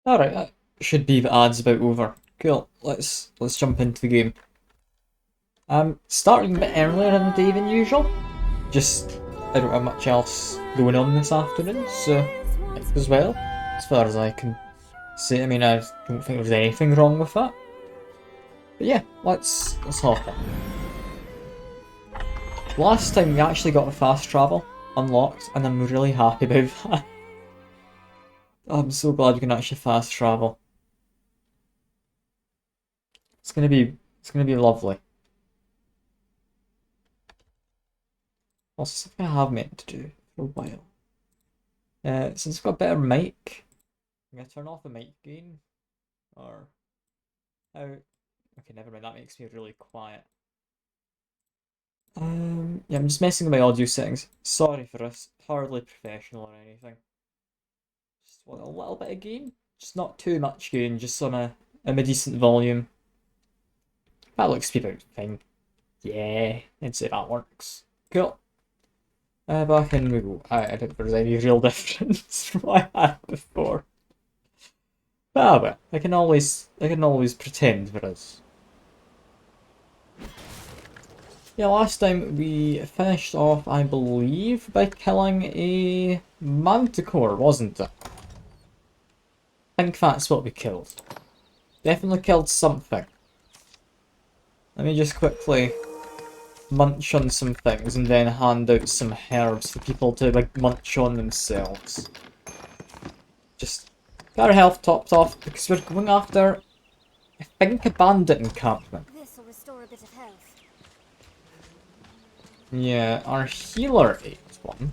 Alright, that should be the ads about over. Cool, let's jump into the game. I'm starting a bit earlier in the day than usual. Just, I don't have much else going on this afternoon, so as well, as far as I can see. I mean, I don't think there's anything wrong with that. But yeah, let's hop on. Last time we actually got the fast travel unlocked, and I'm really happy about that. I'm so glad we can actually fast travel. It's gonna be lovely. Also, something I have meant to do for a while. Since I've got a better mic, I'm gonna turn off the mic gain. Or how? Okay, never mind. That makes me really quiet. Yeah, I'm just messing with my audio settings. Sorry for this. Hardly professional or anything. Just want a little bit of gain. Just not too much gain. Just on a decent volume. That looks to be about fine. Yeah, I'd say that works. Cool. Back in we go. I don't think there's any real difference from what I had before. But I can always pretend there is. Yeah, last time we finished off, I believe, by killing a manticore, wasn't it? I think that's what we killed. Definitely killed something. Let me just quickly munch on some things and then hand out some herbs for people to like munch on themselves. Just get our health topped off because we're going after, I think, a bandit encampment. This will restore a bit of health. Yeah, our healer ate one,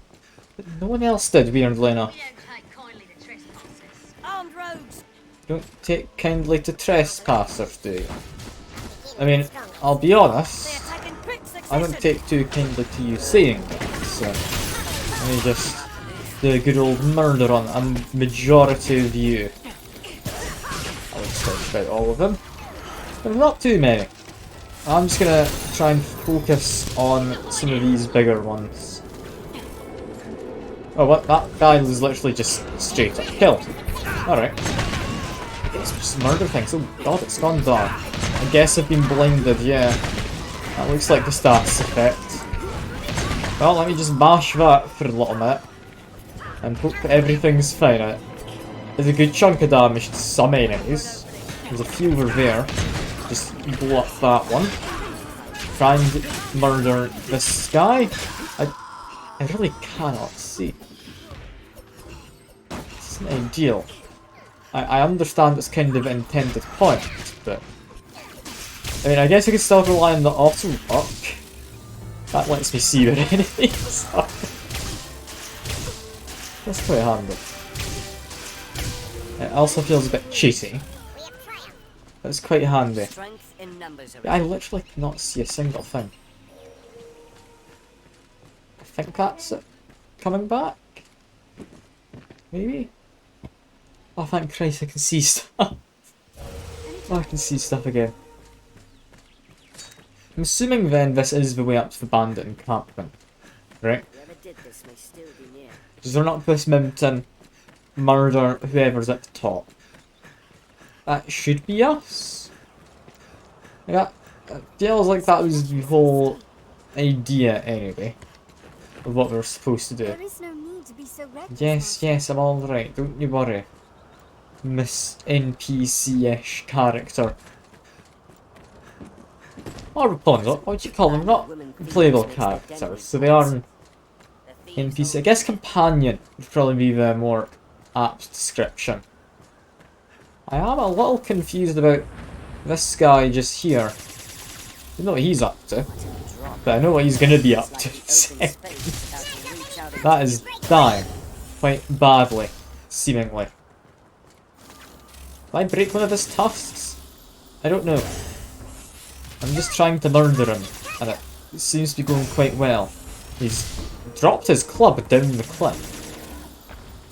but no one else did, weirdly enough. Armed rogues. Don't take kindly to trespassers, do you? I mean, I'll be honest, I don't take too kindly to you saying that, so let me just do a good old murder on a majority of you. I would search about all of them, but not too many. I'm just gonna try and focus on some of these bigger ones. Oh, what? That guy was literally just straight up killed. Alright. It's just murder things. Oh god, it's gone dark. I guess I've been blinded, yeah. That looks like the status effect. Well, let me just bash that for a little bit. And hope that everything's fine. There's a good chunk of damage to some enemies. There's a few over there. Just blow up that one. Try and murder this guy. I really cannot see. It's not ideal. I understand it's kind of an intended point, but I mean, I guess I can still rely on the auto lock. That lets me see where enemies are. That's quite handy. It also feels a bit cheaty. That's quite handy. Yeah, I literally cannot see a single thing. I think that's it. Coming back? Maybe? Oh, thank Christ, I can see stuff. Oh, I can see stuff again. I'm assuming then this is the way up to the bandit encampment, right? Because they're not this mountain, murder whoever's at the top. That should be us. Yeah, it feels like that was the whole idea anyway, of what we were supposed to do. There is no need to be so reckless. Yes, I'm alright, don't you worry. Miss NPC-ish character. Or Rapunzel, what would you call them? Not playable characters, so they are NPC. I guess companion would probably be the more apt description. I am a little confused about this guy just here. I know what he's up to, but I know what he's gonna be up to. That is dying quite badly, seemingly. Did I break one of his tusks? I don't know. I'm just trying to murder him, and it seems to be going quite well. He's dropped his club down the cliff.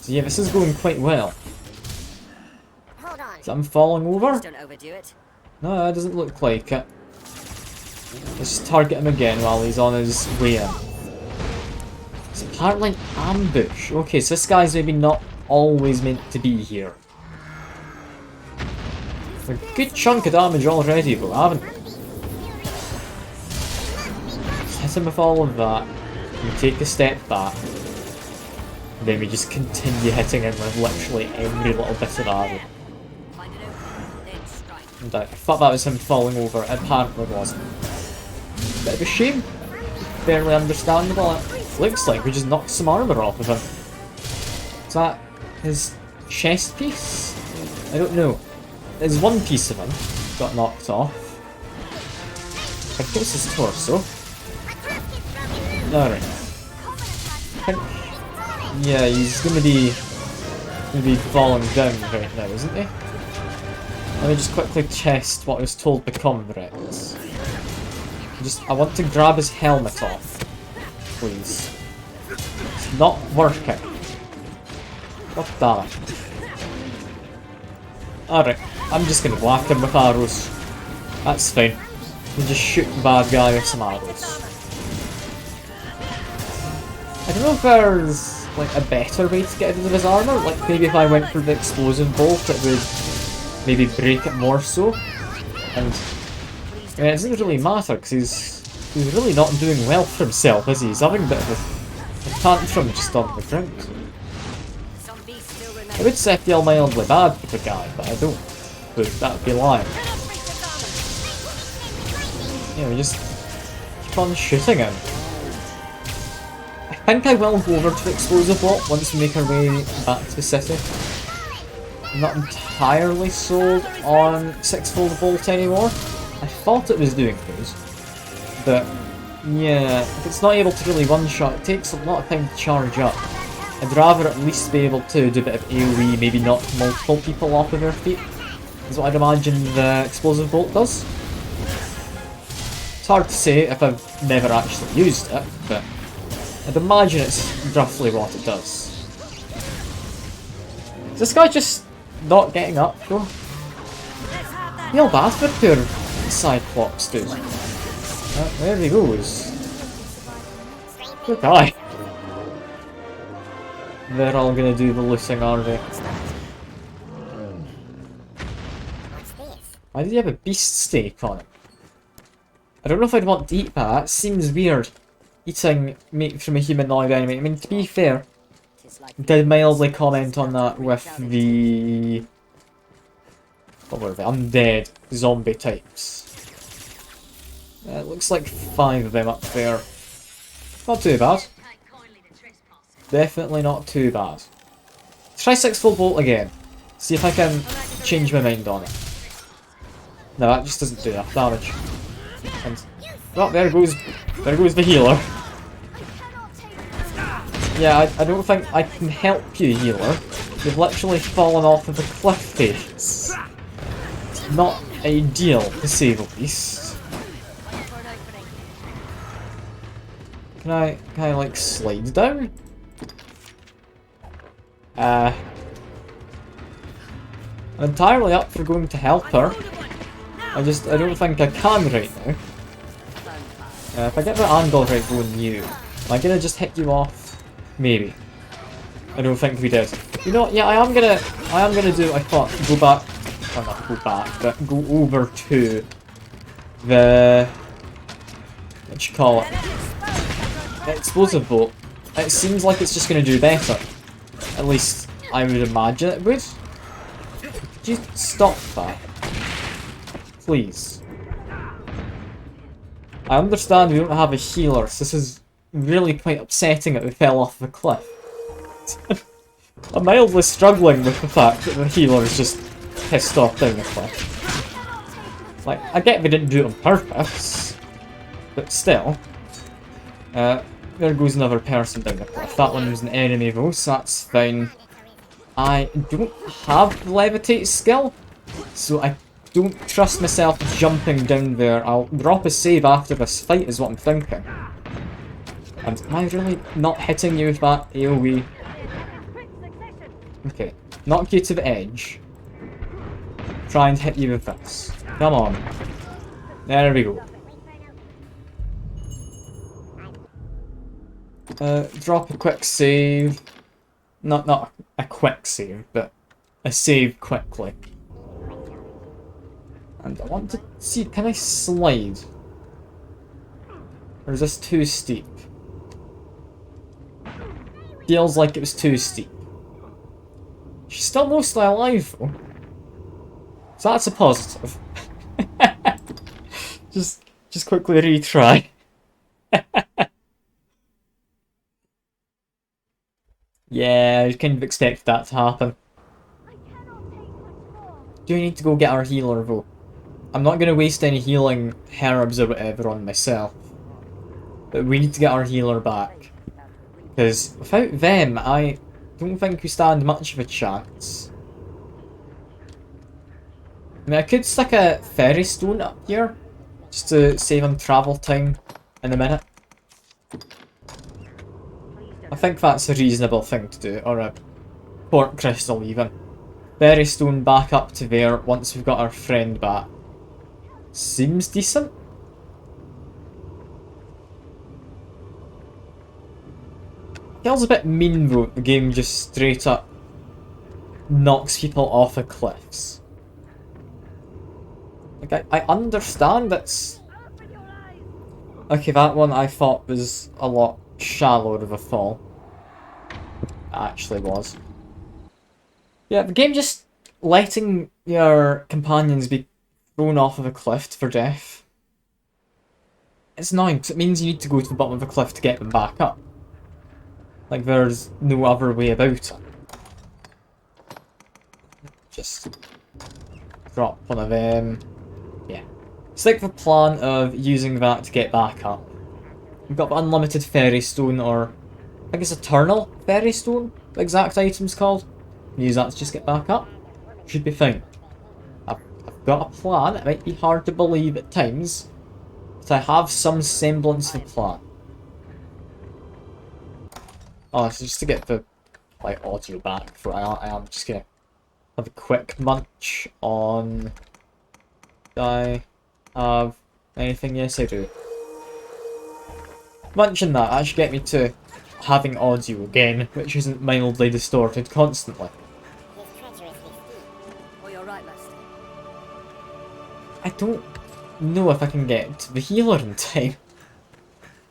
So yeah, this is going quite well. So I'm falling over? No, that doesn't look like it. Let's just target him again while he's on his way in. It's apparently an ambush. Okay, so this guy's maybe not always meant to be here. A good chunk of damage already, but I haven't. Hit him with all of that. We take a step back. And then we just continue hitting him with literally every little bit of arrow. And I thought that was him falling over. It apparently wasn't. Bit of a shame. Fairly understandable. It looks like we just knocked some armour off of him. Is that his chest piece? I don't know. There's one piece of him got knocked off. I think it's his torso. Alright. Yeah, he's gonna be falling down right now, isn't he? Let me just quickly test what I was told the comrades. I want to grab his helmet off, please. It's not working. God damn it. Alright, I'm just gonna whack him with arrows. That's fine. We'll just shoot the bad guy with some arrows. I don't know if there's like a better way to get rid of his armour. Like maybe if I went for the explosive bolt, it would maybe break it more so. And I mean, it doesn't really matter because he's really not doing well for himself, is he? He's having a bit of a tantrum just on the ground. I would say I feel mildly bad for the guy, but I don't. But that would be lying. Yeah, we just keep on shooting him. I think I will go over to the explosive bolt once we make our way back to the city. I'm not entirely sold on six-fold bolt anymore. I thought it was doing those, but yeah, if it's not able to really one-shot, it takes a lot of time to charge up. I'd rather at least be able to do a bit of AoE, maybe knock multiple people off of their feet, is what I'd imagine the explosive bolt does. It's hard to say if I've never actually used it, but I'd imagine it's roughly what it does. Is this guy just not getting up though? Feel bad for poor Cyclops dude. There he goes. Good guy. They're all gonna do the looting, are they? Why did he have a beast steak on it? I don't know if I'd want to eat that. That seems weird. Eating meat from a humanoid enemy. I mean, to be fair, I did mildly comment on that with the... what were they? Undead zombie types. It looks like 5 of them up there. Not too bad. Definitely not too bad. Try 6-fold bolt again. See if I can change my mind on it. No, that just doesn't do enough damage. And well, there goes the healer. Yeah, I don't think I can help you, healer. You've literally fallen off of the cliff face. It's not ideal, to say the least. Can I like slide down? I'm entirely up for going to help her. I don't think I can right now. If I get the angle right going you, am I gonna just hit you off? Maybe. I don't think we did. You know what, yeah, I am gonna do what I thought. Go back, well not go back, but go over to the, what you call it? The explosive bolt. It seems like it's just gonna do better. At least I would imagine it would. Could you stop that? Please. I understand we don't have a healer, so this is really quite upsetting that we fell off the cliff. I'm mildly struggling with the fact that the healer is just pissed off down the cliff. Like, I get we didn't do it on purpose, but still. There goes another person down the cliff. That one was an enemy though, so that's fine. I don't have the levitate skill, so I don't trust myself jumping down there. I'll drop a save after this fight is what I'm thinking. And am I really not hitting you with that AoE? Okay, knock you to the edge. Try and hit you with this. Come on. There we go. Drop a quick save. Not a quick save, but a save quickly. And I want to see, can I slide? Or is this too steep? Feels like it was too steep. She's still mostly alive though. So that's a positive. just quickly retry. Yeah, I kind of expected that to happen. Do we need to go get our healer though? I'm not going to waste any healing herbs or whatever on myself. But we need to get our healer back. Because without them, I don't think we stand much of a chance. I mean, I could stick a fairy stone up here, just to save on travel time in a minute. I think that's a reasonable thing to do, or a port crystal even. Fairy stone back up to there once we've got our friend back. Seems decent. Feels a bit mean though, the game just straight up knocks people off of cliffs. Like, I understand it's... Okay, that one I thought was a lot shallower of a fall. It actually was. Yeah, the game just letting your companions be thrown off of a cliff for death. It's annoying, because it means you need to go to the bottom of the cliff to get them back up. Like, there's no other way about it. Just drop one of them. Yeah. Stick the plan of using that to get back up. We've got the unlimited fairy stone, or I think it's eternal fairy stone, the exact item's called. Use that to just get back up. Should be fine. I've got a plan. It might be hard to believe at times, but I have some semblance of a plan. Oh, so just to get the audio back for I am just gonna have a quick munch on. Do I have anything? Yes, I do. Munching that should get me to having audio again, which isn't mildly distorted constantly. I don't know if I can get to the healer in time.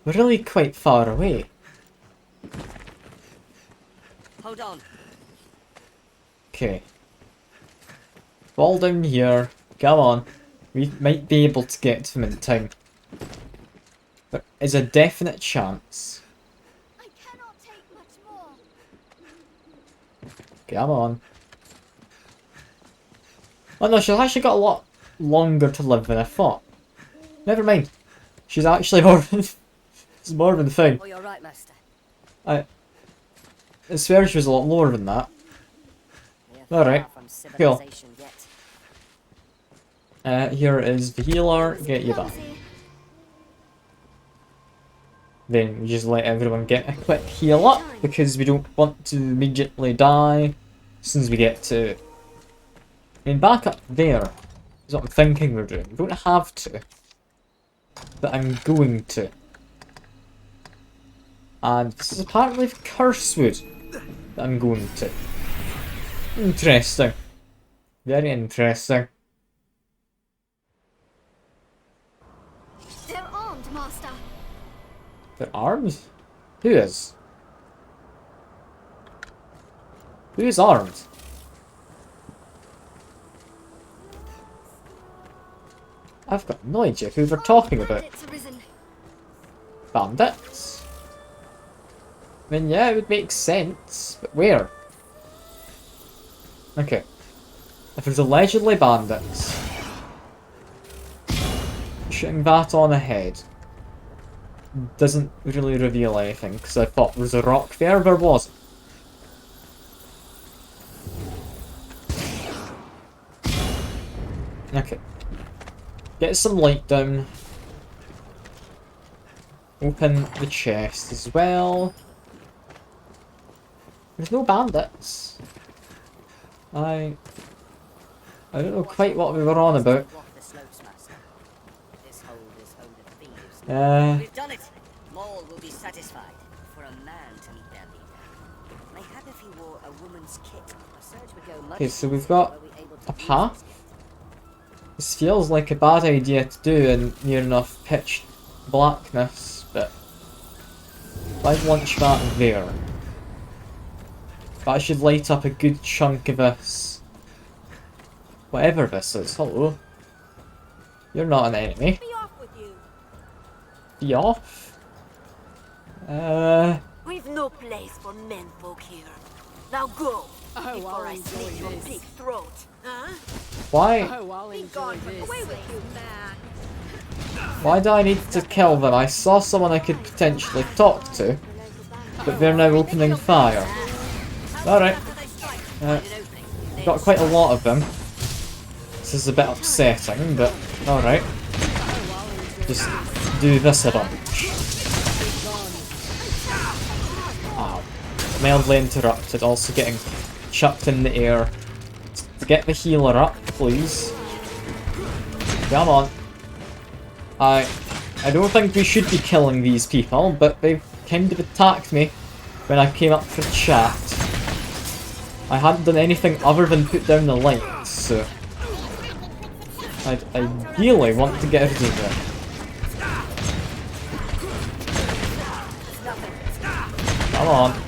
We're really quite far away. Hold on. Okay. Fall down here. Come on. We might be able to get to them in time. There is a definite chance. I cannot take much more. Come on. Oh no, she's actually got a lot longer to live than I thought. Never mind. She's actually more than... it's more than fine. Oh, you're right, Master. I swear she was a lot lower than that. Alright, cool. Here is the healer, get you back. Then we just let everyone get a quick heal up, because we don't want to immediately die as soon as we get to... I mean, back up there is what I'm thinking we're doing. We don't have to, but I'm going to. And this is apparently the curse wood that I'm going to. Interesting. Very interesting. They're armed, Master. They're armed? Who is? Who is armed? I've got no idea who they're talking about. Bandits arisen. Bandits? I mean, yeah, it would make sense, but where? Okay. If there's allegedly bandits, shooting that on ahead doesn't really reveal anything, because I thought there was a rock there, there wasn't. Okay. Get some light down. Open the chest as well. There's no bandits. I don't know quite what we were on about. We've done it. Maul will be satisfied for a man to meet their leader. Mayhap if he wore a woman's kit, a search would go much. Okay, so we've got a path. This feels like a bad idea to do in near enough pitch blackness, but I'd launch that there. That should light up a good chunk of this. Whatever this is. Hello. You're not an enemy. Be off with you. Be off? We've no place for menfolk here. Now go before I slit your big throat. Huh? Why? I'll Be enjoy gone from this. away with you, man. Why do I need to kill them? I saw someone I could potentially talk to, but they're now opening fire. Alright. Got quite a lot of them. This is a bit upsetting, but alright. Just do this a bunch. Ow. Mildly interrupted, also getting chucked in the air. To get the healer up, please. Come on. I don't think we should be killing these people, but they kind of attacked me when I came up for chat. I hadn't done anything other than put down the lights, so I ideally want to get rid of them. Come on.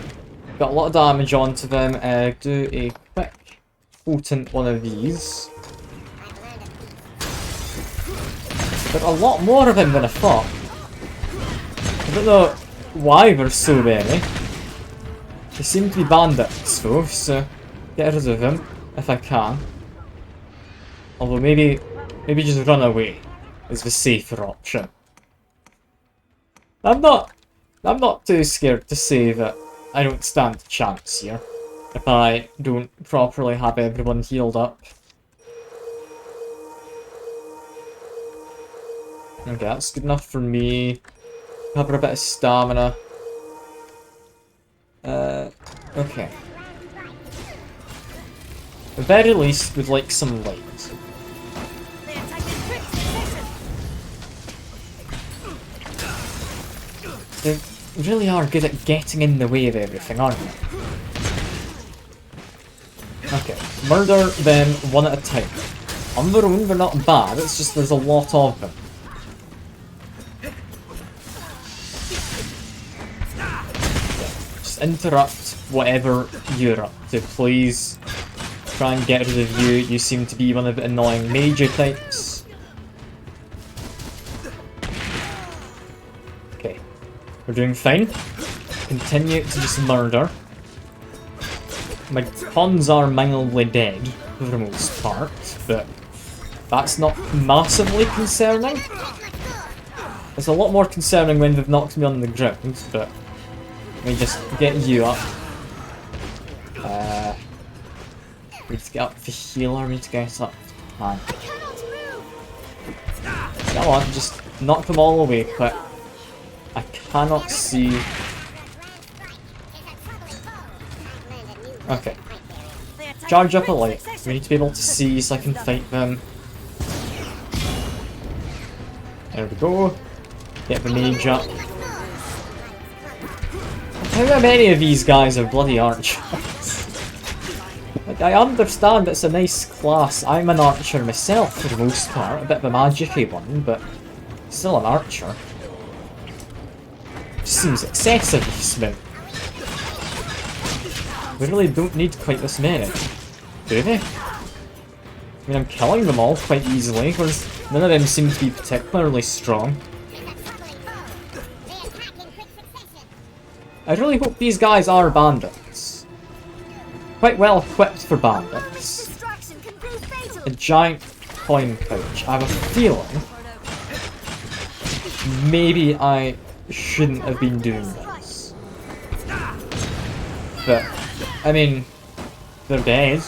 Got a lot of damage onto them. Do a quick potent one of these. There are a lot more of them than I thought. I don't know why there's so many. They seem to be bandits though, so get rid of them if I can. Although maybe just run away is the safer option. I'm not too scared to say that I don't stand a chance here if I don't properly have everyone healed up. Okay, that's good enough for me. Cover a bit of stamina. Okay. At the very least, we'd like some light. They really are good at getting in the way of everything, aren't they? Okay, murder them one at a time. On their own, they're not bad, it's just there's a lot of them. Just interrupt whatever you're up to, please. Try and get rid of you. You seem to be one of the annoying major types. Okay, we're doing fine. Continue to just murder. My pawns are mildly dead for the most part, but that's not massively concerning. It's a lot more concerning when they've knocked me on the ground, but let me just get you up. We need to get up the healer, we need to get up the tank. Come on, just knock them all away quick. I cannot see. Okay. Charge up a light. We need to be able to see so I can fight them. There we go. Get the mage up. How many of these guys are bloody archers? Like, I understand it's a nice class. I'm an archer myself for the most part. A bit of a magic-y one, but still an archer. Just seems excessive, this minute. We really don't need quite this many, do they? I mean, I'm killing them all quite easily, because none of them seem to be particularly strong. I really hope these guys are bandits. Quite well equipped for bandits. A giant coin pouch. I have a feeling maybe I shouldn't have been doing this. But, I mean, they're dead.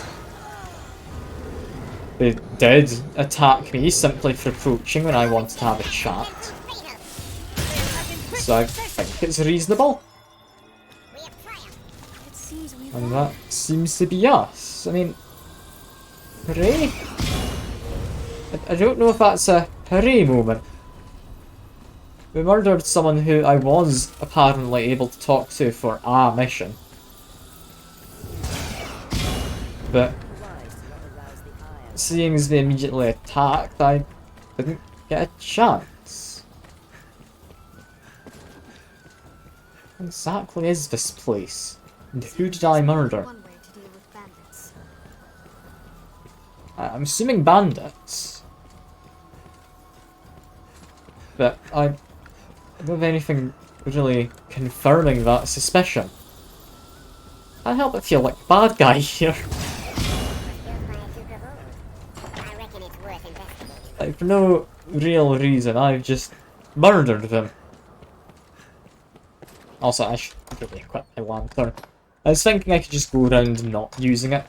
They did attack me simply for approaching when I wanted to have a chat. So I think it's reasonable. And that seems to be us. I mean, hooray? I don't know if that's a hooray moment. We murdered someone who I was apparently able to talk to for a mission. But seeing as they immediately attacked, I didn't get a chance. What exactly is this place? And who did I murder? One way to deal with bandits. I'm assuming bandits. But I don't have anything really confirming that suspicion. I can't help but feel like the bad guy here. Like, for no real reason, I've just murdered them. Also, I should really equip my lantern. I was thinking I could just go around not using it.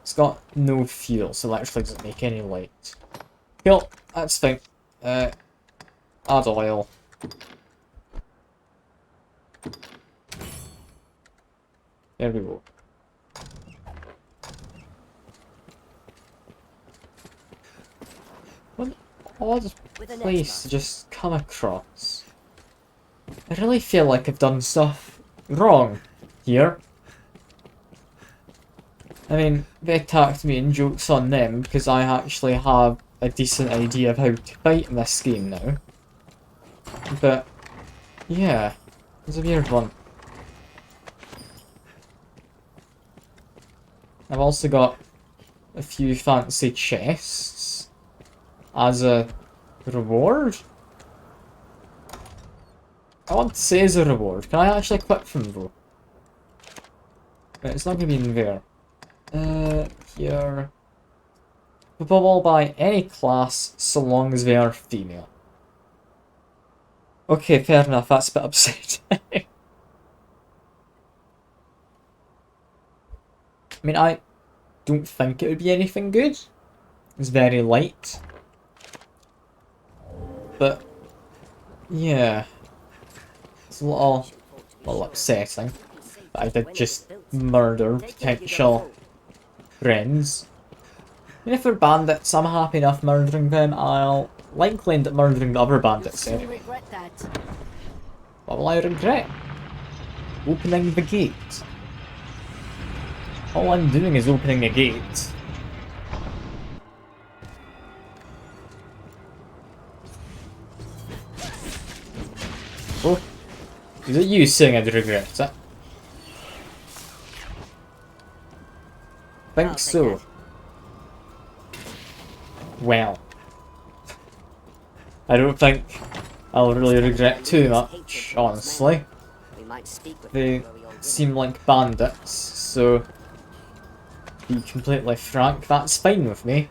It's got no fuel, so it actually doesn't make any light. Cool, that's fine. Add oil. There we go. What an odd place to just come across. I really feel like I've done stuff wrong here. I mean, they attacked me and joke's on them because I actually have a decent idea of how to fight in this game now. But, yeah, it's a weird one. I've also got a few fancy chests as a reward. I want to say as a reward. Can I actually equip them though? Right, it's not going to be in there. Here. Equipable by any class so long as they are female. Okay, fair enough. That's a bit upsetting. I mean, I don't think it would be anything good. It's very light. But, yeah. It's a little upsetting. But I did just murder potential friends. I mean, if they're bandits, I'm happy enough murdering them. I'll likely end up murdering the other bandits anyway. What will I regret? Opening the gate. All I'm doing is opening a gate. Oh, is it you saying I'd regret it? Think so. Well, I don't think I'll really regret too much, honestly. They seem like bandits, so to be completely frank, that's fine with me.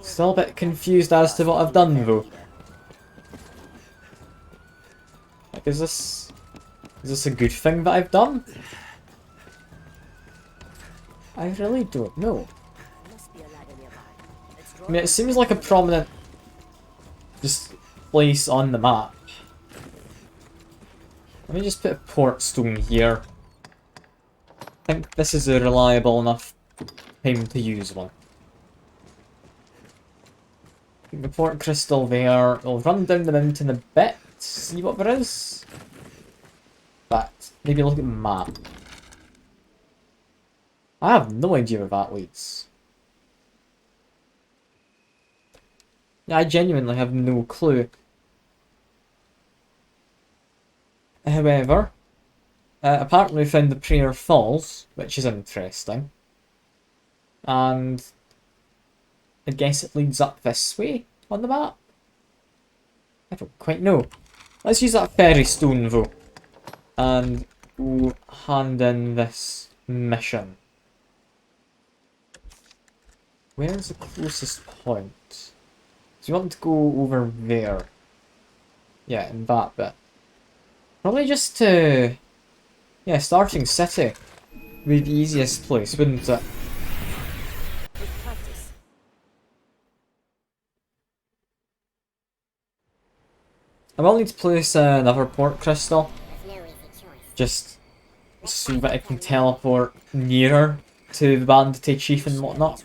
Still a bit confused as to what I've done though. Like, is this a good thing that I've done? I really don't know. I mean, it seems like a prominent just place on the map. Let me just put a port stone here. I think this is a reliable enough time to use one. The port crystal there. I'll run down the mountain a bit, see what there is. But maybe look at the map. I have no idea where that leads. Yeah, I genuinely have no clue. However, apparently we found the Prayer Falls, which is interesting. And I guess it leads up this way on the map? I don't quite know. Let's use that fairy stone though. And go hand in this mission. Where's the closest point? Do you want to go over there? Yeah, in that bit. Probably just to... yeah, starting city would be the easiest place, wouldn't it? I will need to place another port crystal. Just so that I can teleport nearer to the bandit chief and whatnot.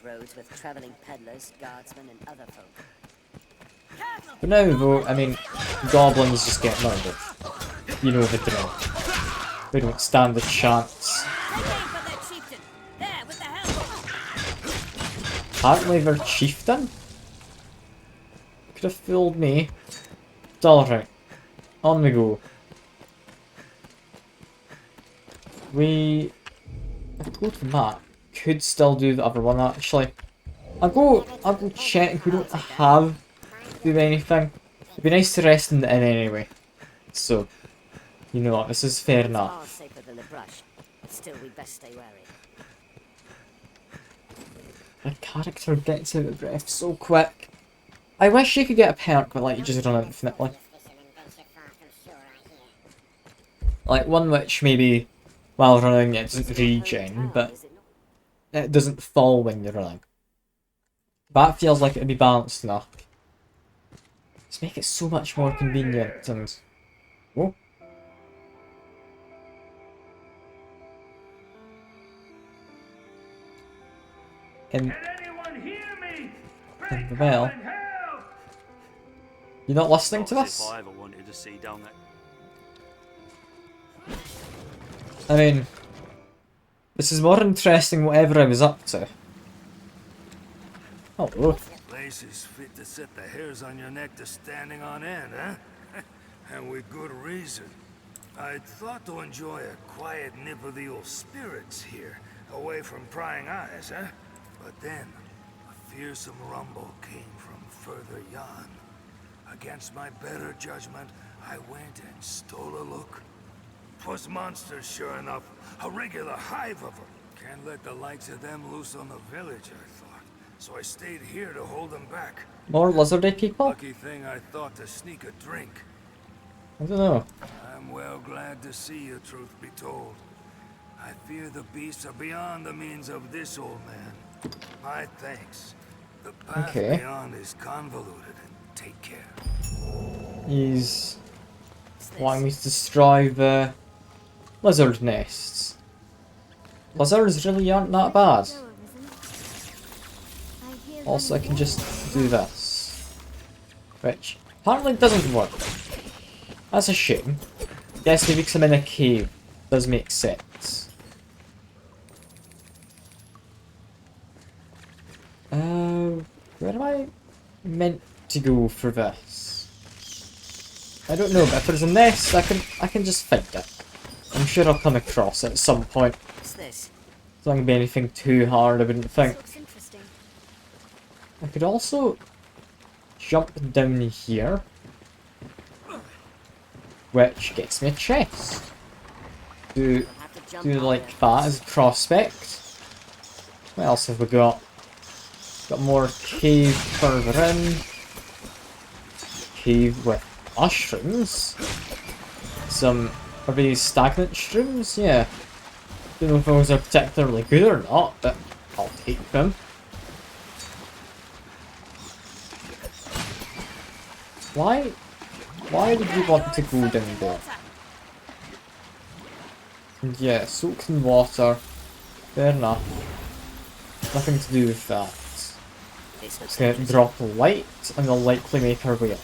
But now though, I mean, goblins just get murdered. You know the drill. They don't stand a chance. apparently their chieftain? Could have fooled me. It's alright. On we go. We... If I go to the map, could still do the other one actually. I'll go check if we don't have to do anything. It'd be nice to rest in the inn anyway. So, you know what, this is fair Far enough. safer than the brush, but still we best stay wary. My character gets out of breath so quick. I wish you could get a perk where like you just run infinitely. Like one which maybe while running it doesn't regen, but it doesn't fall when you're running. That feels like it'd be balanced enough. Just make it so much more convenient and... Whoa. And the bell. You're not listening to us? If I ever wanted to see down that. I mean, this is more interesting whatever I was up to. Hello. Place is fit to set the hairs on your neck to standing on end, huh? And with good reason. I'd thought to enjoy a quiet nip of the old spirits here, away from prying eyes, huh? But then, a fearsome rumble came from further yon. Against my better judgment, I went and stole a look. 'Twas monsters, sure enough. A regular hive of them. Can't let the likes of them loose on the village, I thought. So I stayed here to hold them back. More lizardy people? Lucky thing I thought to sneak a drink. I don't know. I'm well glad to see you, truth be told. I fear the beasts are beyond the means of this old man. My thanks. The path Okay. beyond is convoluted, and take care. He's wanting me to destroy the lizard nests. Lizards really aren't that bad. So, Arisen. I hear Also, I them can just do this. Which apparently doesn't work. That's a shame. Guess maybe because I'm in a cave. Does make sense. Where am I meant to go for this? I don't know, but if there's a nest, I can just find it. I'm sure I'll come across it at some point. What's this? It's not gonna be anything too hard, I wouldn't think. looks interesting. I could also jump down here, which gets me a chest. Do I'll have to jump do on like there. that as a prospect. What else have we got? Got more cave further in. Cave with mushrooms. Some are these stagnant shrooms? Yeah. Don't know if those are particularly good or not, but I'll take them. Why did you want to go down there? And yeah, soaked in water. Fair enough. Nothing to do with that. This looks It's gonna interesting. drop light and we'll likely make our way up.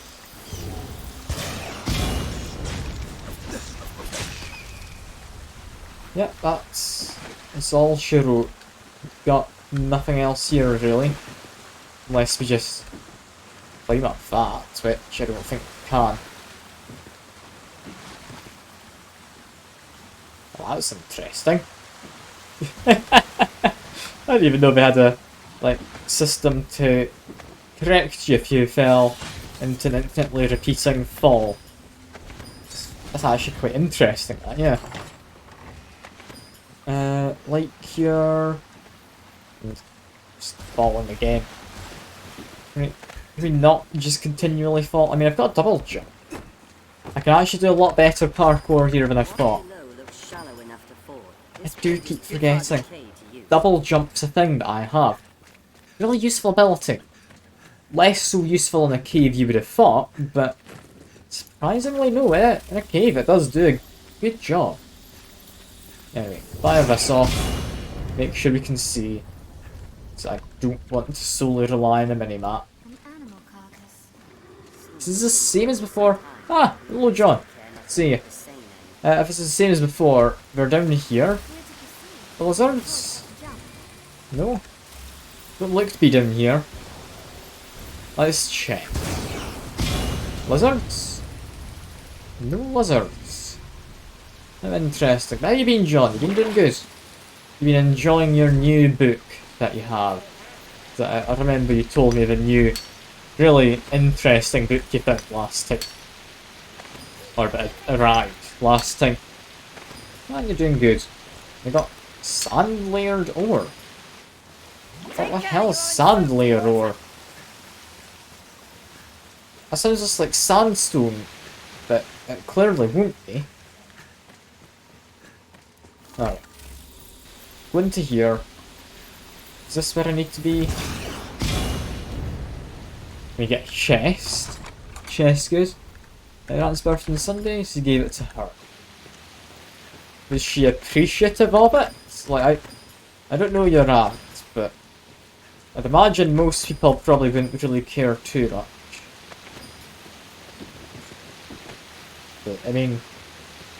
Yep, that's all she wrote. Got nothing else here really. Unless we just climb up that, which I don't think we can. Well, that's interesting. I didn't even know they had a system to correct you if you fell into an infinitely repeating fall. That's actually quite interesting, that, yeah. Like you're just falling again. Can we not just continually fall? I mean, I've got a double jump. I can actually do a lot better parkour here than I thought. Below looks shallow enough to fall. I This do place keep is too far forgetting. decayed to use. Double jump's a thing that I have. Really useful ability. Less so useful in a cave you would have thought, but surprisingly no, in a cave it does do a good job. Anyway, fire this off. Make sure we can see. So I don't want to solely rely on the minimap. An animal carcass. This is the same as before. Ah, hello John. See you. The same name. If it's the same as before, we're down here. Where did you see The lizards? it? Jump. No. Don't look to be down here. Let's check. Lizards? No lizards. How interesting. How you been, John? You been doing good? You've been enjoying your new book that you have. I remember you told me the new, really interesting book you found last time. Or it arrived last time. Man, you're doing good. We got sand layered ore. What the hell is sand layered ore? That sounds just like sandstone, but it clearly won't be. Alright. Go into here. Is this where I need to be? We get a chest. Chest good. Aunt's birthday on Sunday, so you gave it to her. Was she appreciative of it? Like, I don't know your aunt, but I'd imagine most people probably wouldn't really care too much. But, I mean,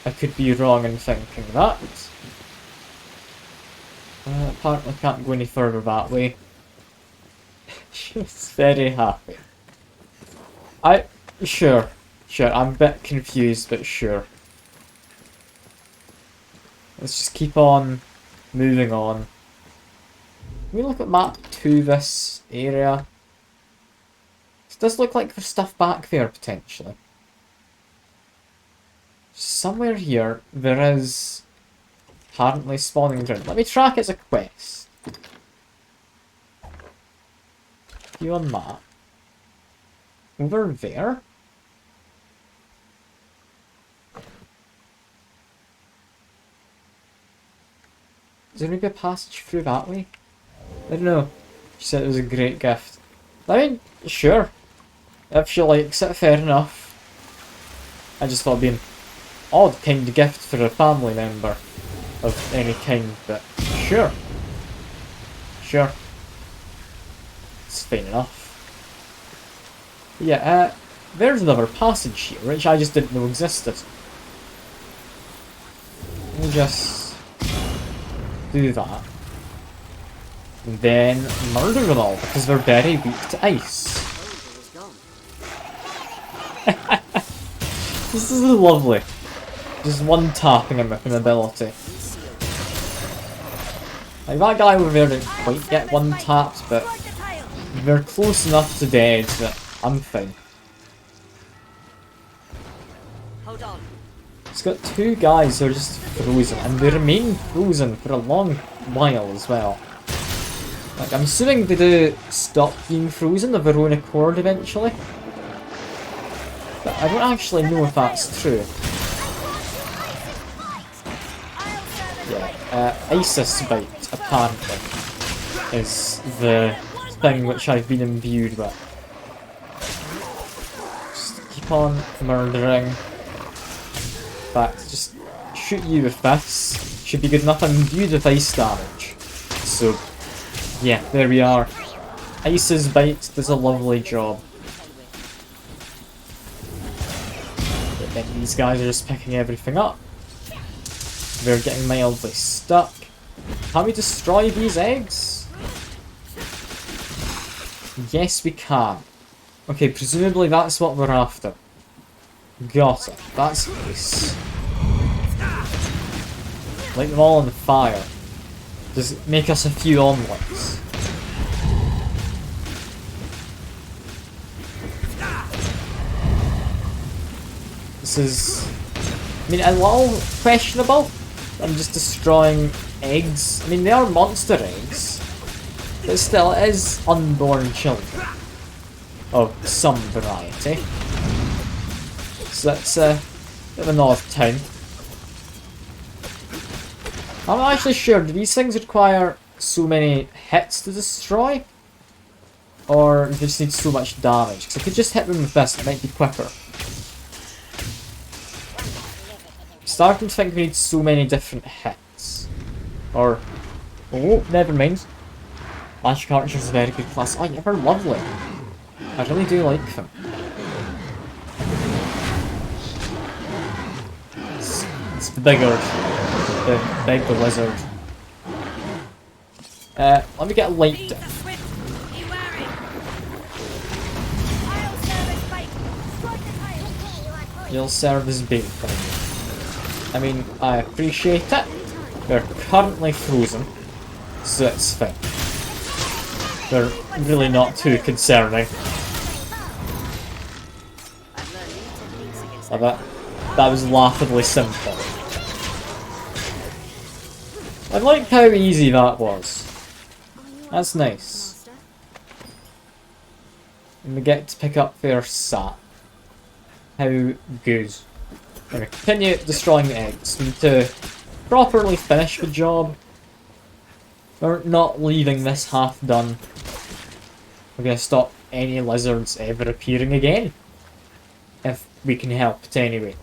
I could be wrong in thinking that. Apparently can't go any further that way. She's very happy. Sure, I'm a bit confused, but sure. Let's just keep on moving on. Can we look at map 2 this area? It does look like there's stuff back there, potentially. Somewhere here, there is apparently spawning ground. Let me track it as a quest. View on map. Over there? Is there maybe a passage through that way? I don't know. She said it was a great gift. I mean, sure. If she likes it, fair enough. I just thought it'd be an odd kind of gift for a family member of any kind, but sure. Sure. It's fine enough. Yeah, there's another passage here, which I just didn't know existed. Let me just do that. And then murder them all, because they're very weak to ice. This is lovely. Just one tapping him with an ability. Like, that guy over there didn't quite get one tapped, but they're close enough to dead that I'm fine. Hold on. It's got two guys who are just frozen, and they remain frozen for a long while as well. Like, I'm assuming they do stop being frozen of their own accord eventually. But I don't actually know if that's true. Yeah, Isis Bite, apparently, is the thing which I've been imbued with. Just keep on murdering. In fact, just shoot you with this. Should be good enough. I'm imbued with ice damage. So, yeah, there we are. Isis Bite does a lovely job. But then these guys are just picking everything up. They're getting mildly stuck. Can we destroy these eggs? Yes, we can. Okay, presumably that's what we're after. Got it. That's nice. Light them all on fire. Just make us a few omelets. This is, I mean, a little questionable. I'm just destroying eggs. I mean, they are monster eggs, but still, it is unborn children of some variety. So that's a bit of an odd town. I'm not actually sure, do these things require so many hits to destroy? Or do they just need so much damage? Because I could just hit them with this, it might be quicker. I'm starting to think we need so many different hits. Or, oh, never mind. Lash Archer is a very good class. Oh yeah, they're lovely. I really do like them. It's the big lizard. Let me get a light down. You'll serve as bait for me. I mean, I appreciate it. They're currently frozen, so it's fine. They're really not too concerning. That was laughably simple. I like how easy that was. That's nice. And we get to pick up their sap. How good. And we continue destroying the eggs. We need to properly finish the job. We're not leaving this half done. We're going to stop any lizards ever appearing again. If we can help it anyway.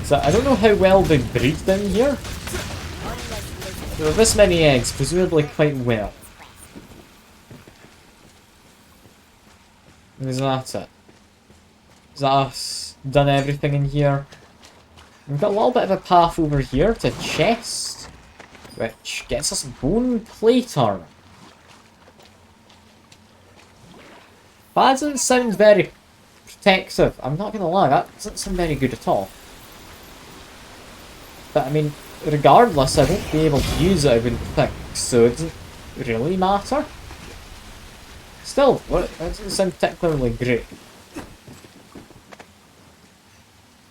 So I don't know how well they breed down here. There are this many eggs, presumably quite well. Is that it? Is that us done everything in here? We've got a little bit of a path over here to a chest, which gets us bone plate armor. That doesn't sound very protective. I'm not gonna lie, that doesn't sound very good at all. But I mean, regardless, I won't be able to use it, I wouldn't think, so it doesn't really matter. Still, it doesn't sound particularly great.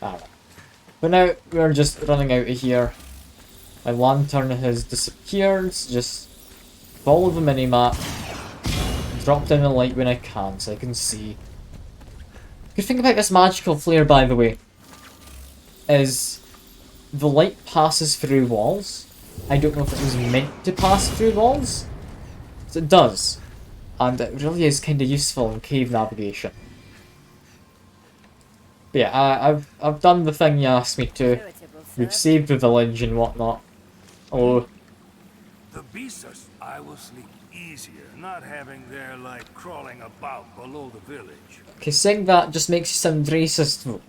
Alright. But now, we're just running out of here. My lantern has disappeared, just follow the minimap. Drop down the light when I can, so I can see. Good thing about this magical flare, by the way, is the light passes through walls. I don't know if it was meant to pass through walls, but it does. And it really is kind of useful in cave navigation. But yeah, I've done the thing you asked me to. We've saved the village and whatnot. Oh. The beasts, I will sleep easier, not having their like crawling about below the village. Okay, saying that just makes you sound racist though.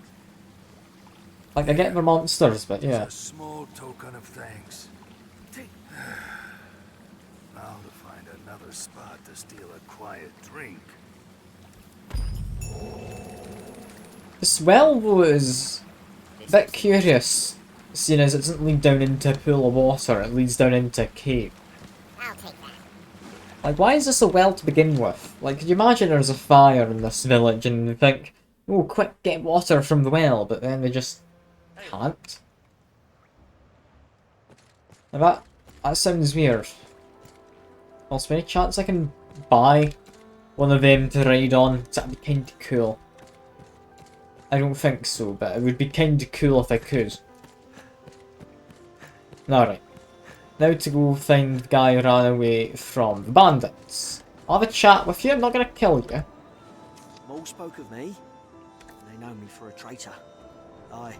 Like, I get the monsters, but yeah. It's a small token of thanks. Now to find another spot to steal a quiet drink. This well, though, is a bit curious, seeing as it doesn't lead down into a pool of water, it leads down into a cave. Like, why is this a well to begin with? Like, could you imagine there's a fire in this village and you think, oh, quick, get water from the well, but then they just can't? Now that sounds weird. Also, any chance I can buy one of them to ride on? That'd be kinda cool. I don't think so, but it would be kinda cool if I could. Alright. Now to go find the guy who ran away from the bandits. I'll have a chat with you, I'm not gonna kill you. Mole spoke of me. They know me for a traitor. I'd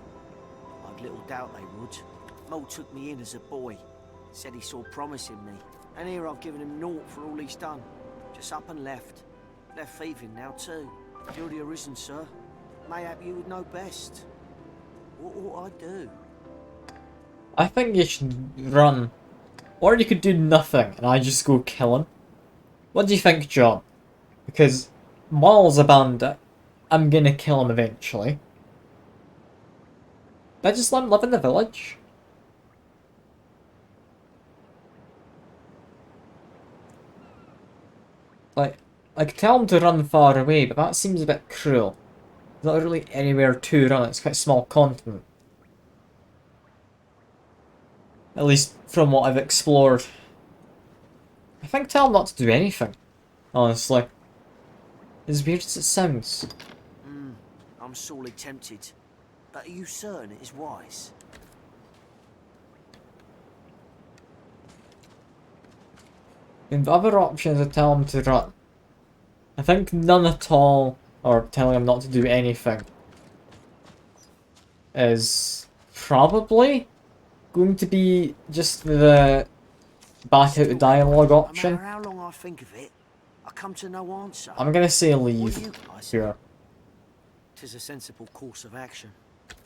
little doubt they would. Mole took me in as a boy. Said he saw promise in me. And here I've given him naught for all he's done. Just up and left. Left thieving now too. You're the Arisen, sir. Mayhap you would know best. What ought I do? I think you should run. Or you could do nothing and I just go kill him. What do you think, John? Because Maul's a bandit. I'm gonna kill him eventually. I just let him live in the village. Like, I could tell him to run far away, but that seems a bit cruel. There's not really anywhere to run, it's quite a small continent. At least from what I've explored. I think tell him not to do anything, honestly. As weird as it sounds. I'm sorely tempted. But are you certain it is wise? And the other option is to tell him to run. I think none at all, or telling him not to do anything, is probably going to be just the back out the dialogue option. No matter how long I think of it, I come to no answer. I'm gonna say leave here. 'Tis a sensible course of action.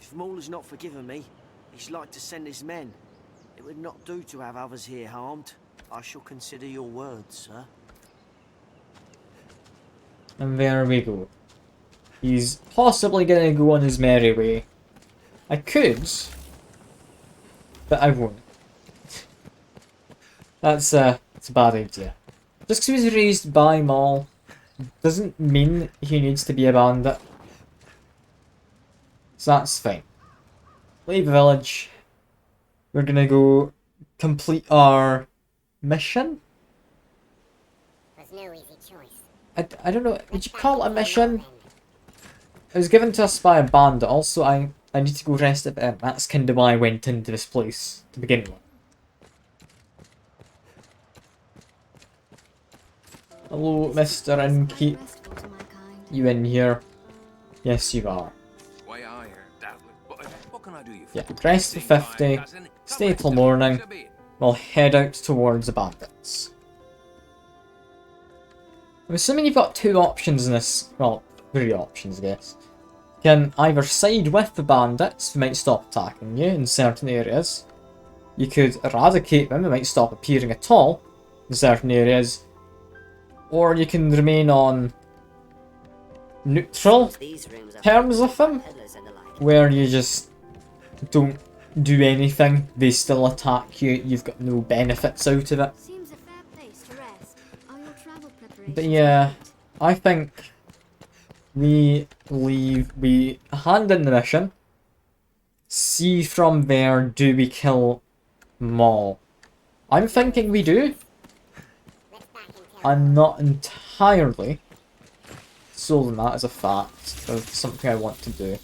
If Maul has not forgiven me, he's like to send his men. It would not do to have others here harmed. I shall consider your words, sir. And there we go. He's possibly gonna go on his merry way. I could, but I won't. That's a bad idea. Just because he was raised by Maul doesn't mean he needs to be a bandit. So that's fine. Leave the village. We're gonna go complete our mission. Was no easy choice. I don't know, would you call it a mission? It was given to us by a bandit. Also, I need to go rest a bit. That's kind of why I went into this place to begin with. Hello, Mr. Innkeep. Restful to my kind. You in here? Yes, you are. Why are you, doubtless? What can I do you for? Yeah, rest for 50. Stay till morning. We'll head out towards the bandits. I'm assuming you've got two options in this. Well, 3 options, I guess. You can either side with the bandits, who might stop attacking you in certain areas. You could eradicate them, they might stop appearing at all in certain areas. Or you can remain on neutral These rooms are terms with them, peddlers and the like. where you just don't do anything, they still attack you, you've got no benefits out of it. Seems a fair place to rest. Are your travel preparations But yeah, complete? I think we hand in the mission, see from there, do we kill Maul? I'm thinking we do. Let's back and tell. I'm not entirely sold on that as a fact of something I want to do.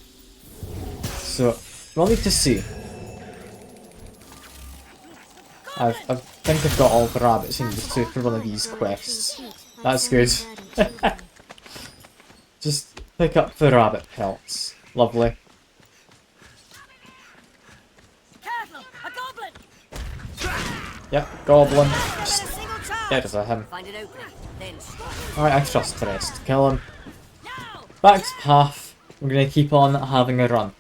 So, we'll need to see. I think I've got all the rabbits in the two for one of these quests. That's good. Just pick up the rabbit pelts. Lovely. Careful! A goblin! Yep, goblin. Get a Just single charge! get us at him. Find an opening, then strike. Alright, I trust the rest. Kill him. Now! Back to path. We're gonna keep on having a run.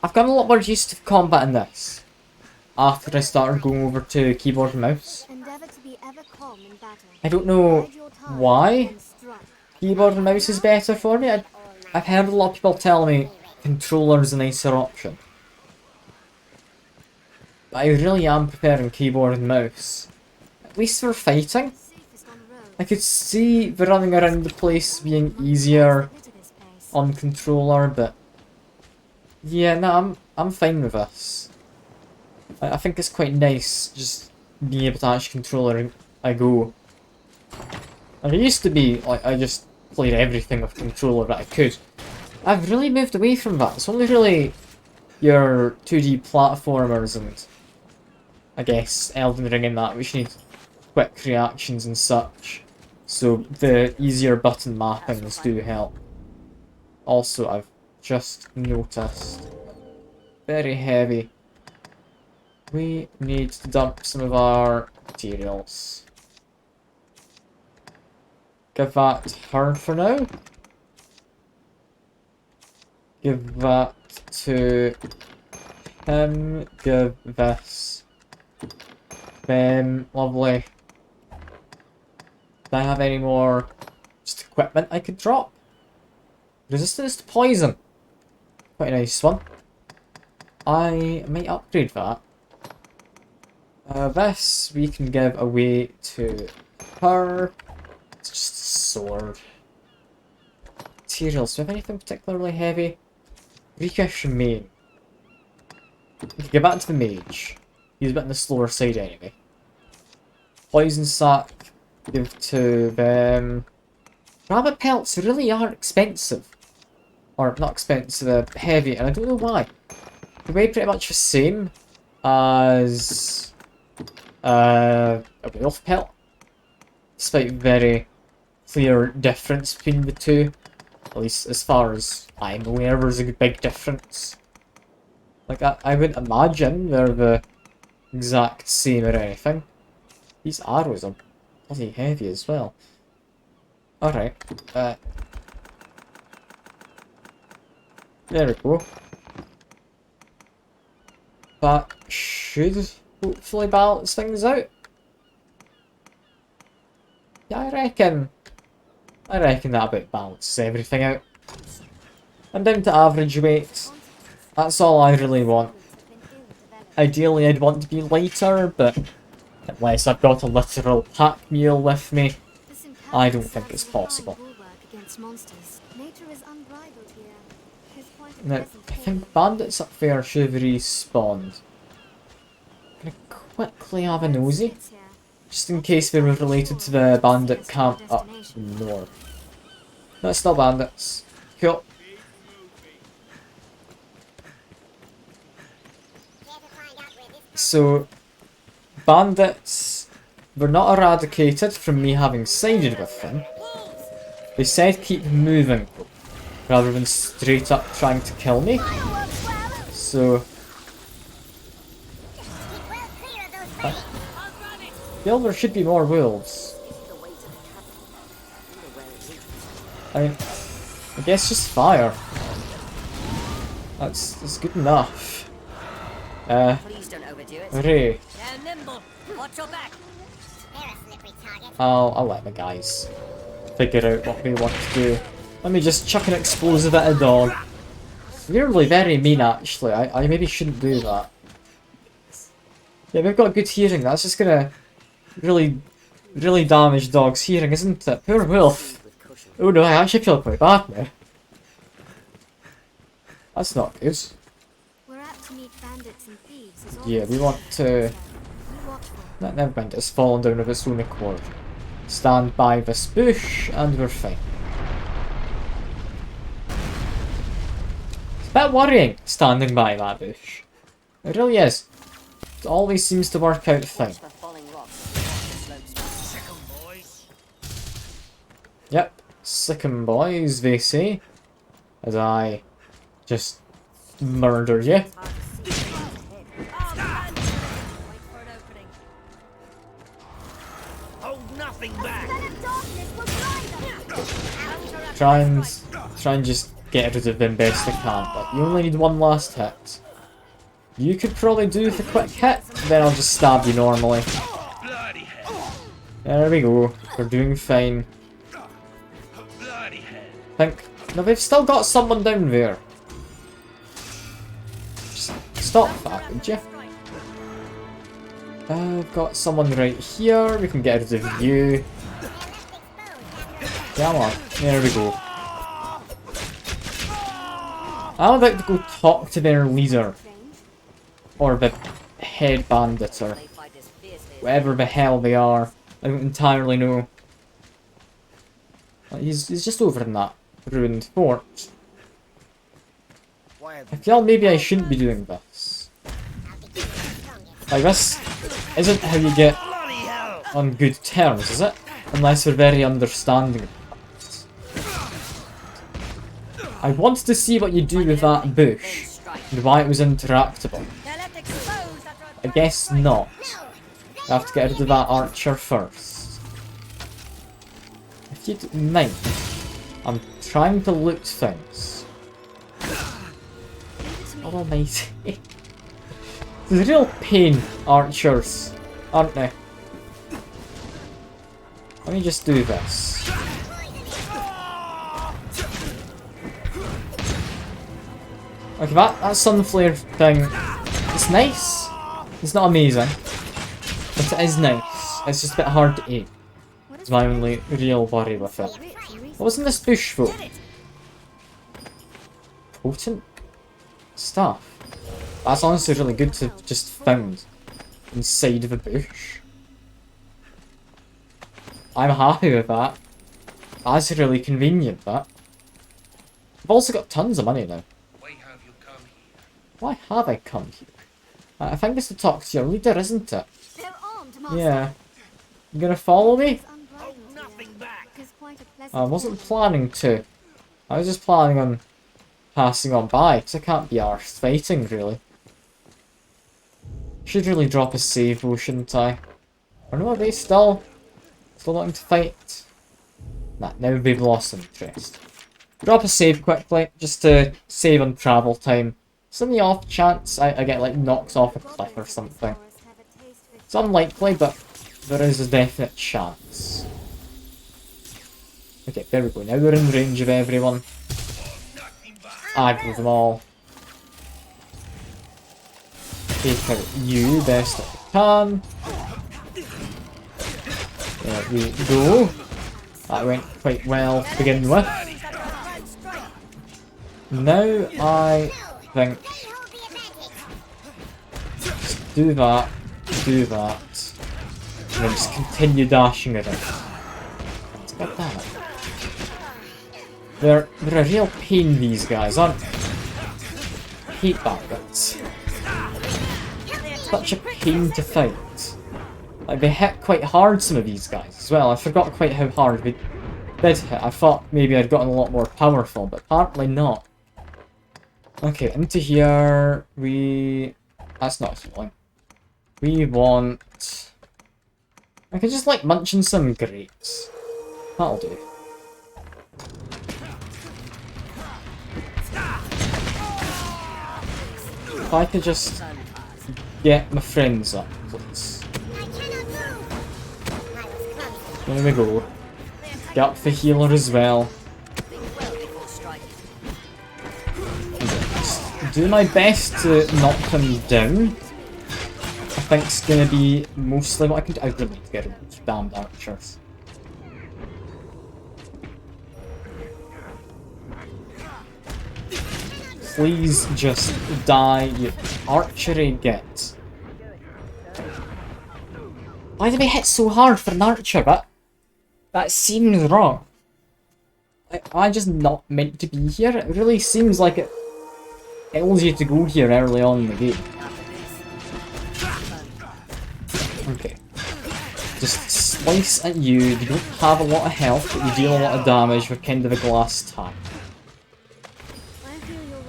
I've gotten a lot more used to combat in this. After I started going over to keyboard and mouse. Endeavor to be ever calm in battle. I don't know Bide your time why and strike. keyboard and mouse is better for me. I've heard a lot of people tell me controller's a nicer option. But I really am preferring keyboard and mouse. At least for fighting. Safest on the road. I could see the running around the place being easier Bit of this pace. on controller, but yeah, no, I'm fine with this. I think it's quite nice just being able to actually controller I go. Like, it used to be like I just played everything with controller that I could. I've really moved away from that. It's only really your 2D platformers and I guess Elden Ring and that which need quick reactions and such. So the easier button mappings do help. Also, I've just noticed very heavy. We need to dump some of our materials. Give that to her for now. Give that to him. Give this. Lovely. Do I have any more just equipment I could drop? Resistance to poison. Quite a nice one. I might upgrade that. This we can give away to her. It's just a sword. Materials. Do we have anything particularly heavy? Rakish main. We can give that to the mage. He's a bit on the slower side anyway. Poison sack. Give to them. Rabbit pelts really are expensive. Or not expensive, heavy, and I don't know why. They weigh pretty much the same as a wolf pelt. Despite very clear difference between the two. At least as far as I'm aware, there's a big difference. Like, I wouldn't imagine they're the exact same or anything. These arrows are bloody heavy as well. Alright. There we go. That should hopefully balance things out. Yeah, I reckon that about balances everything out. I'm down to average weight. That's all I really want. Ideally, I'd want to be lighter, but unless I've got a literal pack mule with me, I don't think it's possible. Now, I think bandits up there should have respawned. Gonna quickly have a nosy, just in case they were related to the bandit camp up north. That's not bandits. Cool. So, bandits were not eradicated from me having sided with them. They said keep moving, rather than straight up trying to kill me. So, well, there should be more wolves. I guess just fire. That's good enough. Please don't overdo it. Hooray. They're nimble. Watch your back. I'll let the guys figure out what they want to do. Let me just chuck an explosive at a dog. You're really very mean, actually. I maybe shouldn't do that. Yeah, we've got good hearing. That's just gonna really damage dog's hearing, isn't it? Poor wolf. Oh no, I actually feel quite bad now. That's not good. Yeah, we want to... Never mind, it's fallen down of its own accord. Stand by this bush, and we're fine. It's a bit worrying, standing by that bush. It really is. It always seems to work out fine. Yep, sick 'em boys, they say. As I just murder you. Try and just get rid of them best I can, but you only need one last hit. You could probably do the quick hit, then I'll just stab you normally. There we go, we're doing fine. No, they've still got someone down there. Just stop that, would you? I've got someone right here, we can get rid of you. Come on, there we go. I would like to go talk to their leader. Or the head bandit, or whatever the hell they are. I don't entirely know. He's just over in that ruined fort. I feel maybe I shouldn't be doing this. Like, this isn't how you get on good terms, is it? Unless we're very understanding. I wanted to see what you do with that bush, and why it was interactable. I guess not. I have to get rid of that archer first. If you don't mind, I'm trying to loot things. God almighty. It's a real pain, archers, aren't they? Let me just do this. Okay, that sunflare thing, it's nice. It's not amazing, but it is nice. It's just a bit hard to aim. It's my only real worry with it. What was in this bush for? Potent stuff. That's honestly really good to have just found inside of a bush. I'm happy with that. That's really convenient, that. I've also got tons of money now. Why have I come here? I think it's to talk to your leader, isn't it? Yeah. You gonna follow me? I wasn't planning to. I was just planning on passing on by, because I can't be arsed fighting, really. Should really drop a save though, shouldn't I? Or no, are they still wanting to fight? Nah, now they've lost interest. Drop a save quickly, just to save on travel time. It's on the off chance I get like knocked off a cliff or something. It's unlikely, but there is a definite chance. Okay, there we go. Now we're in range of everyone. aggro them all. Take out you best I can. There we go. That went quite well to begin with. Now I think just do that, and then just continue dashing around. God damn it. They're a real pain, these guys, aren't they? I hate bandits. Such a pain to fight. Like, they hit quite hard, some of these guys, as well. I forgot quite how hard they did hit. I thought maybe I'd gotten a lot more powerful, but apparently not. Okay, into here, that's not healing. We want... I could just, like, munch on some grapes. That'll do. If I could just get my friends up, please. There we go. Get up the healer as well. Just do my best to knock him down. I think it's gonna be mostly what I can do. I really need to get rid of those damned archers. Please just die, you archery git. Why did I hit so hard for an archer? That seems wrong. Am I just not meant to be here? It really seems like it tells you to go here early on in the game. Okay. Just slice at you. You don't have a lot of health, but you deal a lot of damage with kind of a glass tank.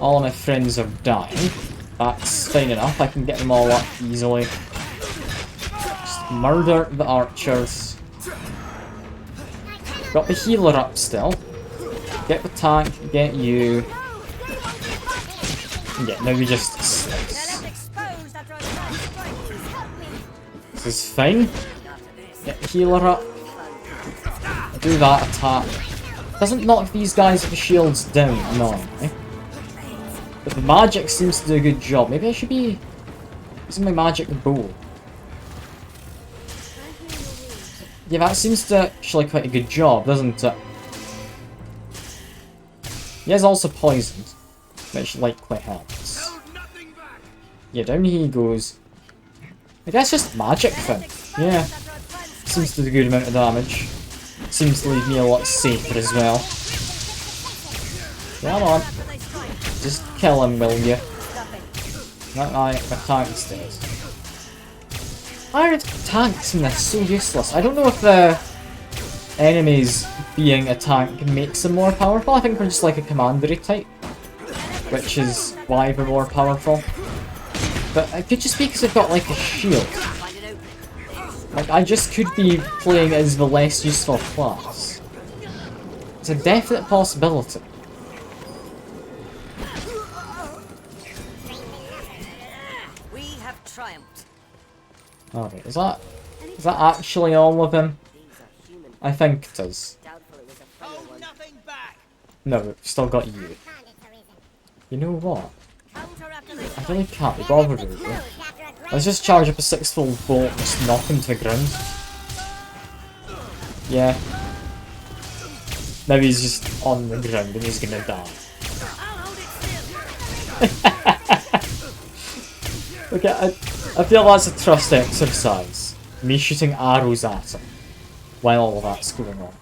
All of my friends are dying. That's fine enough. I can get them all up easily. Just murder the archers. Got the healer up still. Get the tank, get you. Yeah, now we just slice. This is fine. Get the healer up. Do that attack. Doesn't knock these guys with the shields down, annoyingly. But the magic seems to do a good job. Maybe I should be using my magic bow. Yeah, that seems to actually quite a good job, doesn't it? He is also poisoned, which likely helps. Yeah, down he goes. I guess just magic then. Yeah. Seems to do a good amount of damage. Seems to leave me a lot safer as well. Come on. Just kill him, will you? Not my tank stays. Why are tanks in this so useless? I don't know if the enemies being a tank makes them more powerful. I think they're just like a commandery type, which is why they're more powerful. But it could just be because they've got like a shield. Like, I just could be playing as the less useful class. It's a definite possibility. Alright, is that actually all of them? I think it is. No, we've still got you. You know what? I really can't be bothered with you. Let's just charge up a 6-fold bolt and just knock him to the ground. Yeah. Now he's just on the ground and he's gonna die. Okay, I feel that's a trust exercise. Me shooting arrows at him while all of that's going on.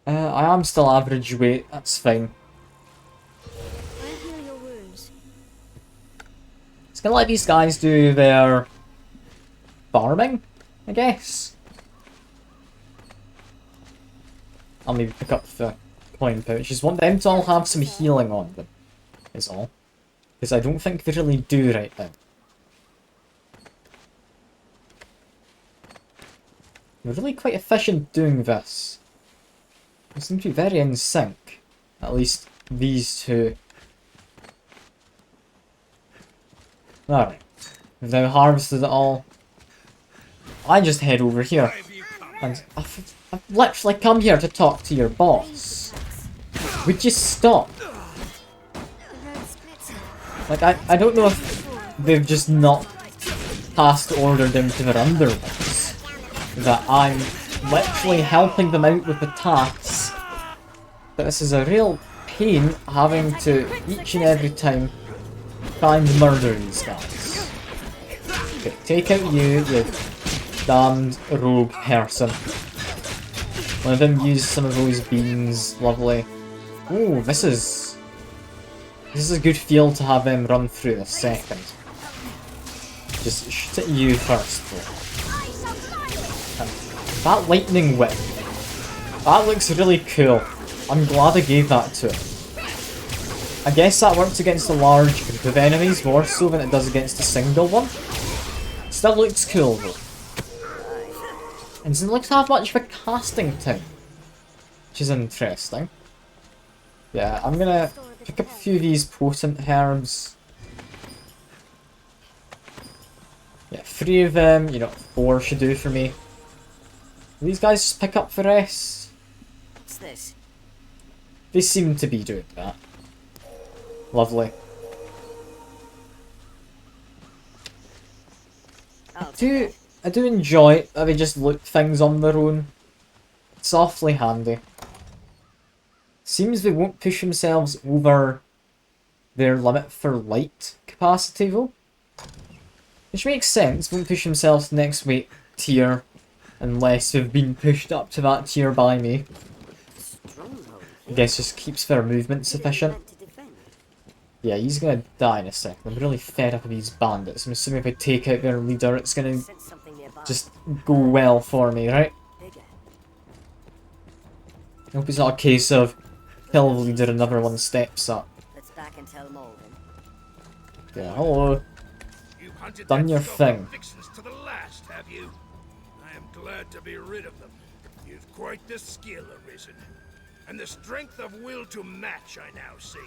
I am still average weight, that's fine. It's gonna let these guys do their farming, I guess. I'll maybe pick up the coin pouches. Want them to all have some healing on them, is all. Because I don't think they really do right now. They're really quite efficient doing this. They seem to be very in sync. At least these two. Alright. We've now harvested it all. I just head over here. And I've literally come here to talk to your boss. Would you stop? Like, I don't know if they've just not passed order down to their underlings. That I'm literally helping them out with the tasks. But this is a real pain having to, each and every time, try and murder these guys. Okay, take out you damned rogue person. One of them use some of those beans, lovely. Ooh, this is a good feel to have them run through the second. Just shoot at you first though. That lightning whip. That looks really cool. I'm glad I gave that to him. I guess that works against a large group of enemies more so than it does against a single one. Still looks cool though. And doesn't look to have much of a casting time, which is interesting. Yeah, I'm gonna pick up a few of these potent herbs. Yeah, 3 of them, you know, 4 should do for me. These guys just pick up the rest. What's this? They seem to be doing that. Lovely. I do enjoy it that they just loot things on their own. It's awfully handy. Seems they won't push themselves over their limit for light capacity though. Which makes sense, won't push themselves to the next weight tier unless they've been pushed up to that tier by me. I guess just keeps their movement sufficient. Yeah, he's gonna die in a second. I'm really fed up with these bandits. I'm assuming if I take out their leader, it's gonna just go well for me, right? I hope it's not a case of kill the leader, another one steps up. Let's back and tell Malden. Yeah, hello. You hunted Done that your stuff thing. of vixens to the last, have you? I am glad to be rid of them. You've quite the skill, Arisen. And the strength of will to match, I now see.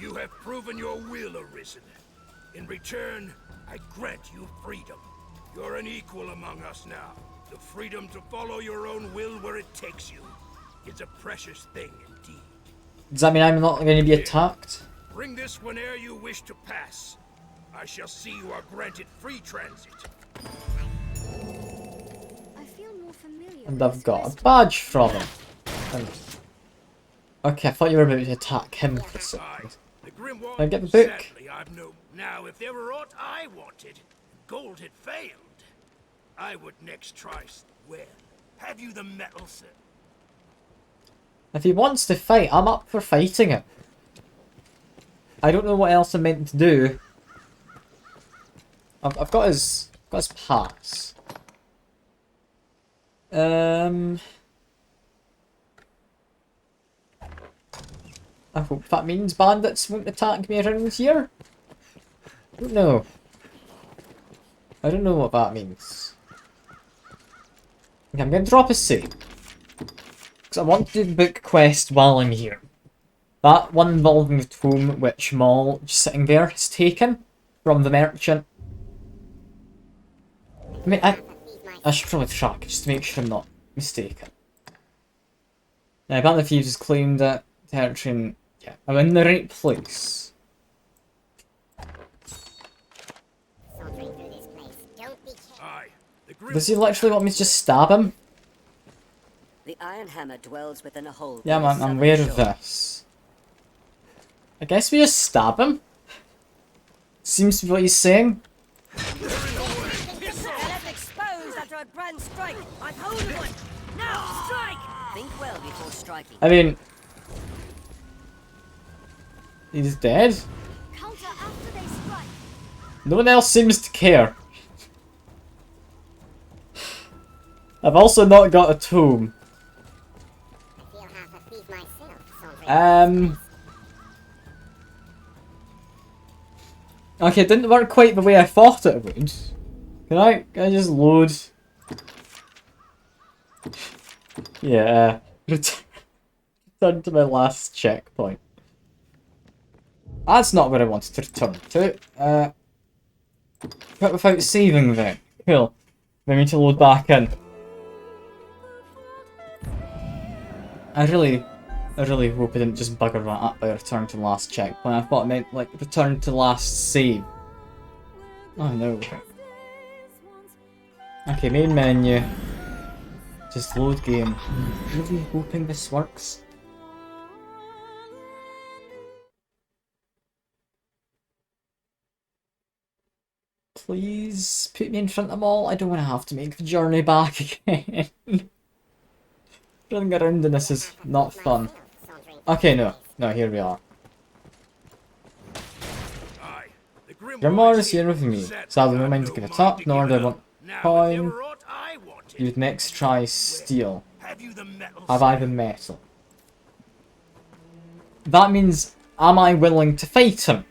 You have proven your will, Arisen. In return, I grant you freedom. You're an equal among us now. The freedom to follow your own will where it takes you. It's a precious thing indeed. Does that mean I'm not going to be attacked? Bring this whene'er you wish to pass. I shall see you are granted free transit. I feel more familiar. And I've got a badge from him. And... okay, I thought you were about to attack him for a second. The Grimoire, Can I get the book? sadly, I've no... Now, if there were aught I wanted, gold had failed. I would next try... well, have you the metal, sir? If he wants to fight, I'm up for fighting him. I don't know what else I'm meant to do. I've got his pass. I hope that means bandits won't attack me around here. I don't know. I don't know what that means. Okay, I'm going to drop a save. Because I want to do the book quest while I'm here. That one involving the tome which Maul, just sitting there, has taken from the merchant. I mean, I should probably track just to make sure I'm not mistaken. Now, Band of Thieves has claimed that territory. Yeah, I'm in the right place. Does he literally want me to just stab him? The Iron Hammer dwells within a hole. Yeah, man, I'm aware of this. I guess we just stab him? Seems to be what he's saying. Exposed after a grand strike. I'm holding one. Now strike. Think well before striking. I mean... he's dead? Counter after they strike. No one else seems to care. I've also not got a tome. Okay, it didn't work quite the way I thought it would. Can I just load? Yeah, return to my last checkpoint. That's not where I wanted to return to. But without saving then. Cool. I need to load back in. I really I really hope I didn't just bugger that up by return to last checkpoint. I thought it meant, like, return to last save. Oh no. Okay, main menu. Just load game. I'm really hoping this works. Please put me in front of them all. I don't want to have to make the journey back again. Running around in this is not fun. Okay, no. No, here we are. Grimoire is here with me. Sadly, no mind to give it up, nor do I want coin. You'd next try steel. Have I the metal? That means, am I willing to fight him?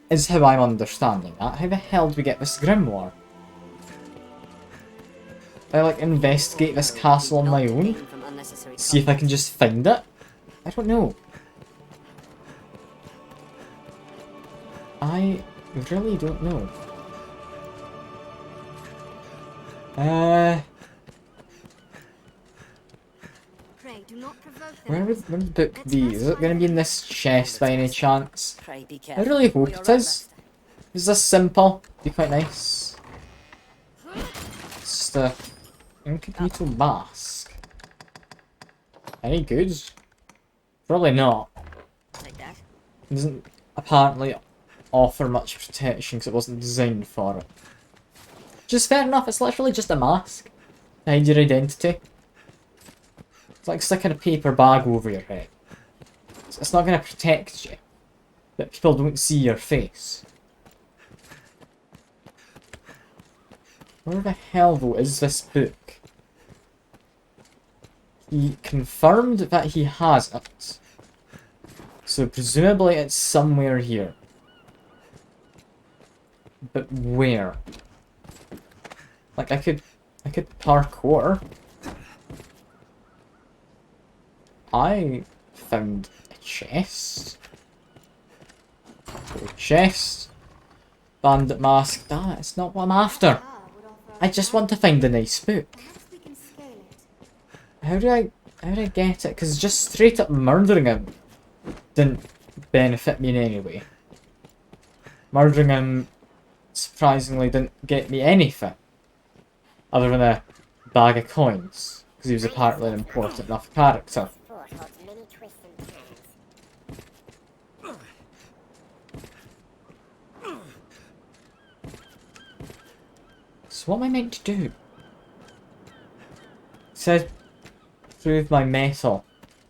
Is how I'm understanding that. How the hell do we get this grimoire? Do I, like, investigate this castle on my own? See if I can just find it? I don't know. I really don't know. Pray, do not provoke them. Where would the book be? Is it going to be in this chest by any chance? Pray be I careful. really hope You're it right, is. Master. Is this simple? Be quite nice. It's just a incognito mask. Any good? Probably not. Take that. It doesn't apparently offer much protection because it wasn't designed for it. Which is fair enough, it's literally just a mask to hide your identity. It's like sticking a paper bag over your head. It's not going to protect you, but people don't see your face. Where the hell though is this book? He confirmed that he has it. So presumably it's somewhere here. But where? Like I could parkour. I found a chest. A chest. Bandit mask. Ah, it's not what I'm after. I just want to find a nice book. Perhaps we can scale it. How do I get it? Because just straight up murdering him didn't benefit me in any way. Murdering him surprisingly didn't get me anything. Other than a bag of coins. Because he was apparently an important enough character. Sport holds many twists and turns. So what am I meant to do? It says prove my metal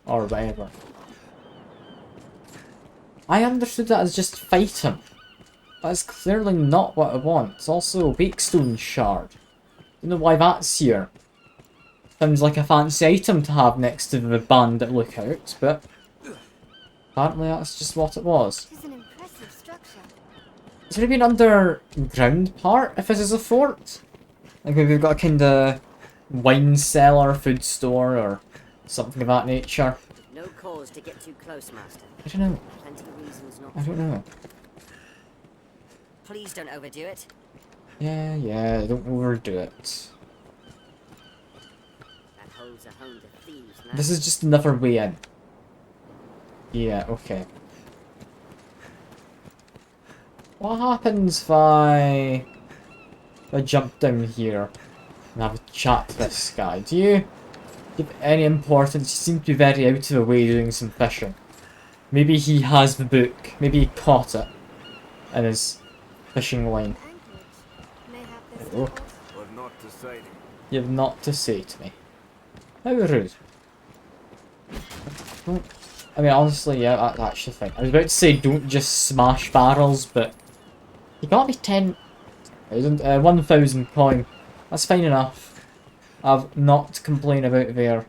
or whatever. I understood that as just fight him. That's clearly not what I want. It's also a Wakestone shard. Don't know why that's here. Sounds like a fancy item to have next to the bandit lookout, but apparently that's just what it was. It is an impressive structure. Is there maybe an underground part if this is a fort? Like maybe we've got a kind of wine cellar, food store, or something of that nature. No cause to get too close, Master. I don't know. Plenty of reasons not I don't know. Please don't overdo it. Yeah, don't overdo it. That hole's a home to thieves now. This is just another way in. Yeah, okay. What happens if I jump down here and have a chat to this guy? Do you give any importance? He seems to be very out of the way doing some fishing. Maybe he has the book. Maybe he caught it in his fishing line. Anchorage. Mayhap this Oh. stables? But not to say to You have not to say to me. How rude. I mean, honestly, yeah, that's the thing. I was about to say don't just smash barrels, but you got me 1,000 coin. That's fine enough. I've not to complain about there.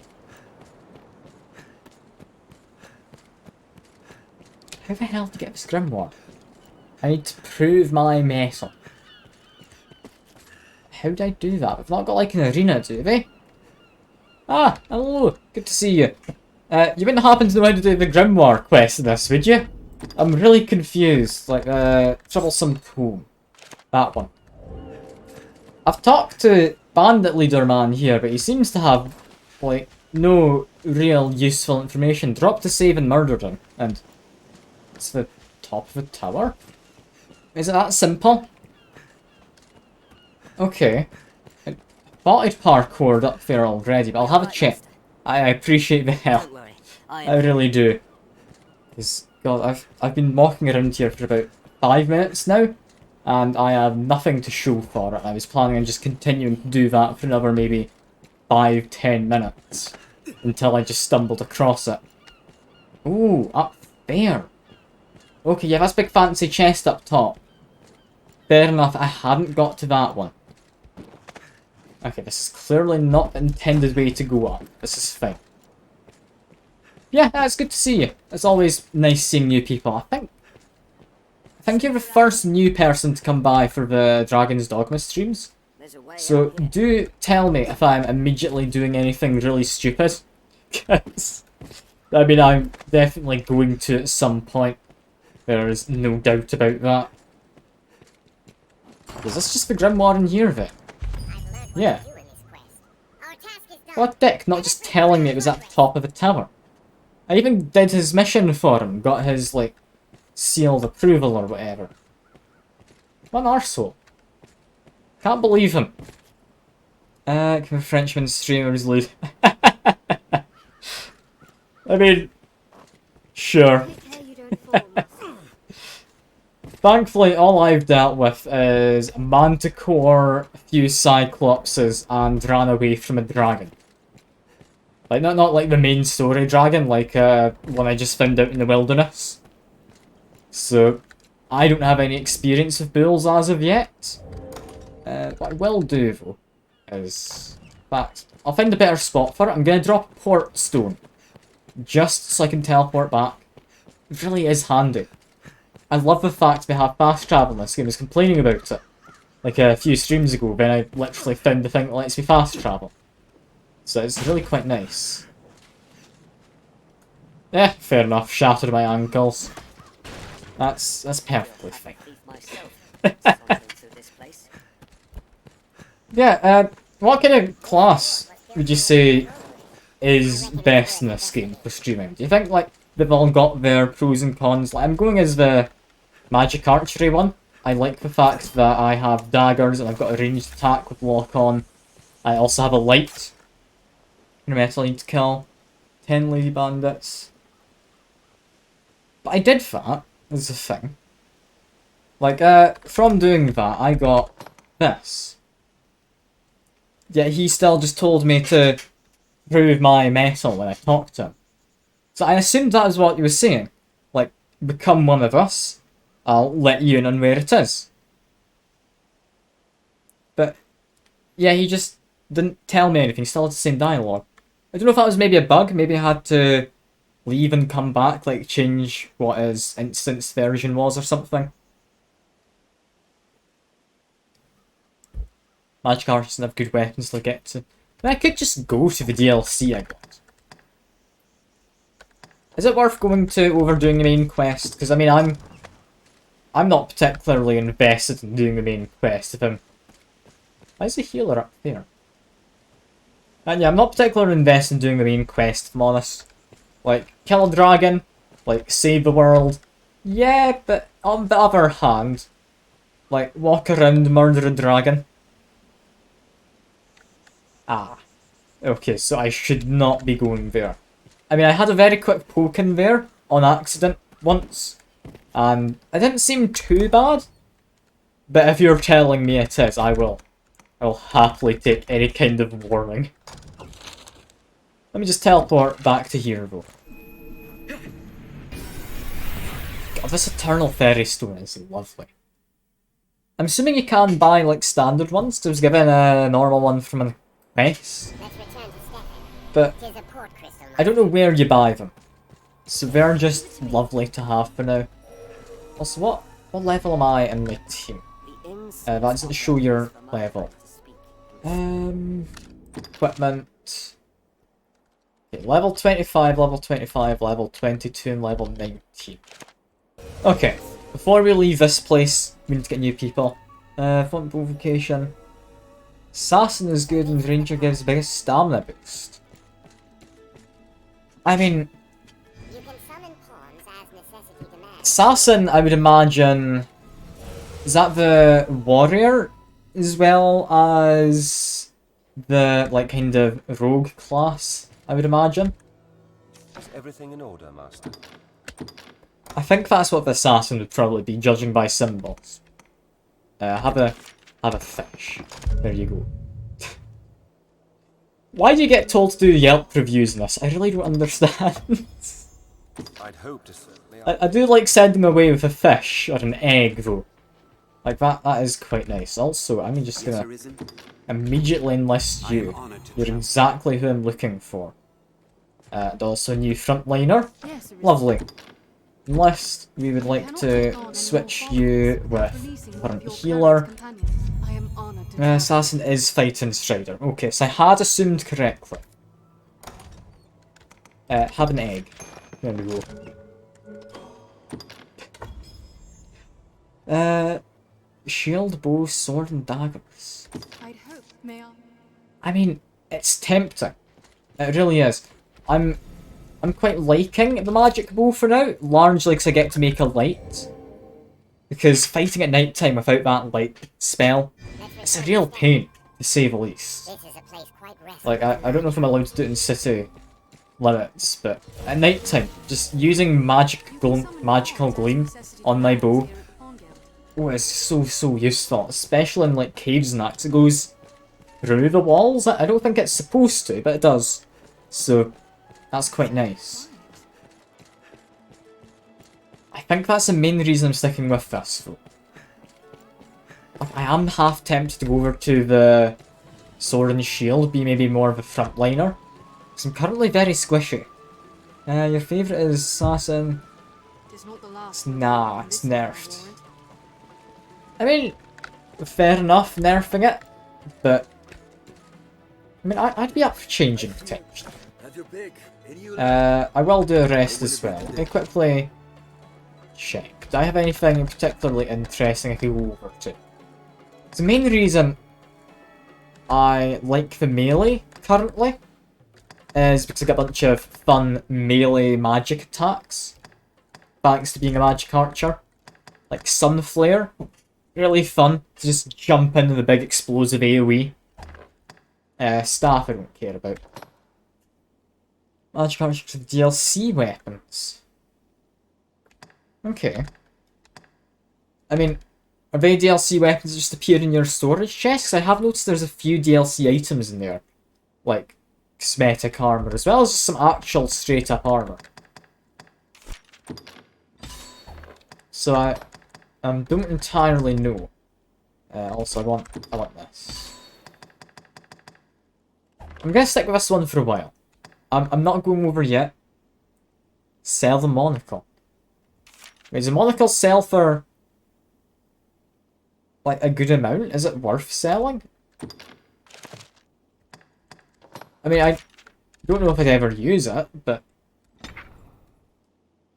How the hell to get this grimoire? I need to prove my metal. How do I do that? We've not got like an arena, do we? Ah, hello. Good to see you. You wouldn't happen to know how to do the grimoire quest in this, would you? I'm really confused. Like, troublesome tome. That one. I've talked to Bandit Leader Man here, but he seems to have, like, no real useful information. Dropped a save and murdered him. And it's the top of a tower? Is it that simple? Okay. I thought I'd parkoured up there already, but I'll have a check. I appreciate the help. Don't worry. I really do. Because, God, I've been walking around here for about 5 minutes now, and I have nothing to show for it. I was planning on just continuing to do that for another maybe 5-10 minutes, until I just stumbled across it. Ooh, up there. Okay, yeah, that's a big fancy chest up top. Fair enough, I hadn't got to that one. Okay, this is clearly not the intended way to go up. This is fine. Yeah, it's good to see you. It's always nice seeing new people. I think you're the first new person to come by for the Dragon's Dogma streams. So do tell me if I'm immediately doing anything really stupid. Because, I mean, I'm definitely going to at some point. There is no doubt about that. Is this just the Grimoire in here, Vic? Yeah. What dick, not just telling me it was at the top of the tower. I even did his mission for him, got his, like, seal of approval or whatever. What an arsehole. Can't believe him. Can a Frenchman streamers lose? I mean, sure. Thankfully, all I've dealt with is Manticore, a few Cyclopses, and ran away from a dragon. Like, not like the main story dragon, like one I just found out in the wilderness. So, I don't have any experience with bulls as of yet. What I will do, though, is... In fact, I'll find a better spot for it. I'm going to drop a port stone. Just so I can teleport back. It really is handy. I love the fact they have fast travel in this game. I was complaining about it like a few streams ago, then I literally found the thing that lets me fast travel. So it's really quite nice. Yeah, fair enough. Shattered my ankles. That's perfectly fine. Yeah, what kind of class would you say is best in this game for streaming? Do you think, like, they've all got their pros and cons? Like, I'm going as the magic archery one. I like the fact that I have daggers and I've got a ranged attack with lock on. I also have a light. Metal I need to kill. 10 lady bandits. But I did that, is the thing. Like, from doing that, I got this. Yet he still just told me to prove my metal when I talked to him. So I assumed that was what he was saying. Like, become one of us, I'll let you in on where it is. But, yeah, he just didn't tell me anything, he still had the same dialogue. I don't know if that was maybe a bug, maybe I had to leave and come back, like change what his instance version was or something. Magic artists have good weapons to get to. I could just go to the DLC I got. Is it worth going to overdoing the main quest? Because I mean, I'm not particularly invested in doing the main quest. If I'm, why is the healer up there? And yeah, I'm not particularly invested in doing the main quest, if I'm honest. Like, kill a dragon, like, save the world. Yeah, but on the other hand, like, walk around, murder a dragon. Ah. Okay, so I should not be going there. I mean, I had a very quick poke in there, on accident, once. And it didn't seem too bad. But if you're telling me it is, I will happily take any kind of warning. Let me just teleport back to here, though. God, this Eternal Fairy Stone is lovely. I'm assuming you can buy, like, standard ones, because I was given a normal one from a quest. But I don't know where you buy them. So they're just lovely to have for now. Also, what level am I in my team? That doesn't show your level. Equipment. Okay, level 25, level 25, level 22, and level 19. Okay, before we leave this place, we need to get new people. Font vocation. Assassin is good and Ranger gives the biggest stamina boost. I mean, You can summon pawns as necessity demands. assassin, I would imagine... Is that the warrior as well as the, like, kind of rogue class, I would imagine? Is everything in order, Master? I think that's what the assassin would probably be, judging by symbols. Have a fish. There you go. Why do you get told to do Yelp reviews in this? I really don't understand. I'd hope to certainly. I do like sending away with a fish or an egg though. Like that is quite nice. Also, I'm just gonna immediately enlist you. You're exactly who I'm looking for. And also a new frontliner. Yes, Arisen. Lovely. Unless we would like to switch you with current healer. I am honored to Assassin is fighting Strider. Okay, so I had assumed correctly. Have an egg. There we go. Shield, bow, sword, and daggers. I'd hope, may I? I mean, it's tempting. It really is. I'm quite liking the magic bow for now, largely because I get to make a light. Because fighting at night time without that light spell, it's a real pain, to say the least. This is a place quite restful. Like, I don't know if I'm allowed to do it in city limits, but at night time, just using magical gleam on my bow, oh, it's so useful, especially in like caves and that, 'cause it goes through the walls. I don't think it's supposed to, but it does. So, that's quite nice. I think that's the main reason I'm sticking with this, though. I am half tempted to go over to the sword and shield, be maybe more of a frontliner. Because I'm currently very squishy. Your favourite is assassin. Nah, it's nerfed. I mean, fair enough nerfing it, but I mean, I'd be up for changing potentially. I will do a rest as well. Let me quickly check. Do I have anything particularly interesting I could go over to? The main reason I like the melee currently is because I get a bunch of fun melee magic attacks, thanks to being a magic archer. Like Sunflare, really fun to just jump into the big explosive AoE. Staff I don't care about. Magic archers with DLC weapons. Okay. I mean, are they DLC weapons that just appear in your storage chest? 'Cause I have noticed there's a few DLC items in there. Like, cosmetic armor, as well as just some actual straight up armor. So I don't entirely know. Also, I want this. I'm gonna stick with this one for a while. I'm not going over yet. Sell the monocle. Wait, does the monocle sell for like a good amount? Is it worth selling? I mean, I don't know if I'd ever use it, but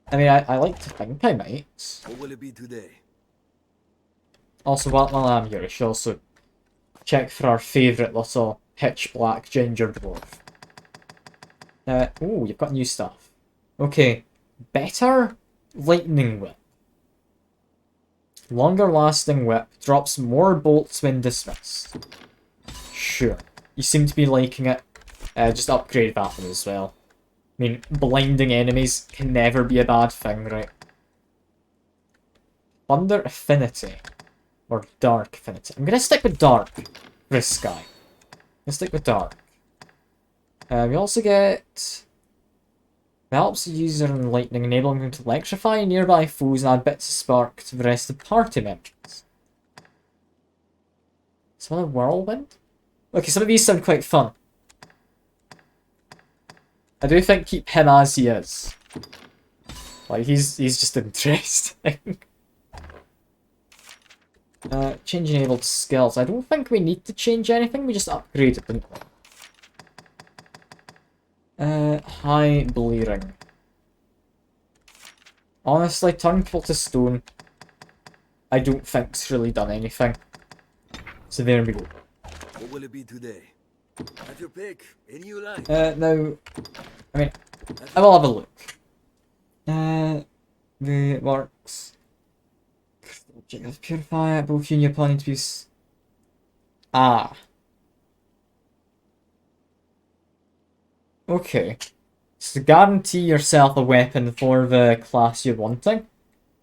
I mean, I like to think I might. What will it be today? Also, while I'm here, I should also check for our favourite little pitch black ginger dwarf. Oh, you've got new stuff. Okay, better lightning whip. Longer lasting whip, drops more bolts when dismissed. Sure, you seem to be liking it. Just upgrade that one as well. I mean, blinding enemies can never be a bad thing, right? Thunder Affinity. Or Dark Affinity. I'm gonna stick with Dark for this guy. Let's stick with Dark. We also get... helps the user in lightning, enabling them to electrify nearby foes and add bits of spark to the rest of the party members. Some other whirlwind? Okay, some of these sound quite fun. I do think keep him as he is. Like, he's just interesting. Change enabled skills. I don't think we need to change anything, we just upgrade it, didn't we? High bleeding. Honestly, turn people to stone, I don't think it's really done anything. So there we go. What will it be today? Have your pick. Any you like. Now, I mean, I will have a look. The it works. Object purify it, both you and your opponent to be Okay. So to guarantee yourself a weapon for the class you're wanting,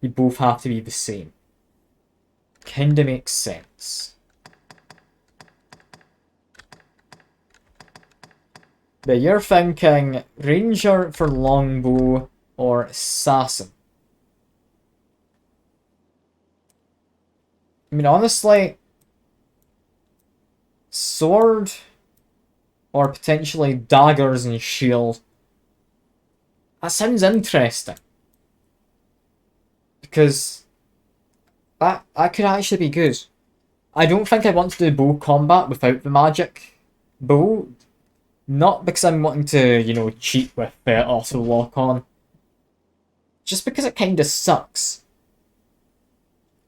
you both have to be the same. Kinda makes sense. But you're thinking Ranger for longbow or Assassin. I mean, honestly, sword or potentially daggers and shield. That sounds interesting. Because that could actually be good. I don't think I want to do bow combat without the magic bow. Not because I'm wanting to, you know, cheat with auto lock on. Just because it kinda sucks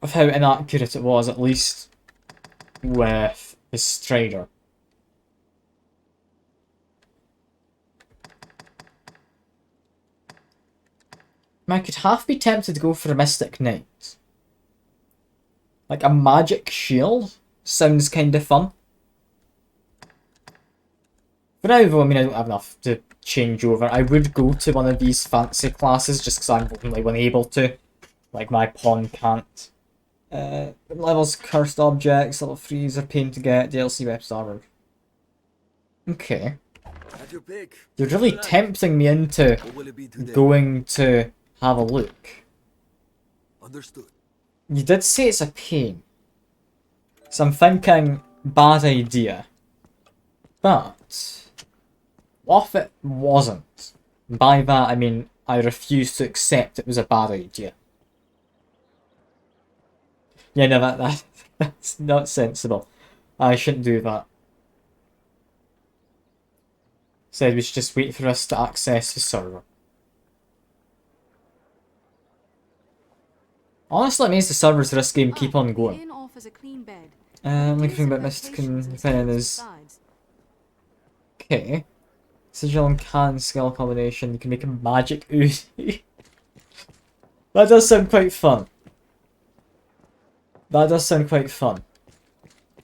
of how inaccurate it was, at least with the Strider. I could half be tempted to go for a Mystic Knight. Like a magic shield sounds kind of fun. For now though, I mean, I don't have enough to change over. I would go to one of these fancy classes just because I'm only unable to. Like my pawn can't. Levels cursed objects, level 3s are pain to get, DLC weapons armor. Okay. You're really tempting me into going to have a look. Understood. You did say it's a pain. So I'm thinking bad idea. But what if it wasn't? By that I mean I refuse to accept it was a bad idea. Yeah, no, that's not sensible. I shouldn't do that. Said we should just wait for us to access the server. Honestly, it means the servers for this game keep on going. Looking thing about Mystic and Fenin is... Okay. Sigil and can skill combination, you can make a magic Uzi. That does sound quite fun. That does sound quite fun.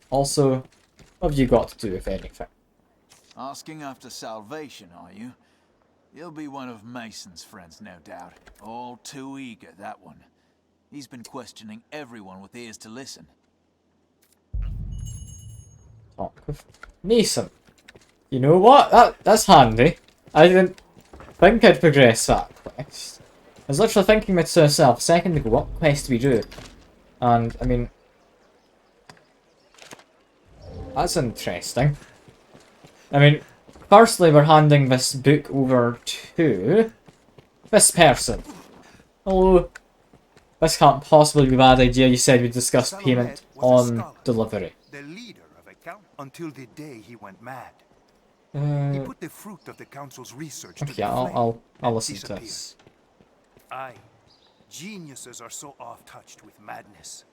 Also, what have you got to do with anything? Asking after salvation, are you? You'll be one of Mason's friends, no doubt. All too eager, that one. He's been questioning everyone with ears to listen. Talk with Mason. You know what? That's handy. I didn't think I'd progress that quest. I was literally thinking to myself a second ago, what quest do we do? And, I mean... That's interesting. I mean, firstly we're handing this book over to... this person. Hello. This can't possibly be a bad idea. You said we discussed payment on delivery. The leader of a count until the day he went mad. He Uh, put the fruit of the council's research to okay, the flame I'll and listen to disappeared. this. Aye, geniuses are so oft-touched with madness.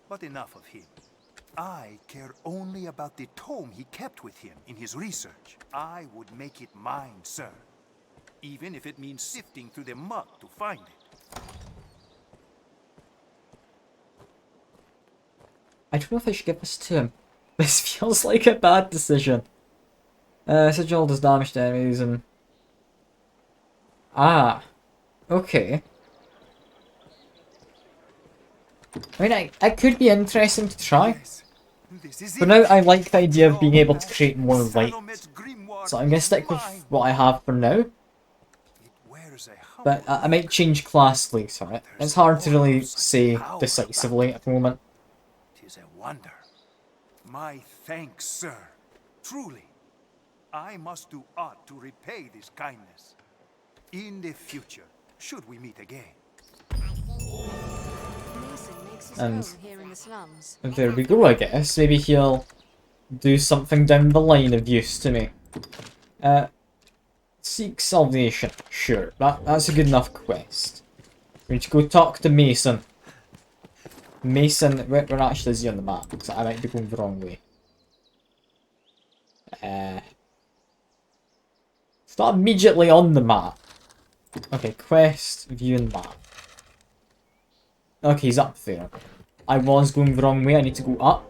But enough of him. I care only about the tome he kept with him in his research. I would make it mine, sir. Even if it means sifting through the muck to find it. I don't know if I should give this to him. This feels like a bad decision. Sigil does damage to enemies and... Ah. Okay. I mean, I could be interesting to try. For now, I like the idea of being able to create more light. So I'm going to stick with what I have for now. But I might change class later. It's hard to really say decisively at the moment. Tis a wonder. My thanks, sir. Truly. I must do aught to repay this kindness. In the future, should we meet again. And there we go, I guess. Maybe he'll do something down the line of use to me. Seek salvation. Sure, that's a good enough quest. We need to go talk to Mason. Mason, where actually is he on the map? Because I might be going the wrong way. It's not immediately on the map. Okay, quest, view and map. Okay, he's up there. I was going the wrong way, I need to go up.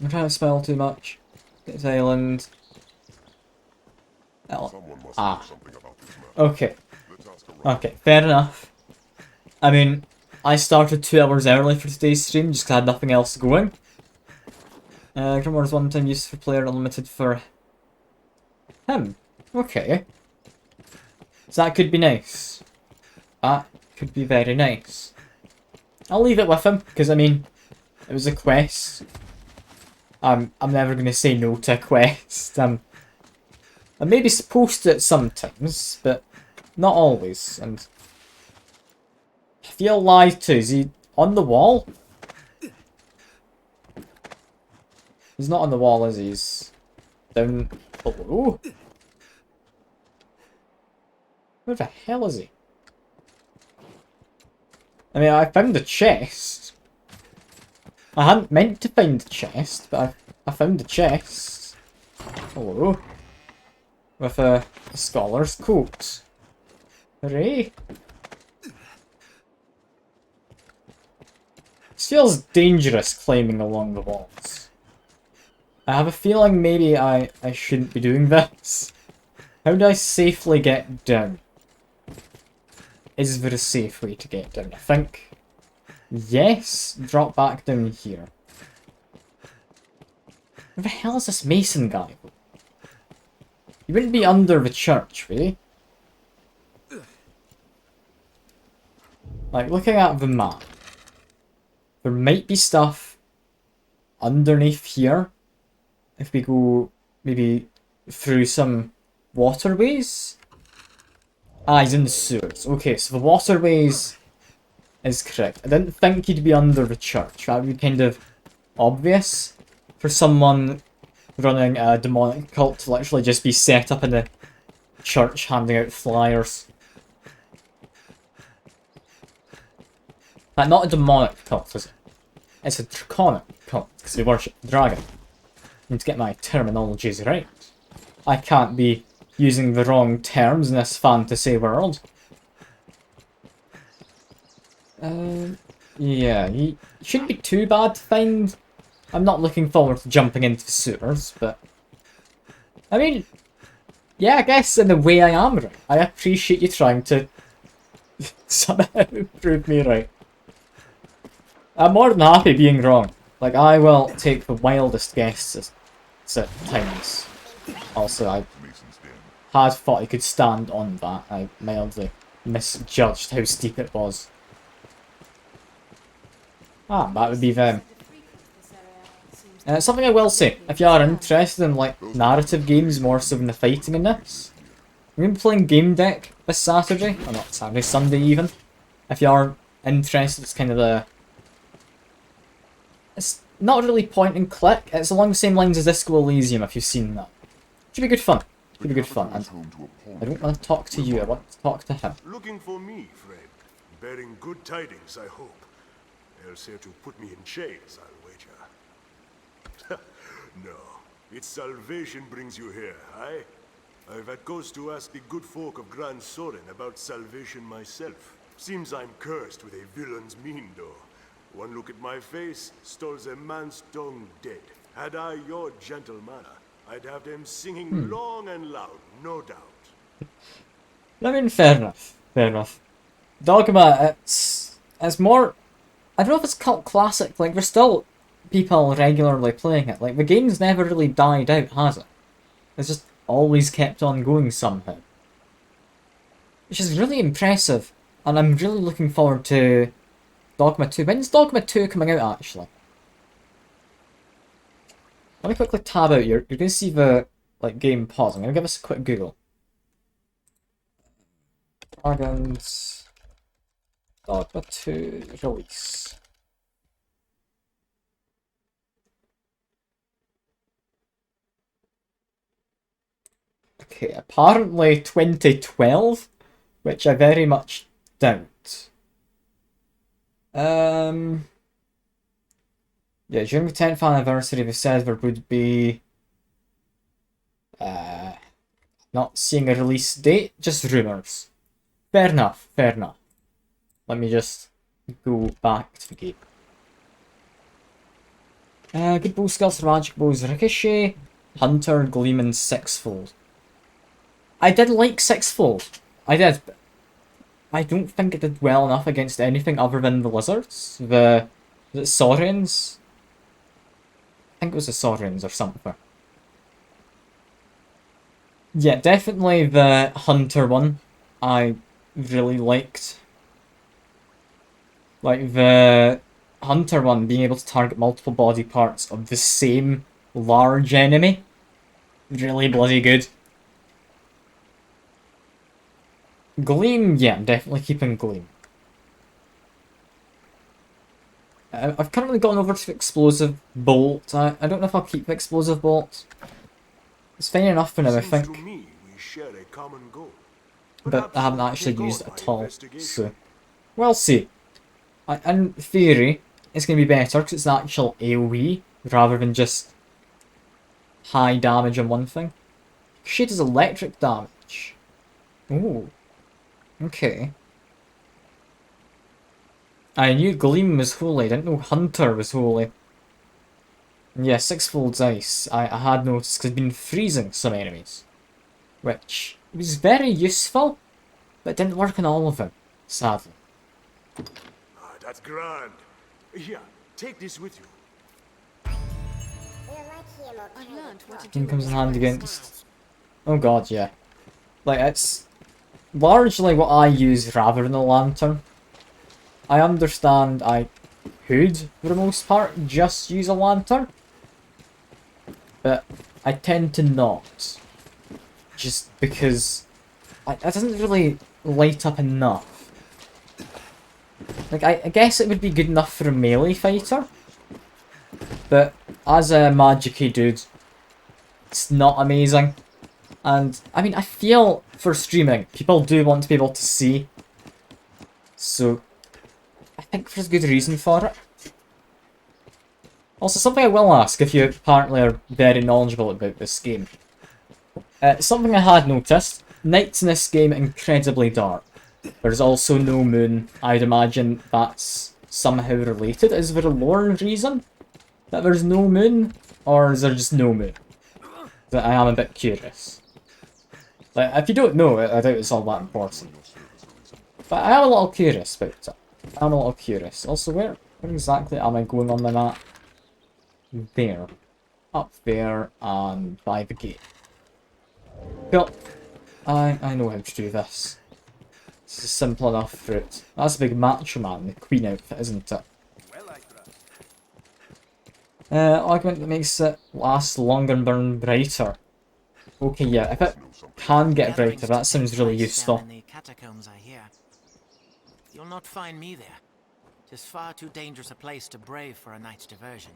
I'm trying to spell too much. This island. Ah. Okay. Okay, fair enough. I mean, I started 2 hours early for today's stream just because I had nothing else going. Grimoire is one time used for player, unlimited for him. Okay. So that could be nice. That could be very nice. I'll leave it with him, because I mean, it was a quest. I'm never going to say no to a quest. I'm maybe supposed to sometimes, but not always. And I feel lied to. Is he on the wall? He's not on the wall, is he? He's down below. Where the hell is he? I mean, I found the chest. I hadn't meant to find the chest, but I found the chest. Hello. With a scholar's coat. Hooray. This feels dangerous climbing along the walls. I have a feeling maybe I shouldn't be doing this. How do I safely get down? Is there a safe way to get down? I think... Yes, drop back down here. Where the hell is this mason guy? He wouldn't be under the church, would he? Like, looking at the map, there might be stuff underneath here if we go maybe through some waterways. Ah, he's in the sewers. Okay, so the waterways is correct. I didn't think he'd be under the church. That would be kind of obvious for someone running a demonic cult to literally just be set up in the church handing out flyers. Not a demonic cult, is it? It's a draconic cult, because they worship the dragon. I need to get my terminologies right. I can't be using the wrong terms in this fantasy world. Yeah, he shouldn't be too bad to find. I'm not looking forward to jumping into the sewers, but... I mean, yeah, I guess in a way I am right. I appreciate you trying to somehow prove me right. I'm more than happy being wrong. Like, I will take the wildest guesses at times. Also, I had thought I could stand on that. I mildly misjudged how steep it was. Ah, that would be them. Something I will say, if you are interested in like narrative games more so than the fighting in this, I'm going to be playing Game Deck this Saturday, or not Saturday, Sunday even. If you are interested, it's kind of the... It's not really point and click, it's along the same lines as Disco Elysium if you've seen that. Should be good fun. Should be good fun. And I don't want to talk to you, I want to talk to him. Looking for me, friend. Bearing good tidings, I hope. Else here to put me in chains, I'll wager. No, it's salvation brings you here, aye? I've had cause to ask the good folk of Grand Soren about salvation myself. Seems I'm cursed with a villain's mien, though. One look at my face, stalls a man's tongue dead. Had I your gentle manner, I'd have them singing long and loud, no doubt. I mean, fair enough. Fair enough. Dogma, it's more... I don't know if it's cult classic, like, there's still people regularly playing it. Like, the game's never really died out, has it? It's just always kept on going somehow. Which is really impressive, and I'm really looking forward to Dogma 2. When's Dogma 2 coming out, actually? Let me quickly tab out. You're going to see the like game pause. I'm going to give us a quick Google. Dragons Dogma 2 release. Okay, apparently 2012, which I very much doubt. Yeah, during the 10th anniversary, they said there would be Not seeing a release date, just rumours. Fair enough, fair enough. Let me just go back to the game. Good bow skills, magic bows, ricochet, hunter, gleam, and sixfold. I did like sixfold. I did. But I don't think it did well enough against anything other than the lizards. Was it saurians? I think it was the saurians or something. Yeah, definitely the hunter one I really liked. Like the hunter one being able to target multiple body parts of the same large enemy. Really bloody good. Gleam, yeah, I'm definitely keeping Gleam. I've currently gone over to Explosive Bolt. I don't know if I'll keep Explosive Bolt. It's fine enough for now, I think. But I haven't actually used it at all, so we'll see. In theory, it's going to be better because it's an actual AoE rather than just high damage on one thing. She does electric damage. Ooh. Okay. I knew Gleam was holy, I didn't know Hunter was holy. And yeah, sixfold ice, I had noticed because I've been freezing some enemies. Which was very useful, but didn't work on all of them, sadly. Ah, that's grand. Here, take this with you. It comes in hand against... Oh god, yeah. Like, it's largely what I use rather than a lantern. I understand I could, for the most part, just use a lantern. But I tend to not. Just because it doesn't really light up enough. Like, I guess it would be good enough for a melee fighter. But as a magic-y dude, it's not amazing. And, I mean, I feel for streaming, people do want to be able to see. So, I think there's a good reason for it. Also, something I will ask, if you apparently are very knowledgeable about this game. Something I had noticed, nights in this game incredibly dark. There's also no moon. I'd imagine that's somehow related. Is there a lore reason that there's no moon? Or is there just no moon? That I am a bit curious. Like, if you don't know, I doubt it's all that important. But I am a little curious about it. I'm a little curious. Also, where exactly am I going on the map? There. Up there and by the gate. Cool. I know how to do this. This is simple enough route. That's a big macho man, the queen outfit, isn't it? Argument that makes it last longer and burn brighter. Okay, yeah, if it can get brighter, that sounds really useful. In the catacombs, I hear. You'll not find me there. It's far too dangerous a place to brave for a night's diversion.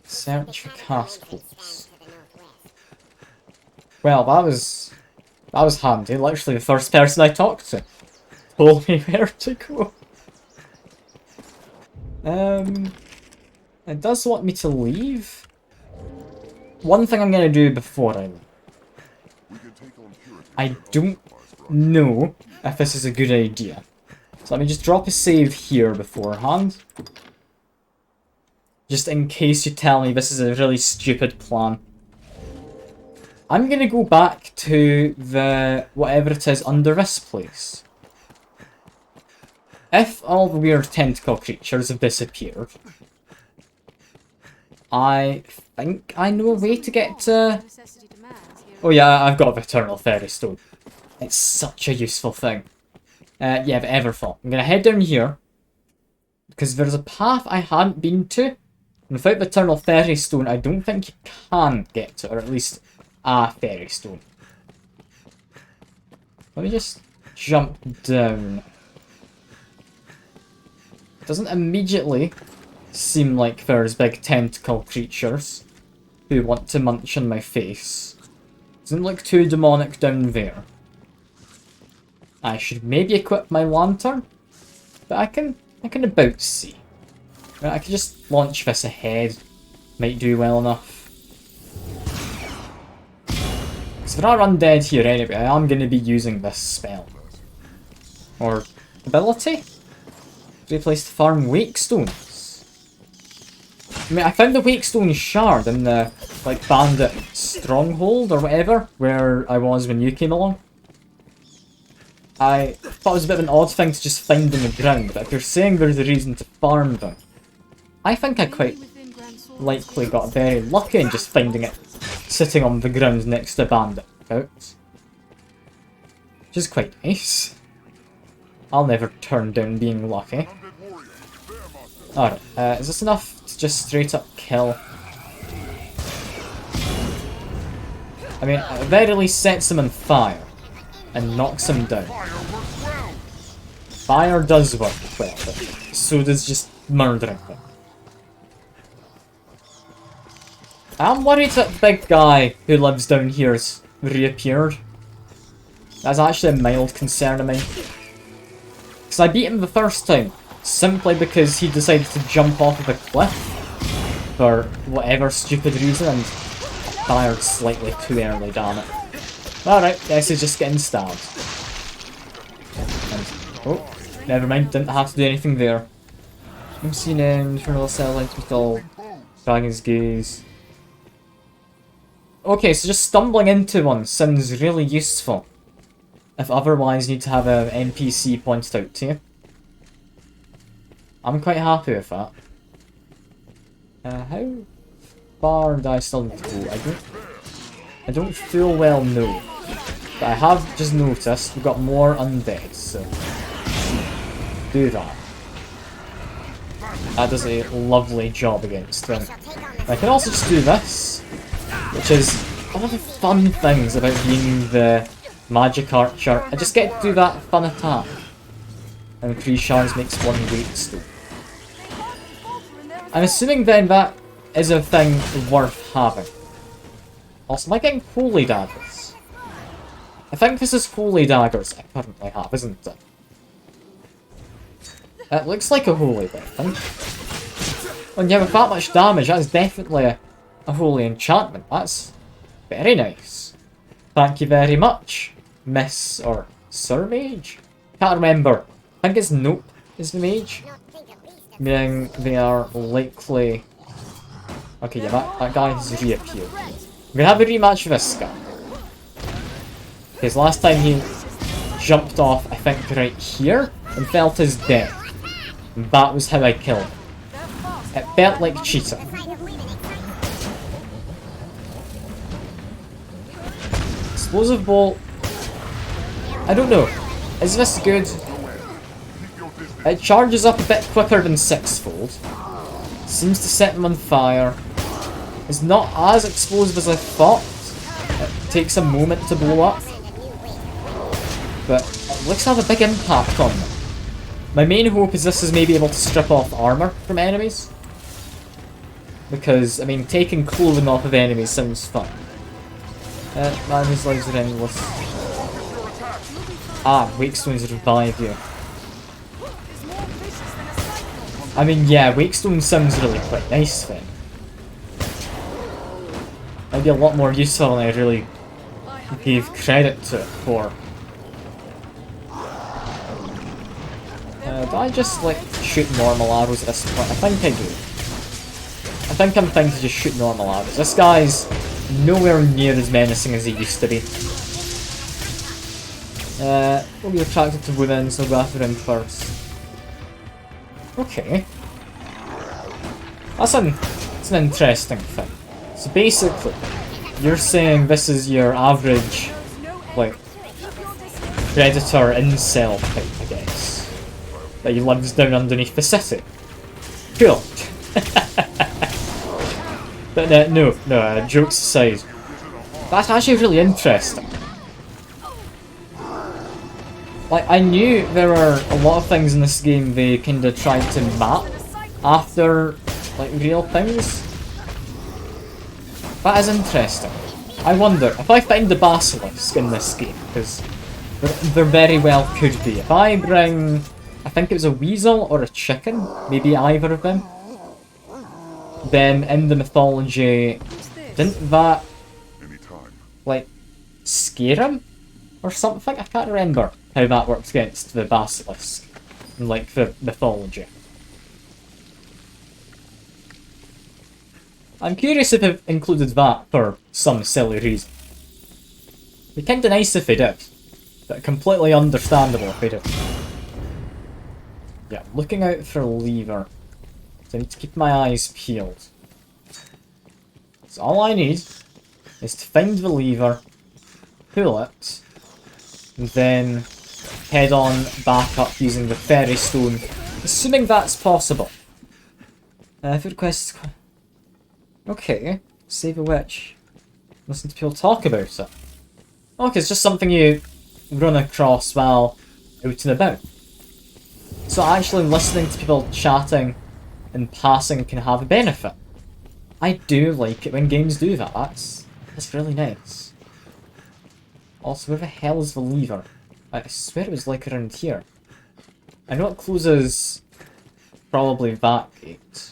Search for castles. Well, that was handy. Literally the first person I talked to told me where to go. It does want me to leave. One thing I'm gonna do before I leave. I don't know if this is a good idea. So let me just drop a save here beforehand. Just in case you tell me this is a really stupid plan. I'm gonna go back to the whatever it is under this place. If all the weird tentacle creatures have disappeared, I think I know a way to get to... Oh yeah, I've got a Eternal Fairy Stone. It's such a useful thing. Yeah, the Everfall. I'm gonna head down here, because there's a path I hadn't been to, and without the Eternal Fairy Stone, I don't think you can get to it, or at least a Fairy Stone. Let me just jump down. It doesn't immediately seem like there's big tentacle creatures who want to munch on my face. Doesn't look too demonic down there. I should maybe equip my lantern, but I can about see. I can just launch this ahead. Might do well enough. So if there are undead here anyway, I am going to be using this spell. Or ability? Replace the farm Wakestones. I mean, I found the Wakestone shard in the, like, bandit stronghold or whatever, where I was when you came along. I thought it was a bit of an odd thing to just find in the ground, but if you're saying there's a reason to farm them, I think I quite likely got very lucky in just finding it sitting on the ground next to bandit scouts. Which is quite nice. I'll never turn down being lucky. Alright, is this enough to just straight up kill? I mean, at the very least sets him on fire and knocks him down. Fire does work well, but so does just murdering them. I'm worried that the big guy who lives down here's reappeared. That's actually a mild concern of mine. Because I beat him the first time, simply because he decided to jump off of a cliff for whatever stupid reason and fired slightly too early, damn it. Alright, guess he's just getting stabbed. And, oh, never mind, didn't have to do anything there. I'm seeing Infernal Satellite with all Dragon's Gaze. Okay, so just stumbling into one sounds really useful. If otherwise you need to have an NPC pointed out to you. I'm quite happy with that. How far do I still need to go? I don't full well know. But I have just noticed we've got more undead, so do that. That does a lovely job against them. I can also just do this, which is one of the fun things about being the magic archer. I just get to do that fun attack. And 3 shards makes 1 Wakestone. I'm assuming then that is a thing worth having. Also, am I getting holy daggers? I think this is holy daggers I currently have, isn't it? It looks like a holy weapon. When you have that much damage, that's definitely a holy enchantment. That's very nice. Thank you very much, Miss or Sir Mage? Can't remember. I think it's Nope is the mage. Meaning they are likely... Okay, yeah, that guy has reappeared. I'm gonna have a rematch with this guy. Because last time he jumped off, I think, right here, and fell to his death. And that was how I killed him. It felt like cheating. Explosive bolt. I don't know. Is this good? It charges up a bit quicker than Sixfold. Seems to set them on fire. It's not as explosive as I thought. It takes a moment to blow up. But it looks to have a big impact on them. My main hope is this is maybe able to strip off armor from enemies. Because, I mean, taking clothing off of enemies sounds fun. Man whose lives are endless. Ah, Wakestones revive you. I mean, yeah, Wakestone sounds really quite nice then. Might be a lot more useful than I really gave credit to it for. Do I just, like, shoot normal arrows at this point? I think I do. I think I'm thinking to just shoot normal arrows. This guy's nowhere near as menacing as he used to be. We'll be attracted to women, so we'll go after him first. Okay. That's an interesting thing. So basically, you're saying this is your average, like, predator incel type, I guess. That he lives down underneath the city. Cool. But no, jokes aside. That's actually really interesting. Like, I knew there were a lot of things in this game they kinda tried to map after, like, real things. That is interesting. I wonder, if I find the basilisk in this game, because there very well could be. If I bring, I think it was a weasel or a chicken, maybe either of them, then in the mythology, didn't that, like, scare him or something. I can't remember how that works against the basilisk in like the mythology. I'm curious if they've included that for some silly reason. It'd be kinda nice if they did, but completely understandable if they did. Yeah, looking out for a lever. So I need to keep my eyes peeled. So all I need is to find the lever, pull it, and then head on back up using the fairy stone, assuming that's possible. If it requests... Okay, save a witch. Listen to people talk about it. Okay, it's just something you run across while out and about. So actually listening to people chatting and passing can have a benefit. I do like it when games do that. That's really nice. Also, where the hell is the lever? I swear it was like around here. I know it closes probably that gate.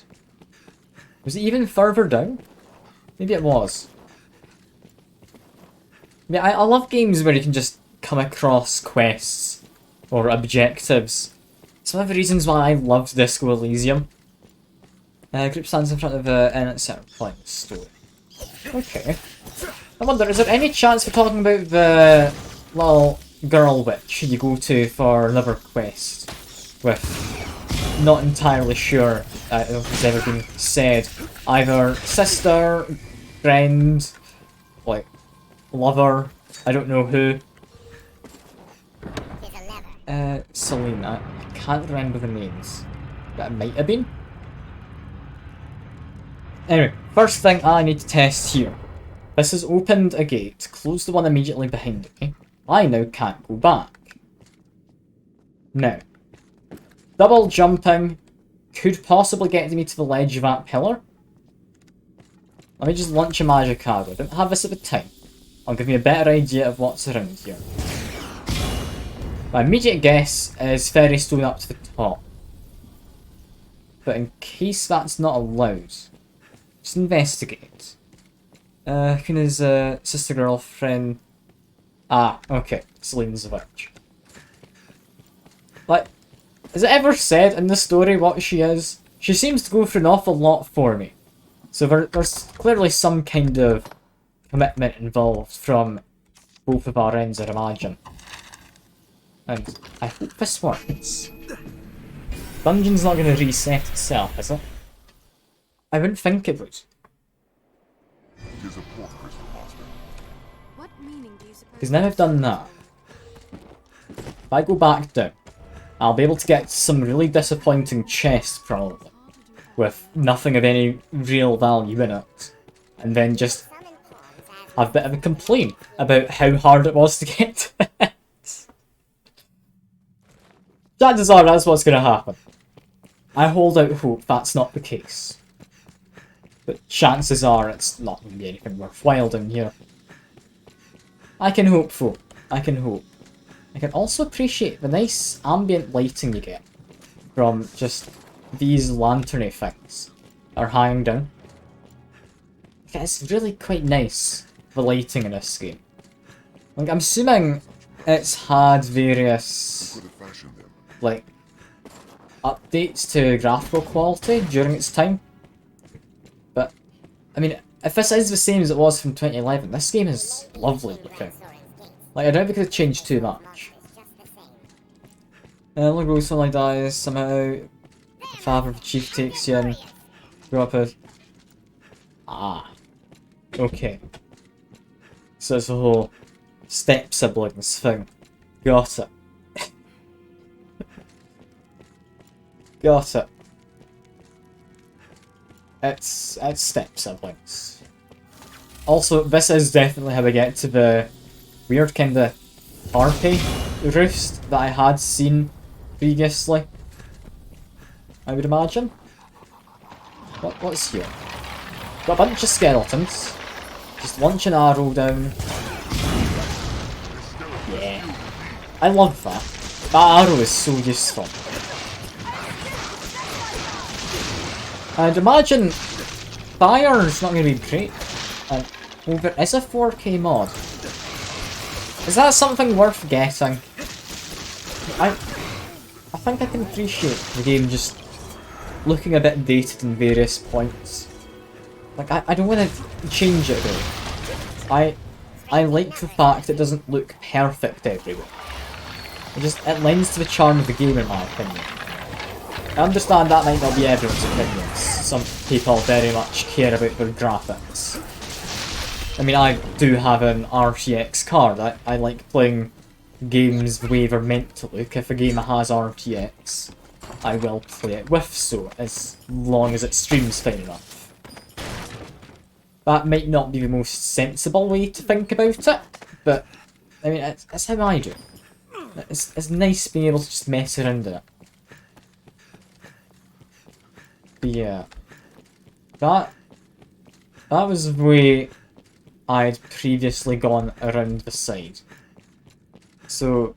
Was it even further down? Maybe it was. Yeah, I love games where you can just come across quests or objectives. It's one of the reasons why I loved Disco Elysium. Group stands in front of an center point story. Okay. I wonder, is there any chance we're talking about the little girl witch you go to for another quest with? Not entirely sure if it's ever been said. Either sister, friend, like, lover, I don't know who. Selena. I can't remember the names. But it might have been. Anyway, first thing I need to test here. This has opened a gate, closed the one immediately behind me. I now can't go back. Now, double jumping could possibly get me to the ledge of that pillar. Let me just launch a magic arrow. I didn't have this at the time. I'll give you a better idea of what's around here. My immediate guess is fairy stone up to the top. But in case that's not allowed, just investigate. Kuna's sister girlfriend. Ah, okay. Selena's a witch. Like, is it ever said in the story what she is? She seems to go through an awful lot for me. So there's clearly some kind of commitment involved from both of our ends, I'd imagine. And I hope this works. Dungeon's not going to reset itself, is it? I wouldn't think it would. What meaning do you suppose? Because now I've done that, if I go back down, I'll be able to get some really disappointing chests, probably, with nothing of any real value in it, and then just have a bit of a complaint about how hard it was to get to it. Chances are that's what's going to happen. I hold out hope that's not the case. But chances are it's not going to be anything worthwhile down here. I can hope though. I can hope. I can also appreciate the nice ambient lighting you get from just these lanterny things that are hanging down. It's really quite nice, the lighting in this game. Like, I'm assuming it's had various, like, updates to graphical quality during its time. But, I mean, if this is the same as it was from 2011, this game is lovely looking. Like, I don't think it could have changed too much. Logo suddenly dies somehow. The father of the chief takes you in. Grow up with... Ah. Okay. So it's a whole step siblings thing. Got it. Got it. It's step siblings. Also, this is definitely how I get to the weird kind of harpy roost that I had seen previously, I would imagine. What's here? Got a bunch of skeletons. Just launch an arrow down. Yeah. I love that. That arrow is so useful. I'd imagine fire's not going to be great. Oh, there is a 4K mod. Is that something worth getting? I think I can appreciate the game just looking a bit dated in various points. Like, I don't want to change it though. I like the fact it doesn't look perfect everywhere. It lends to the charm of the game in my opinion. I understand that might not be everyone's opinions. Some people very much care about their graphics. I mean, I do have an RTX card. I like playing games the way they're meant to look. If a game has RTX, I will play it with so, as long as it streams fine enough. That might not be the most sensible way to think about it, but I mean, it's how I do it. It's nice being able to just mess around in it. But yeah, that was the way I had previously gone around the side. So,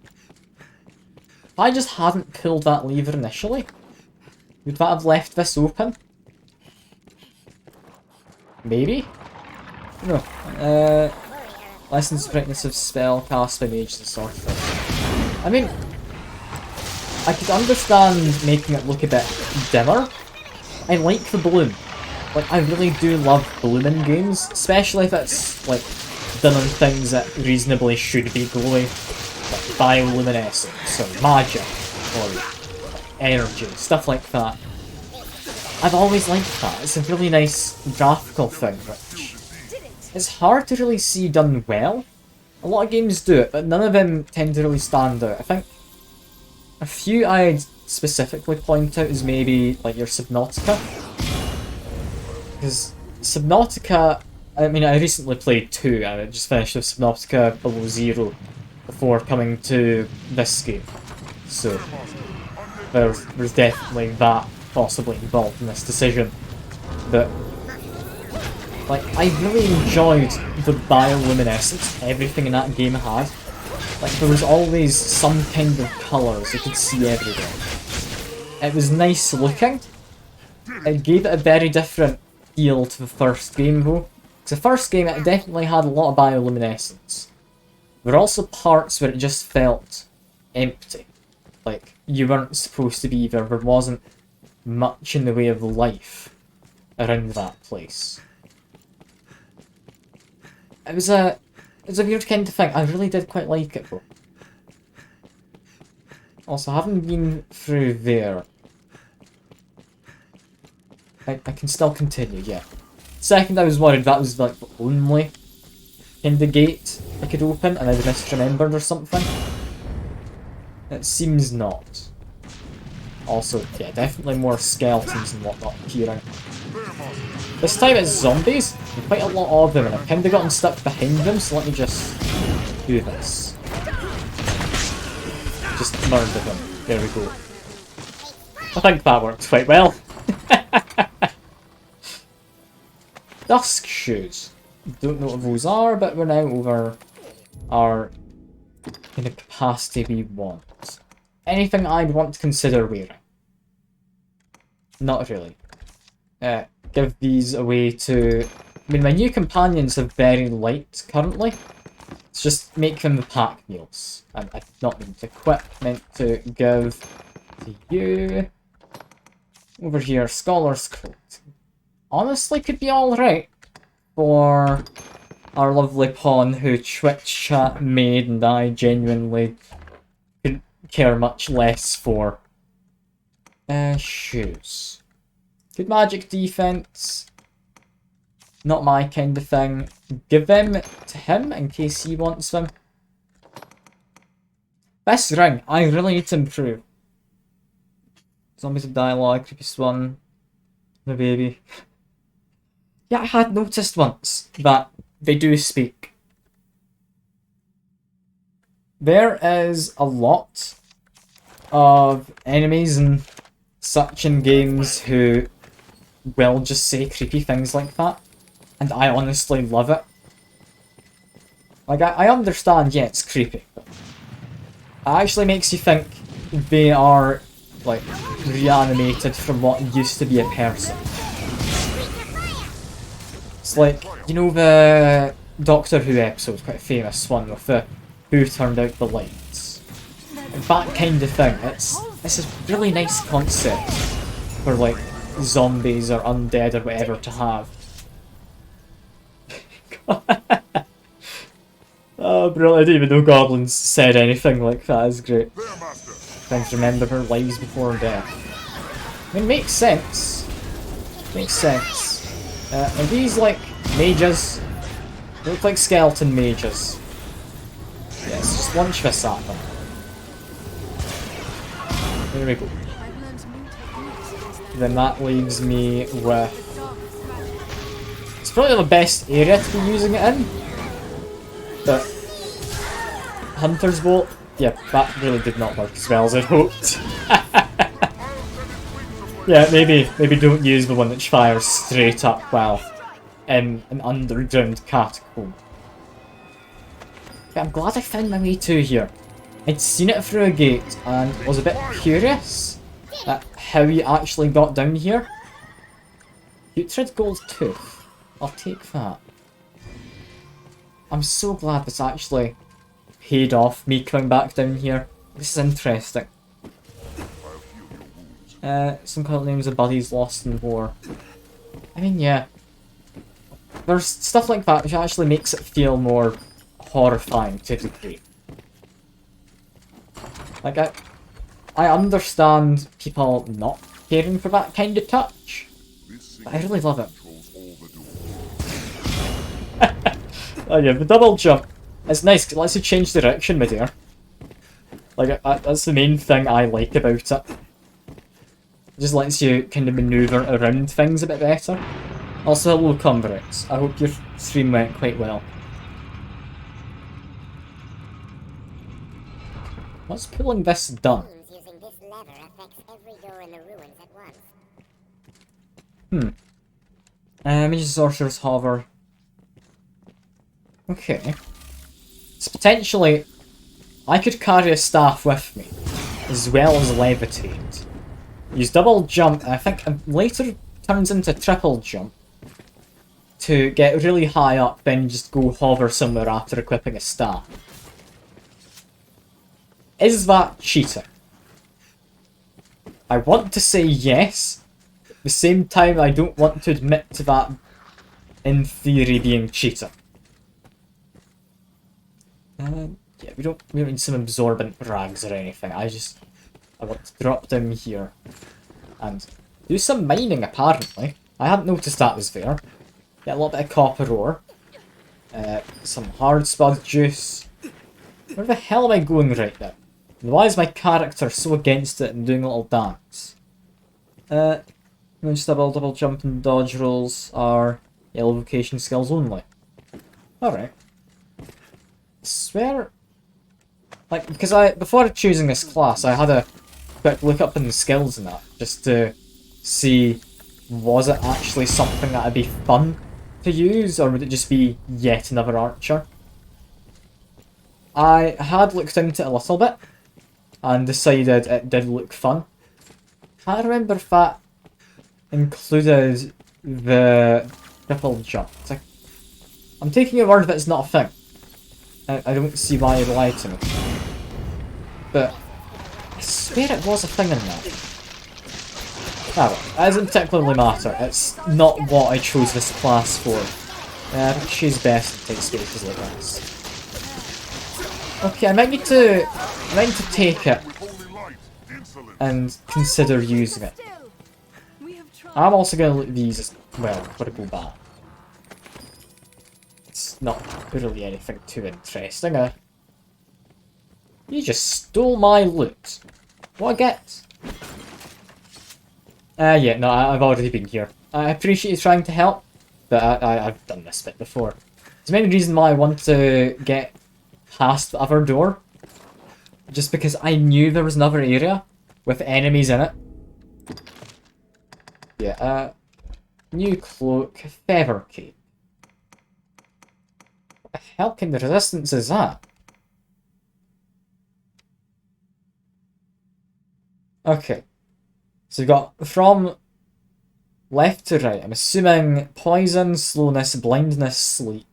if I just hadn't pulled that lever initially, would that have left this open? Maybe? No. Lessens the brightness of spell cast by mages and sorcerers. I mean, I could understand making it look a bit dimmer. I like the bloom. Like, I really do love bloom in games, especially if it's, like, done on things that reasonably should be glowy. Like bioluminescence, or magic, or energy, stuff like that. I've always liked that. It's a really nice graphical thing, which it's hard to really see done well. A lot of games do it, but none of them tend to really stand out. I think a few I'd specifically point out is maybe like your Subnautica. Because Subnautica, I mean, I recently played 2, I just finished with Subnautica Below Zero before coming to this game. So there's definitely that possibly involved in this decision. But like, I really enjoyed the bioluminescence everything in that game had. Like, there was always some kind of colours you could see everywhere. It was nice looking. It gave it a very different feel to the first game though. Because the first game, it definitely had a lot of bioluminescence. There were also parts where it just felt empty. Like, you weren't supposed to be there. There wasn't much in the way of life around that place. It was a weird kind of thing. I really did quite like it though. Also, having been through there, I can still continue, yeah. Second, I was worried that was like the only kind of gate I could open and I misremembered or something. It seems not. Also, yeah, definitely more skeletons and whatnot appearing. This time it's zombies, and quite a lot of them, and I've kind of gotten stuck behind them, so let me just do this. Just murder them. There we go. I think that worked quite well. Dusk shoes. Don't know what those are, but we're now over our kind of capacity we want. Anything I'd want to consider wearing? Not really. Give these away to... I mean, my new companions are very light currently. Let's just make them the pack meals. And I not meant to equip, meant to give to you. Over here, Scholar's Coat. Honestly, could be alright for our lovely pawn who Twitch chat made and I genuinely couldn't care much less for. Shoes. Good magic defense. Not my kind of thing. Give them to him in case he wants them. This ring, I really need to improve. Zombies of dialogue, creepy swan, the baby. Yeah, I had noticed once that they do speak. There is a lot of enemies and such in games who will just say creepy things like that, and I honestly love it. Like, I understand, yeah, it's creepy, but it actually makes you think they are, like, reanimated from what used to be a person. It's like, you know the Doctor Who episode, quite a famous one, with the who turned out the lights. And that kind of thing. It's a really nice concept for like zombies or undead or whatever to have. Oh, bro, I didn't even know goblins said anything like that. It's great. Trying to remember her lives before death. I mean, makes sense. Makes sense. Are these like mages? They look like skeleton mages. Yes, just launch this at them. There we go. Then that leaves me with... It's probably the best area to be using it in. But Hunter's Bolt, yeah, that really did not work as well as I'd hoped. Yeah, maybe don't use the one that fires straight up while in an underground catacomb. But I'm glad I found my way to here. I'd seen it through a gate and was a bit curious at how you actually got down here. Putrid Gold Tooth. I'll take that. I'm so glad this actually paid off, me coming back down here. This is interesting. Some kind of names of buddies lost in war. I mean, yeah. There's stuff like that which actually makes it feel more horrifying to a degree. Like, I understand people not caring for that kind of touch, but I really love it. Oh yeah, the double jump. It's nice because it lets you change direction mid-air. Like, that's the main thing I like about it. It just lets you kind of maneuver around things a bit better. Also, hello Converts. I hope your stream went quite well. What's pulling this done? Using this lever affects every door in the ruins at once. Mages, sorcerers, hover. Okay. So potentially, I could carry a staff with me, as well as levitate. Use double jump, and I think later turns into triple jump, to get really high up, then just go hover somewhere after equipping a staff. Is that cheating? I want to say yes, at the same time I don't want to admit to that, in theory, being cheating. Yeah, we don't need some absorbent rags or anything. I want to drop down here and do some mining, apparently. I hadn't noticed that was there. Get a little bit of copper ore. Some hard spud juice. Where the hell am I going right now? And why is my character so against it and doing a little dance? Just double jump and dodge rolls are yellow vocation skills only. Alright. I swear, like, because before choosing this class, I had a quick look up in the skills and that, just to see, was it actually something that'd be fun to use, or would it just be yet another archer? I had looked into it a little bit, and decided it did look fun. I can't remember if that included the triple jump. I'm taking your word that it's not a thing. I don't see why you'd lie to me. But I swear it was a thing in that. Ah, well, it doesn't particularly matter. It's not what I chose this class for. I think she's best in tight spaces like this. Okay, I might need to take it and consider using it. I'm also going to look at these as well before I go back. It's not really anything too interesting. You just stole my loot. What I get? Yeah, no, I've already been here. I appreciate you trying to help, but I've done this bit before. It's the main reason why I want to get past the other door. Just because I knew there was another area with enemies in it. Yeah, new cloak, feather cape. What the hell kind of resistance is that? Okay. So we've got from left to right. I'm assuming poison, slowness, blindness, sleep.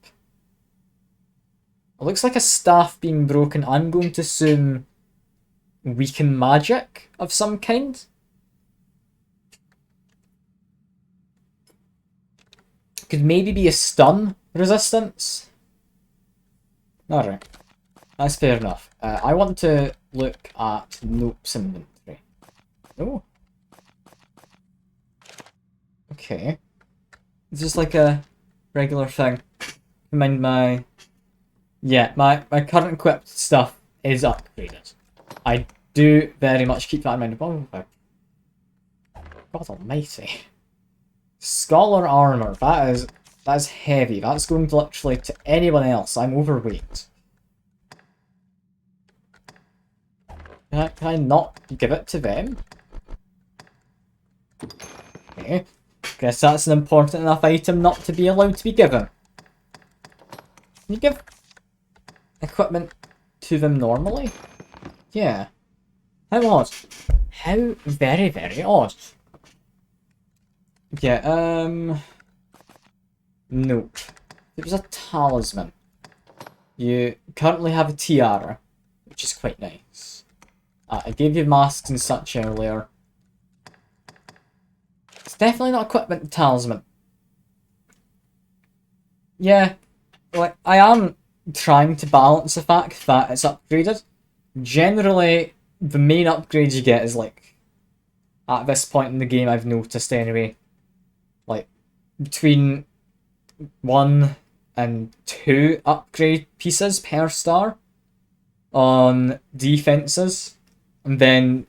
It looks like a staff being broken. I'm going to assume weaken magic of some kind. Could maybe be a stun resistance. Alright. That's fair enough. I want to look at Nope's inventory. Oh. Okay. It's just like a regular thing. Mind my... Yeah, my current equipped stuff is upgraded. I do very much keep that in mind. Oh, God almighty. Scholar armor, that's heavy. That's going to literally to anyone else. I'm overweight. Can I not give it to them? Okay. Guess that's an important enough item not to be allowed to be given. Can you give equipment to them normally? Yeah. How odd. How very, very odd. Yeah, nope. It was a talisman. You currently have a tiara, which is quite nice. I gave you masks and such earlier. It's definitely not equipment talisman. Yeah, like, I am trying to balance the fact that it's upgraded. Generally, the main upgrade you get is, like, at this point in the game I've noticed anyway, like, between 1 and 2 upgrade pieces per star on defenses, and then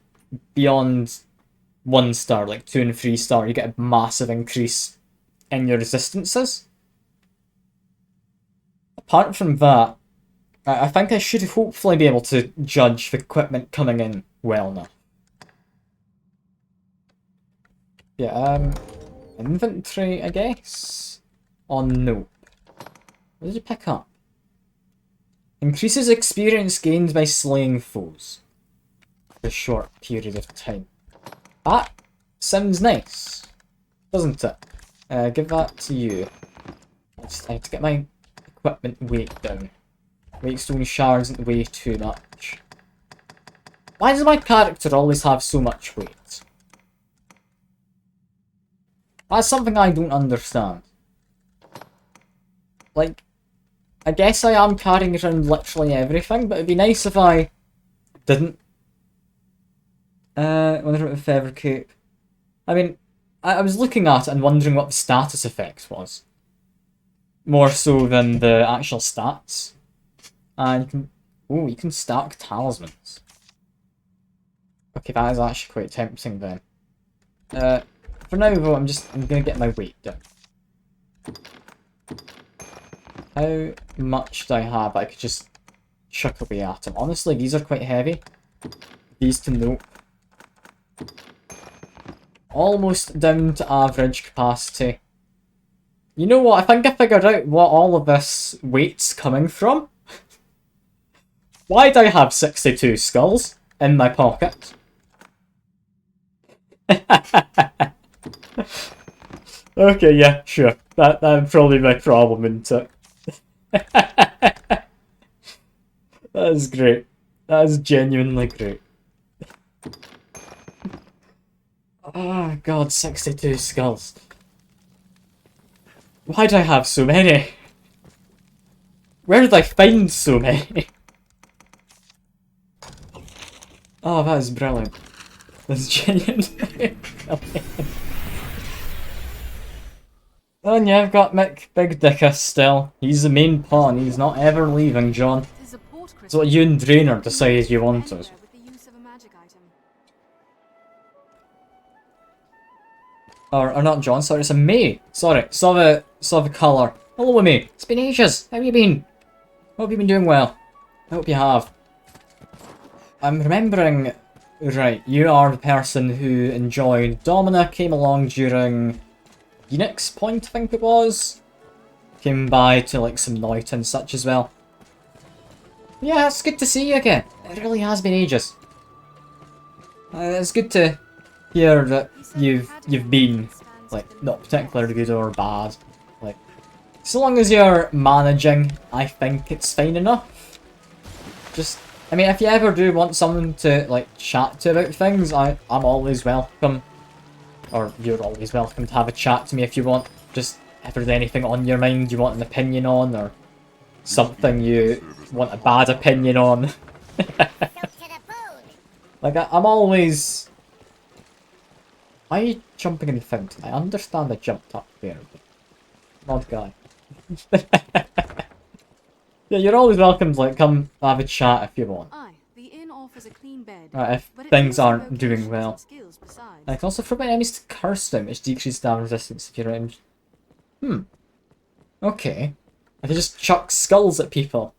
beyond 1 star, like 2 and 3 star, you get a massive increase in your resistances. Apart from that, I think I should hopefully be able to judge the equipment coming in well enough. Yeah, inventory, I guess? Oh, no. What did you pick up? Increases experience gained by slaying foes for a short period of time. That sounds nice, doesn't it? Give that to you. I have to get my equipment weight down. Wakestone shards isn't way too much. Why does my character always have so much weight? That's something I don't understand. Like, I guess I am carrying around literally everything, but it'd be nice if I didn't. Wonder about the feather cape. I mean, I was looking at it and wondering what the status effect was. More so than the actual stats. And you can... Oh, you can stack talismans. Okay, that is actually quite tempting then. For now though, I'm gonna get my weight down. How much do I have? I could just chuck away at them. Honestly, these are quite heavy. These to nope. Almost down to average capacity. You know what? I think I figured out what all of this weight's coming from. Why do I have 62 skulls in my pocket? Okay, yeah, sure. That'd probably be my problem, isn't it? That is great. That is genuinely great. Oh god, 62 skulls. Why do I have so many? Where did I find so many? Oh, that is brilliant. That's genuinely brilliant. And yeah, I've got Mick Big Dickus still. He's the main pawn. He's not ever leaving, John. It's what you and Drainer decided you wanted. Or not John, sorry, it's a May. Sorry, saw the colour. Hello, May. It's been ages. How have you been? Hope you've been doing well. I hope you have. I'm remembering... Right, you are the person who enjoyed Dogma, came along during... Phoenix Point, I think it was. Came by to like some Noit and such as well. Yeah, it's good to see you again. It really has been ages. It's good to hear that you've been like not particularly good or bad. Like So long as you're managing, I think it's fine enough. Just, I mean, if you ever do want someone to, like, chat to about things, I'm always welcome. Or you're always welcome to have a chat to me if you want. Just, if there's anything on your mind you want an opinion on, or something you want a bad opinion on. Like, I'm always... Why are you jumping in the fountain? I understand I jumped up there, but... Odd guy. Yeah, you're always welcome to, like, come have a chat if you want. Aye, the inn offers a clean bed, If but it things needs some aren't doing vocations well. and skills besides. I can also forbid enemies to curse them, which decreases damage resistance if you're ranged. Okay. I can just chuck skulls at people.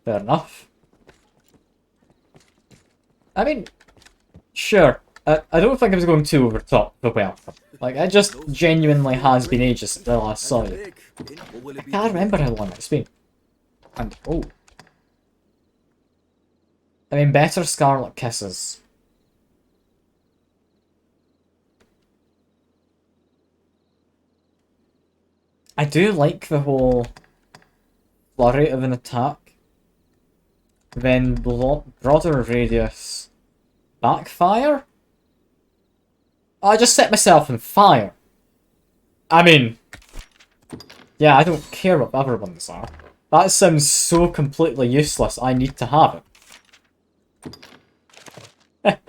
Fair enough. I mean, sure. I don't think I was going too over the top for welcome. Like, it just genuinely has been ages since I last saw you. I can't remember how long it's been. And, oh. I mean, better Scarlet Kisses. I do like the whole flurry of an attack. Then broader radius. Backfire? I just set myself on fire. I mean... Yeah, I don't care what the other ones are. That sounds so completely useless, I need to have it.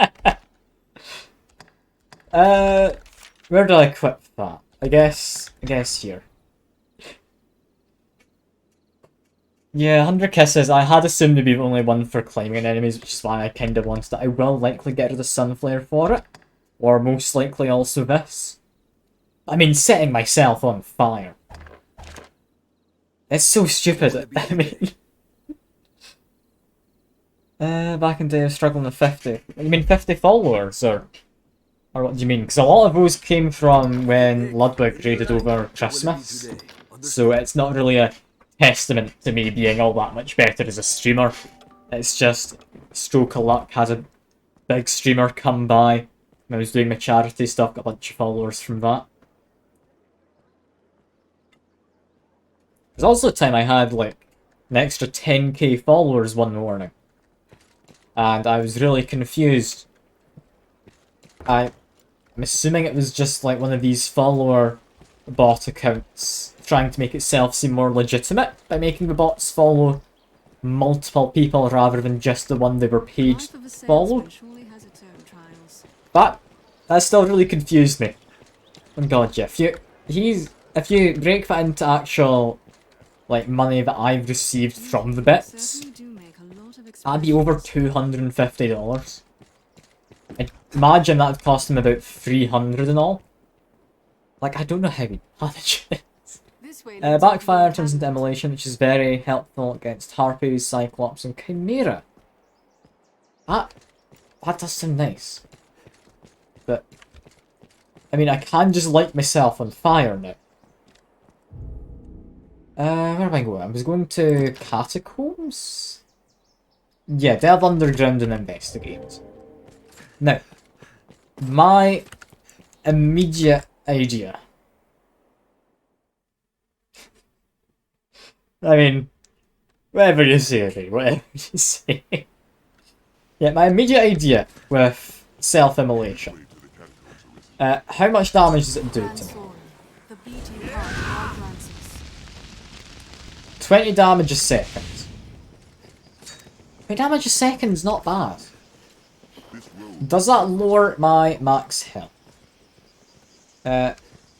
Where do I equip that? I guess here. Yeah, 100 Kisses. I had assumed to be the only one for climbing enemies, which is why I kinda wanted it. I will likely get rid of Sunflare for it. Or most likely also this. I mean, setting myself on fire. It's so stupid, I mean... back in the day I was struggling with 50. You mean 50 followers, or what do you mean? Because a lot of those came from when Ludwig raided over Christmas. So it's not really a testament to me being all that much better as a streamer. It's just stroke of luck, had a big streamer come by. I was doing my charity stuff, got a bunch of followers from that. There's also a time I had like an extra 10k followers one morning. And I was really confused. I'm assuming it was just like one of these follower bot accounts trying to make itself seem more legitimate by making the bots follow multiple people rather than just the one they were paid to follow. But that still really confused me. Oh god, yeah. If you break that into actual like money that I've received from the bits, that'd be over $250. I imagine that'd cost him about 300 in all. Like, I don't know how he managed it. Backfire turns into immolation, which is very helpful against Harpies, Cyclops, and Chimera. That does sound nice. But, I mean, I can just light myself on fire now. Where am I going? I was going to Catacombs? Yeah, delve underground and investigate. Now, my immediate idea. I mean, whatever you say, whatever you say. Yeah, my immediate idea with self-immolation. How much damage does it do to me? 20 damage a second. 20 damage a second's not bad. Does that lower my max health?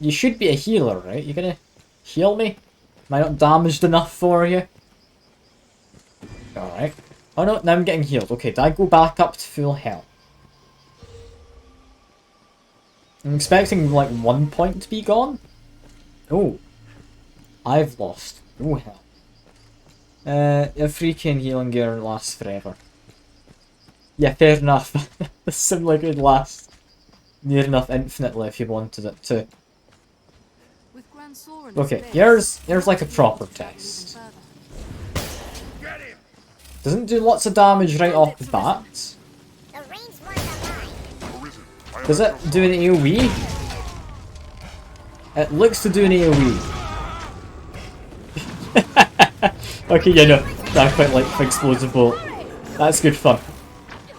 You should be a healer, right? You gonna heal me? Am I not damaged enough for you? Alright. Oh no, now I'm getting healed. Okay, did I go back up to full health? I'm expecting like 1 point to be gone. Oh. I've lost no health. A freaking healing gear lasts forever. Yeah, fair enough. The similar could last near enough infinitely if you wanted it to. Okay, here's like a proper test. Doesn't do lots of damage right off the bat. Does it do an AoE? It looks to do an AoE. Okay, yeah, no. I quite like the explosive bolt. That's good fun.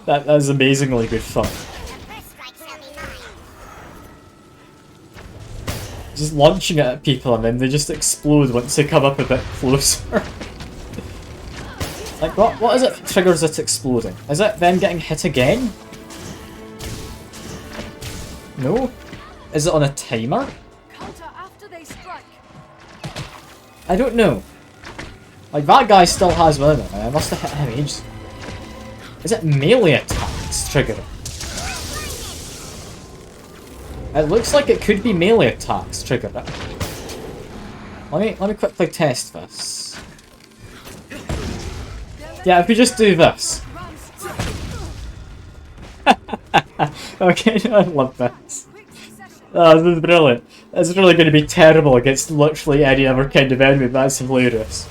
That is amazingly good fun. Just launching it at people and then they just explode once they come up a bit closer. Like, what is it that triggers it exploding? Is it them getting hit again? No? Is it on a timer? I don't know. Like, that guy still has one in it. I must have hit him ages. Is it melee attacks triggering? It looks like it could be melee attacks triggering it. Let me quickly test this. Yeah, if we just do this. Okay, I love this. Oh, this is brilliant. It's really going to be terrible against literally any other kind of enemy, but that's hilarious.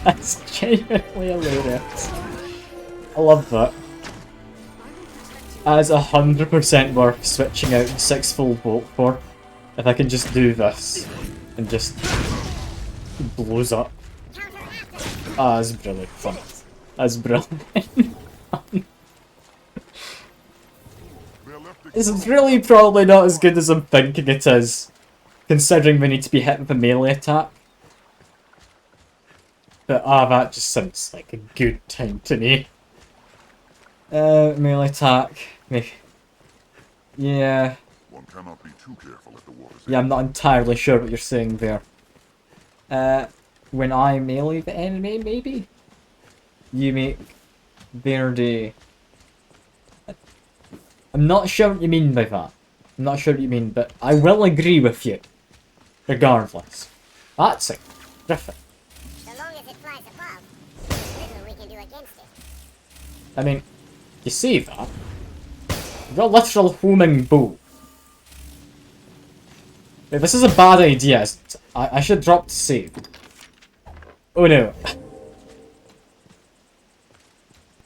That's genuinely hilarious. I love that. That is 100% worth switching out 6-fold bolt for. If I can just do this. And just blows up. Ah, that's brilliant fun. That's brilliant. It's really probably not as good as I'm thinking it is, considering we need to be hit with a melee attack. But that just sounds like a good time to me. Melee attack. Maybe. Yeah. One cannot be too careful at the water's Yeah, I'm not entirely sure what you're saying there. When I melee the enemy, maybe? You make their day. I'm not sure what you mean by that. I'm not sure what you mean, but I will agree with you. Regardless. That's it. Terrific. So long as it flies above, there's little we can do against it. I mean, you see that? You've got a literal homing bow. Wait, this is a bad idea. I should drop to save. Oh no.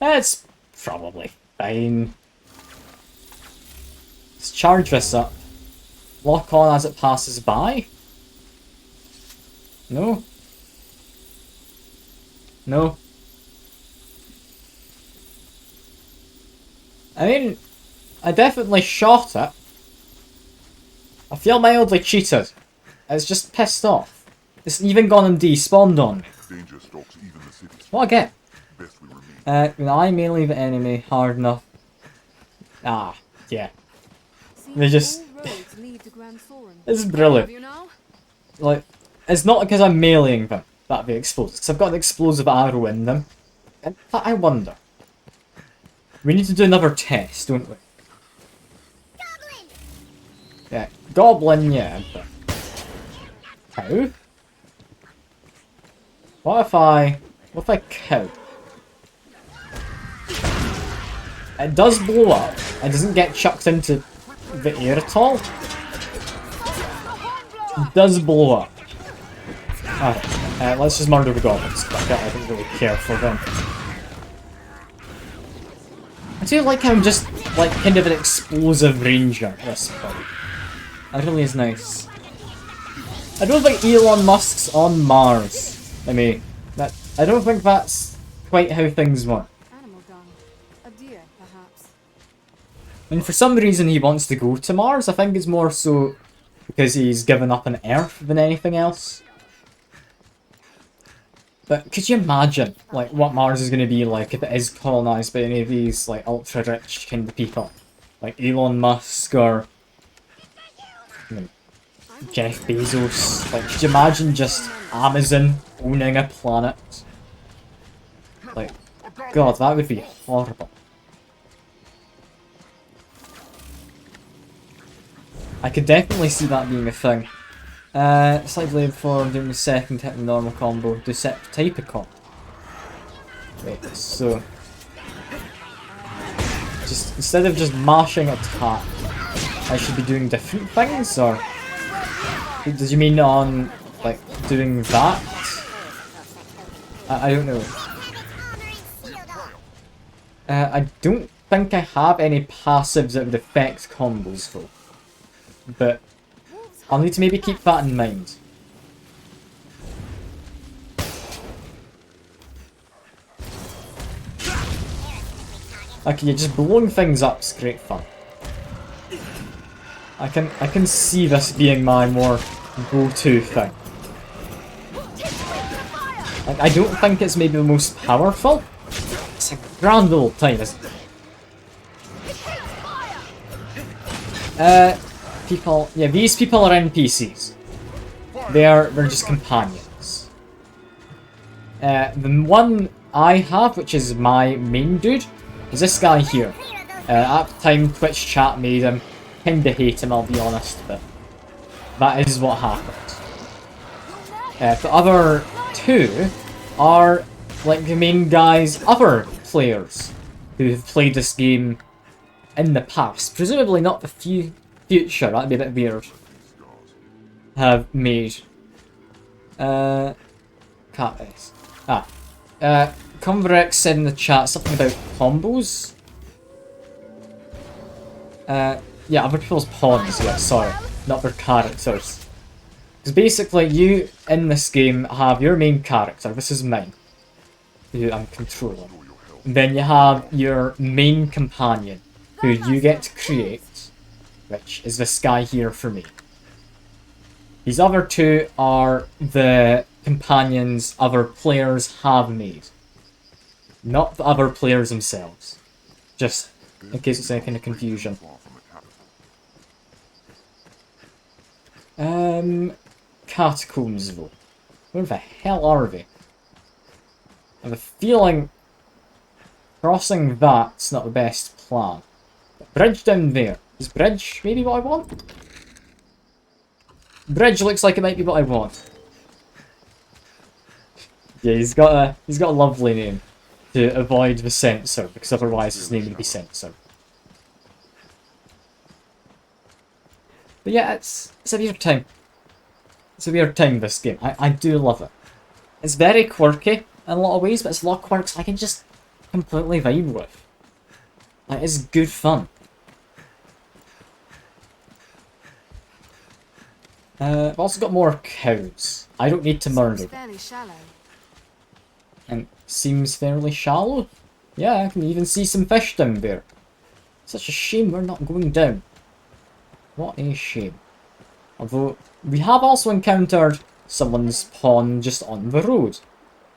It's probably fine. Let's charge this up. Lock on as it passes by. No. No. I mean, I definitely shot it. I feel mildly cheated. It's just pissed off. It's even gone and despawned on me. Danger stalks even the cities. What I get? Best we remain. When I melee the enemy hard enough. Ah, yeah. They just. This is brilliant. Like, it's not because I'm meleeing them that they explode. Because I've got an explosive arrow in them. And I wonder. We need to do another test, don't we? Goblin! Yeah, goblin, yeah, but... Cow? What if I cow? It does blow up. It doesn't get chucked into the air at all. It does blow up. Alright, let's just murder the goblins. I don't really care for them. I do like how I'm just, like, kind of an explosive ranger at this point. That really is nice. I don't think Elon Musk's on Mars. I mean, I don't think that's quite how things work. And for some reason he wants to go to Mars. I think it's more so because he's given up on Earth than anything else. But could you imagine, like, what Mars is going to be like if it is colonised by any of these, like, ultra-rich kind of people? Like Elon Musk or... I mean, Jeff Bezos. Like, could you imagine just Amazon owning a planet? Like, God, that would be horrible. I could definitely see that being a thing. Slightly before doing the second hit the normal combo, do set type of combo. Wait, so... just instead of just mashing attack, I should be doing different things, or... Did you mean on, like, doing that? I don't know. I don't think I have any passives that would affect combos though. But I'll need to maybe keep that in mind. Okay, yeah, just blowing things up is great fun. I can see this being my more go-to thing. Like, I don't think it's maybe the most powerful. It's a grand old time, isn't it? People, yeah, these people are NPCs. They're just companions. The one I have, which is my main dude, is this guy here. At the time, Twitch chat made him. Kinda hate him, I'll be honest, but that is what happened. The other two are like the main guy's other players who have played this game in the past, presumably not the future, that'd be a bit weird, have made. Cat is. Converex said in the chat something about combos. Yeah, other people's pawns, yeah, sorry, not their characters. Because basically, you, in this game, have your main character, this is mine, who I'm controlling. And then you have your main companion, who you get to create, which is this guy here for me. These other two are the companions other players have made. Not the other players themselves. Just in case it's any kind of confusion. Catacombs though. Where the hell are they? I have a feeling crossing that's not the best plan. Bridge down there. Is bridge maybe what I want? Bridge looks like it might be what I want. Yeah, he's got a lovely name to avoid the censor, because otherwise his name would be censored. But yeah, it's a weird time. It's a weird time, this game. I do love it. It's very quirky in a lot of ways, but it's a lot of quirks I can just completely vibe with. Like, it's good fun. I've also got more cows. I don't need to murder them. Fairly shallow. And seems fairly shallow. Yeah, I can even see some fish down there. Such a shame we're not going down. What a shame. Although, we have also encountered someone's pawn just on the road.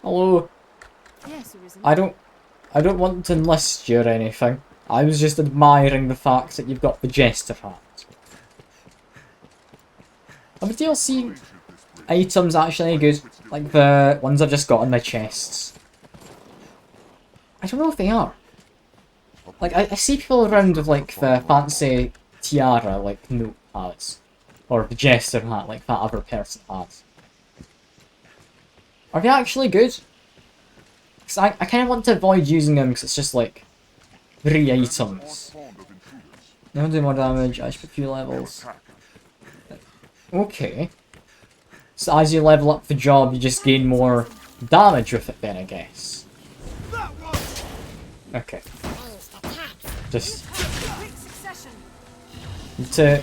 Hello. Yes, Arisen. I don't want to enlist you or anything. I was just admiring the fact that you've got the jester hat. Are the DLC items actually any good? Like the ones I've just got in my chests? I don't know if they are. Like, I see people around with like the fancy tiara like Note has. Or the jester hat like that other person has. Are they actually good? Because I kind of want to avoid using them because it's just like 3 items. Never do more damage, I should put a few levels. Okay. So as you level up the job, you just gain more damage with it then, I guess. Okay. Just need to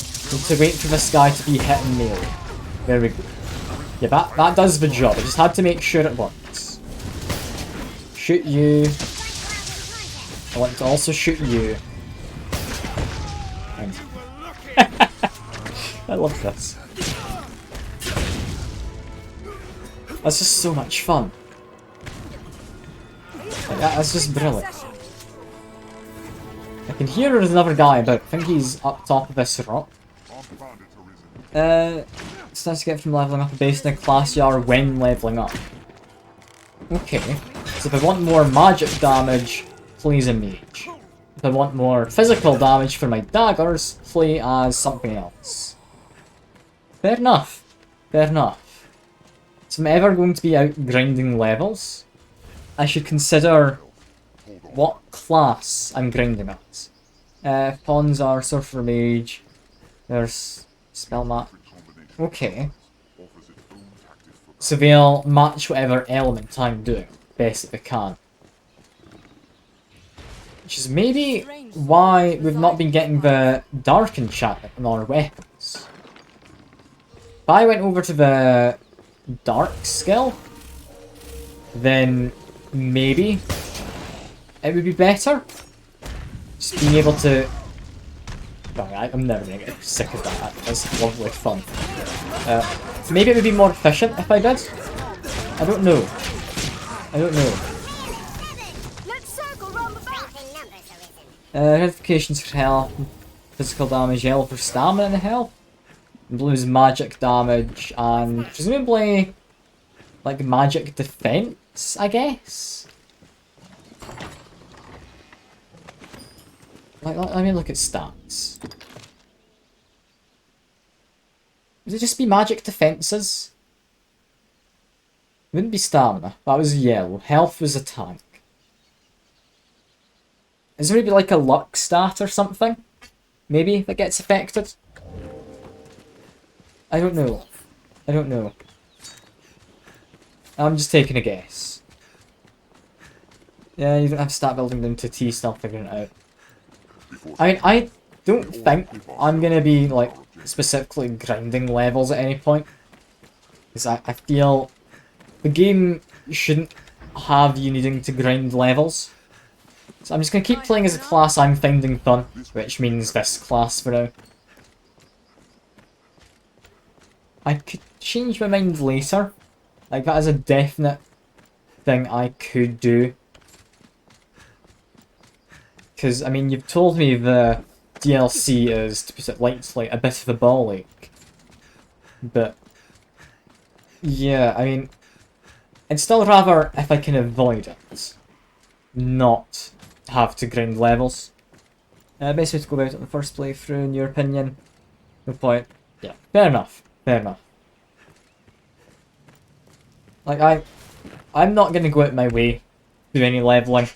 wait for this guy to be hit and melee. There we go. Yeah, that does the job. I just had to make sure it works. Shoot you. I want to also shoot you. And I love this. That's just so much fun. Like, that's just brilliant. I can hear there's another guy about. I think he's up top of this rock. Starts to get from leveling up based on class you are when leveling up. Okay. So if I want more magic damage, play as a mage. If I want more physical damage for my daggers, play as something else. Fair enough. Fair enough. So if I'm ever going to be out grinding levels, I should consider what class I'm grinding at. Pawns are Sorcerer Mage. There's Spellmat. Okay. So they'll match whatever element I'm doing best that they can. Which is maybe why we've not been getting the Dark enchantment on our weapons. If I went over to the dark skill, then maybe it would be better. Just being able to... I'm never going to get sick of that. That's lovely fun. Maybe it would be more efficient if I did. I don't know. I don't know. Notifications for health, physical damage, yellow for stamina and health, blue is magic damage, and presumably like magic defense, I guess. Like, let me look at stats. Would it just be magic defenses? It wouldn't be stamina. That was yellow. Health was a tank. Is there maybe like a luck stat or something? Maybe that gets affected? I don't know. I don't know. I'm just taking a guess. Yeah, you don't have to start building them to T, start figuring it out. I mean, I don't think I'm gonna be like specifically grinding levels at any point. Because I feel the game shouldn't have you needing to grind levels. So I'm just going to keep playing as a class I'm finding fun, which means this class for now. I could change my mind later. Like, that is a definite thing I could do. Because, I mean, you've told me the DLC is, to put it lightly, a bit of a ball ache. But, yeah, I mean, I'd still rather, if I can avoid it, not have to grind levels. Best way to go about it in the first playthrough, in your opinion? No point. Yeah, fair enough. Fair enough. Like, I'm not going to go out my way to do any leveling.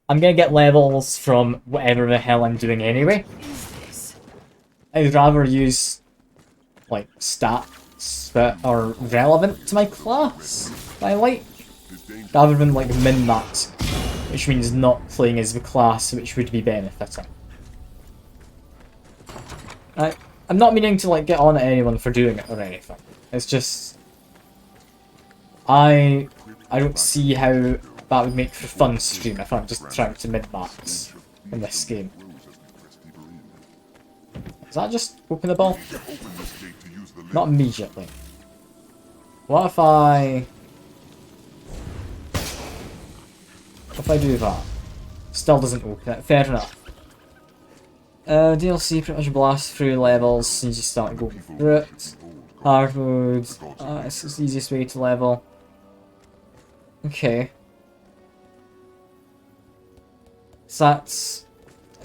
I'm going to get levels from whatever the hell I'm doing anyway. I'd rather use, like, stats that are relevant to my class that I like, rather than, like, min-max, which means not playing as the class which would be benefiting. I'm not meaning to, like, get on at anyone for doing it or anything. It's just... I don't see how that would make for fun stream if I'm just trying to min-max in this game. Is that just open the ball? Not immediately. What if I... If I do that? Still doesn't open it. Fair enough. DLC pretty much blast through levels as soon as you start going through it. Hard mode. It's the easiest way to level. Okay. So that's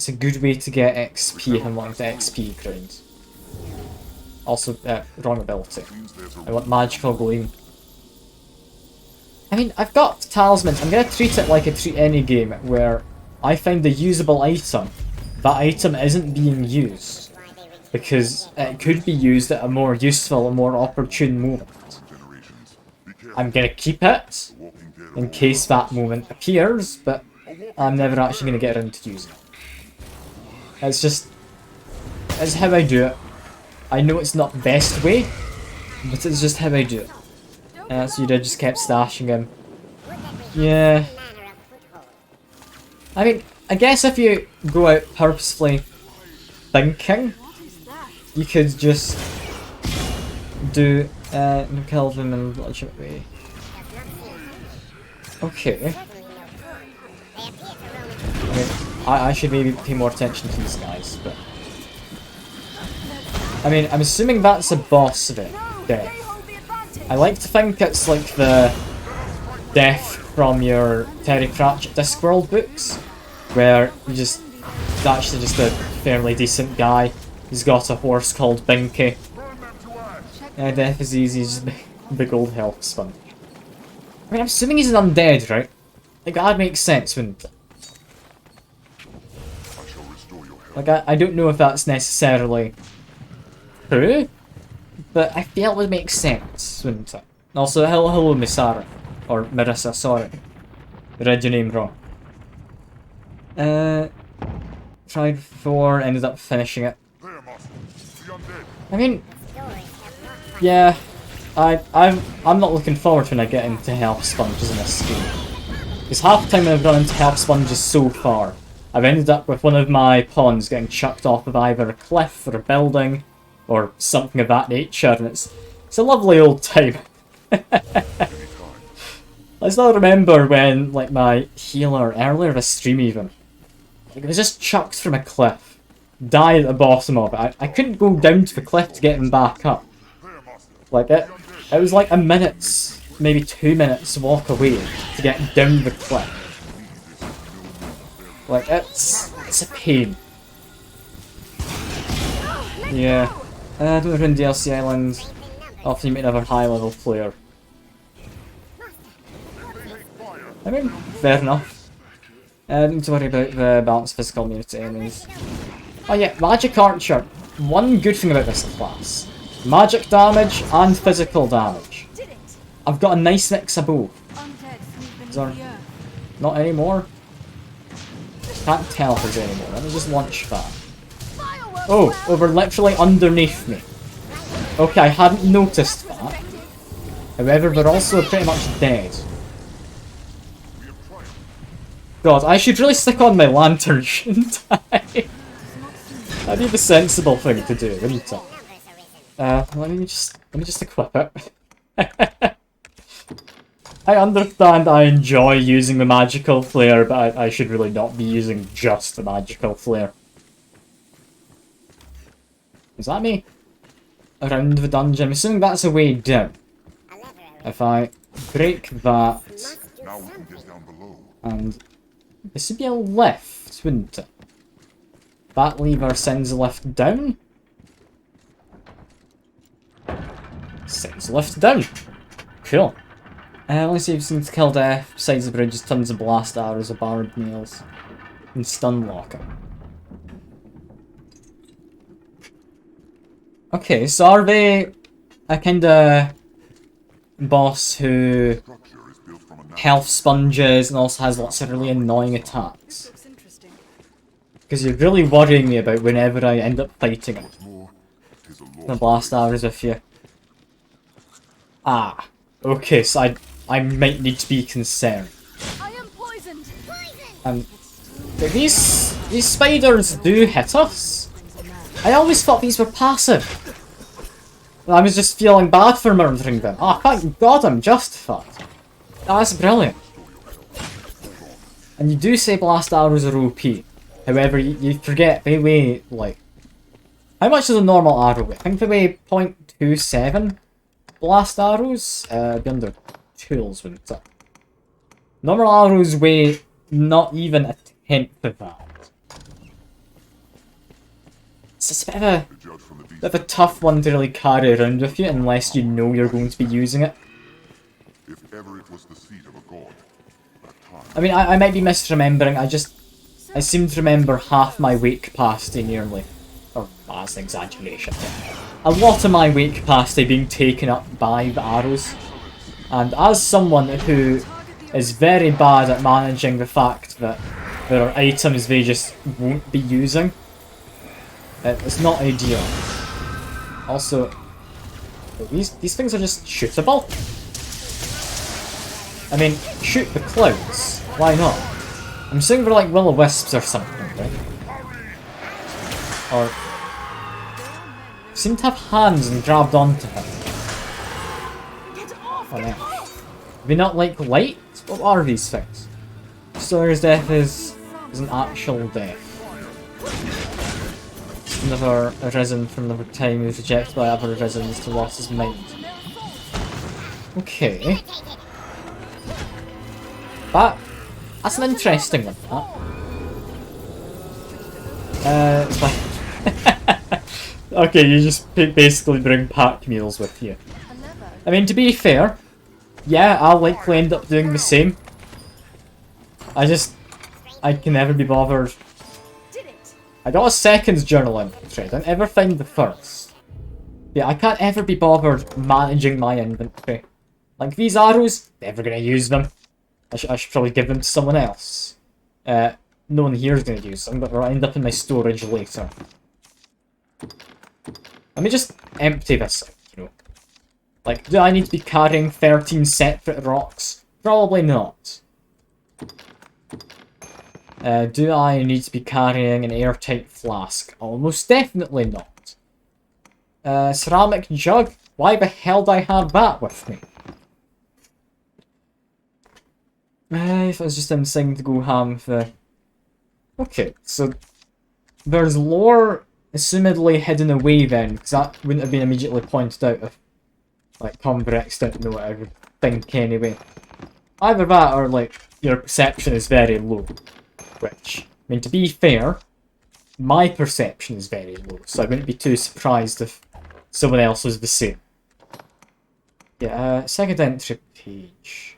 a good way to get XP if I'm wanting to XP grind. Also, wrong ability. I want magical gleam. I mean, I've got talismans. I'm gonna treat it like I treat any game where I find a usable item. That item isn't being used because it could be used at a more useful, a more opportune moment. I'm gonna keep it in case that moment appears, but I'm never actually gonna get around to using it. It's how I do it. I know it's not the best way, but it's just how I do it. So you did just kept stashing him. Yeah. I mean, I guess if you go out purposefully thinking, you could just do kill them in a legitimate way. Okay. I mean, I should maybe pay more attention to these guys, but... I mean, I'm assuming that's a boss of it. Death. I like to think it's like the death from your Terry Pratchett Discworld books, where it's actually just a fairly decent guy. He's got a horse called Binky. Death is easy, just a big old health sponge. I mean, I'm assuming he's an undead, right? Like, that makes sense, wouldn't it? Like, I don't know if that's necessarily true, but I feel it would make sense, wouldn't it? Also, hello Misara. Or Marissa, sorry. I read your name wrong. Tried before, ended up finishing it. I mean, Yeah, I'm not looking forward to when I get into health sponges in this game. Because half the time I've run into health sponges so far, I've ended up with one of my pawns getting chucked off of either a cliff or a building, or something of that nature, and it's a lovely old time. I still remember when, like, my healer earlier this stream even, like, was just chucked from a cliff, died at the bottom of it. I couldn't go down to the cliff to get him back up. Like, it was like a minute's, maybe 2 minutes walk away to get down the cliff. Like, it's a pain. Yeah. I don't run DLC Island. Often you meet another high level player. I mean, fair enough. Don't need to worry about the balanced physical immunity enemies. Oh yeah, Magic Archer. One good thing about this class. Magic damage and physical damage. I've got a nice mix of both. Is there not anymore? Can't tell if there's any more. Let me just launch that. Oh, we're literally underneath me. Okay, I hadn't noticed that. However, they're also pretty much dead. God, I should really stick on my lantern, shouldn't I? That'd be the sensible thing to do, wouldn't it? Let me just equip it. I understand I enjoy using the magical flare, but I should really not be using just the magical flare. Is that me? Around the dungeon. I'm assuming that's a way down. If I break that, and this would be a lift, wouldn't it? That lever sends a lift down. Sends a lift down. Cool. Let's see if seems to kill death. Besides the bridges, tons of blast arrows, of barbed nails, and stun locker. Okay, so are they a kinda boss who health sponges and also has lots of really annoying attacks? Because you're really worrying me about whenever I end up fighting him. The blast arrows with you. Ah, okay, so I might need to be concerned. I am poisoned. These spiders do hit us. I always thought these were passive. I was just feeling bad for murdering them. Ah, thank God I'm justified. That's brilliant. And you do say blast arrows are OP. However, you forget they weigh, like... How much is a normal arrow weigh? I think they weigh 0.27 blast arrows. Be under tools, wouldn't it? Normal arrows weigh not even a tenth of that. It's a bit of a tough one to really carry around with you unless you know you're going to be using it. If ever it was the seat of a god, I mean, I might be misremembering. I seem to remember half my weight capacity nearly. Or, that's an exaggeration. A lot of my weight capacity being taken up by the arrows. And as someone who is very bad at managing the fact that there are items they just won't be using, it's not ideal. Also, these things are just shootable. I mean, shoot the clouds. Why not? I'm assuming they're like will-o-wisps or something, right? Or seem to have hands and grabbed onto him. Oh no. Are they not like light? What are these things? Stoner's death is an actual death. Another Arisen from another time who's rejected by other Arisens to lost his mind. Okay. That's an interesting one, that. It's like... Okay, you just basically bring pack mules with you. I mean, to be fair, yeah, I'll likely end up doing the same. I can never be bothered. I got a second journal entry, I didn't ever find the first. Yeah, I can't ever be bothered managing my inventory. Like these arrows, never gonna use them. I should probably give them to someone else. No one here is gonna use them, but they'll end up in my storage later. Let me just empty this out, you know. Like, do I need to be carrying 13 separate rocks? Probably not. Do I need to be carrying an airtight flask? Almost definitely not. Ceramic jug? Why the hell do I have that with me? If I was just insane to go ham for... Okay, so... There's lore assumedly hidden away then, because that wouldn't have been immediately pointed out if... Like, come Brexit didn't know what I would think anyway. Either that or, like, your perception is very low. Which, I mean, to be fair, my perception is very low, so I wouldn't be too surprised if someone else was the same. Yeah, second entry page.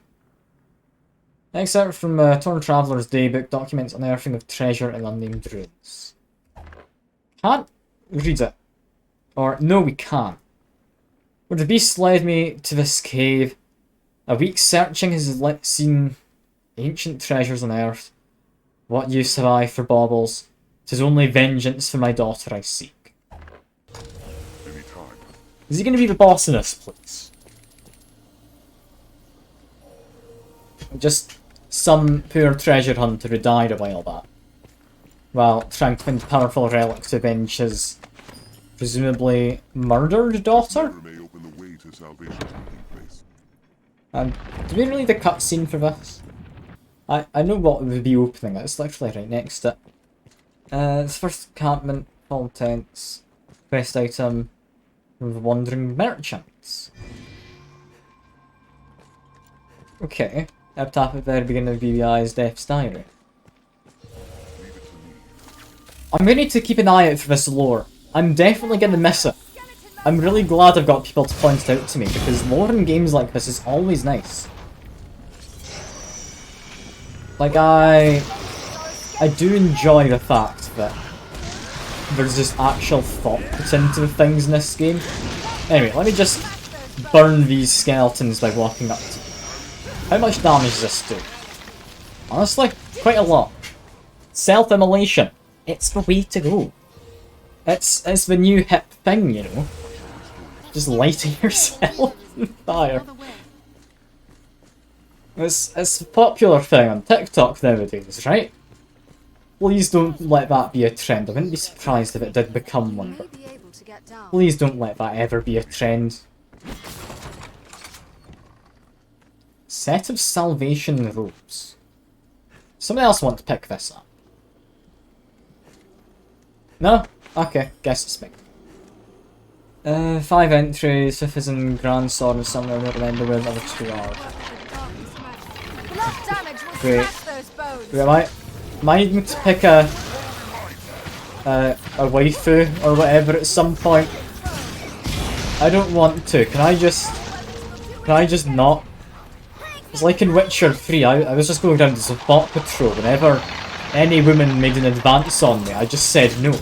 Excerpt from Torn Traveller's Daybook documents unearthing of treasure in unnamed ruins. Can't read it. Or, no, we can't. Where the beast led me to this cave, a week's searching has seen ancient treasures unearthed. What use have I for baubles? 'Tis only vengeance for my daughter I seek. Is he going to be the boss in this, please? Just some poor treasure hunter who died a while back, while trying to find powerful relics to avenge his presumably murdered daughter? And do we really need a cutscene for this? I know what would be opening, it's literally right next to it. It's first encampment, fall tents, quest item, the wandering merchants. Okay, up top at the very beginning of BBI's Death's Diary. I'm going to need to keep an eye out for this lore. I'm definitely going to miss it. I'm really glad I've got people to point it out to me, because lore in games like this is always nice. Like, I do enjoy the fact that there's just actual thought put into the things in this game. Anyway, let me just burn these skeletons by walking up to them. How much damage does this do? Honestly, quite a lot. Self-immolation. It's the way to go. It's the new hip thing, you know. Just lighting yourself on fire. It's a popular thing on TikTok nowadays, right? Please don't let that be a trend. I wouldn't be surprised if it did become one, but please don't let that ever be a trend. Set of salvation robes. Someone else want to pick this up? No? Okay, guess it's me. 5 entries, Citizen Grand Sword and somewhere I don't remember where the other 2 are. Great. Wait, am I needing to pick a waifu or whatever at some point? I don't want to. Can I just not? It's like in Witcher 3, I was just going around as a bot patrol. Whenever any woman made an advance on me, I just said no.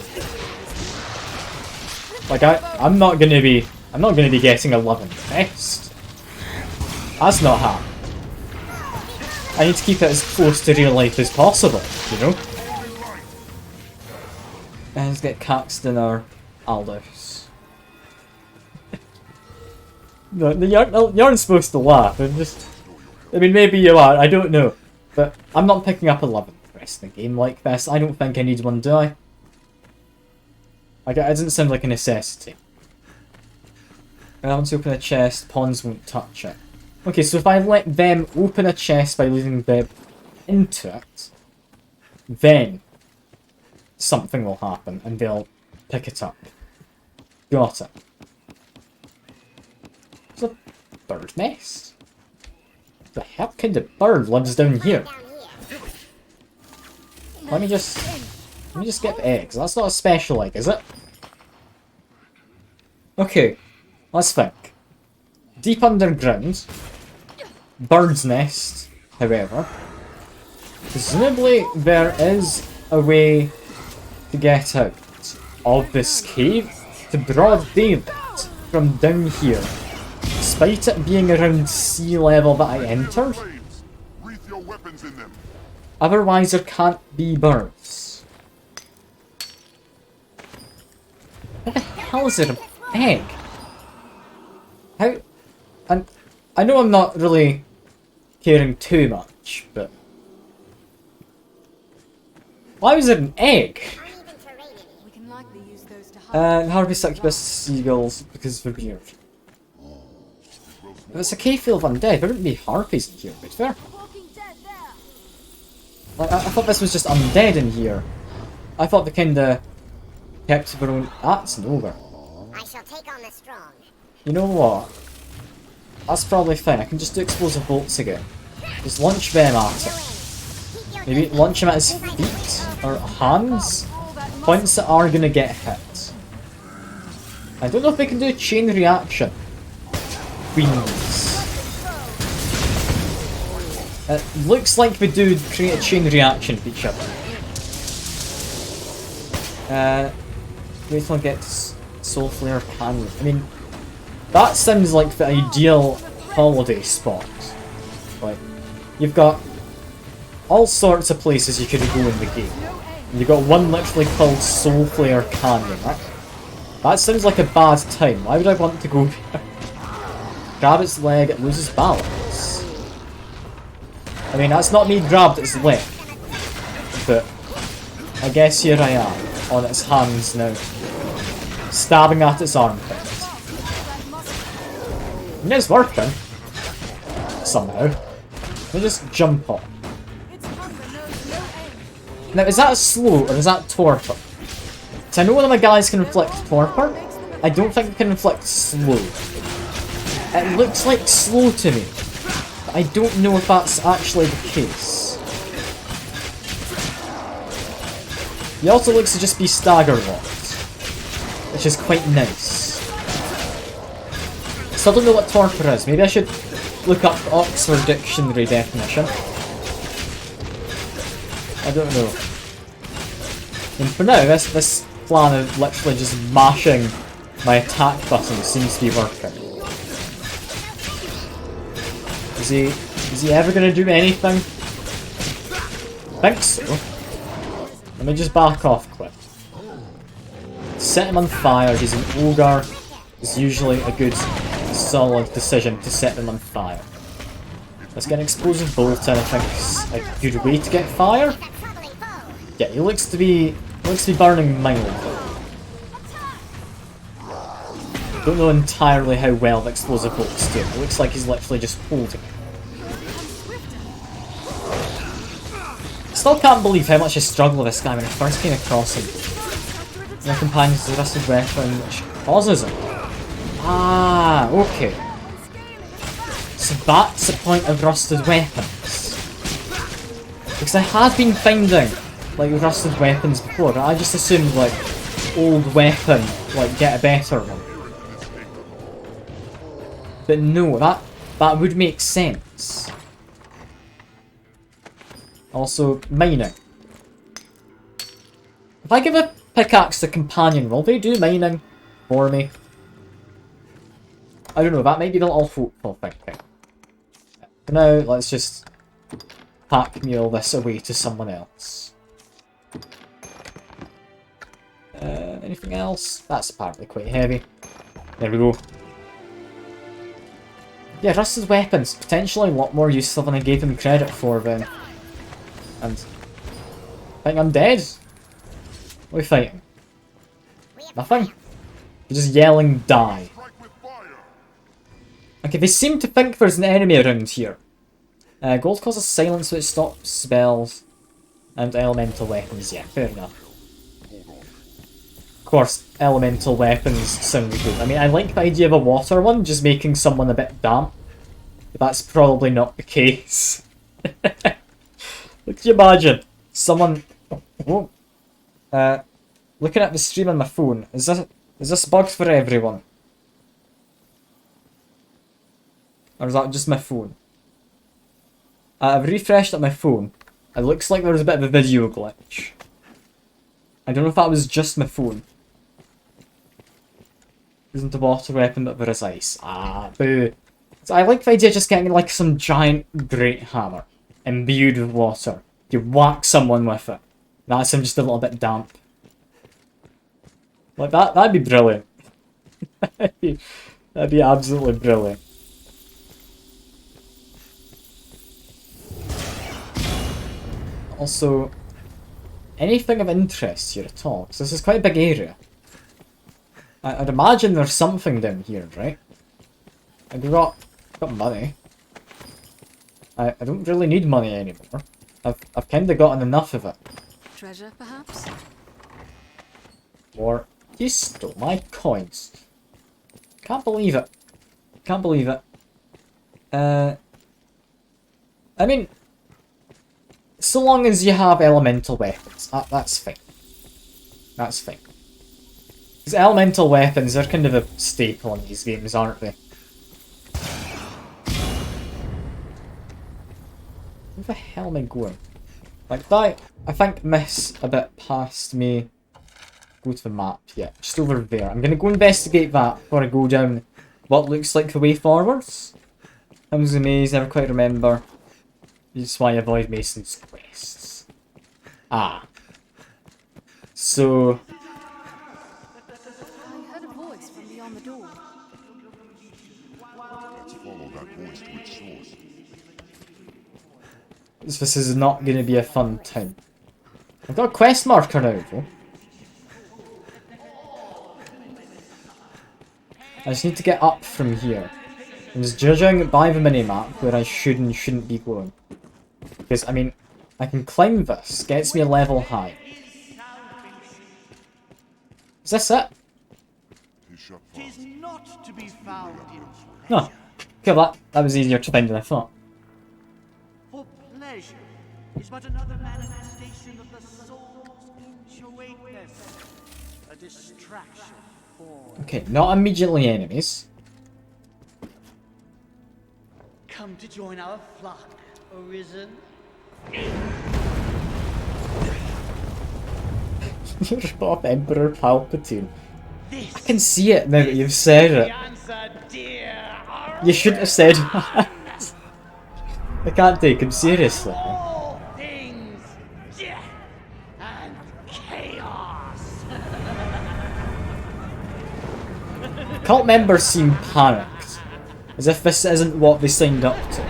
Like I'm not gonna be getting a love interest. That's not happening. I need to keep it as close to real life as possible, you know? And let's get Caxton or Aldous. No, you aren't supposed to laugh. I mean, maybe you are, I don't know. But I'm not picking up a love interest in a game like this. I don't think I need one, do I? Like, it doesn't sound like a necessity. I want to open a chest, pawns won't touch it. Okay, so if I let them open a chest by leading them into it, then something will happen and they'll pick it up. Got it. It's a bird nest? The hell kind of bird lives down here? Let me just get the eggs. That's not a special egg, is it? Okay, let's think. Deep underground. Bird's nest, however. Presumably there is a way to get out of this cave to broad daylight from down here, despite it being around sea level that I entered. Otherwise there can't be birds. What the hell is it? An egg? And I know I'm not really caring too much, but why was it an egg? We can likely use those to hide. Harvey succubus seagulls because they're weird. If it's a cave full of undead, there wouldn't be harpies in here, but fair. Like, I thought this was just undead in here. I thought they kinda kept their own. That's an ogre. I shall take on the strong. You know what? That's probably fine. I can just do explosive bolts again. Just launch them at him. Maybe launch him at his feet or hands. Points that are gonna get hit. I don't know if they can do a chain reaction. Queens. It looks like we do create a chain reaction with each other. Wait till I get Soul Flare Canyon. I mean, that sounds like the ideal holiday spot. Like, you've got all sorts of places you could go in the game. And you've got one literally called Soul Flare Canyon. That sounds like a bad time. Why would I want to go there? Grab its leg, it loses balance. I mean, that's not me grabbed its leg. But I guess here I am, on its hands now. Stabbing at its armpit. And it's working. Somehow. Let me just jump on. Now, is that a slow or is that torpor? So I know one of my guys can inflict torpor. I don't think it can inflict slow. It looks like slow to me. But I don't know if that's actually the case. He also looks to just be stagger locked, which is quite nice. Still don't know what torpor is. Maybe I should look up the Oxford Dictionary definition. I don't know. And for now, this plan of literally just mashing my attack button seems to be working. Is he ever gonna do anything? I think so. Let me just back off quick. Set him on fire, he's an ogre. It's usually a good, solid decision to set them on fire. Let's get an explosive bolt in, I think it's a good way to get fire. Yeah, he looks to be burning mildly. Don't know entirely how well the explosive bolts do. It looks like he's literally just holding it. Still can't believe how much I struggled with this guy when I first came across him. My companion's a rusted weapon which causes it. Ah, okay. So that's the point of rusted weapons. Because I had been finding like rusted weapons before, but I just assumed like old weapon, like get a better one. But no, that would make sense. Also, mining. If I give a pickaxe to companion, will they do mining for me? I don't know, that might be a little hopeful thinking. For now, let's just pack mule this away to someone else. Anything else? That's apparently quite heavy. There we go. Yeah, rusted weapons. Potentially a lot more useful than I gave them credit for then. And I think I'm dead. What are we fighting? Nothing? You're just yelling die. Okay, they seem to think there's an enemy around here. Gold causes silence which stops spells and elemental weapons. Yeah, fair enough. Of course, elemental weapons sound good. I mean, I like the idea of a water one, just making someone a bit damp. But that's probably not the case. Could you imagine someone looking at the stream on my phone? Is this bugged for everyone? Or is that just my phone? I've refreshed up my phone. It looks like there was a bit of a video glitch. I don't know if that was just my phone. Isn't a water weapon, but there is ice. Ah, boo. So I like the idea of just getting like some giant great hammer imbued with water. You whack someone with it. That's him just a little bit damp. Like that'd be brilliant. That'd be absolutely brilliant. Also, anything of interest here at all? 'Cause this is quite a big area. I'd imagine there's something down here, right? I've got money. I don't really need money anymore. I've kind of gotten enough of it. Treasure, perhaps? Or you stole my coins. Can't believe it. Can't believe it. I mean, so long as you have elemental weapons, that's fine. That's fine. Because elemental weapons are kind of a staple in these games, aren't they? Where the hell am I going? Like that, I think miss a bit past me. Go to the map, yeah, just over there. I'm gonna go investigate that before I go down what looks like the way forwards. That was a maze, never quite remember. This is why I avoid Mason's quests. Ah. So... I heard a voice from beyond the door. Let's follow that voice to its source. This is not going to be a fun time. I've got a quest marker now, though. I just need to get up from here. I'm just judging by the minimap where I should and shouldn't be going. Because, I mean, I can climb this. Gets me a level high. Is this it? No. Okay, that was easier to find than I thought. For pleasure is but another manifestation of the soul's inchoateness. A distraction for... Okay, not immediately enemies. Come to join our flock, Arisen. You're Bob Emperor Palpatine. I can see it now that you've said it. You shouldn't have said that. I can't take him seriously. All things death and chaos. Cult members seem panicked, as if this isn't what they signed up to.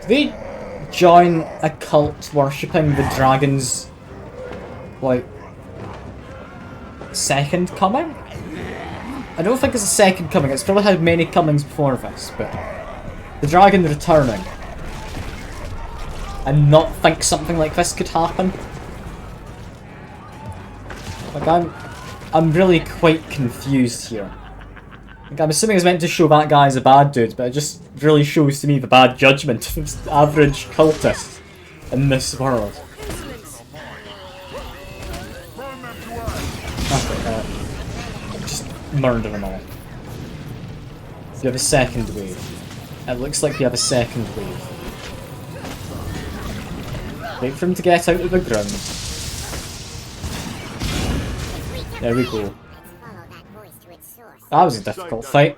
Do they join a cult worshipping the dragon's, like, second coming? I don't think it's a second coming, it's probably had many comings before this, but the dragon returning and not think something like this could happen. Like, I'm really quite confused here. Like, I'm assuming it's meant to show that guy as a bad dude, but it just really shows to me the bad judgment of the average cultist in this world. Okay, just murder them all. You have a second wave. It looks like you have a second wave. Wait for him to get out of the ground. There we go. That was a difficult fight.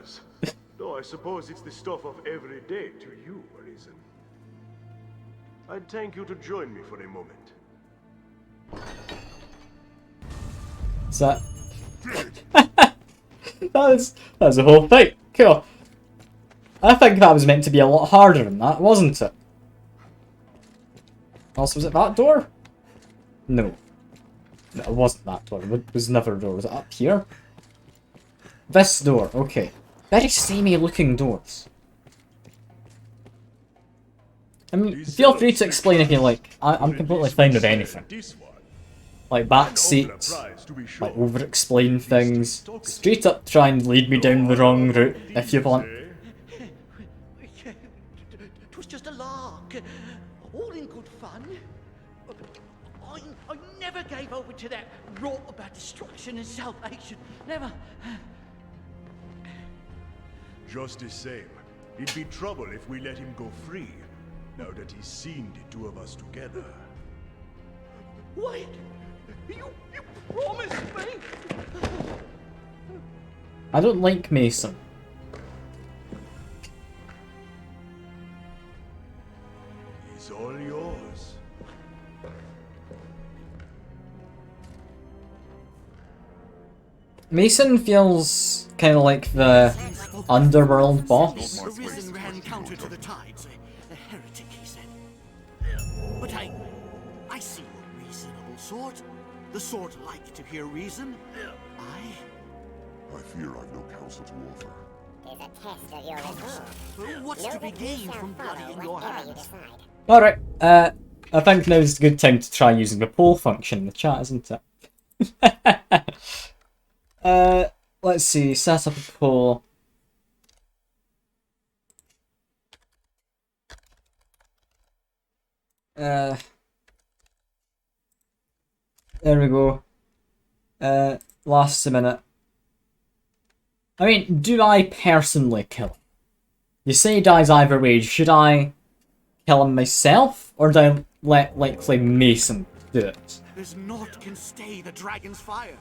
Though I suppose it's the stuff of every day to you, Arisen. I'd thank you to join me for a moment. Is that... that was a whole fight. Cool. I think that was meant to be a lot harder than that, wasn't it? Also, was it that door? No. No, it wasn't that door. It was another door. Was it up here? This door, okay. Very samey looking doors. I mean, feel free to explain if you like. I'm completely fine with anything. Like back seats, like over-explain things, straight up try and lead me down the wrong route if you want. It was just a lark, all in good fun. I never gave over to that rot about destruction and salvation. Never. Just the same, it'd be trouble if we let him go free, now that he's seen the two of us together. Wait! You promised me! I don't like Mason. He's all yours. Mason feels kind of like the underworld boss. Arisen ran counter to the tides. A heretic, he said. But I see a reasonable sort. The sort like to hear reason. I fear I've no counsel to offer. Is a test of your resolve. What's to be gained from bloody in your hands? Alright, I think now's a good time to try using the poll function in the chat, isn't it? Let's see, set up a poll. There we go. Lasts a minute. I mean, do I personally kill him? You say he dies either way. Should I kill him myself, or do I let likely Mason do it? There's naught can stay the dragon's fire.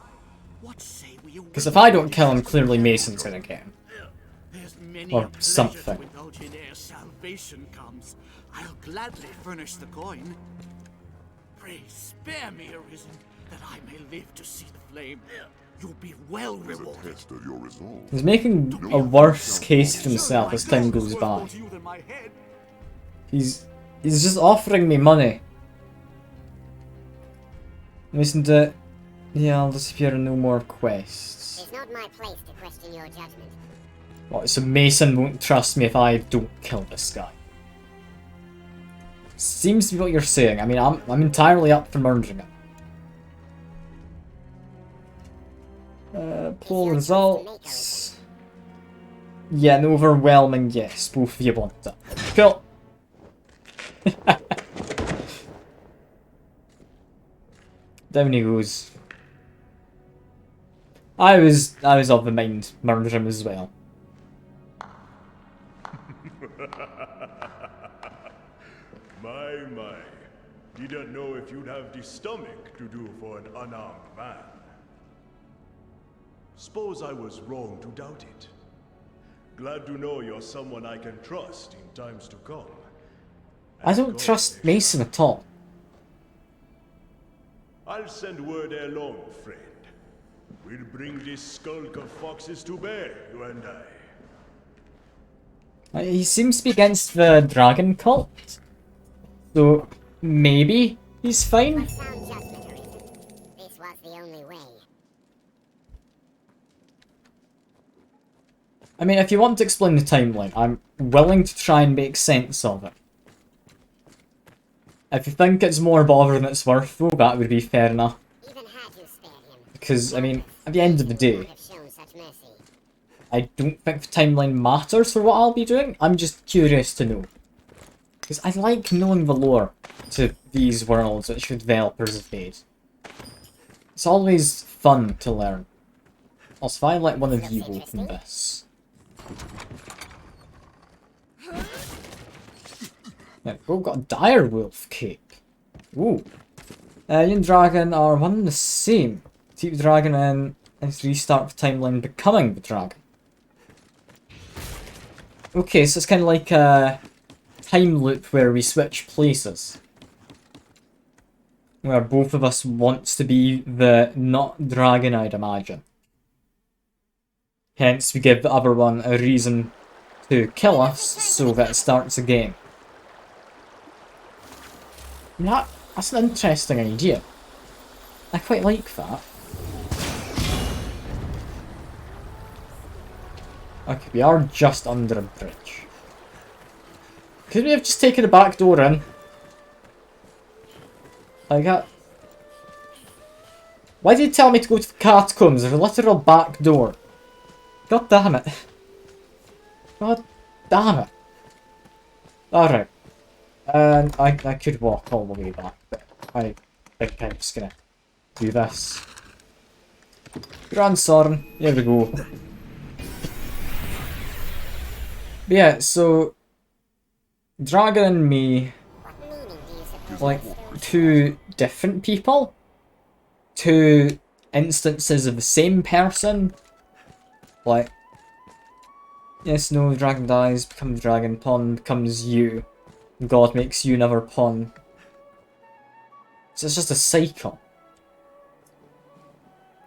What say we? Because if I don't kill him, clearly Mason's gonna get him. There's many Or something. without it ere salvation comes. I'll gladly furnish the coin. Pray spare me, Arisen, that I may live to see the flame. You'll be well rewarded. Test of your resolve. He's making a worse case for himself as time goes by. He's just offering me money. Listen to, yeah, I'll disappear and no more quests. It's not my place to question your judgment. What, so Mason won't trust me if I don't kill this guy? Seems to be what you're saying. I mean, I'm entirely up for murdering him. Poll results. Yeah, an overwhelming yes. Both of you want it. Cool. Down he goes. I was of the mind murder him as well. My. Didn't know if you'd have the stomach to do for an unarmed man. Suppose I was wrong to doubt it. Glad to know you're someone I can trust in times to come. I don't trust Mason at all. I'll send word ere long, friend. We'll bring this skulk of foxes to bear, you and I. He seems to be against the dragon cult. So, maybe he's fine? This was the only way. I mean, if you want to explain the timeline, I'm willing to try and make sense of it. If you think it's more bother than it's worth, though, that would be fair enough. Because, I mean, at the end of the day, I don't think the timeline matters for what I'll be doing. I'm just curious to know. Because I like knowing the lore to these worlds which the developers have made. It's always fun to learn. Also, if I let one of you open this... There we go, got a dire wolf cape. Ooh. You and Dragon are one and the same. Keep the dragon in and restart the timeline becoming the dragon. Okay, so it's kind of like a time loop where we switch places. Where both of us wants to be the not dragon, I'd imagine. Hence, we give the other one a reason to kill us so that it starts again. That's an interesting idea. I quite like that. Okay, we are just under a bridge. Could we have just taken the back door in? Like that. Why did you tell me to go to the catacombs? There's a literal back door. God damn it. God damn it. Alright. And I could walk all the way back, but I think I'm just gonna do this. Grand Soren, here we go. But yeah, so Dragon and me, like, two different people, two instances of the same person. Like, yes, no, the dragon dies, become the dragon, pawn becomes you, God makes you another pawn. So it's just a cycle.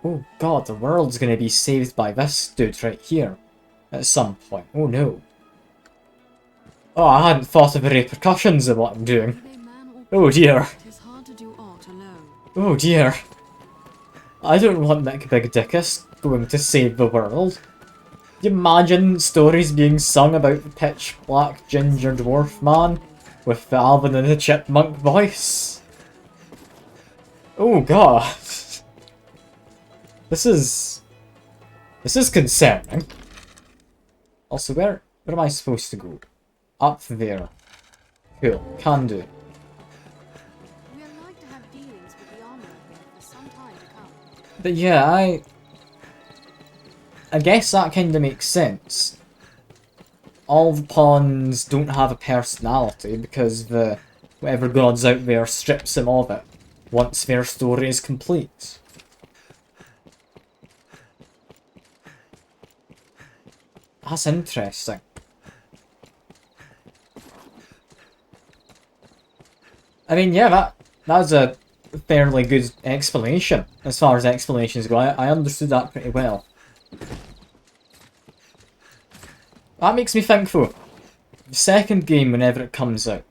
Oh god, the world's gonna be saved by this dude right here. At some point. Oh no. Oh, I hadn't thought of the repercussions of what I'm doing. Oh dear. Oh dear. I don't want Mick Big Dickus going to save the world. You imagine stories being sung about the pitch black ginger dwarf man with the Alvin and the Chipmunk voice? Oh god. This is concerning. Also, where am I supposed to go? Up there. Cool. Can do. But yeah, I guess that kind of makes sense. All the pawns don't have a personality because the whatever god's out there strips them of it once their story is complete. That's interesting. I mean, yeah, that's a fairly good explanation, as far as explanations go. I understood that pretty well. That makes me think, though. The second game, whenever it comes out,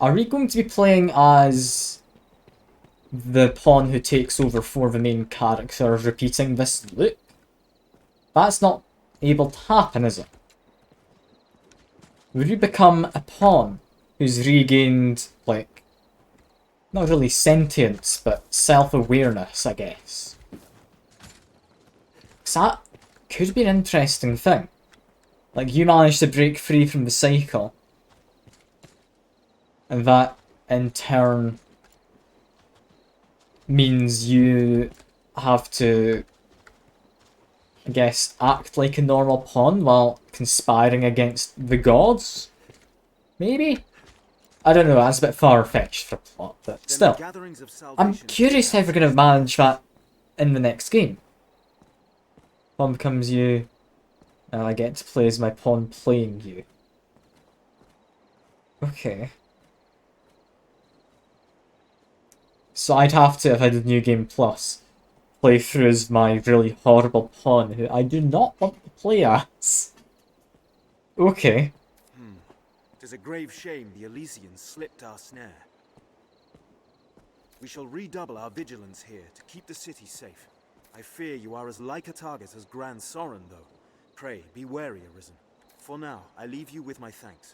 are we going to be playing as the pawn who takes over for the main character, repeating this loop? That's not able to happen, is it? Would we become a pawn who's regained, like, not really sentience, but self-awareness, I guess? Because that could be an interesting thing. Like, you manage to break free from the cycle, and that, in turn, means you have to, I guess, act like a normal pawn while conspiring against the gods? Maybe? I don't know, that's a bit far-fetched for a plot, but still. I'm curious how we're going to manage that in the next game. Pawn becomes you, and I get to play as my pawn playing you. Okay. So I'd have to, if I did New Game Plus, play through as my really horrible pawn, who I do not want to play as. Okay. Tis a grave shame the Elysians slipped our snare. We shall redouble our vigilance here to keep the city safe. I fear you are as like a target as Grand Sorin, though. Pray, be wary, Arisen. For now, I leave you with my thanks.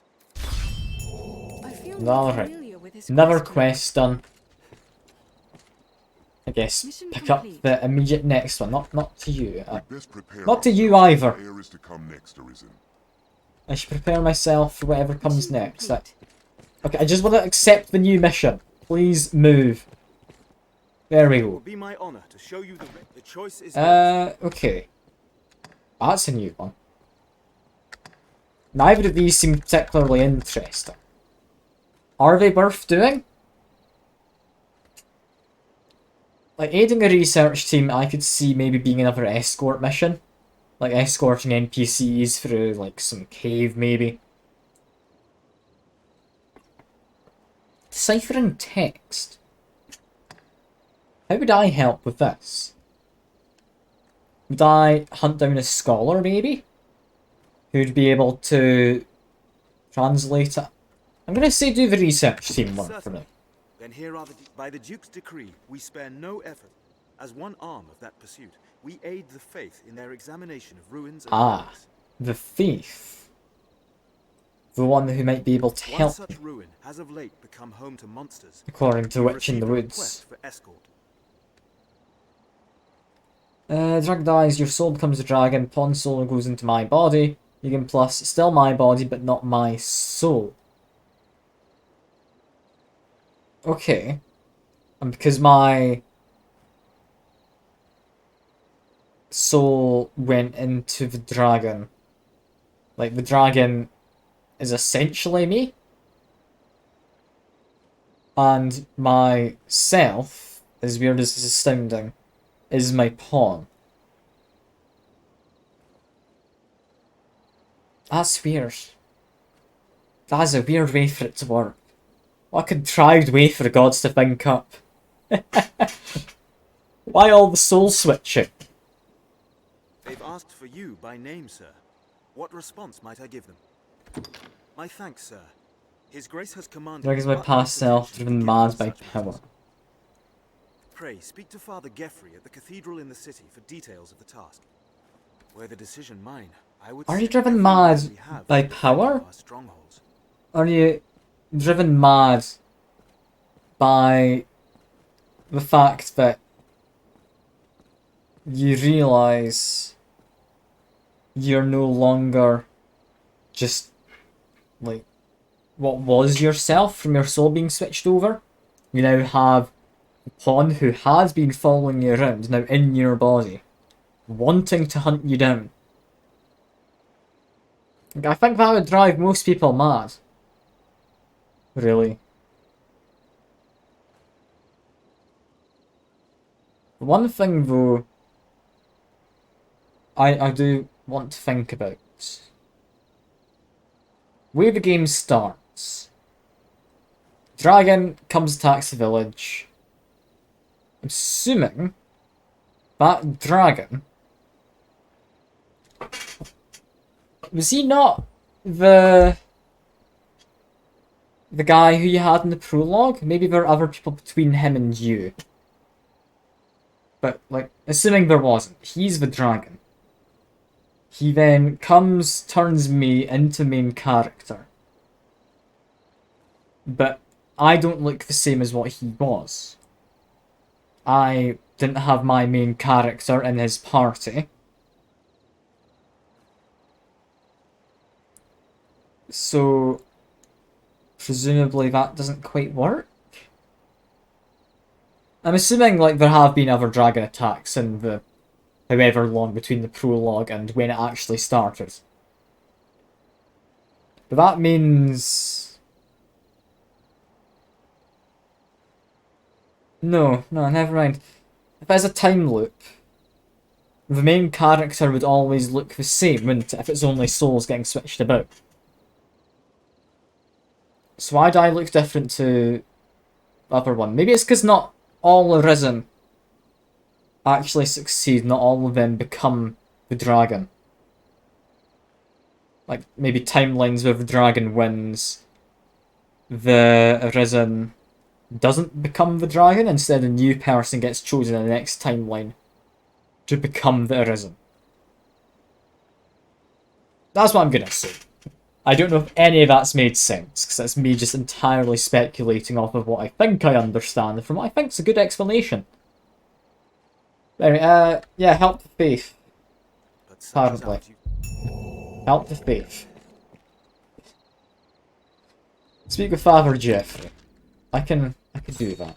Alright. Another quest done. I guess pick up the immediate next one. Not to you. Not to you either. I should prepare myself for whatever comes next. Okay, I just want to accept the new mission. Please move. There we go. Be my honor to show you the choice is okay. That's a new one. Neither of these seem particularly interesting. Are they worth doing? Like, aiding a research team, I could see maybe being another escort mission. Like, escorting NPCs through, like, some cave, maybe. Deciphering text. How would I help with this? Would I hunt down a scholar, maybe? Who'd be able to translate it? I'm gonna say do the research team work for me. Then here are by the Duke's decree, we spare no effort. As one arm of that pursuit, we aid the faith in their examination of ruins and relics. The thief. The one who might be able to help One such ruin has of late become home to monsters. According to Witch in the Woods. For escort. Drag dies, your soul becomes a dragon, pawn soul goes into my body. You can plus, still my body, but not my soul. Okay. And because my soul went into the dragon, like, the dragon is essentially me. And my self, as weird as this is sounding, is my pawn. That's weird. That's a weird way for it to work. What a contrived way for the gods to think up. Why all the soul switching? They've asked for you by name, sir. What response might I give them? My thanks, sir. His Grace has commanded... Dragons my past self, driven mad by power. Pray, speak to Father Geoffrey at the cathedral in the city for details of the task. Were the decision mine, I would... Are you driven mad by power? Are you driven mad by the fact that you realise you're no longer just like what was yourself from your soul being switched over? You now have a pawn who has been following you around now in your body, wanting to hunt you down. I think that would drive most people mad. Really. One thing though I do want to think about. Where the game starts. Dragon comes, attacks the village. I'm assuming that dragon... Was he not the guy who you had in the prologue? Maybe there are other people between him and you. But, like, assuming there wasn't, he's the dragon. He then comes, turns me into main character. But I don't look the same as what he was. I didn't have my main character in his party. So, presumably that doesn't quite work? I'm assuming, like, there have been other dragon attacks in the however long between the prologue and when it actually started. But that means... No, never mind. If there's a time loop, the main character would always look the same, wouldn't it, if it's only souls getting switched about. So why do I look different to the other one? Maybe it's because not all Arisen actually succeed, not all of them become the dragon. Like, maybe timelines where the dragon wins, the Arisen doesn't become the dragon, instead a new person gets chosen in the next timeline to become the Arisen. That's what I'm gonna say. I don't know if any of that's made sense, because that's me just entirely speculating off of what I think I understand from what I think's a good explanation. Anyway, yeah, help the faith. Apparently. Help the faith. Speak with Father Geoffrey. I can do that.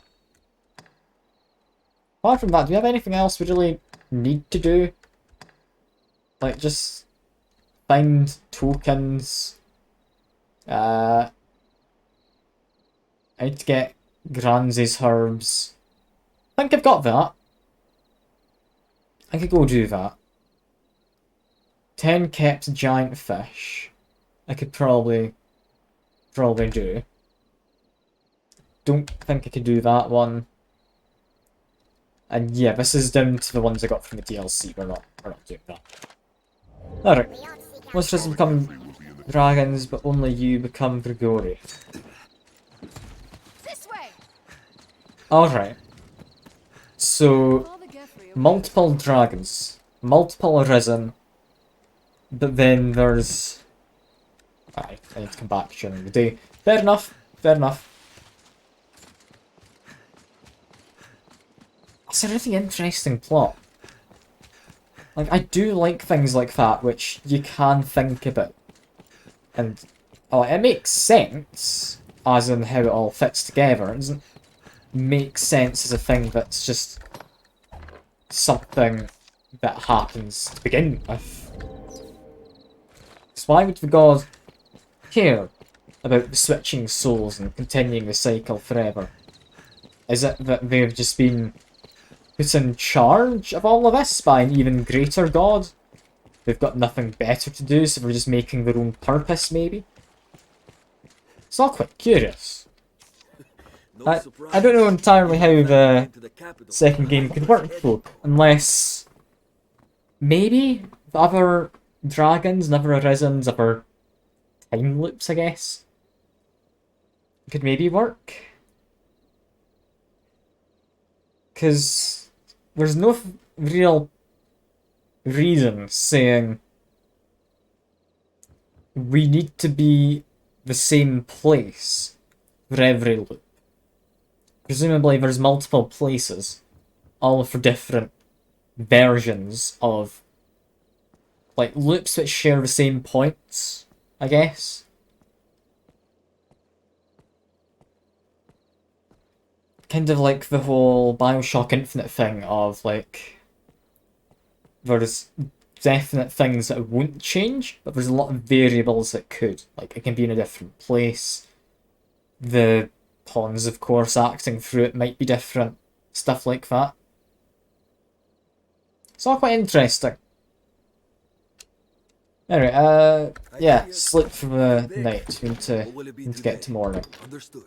Apart from that, do we have anything else we really need to do? Like, just find tokens. I need to get Granzy's herbs. I think I've got that. I could go do that. 10 kept giant fish. I could probably do. Don't think I could do that one. And yeah, this is down to the ones I got from the DLC. We're not doing that. Alright. Monsters become dragons, but only you become Grigori. Alright. So, multiple dragons. Multiple Arisen. But then there's... Alright, I need to come back during the day. Fair enough. Fair enough. It's a really interesting plot. Like, I do like things like that, which you can think about. And, oh, it makes sense, as in how it all fits together. It doesn't make sense as a thing that's just something that happens to begin with. So why would the god care about the switching souls and continuing the cycle forever? Is it that they've just been put in charge of all of this by an even greater god? They've got nothing better to do, so they're just making their own purpose, maybe? It's all quite curious. I don't know entirely how the second game could work though, unless maybe the other dragons, and other Arisens, other time loops, I guess, could maybe work. Because there's no real reason saying we need to be the same place for every loop. Presumably there's multiple places, all for different versions of, like, loops which share the same points, I guess. Kind of like the whole Bioshock Infinite thing of, like, there's definite things that won't change, but there's a lot of variables that could. Like, it can be in a different place. The pawns, of course, acting through it might be different. Stuff like that. It's all quite interesting. Anyway, yeah, sleep for the night. We need to get to morning. Understood.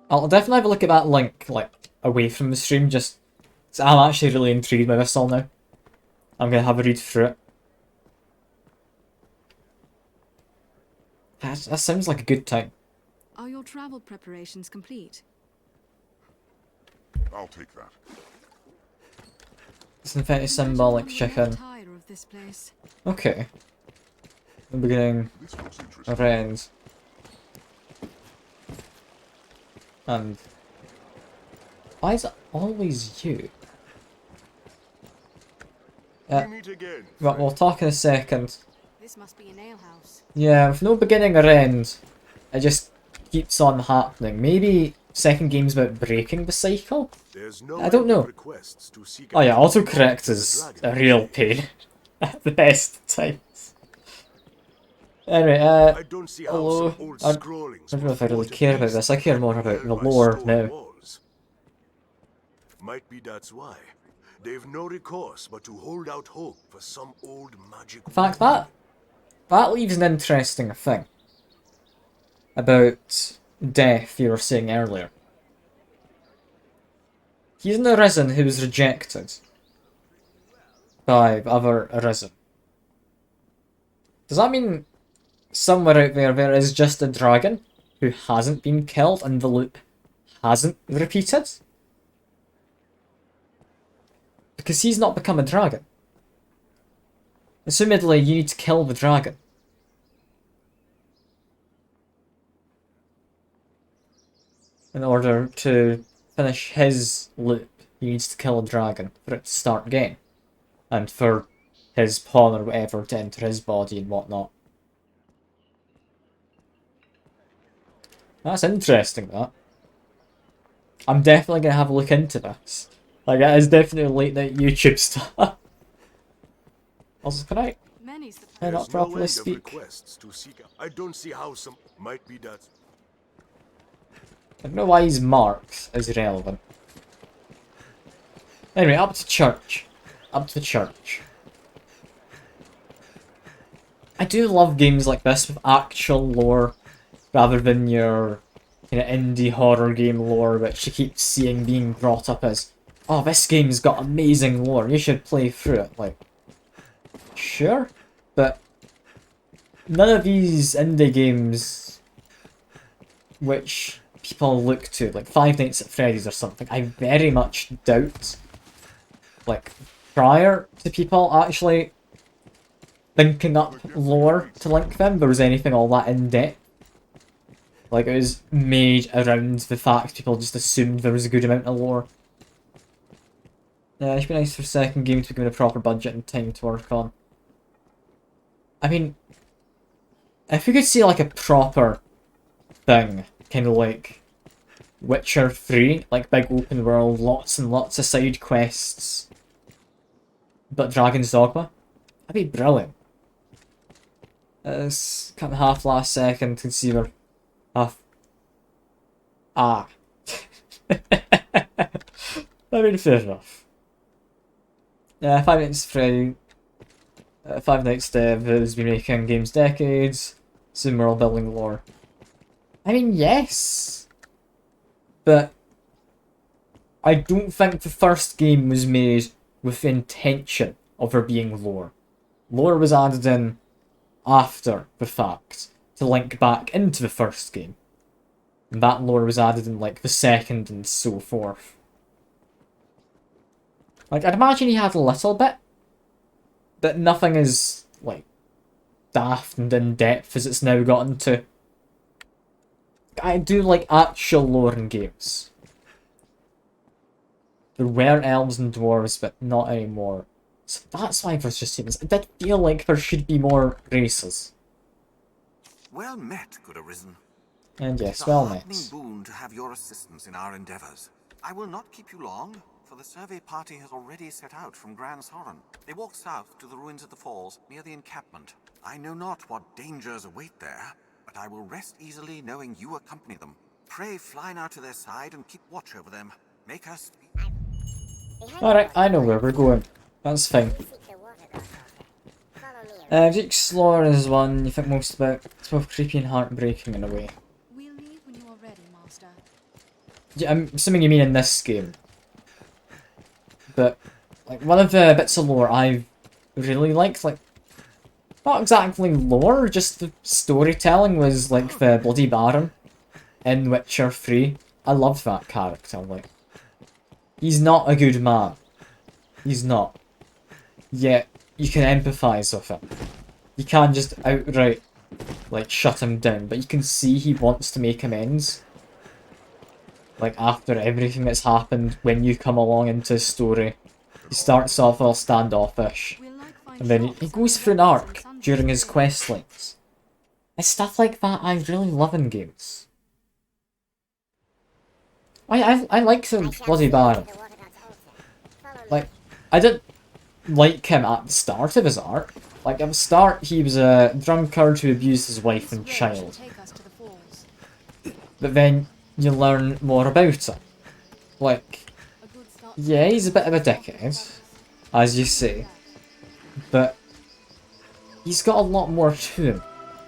I'll definitely have a look at that link, like, away from the stream, just... So I'm actually really intrigued by this all now. I'm gonna have a read through it. That sounds like a good time. Are your travel preparations complete? I'll take that. It's an infinity symbolic chicken. Of this place. Okay. The beginning of end. And why is it always you? We'll talk in a second. This must be an alehouse. Yeah, with no beginning or end, it just keeps on happening. Maybe second game's about breaking the cycle? I don't know. Oh yeah, autocorrect is a real pain at the best of times. Anyway, hello. I don't know if I really care about this. I care more about the lore now. Might be that's why. They've no recourse but to hold out hope for some old magic. In fact, that leaves an interesting thing about death you were saying earlier. He's an Arisen who was rejected by other Arisen. Does that mean somewhere out there is just a dragon who hasn't been killed and the loop hasn't repeated? Because he's not become a dragon. Assumedly, you need to kill the dragon. In order to finish his loop, he needs to kill a dragon for it to start again. And for his pawn or whatever to enter his body and whatnot. That's interesting, that. I'm definitely going to have a look into this. Like, it is definitely late night YouTube stuff. Also, can I not properly speak? I don't see how some might be that. I don't know why he's marked as irrelevant. Anyway, up to church. Up to the church. I do love games like this with actual lore, rather than your kind of indie horror game lore, which you keep seeing being brought up as, oh, this game's got amazing lore, you should play through it. Like, sure, but none of these indie games which people look to, like Five Nights at Freddy's or something, I very much doubt, like, prior to people actually thinking up lore to link them, there was anything all that in-depth. Like, it was made around the fact people just assumed there was a good amount of lore. Yeah, it should be nice for second game to be given a proper budget and time to work on. I mean, if we could see like a proper thing, kind of like Witcher 3, like big open world, lots and lots of side quests, but Dragon's Dogma, that'd be brilliant. It's cut in half last second, can see where half. I mean, fair enough. Yeah, Five Nights Freddy. Five Nights Dev has been making games decades. Some world building lore. I mean, yes. But I don't think the first game was made with the intention of there being lore. Lore was added in after the fact to link back into the first game. And that lore was added in like the second and so forth. Like, I'd imagine he had a little bit, but nothing as like daft and in depth as it's now gotten to. I do like actual lore in games. There were elves and dwarves, but not anymore. So that's why there's just humans. It did feel like there should be more races. Well met, good Arisen. And yes, It's a well met. heartening boon to have your assistance in our endeavors. I will not keep you long, for the survey party has already set out from Gran Soren. They walk south to the ruins of the falls near the encampment. I know not what dangers await there, but I will rest easily knowing you accompany them. Pray fly now to their side and keep watch over them. Make us... Alright, I know where we're going. That's fine. The Explorer is one you think most about. It's both creepy and heartbreaking in a way. We'll leave when you are ready, Master. Yeah, I'm assuming you mean in this game. But, like, one of the bits of lore I really liked, like, not exactly lore, just the storytelling was, like, the Bloody Baron in Witcher 3. I loved that character, like. He's not a good man. He's not. Yet, you can empathise with him. You can't just outright, like, shut him down, but you can see he wants to make amends. Like, after everything that's happened, when you come along into his story, he starts off all standoffish, and then he goes through an arc during his quest lines. It's stuff like that I really love in games. I like the Bloody Baron. Like, I didn't like him at the start of his arc. Like, at the start, he was a drunkard who abused his wife and child. But then, you learn more about him. Like, yeah, he's a bit of a dickhead, as you say. But, he's got a lot more to him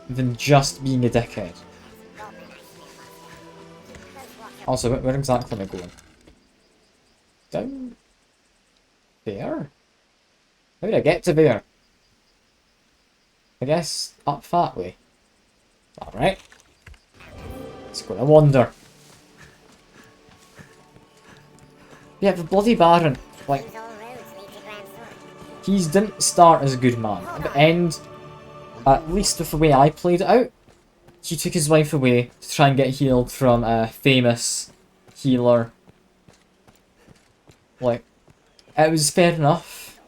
than just being a dickhead. Also, where exactly am I going? Down there? How did I get to there? I guess up that way. Alright. Let's go to wander. Yeah, the Bloody Baron, like, he didn't start as a good man. At the end, at least with the way I played it out, he took his wife away to try and get healed from a famous healer. Like, it was fair enough.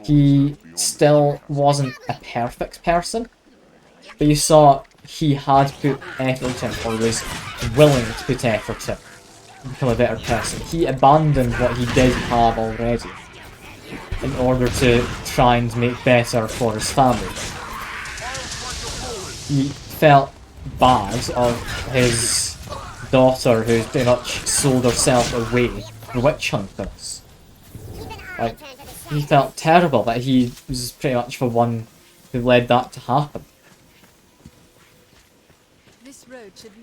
He still wasn't a perfect person, but you saw he had put effort in, or was willing to put effort in, to become a better person. He abandoned what he did have already in order to try and make better for his family. He felt bad of his daughter, who's pretty much sold herself away for witch hunters. Like, he felt terrible that he was pretty much the one who led that to happen.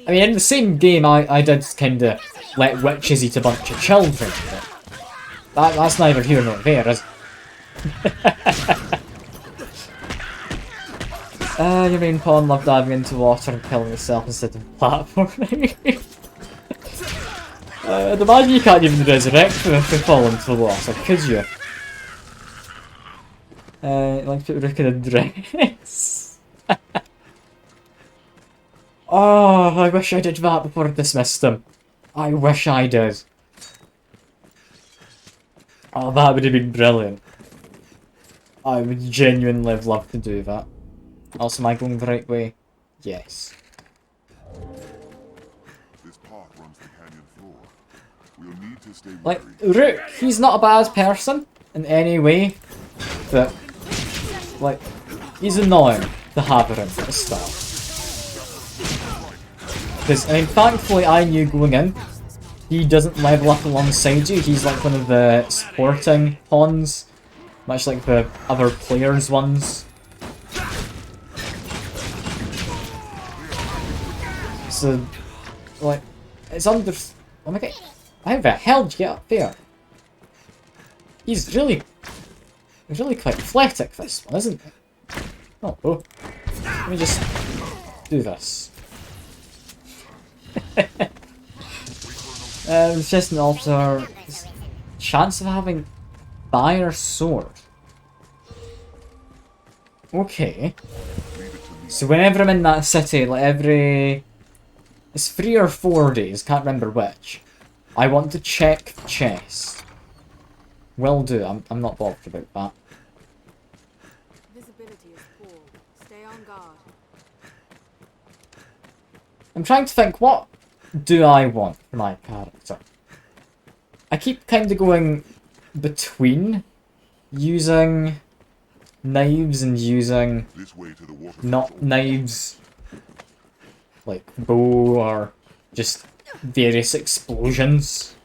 I mean, in the same game, I did kind of let witches eat a bunch of children, but that's neither here nor there, is it? Your main pawn loved diving into water and killing yourself instead of platforming. I'd imagine you can't even resurrect if you fall into the water, could you? Like to put Rook in a dress. Oh, I wish I did that before I dismissed him. I wish I did. Oh, that would have been brilliant. I would genuinely have loved to do that. Also, am I going the right way? Yes. This path runs the canyon floor. We'll need to stay Like, Rook, he's not a bad person in any way, but, like, he's annoying to have around at the start. Because, I mean, thankfully I knew going in, he doesn't level up alongside you, he's like one of the supporting pawns, much like the other players' ones. So, like, it's under... Oh my god. How the hell did you get up there? He's really quite athletic, this one, isn't he? Oh. Let me just do this. Just an altar. Chance of having fire sword. Okay. So whenever I'm in that city, like every... It's 3 or 4 days, can't remember which. I want to check the chest. Will do, I'm not bothered about that. Visibility is poor. Stay on guard. I'm trying to think, what do I want for my character? I keep kind of going between using knives and using not knives, like bow or just various explosions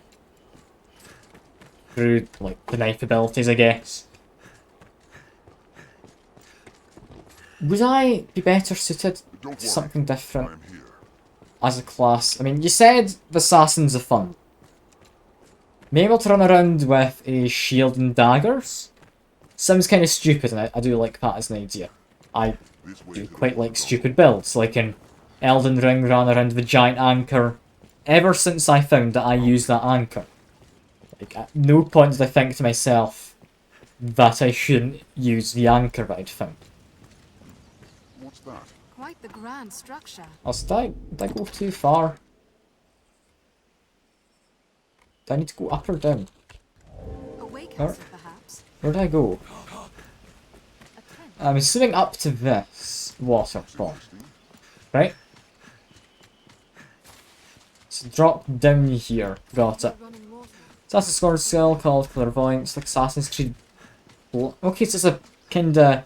through like the knife abilities, I guess. Would I be better suited to something different as a class? I mean, you said the assassins are fun. Being able to run around with a shield and daggers sounds kind of stupid, and I do like that as an idea. I do quite like stupid builds, like in Elden Ring, ran around with a giant anchor ever since I found that I use that anchor. Like, at no point did I think to myself that I shouldn't use the anchor that I'd found. What's that? Quite the grand structure. Did I go too far? Do I need to go up or down? A wake house, perhaps. Where did I go? I'm assuming up to this waterfall. Right? So drop down here. Got it. Assassin's Sword skill called Clairvoyance, like Assassin's Creed. Okay, so it's a kinda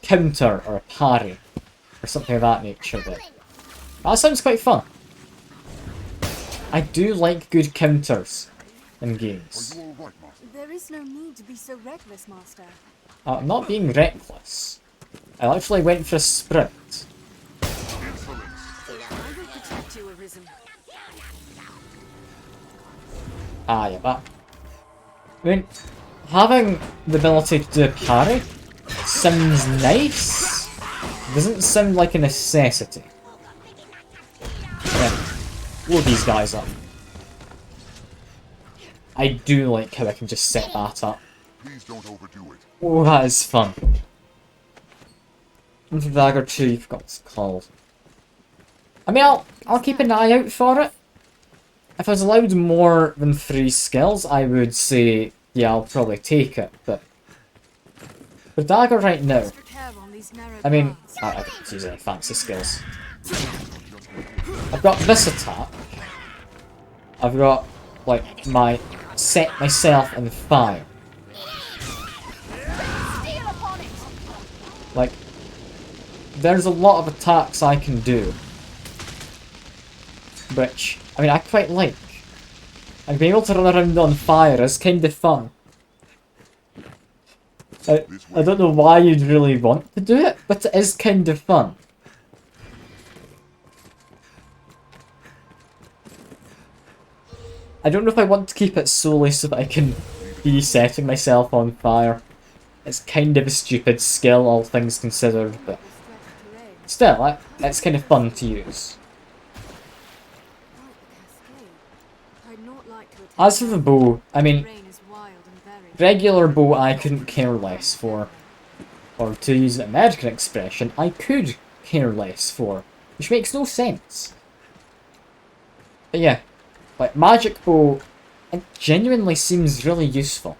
counter or a parry or something of that nature. But that sounds quite fun. I do like good counters in games. There is no need to be so reckless, Master. I'm not being reckless. I actually went for a sprint. I will protect you, Arisen. Ah, yeah, that. I mean, having the ability to do a parry sounds nice. Doesn't sound like a necessity. Yeah, blow these guys up. I do like how I can just set that up. Please don't overdo it. Oh, that is fun. Into Dagger 2, you forgot what it's called. I mean, I'll keep an eye out for it. If I was allowed more than 3 skills, I would say, yeah, I'll probably take it, but... For Dagger right now, I mean, I don't use any fancy skills. I've got this attack. I've got, like, set myself on fire. Like, there's a lot of attacks I can do. Which, I mean, I quite like. And being able to run around on fire is kind of fun. I don't know why you'd really want to do it, but it is kind of fun. I don't know if I want to keep it solely so that I can be setting myself on fire. It's kind of a stupid skill, all things considered, but still, it's kind of fun to use. As for the bow, I mean, regular bow I couldn't care less for. Or to use an American expression, I could care less for. Which makes no sense. But yeah, like magic bow, it genuinely seems really useful.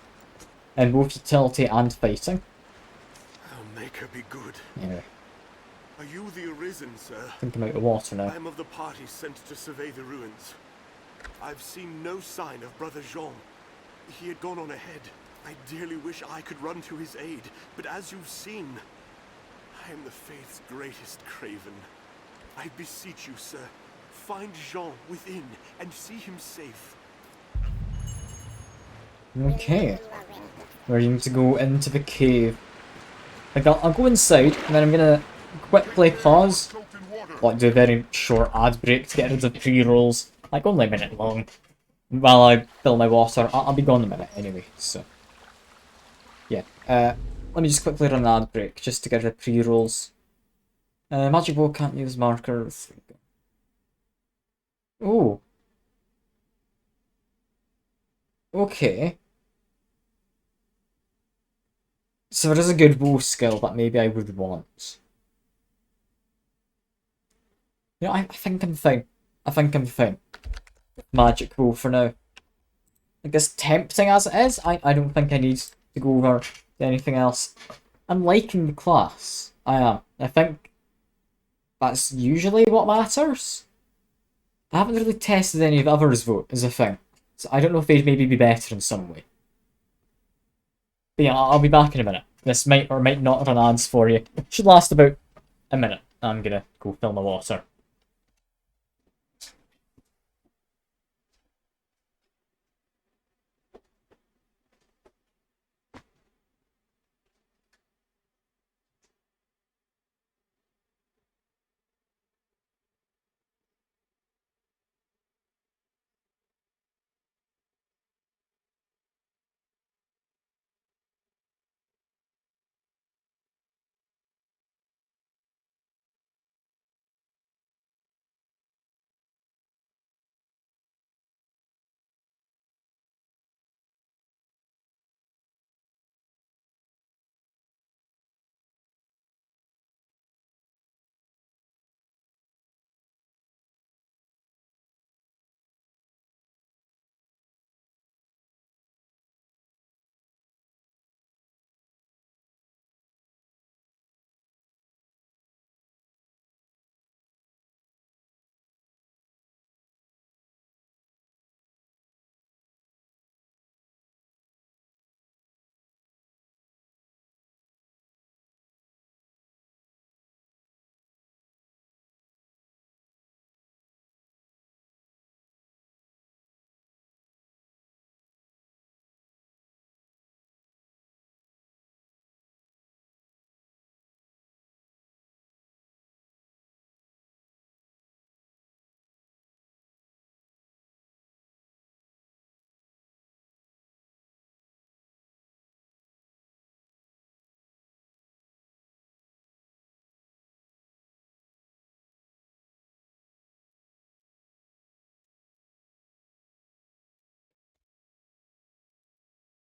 In both utility and fighting. Oh, make her be good. Anyway. Are you the Arisen, sir? I think I'm out of water now. I am of the party sent to survey the ruins. I've seen no sign of Brother Jean. He had gone on ahead. I dearly wish I could run to his aid, but as you've seen, I am the Faith's greatest craven. I beseech you, sir, find Jean within and see him safe. Okay. We're going to go into the cave. Like, I'll go inside, and then I'm gonna quickly pause, like do a very short ad break to get rid of pre-rolls, like only a minute long. While I fill my water, I'll be gone in a minute anyway, so... Yeah, let me just quickly run an ad break, just to get rid of pre-rolls. Magic Bow can't use markers. Oh. Okay. So there is a good bow skill that maybe I would want. You know, I think I'm fine. I think I'm fine. Magic bow for now. Like, as tempting as it is, I don't think I need to go over to anything else. I'm liking the class. I am. I think that's usually what matters. I haven't really tested any of the others, though, is a thing. So I don't know if they'd maybe be better in some way. But yeah, I'll be back in a minute. This might or might not run ads for you. It should last about a minute. I'm gonna go fill my water.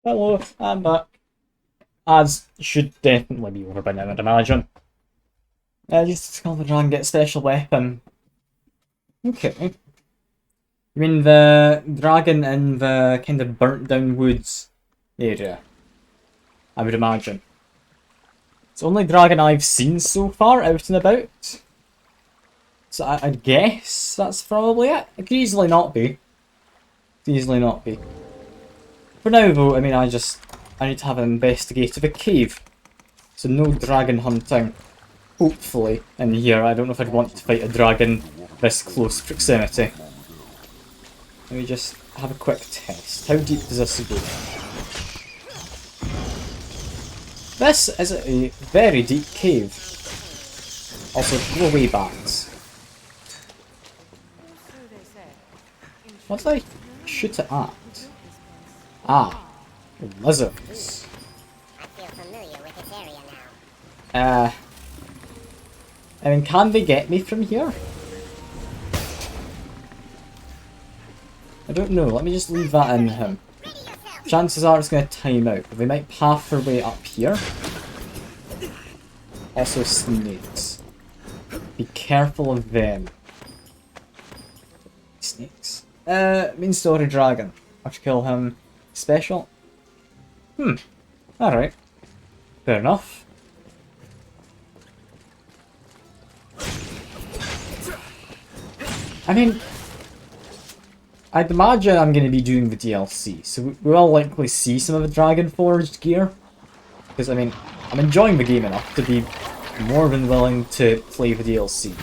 Hello, I'm back. Ads should definitely be over by now, I'd imagine. Just to call the dragon get special weapon. Okay. You mean the dragon in the kind of burnt down woods area? I would imagine. It's the only dragon I've seen so far out and about. So I'd guess that's probably it. It could easily not be. Could easily not be. For now though, I mean I need to have an investigate of a cave. So no dragon hunting. Hopefully in here. I don't know if I'd want to fight a dragon this close proximity. Let me just have a quick test. How deep does this go? This is a very deep cave. Also, go away, bats. What did I shoot it at? Ah, lizards. I feel familiar with this area now. I mean, can they get me from here? I don't know, let me just leave that in him. Chances are it's going to time out, but they might path their way up here. Also snakes. Be careful of them. Snakes. Main story dragon. I have to kill him. Special? Alright. Fair enough. I mean, I'd imagine I'm going to be doing the DLC, so we will likely see some of the Dragon Forged gear. Because, I mean, I'm enjoying the game enough to be more than willing to play the DLC.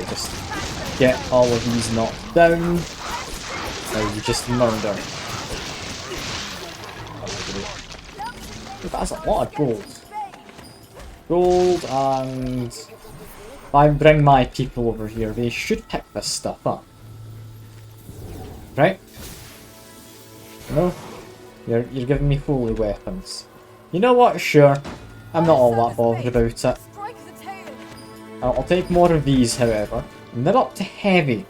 Just get all of these knocked down. Now you just murder. That's a lot of gold. gold, and if I bring my people over here, they should pick this stuff up. Right? No? You're giving me holy weapons. You know what? Sure. I'm not all that bothered about it. I'll take more of these, however. And they're up to heavy.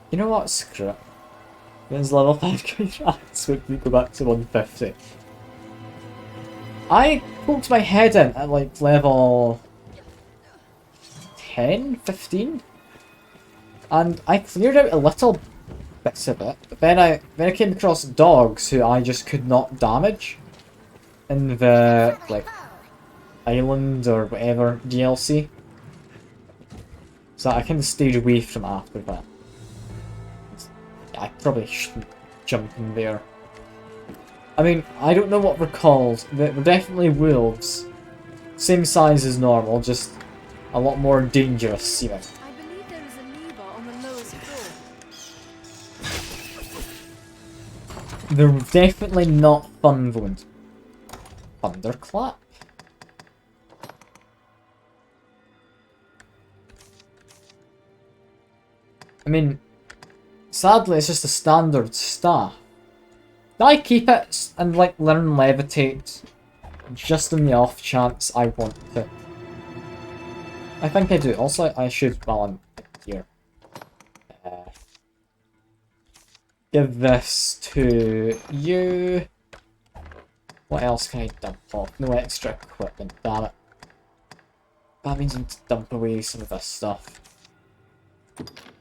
You know what? Screw it. When's level 5 contracts when we go back to 150? I poked my head in at like level 10, 15, and I cleared out a little bits of it. But then I came across dogs who I just could not damage in the like island or whatever DLC. So I kind of stayed away from after that. I probably shouldn't jump in there. I mean, I don't know what they're called. They're definitely wolves. Same size as normal, just a lot more dangerous, you know. I believe there is a lever on the lowest floor. They're definitely not fun though. Thunderclap? I mean, sadly it's just a standard staff. I keep it and like learn levitate just in the off chance I want to. I think I do. Also, I should, while I'm here, give this to you. What else can I dump off? No extra equipment, damn it. That means I need to dump away some of this stuff.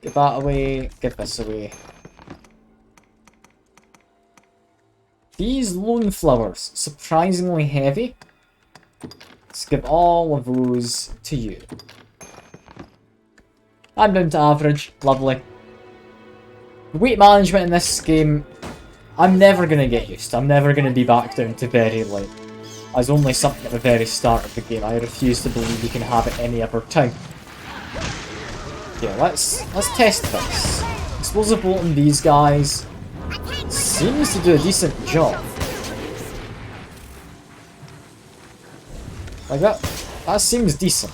Give that away, give this away. These lone flowers, surprisingly heavy. Let's give all of those to you. I'm down to average, lovely. The weight management in this game, I'm never going to get used to. I'm never going to be back down to very light. As only something at the very start of the game. I refuse to believe you can have it any other time. Yeah, let's test this. Explosive bolt on these guys. Seems to do a decent job. Like that seems decent.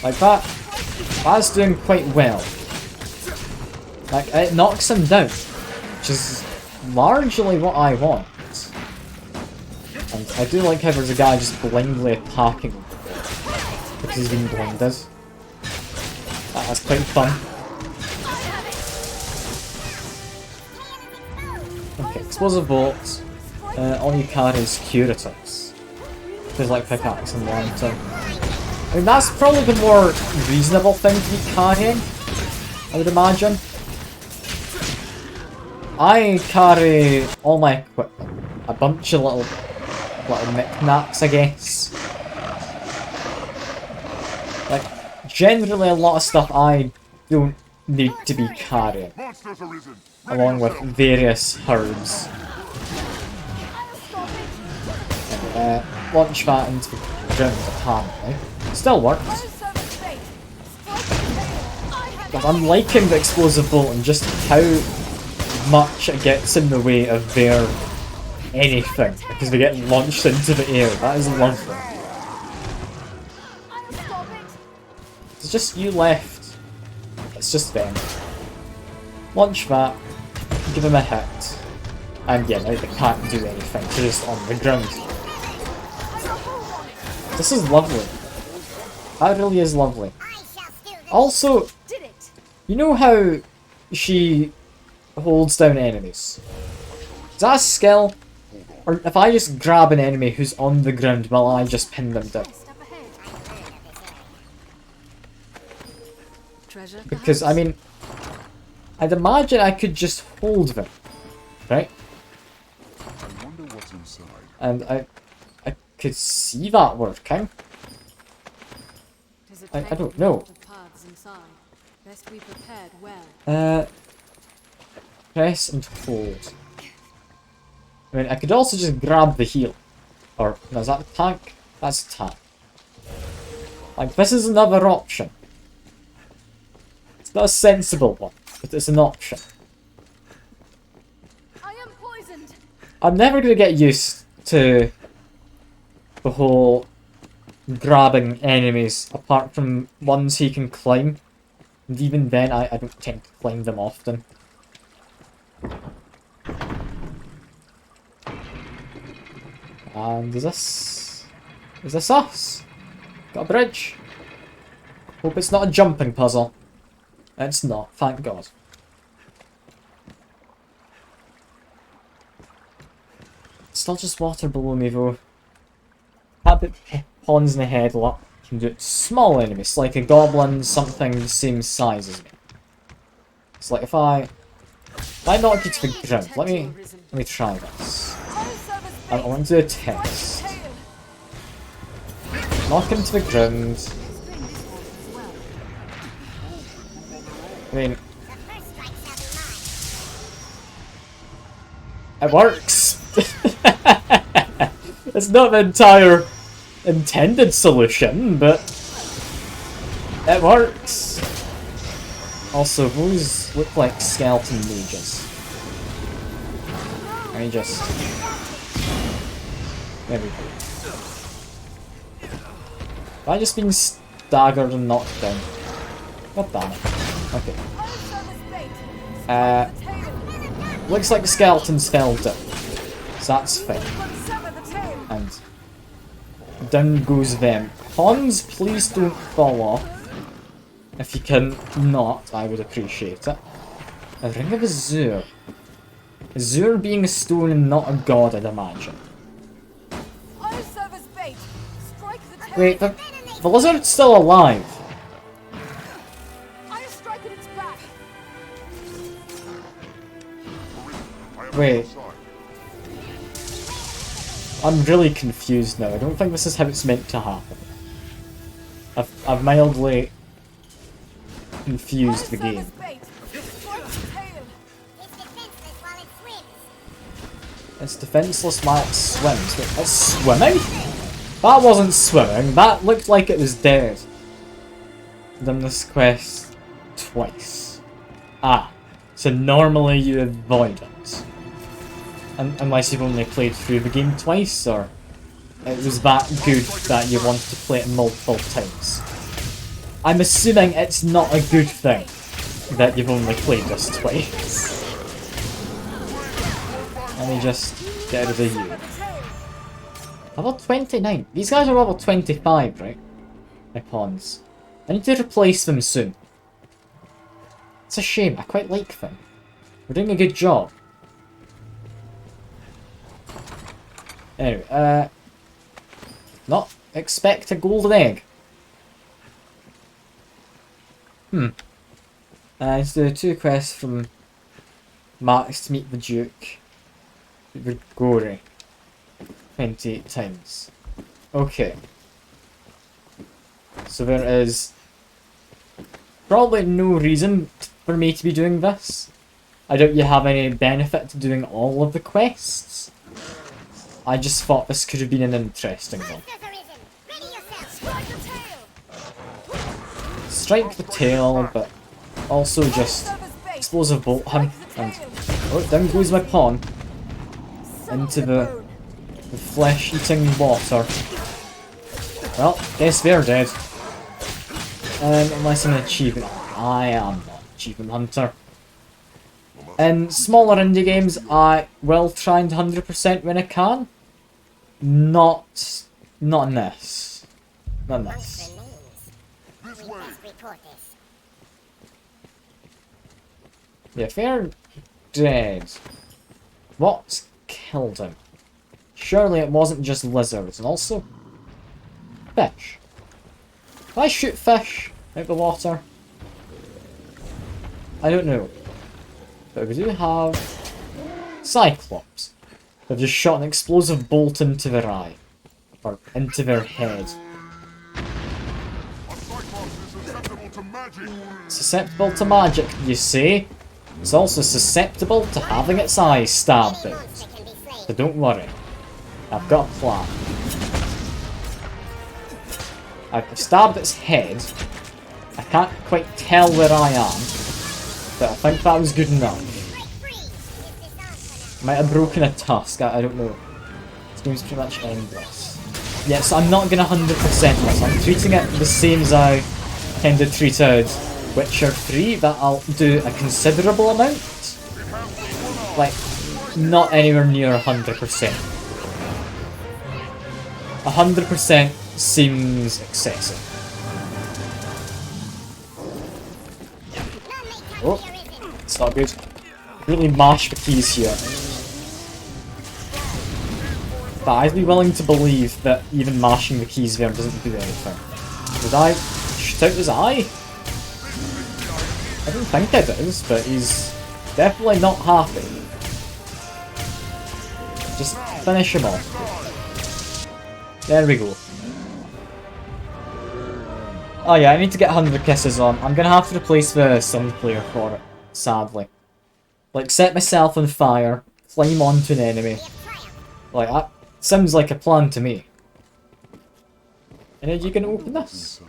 Like that's doing quite well. Like, it knocks him down, which is largely what I want. And I do like how there's a guy just blindly attacking him because he's been blinded. That's quite fun. Okay, explosive bolts. All you carry is curators. There's like pickaxe and lantern. I mean, that's probably the more reasonable thing to be carrying, I would imagine. I carry all my equipment. A bunch of little knickknacks, I guess. Like, generally a lot of stuff I don't need to be carrying. Along with various herbs. Launch that into the ground apparently. Still works. But I'm liking the explosive bolt and just how much it gets in the way of their anything. Because they get launched into the air. That is lovely. It's just you left. It's just them. Launch that. Give them a hit. And yeah, now they can't do anything. They're just on the ground. This is lovely. That really is lovely. Also, you know how she holds down enemies? Is that a skill? Or if I just grab an enemy who's on the ground while I just pin them down? Because, I mean, I'd imagine I could just hold them, right? And I could see that working. I don't know. Press and hold. I mean, I could also just grab the heal. Or, no, is that the tank? That's a tank. Like, this is another option. It's not a sensible one, but it's an option. I am poisoned. I'm never going to get used to the whole grabbing enemies, apart from ones he can climb. And even then, I don't tend to climb them often. And is this us? Got a bridge? Hope it's not a jumping puzzle. It's not, thank God. Still just water below me though. Habit pawns in the head lot. Can do it to small enemies, like a goblin, something the same size as me. It's like if I knock you to the ground, let me try this. I want to do a test. Knock him to the ground. I mean, it works. It's not the entire intended solution, but it works. Also, those look like skeleton mages. I just... There we go. Have I just been staggered and knocked down? God damn it. Okay. Looks like the skeletons fell down. So that's fine. And down goes them. Pawns, please don't fall off. If you can not, I would appreciate it. A Ring of Azure. Azure being a stone and not a god, I'd imagine. Wait, the lizard's still alive. Wait. I'm really confused now. I don't think this is how it's meant to happen. I've mildly confused the game. It's defenseless while it swims. Wait, it's swimming? That wasn't swimming. That looked like it was dead. I've done this quest twice. Ah, so normally you avoid it. Unless you've only played through the game twice, or it was that good that you want to play it multiple times. I'm assuming it's not a good thing that you've only played this twice. Let me just get rid of you. Level 29. These guys are level 25, right? My pawns. I need to replace them soon. It's a shame, I quite like them. We're doing a good job. Anyway, not expect a golden egg. Let's do 2 quests from Max to meet the Duke. Grigori. 28 times. Okay. So there is probably no reason for me to be doing this. I doubt you have any benefit to doing all of the quests. I just thought this could have been an interesting one. Strike the tail, but also just explosive bolt him, and oh, down goes my pawn into the flesh-eating water. Well, guess they're dead. Unless I'm an achievement. I am not an achievement hunter. In smaller indie games, I will try and 100% when I can. Not in this. Not in this. Yeah, if they're dead, what killed him? Surely it wasn't just lizards, and also fish. Can I shoot fish out the water? I don't know. But we do have Cyclops. They've just shot an explosive bolt into their eye. Or into their head. Susceptible to magic, you say? It's also susceptible to having its eyes stabbed out. So don't worry. I've got a plan. I've stabbed its head. I can't quite tell where I am, but I think that was good enough. Might have broken a tusk, I don't know. This game's pretty much endless. Yeah, so I'm not gonna 100% this. I'm treating it the same as I kind of treated Witcher 3, but I'll do a considerable amount. Like, not anywhere near 100%. 100% seems excessive. Oh, it's not good. Really mash the keys here. But I'd be willing to believe that even mashing the keys there doesn't do anything. Did I shoot out his eye? I don't think it is, but he's definitely not happy. Just finish him off. There we go. Oh yeah, I need to get 100 kisses on. I'm gonna have to replace the sound player for it, sadly. Like, set myself on fire, climb onto an enemy. Like, that sounds like a plan to me. And are you gonna open this?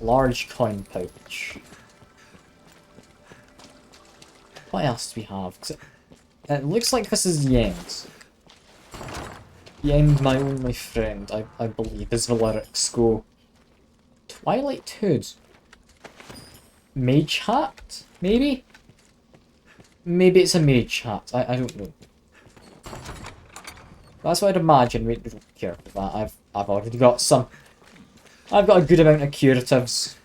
Large coin pouch. What else do we have? 'Cause it looks like this is the end. The end, my only friend, I believe, as the lyrics go. Twilight Hood. Mage hat? Maybe? Maybe it's a mage hat. I don't know. That's what I'd imagine. We don't care about that. I've already got some. I've got a good amount of curatives.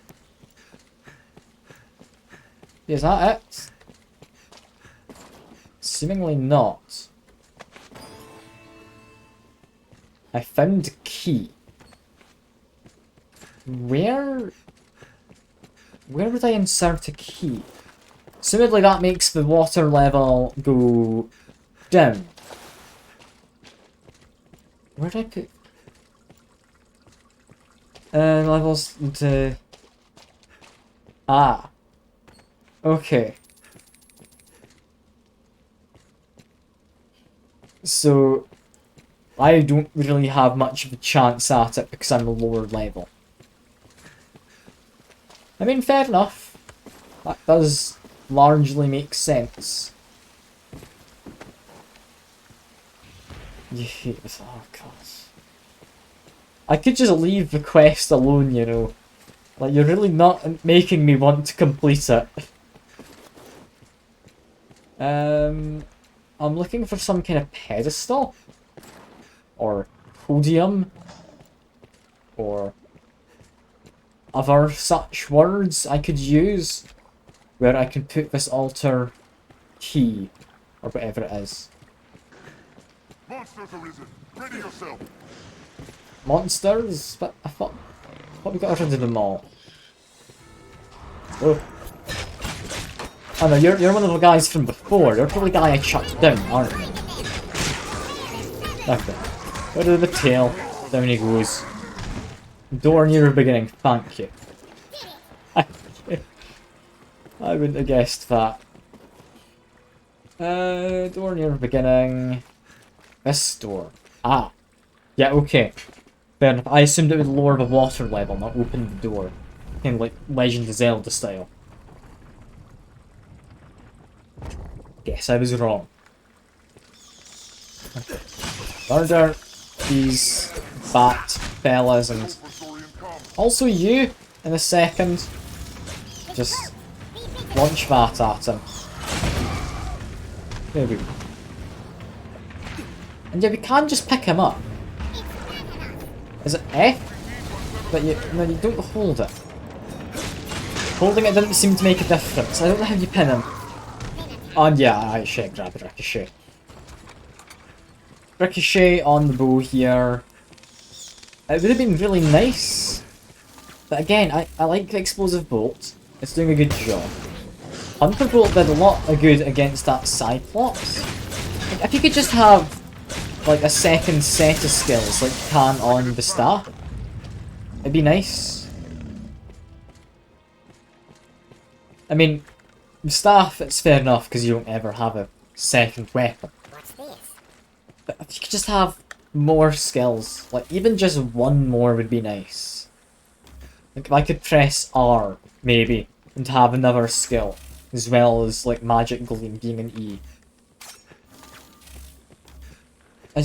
Is that it? Seemingly not. I found a key. Where would I insert a key? Assumedly that makes the water level go down. Where did I put... levels into... Ah. Okay. So, I don't really have much of a chance at it because I'm a lower level. I mean, fair enough. That does largely make sense. Yeah, oh god. I could just leave the quest alone, you know. Like, you're really not making me want to complete it. I'm looking for some kind of pedestal. Or podium. Or other such words I could use. Where I can put this altar key. Or whatever it is. Monsters arisen. Ready yourself. Monsters? But I thought we got rid of them all. Oh. Oh no, you're one of the guys from before. You're probably the guy I chucked down, aren't you? Okay. Go to the tail. Down he goes. Door near the beginning. Thank you. I wouldn't have guessed that. Door near the beginning. This door. Ah. Yeah, okay. Fair enough. I assumed it would lower the water level, not open the door. Kind of like Legend of Zelda style. Guess I was wrong. Okay. Murder these bat fellas and also you in a second. Just launch that at him. There we go. And yeah, we can just pick him up. Is it F? But no, you don't hold it. Holding it doesn't seem to make a difference. I don't know how you pin him. Oh yeah, I should grab a ricochet. Ricochet on the bow here. It would have been really nice. But again, I like the explosive bolt. It's doing a good job. Thunderbolt did a lot of good against that Cyclops. Like, if you could just have like a second set of skills like you can on the staff, it'd be nice. I mean, the staff, it's fair enough because you don't ever have a second weapon. What's this? But if you could just have more skills, like even just one more would be nice. Like if I could press R, maybe, and have another skill, as well as like Magic Gleam being an E. I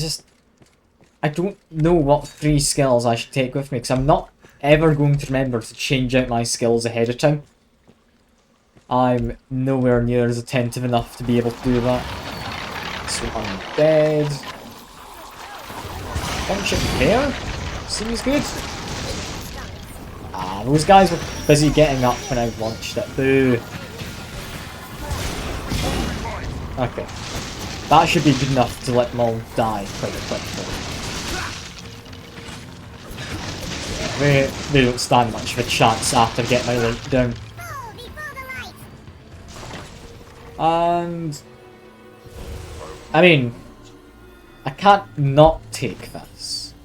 don't know what 3 skills I should take with me, because I'm not ever going to remember to change out my skills ahead of time. I'm nowhere near as attentive enough to be able to do that. So I'm dead. Punch it there? Seems good. Ah, those guys were busy getting up when I launched it. Boo. Okay. That should be good enough to let them all die quite quickly. They don't stand much of a chance after getting my light down. And... I mean... I can't not take this.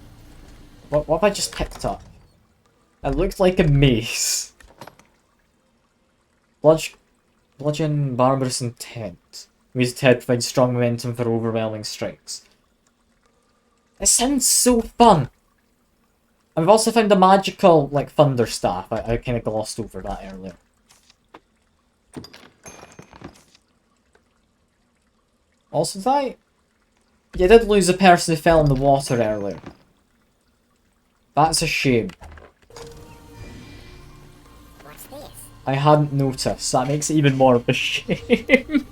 What have I just picked up? It looked like a mace. Bludgeon, Barbarous Intent. Raised head provides strong momentum for overwhelming strikes. It sounds so fun! I've also found a magical, like, thunder staff. I kind of glossed over that earlier. Also, you did lose a person who fell in the water earlier. That's a shame. What's this? I hadn't noticed. That makes it even more of a shame.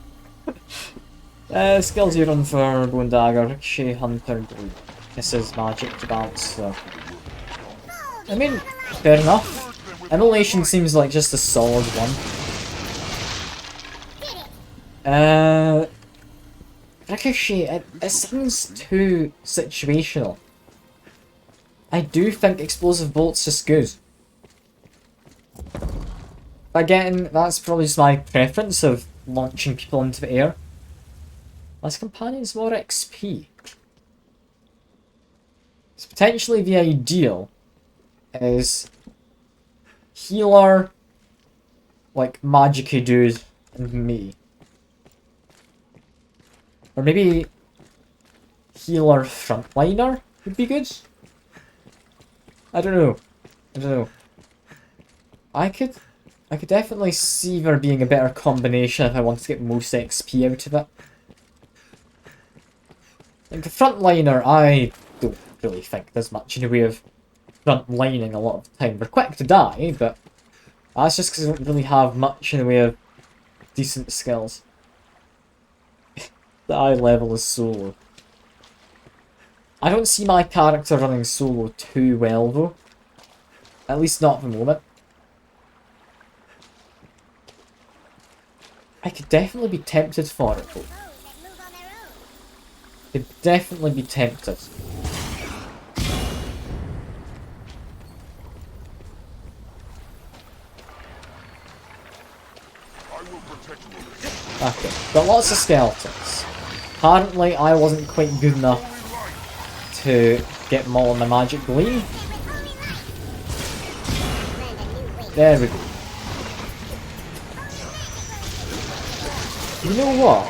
Skills you run for Bone Dagger, Ricochet, Hunter, Glue. This is magic to balance, so... I mean, fair enough. Immolation seems like just a solid one. Ricochet, it seems too situational. I do think Explosive Bolt's just good. Again, that's probably just my preference of launching people into the air. Less companions, more XP. So potentially the ideal is healer, like magic-y dude, and me. Or maybe healer frontliner would be good. I don't know. I could definitely see there being a better combination if I want to get most XP out of it. Like the frontliner, I don't really think there's much in the way of frontlining a lot of the time. They're quick to die, but that's just because I don't really have much in the way of decent skills. The eye level is solo. I don't see my character running solo too well though. At least not at the moment. I could definitely be tempted for it though. Could definitely be tempted. Okay, got lots of skeletons. Apparently I wasn't quite good enough to get them all in the magic gleam. There we go. You know what?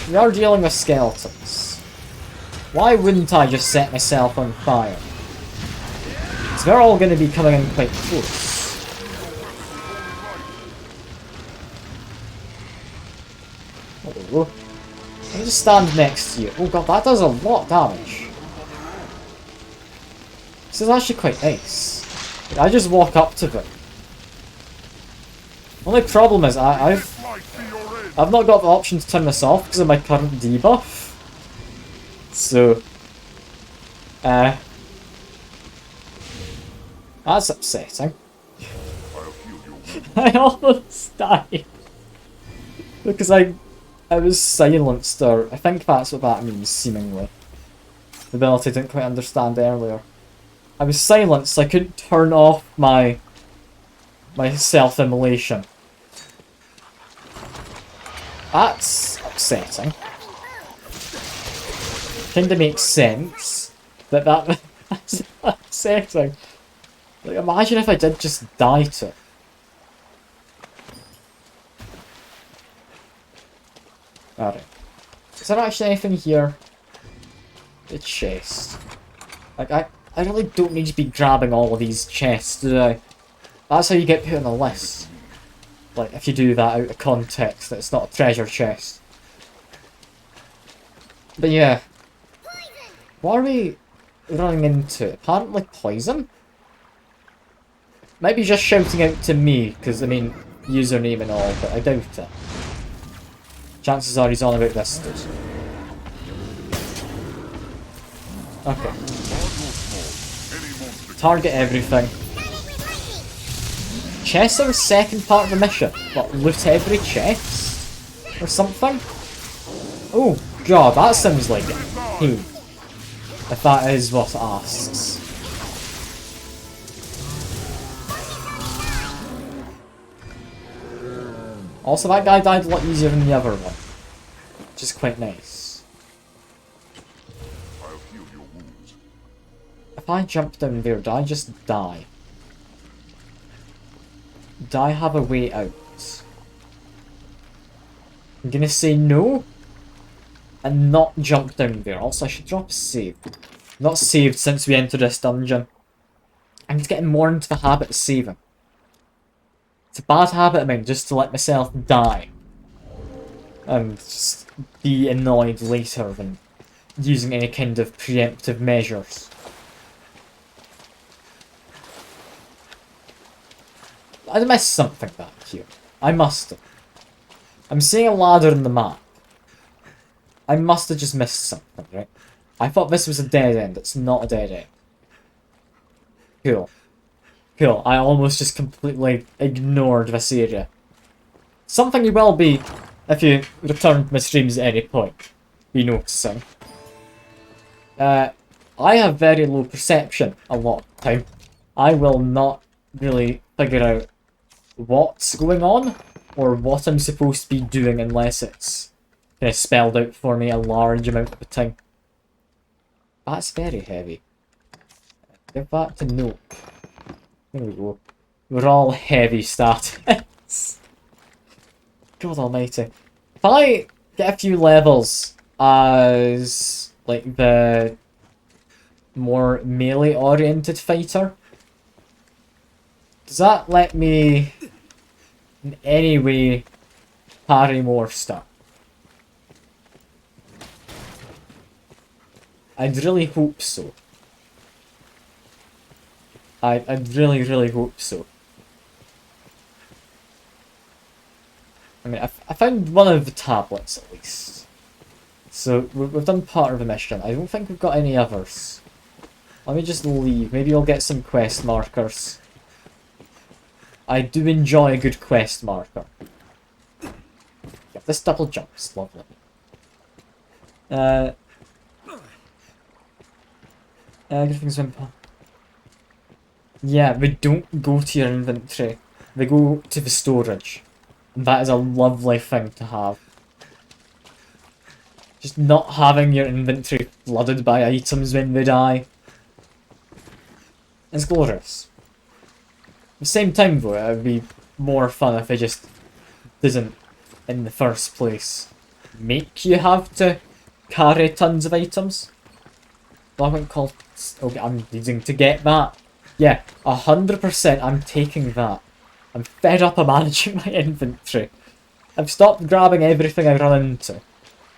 We are dealing with skeletons. Why wouldn't I just set myself on fire? So they're all going to be coming in quite close. Oh, let me just stand next to you. Oh god, that does a lot of damage. This is actually quite nice. I just walk up to them. Only problem is I've not got the option to turn this off because of my current debuff. So that's upsetting. I almost died because I was silenced, or I think that's what that means, seemingly. The ability I didn't quite understand earlier. I was silenced, I couldn't turn off my self-immolation. That's upsetting. Kinda makes sense that that's upsetting. Like, imagine if I did just die to it. Alright. Is there actually anything here? The chest. Like, I really don't need to be grabbing all of these chests, do I? That's how you get put on a list. Like, if you do that out of context, that it's not a treasure chest. But yeah. What are we running into? Apparently poison? Might be just shouting out to me, because, I mean, username and all, but I doubt it. Chances are he's on about this dude. Okay. Target everything. Chests are the second part of the mission. What, loot every chest? Or something? Oh god, that sounds like pain. If that is what it asks. Also, that guy died a lot easier than the other one. Which is quite nice. I'll heal your wounds. If I jump down there, do I just die? Do I have a way out? I'm gonna say no. And not jump down there. Also, I should drop a save. Not saved since we entered this dungeon. I'm just getting more into the habit of saving. It's a bad habit of mine just to let myself die. And just be annoyed later than using any kind of preemptive measures. I missed something back here. I must have. I'm seeing a ladder in the map. I must have just missed something, right? I thought this was a dead end. It's not a dead end. Cool. Cool. I almost just completely ignored this area. Something you will be, if you return to my streams at any point, be noticing. I have very low perception a lot of the time. I will not really figure out what's going on or what I'm supposed to be doing unless it's kind of spelled out for me a large amount of the time. That's very heavy. Give that to Nope. There we go. We're all heavy status. God almighty. If I get a few levels as like the more melee oriented fighter, does that let me in any way parry more stuff? I'd really hope so. I'd really, really hope so. I mean, I found one of the tablets at least. So we've done part of the mission. I don't think we've got any others. Let me just leave. Maybe I'll get some quest markers. I do enjoy a good quest marker. Yeah, this double jump's lovely. Everything's been... Yeah, we don't go to your inventory. We go to the storage. And that is a lovely thing to have. Just not having your inventory flooded by items when they die. It's glorious. At the same time though, it would be more fun if it just doesn't, in the first place, make you have to carry tons of items. Dogma called... Okay, I'm needing to get that. Yeah, 100% I'm taking that. I'm fed up of managing my inventory. I've stopped grabbing everything I run into.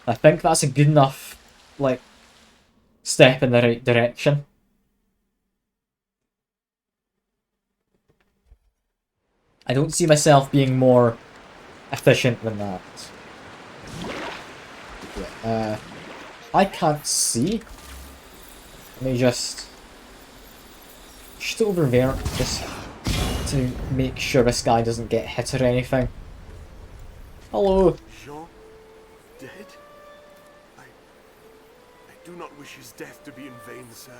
I think that's a good enough, like, step in the right direction. I don't see myself being more efficient than that. Yeah, I can't see. Let me just over there, just to make sure this guy doesn't get hit or anything. Hello. Jean, dead? I do not wish his death to be in vain, sir.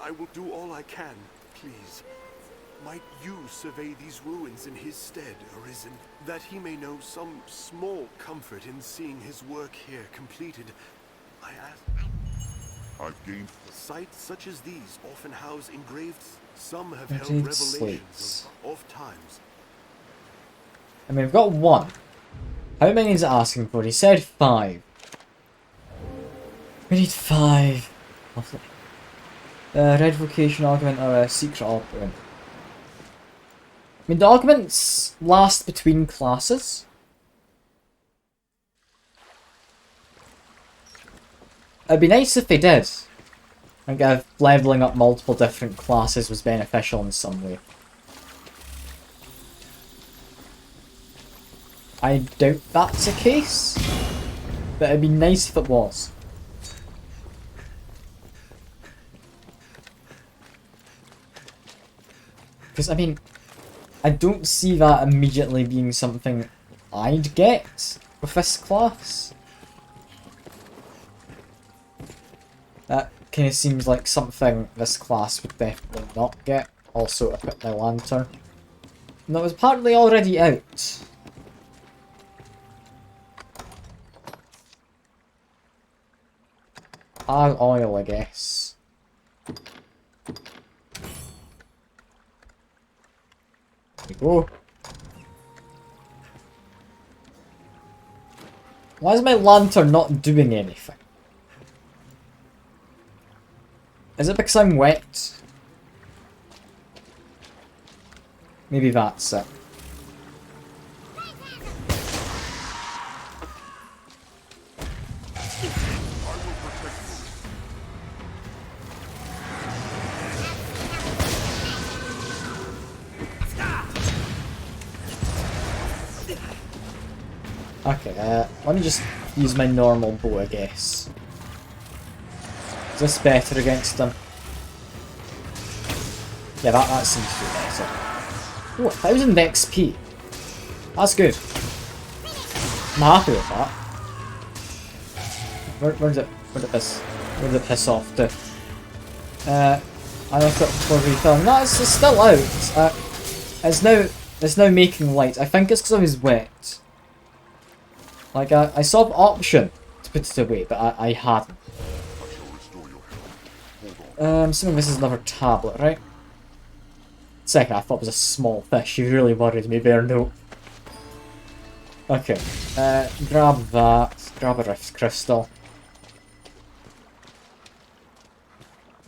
I will do all I can, please. Might you survey these ruins in his stead, Arisen, that he may know some small comfort in seeing his work here completed? I ask. I've gained... Sites such as these often house engraved. Some have held revelations of times. I mean, we've got one. How many is it asking for? He said 5. We need 5. Lovely. Red vocation augment or a secret augment. I mean, the augments last between classes. It'd be nice if they did, I think if leveling up multiple different classes was beneficial in some way. I doubt that's the case, but it'd be nice if it was. Because, I mean, I don't see that immediately being something I'd get with this class. That kind of seems like something this class would definitely not get. Also, equip my lantern. And that was partly already out. Oil, I guess. There we go. Why is my lantern not doing anything? Is it because I'm wet? Maybe that's it. Okay, let me just use my normal bow, I guess. Is this better against them? Yeah, that seems to be better. Oh, 1000 XP. That's good. I'm happy with that. Where did it piss off to? I looked up before refilling. No, it's still out. It's now making light. I think it's because I was wet. Like, I saw the option to put it away, but I hadn't. Assuming this is another tablet, right? Second, I thought it was a small fish. You really worried me there, no. Okay, grab that. Grab a Rift Crystal.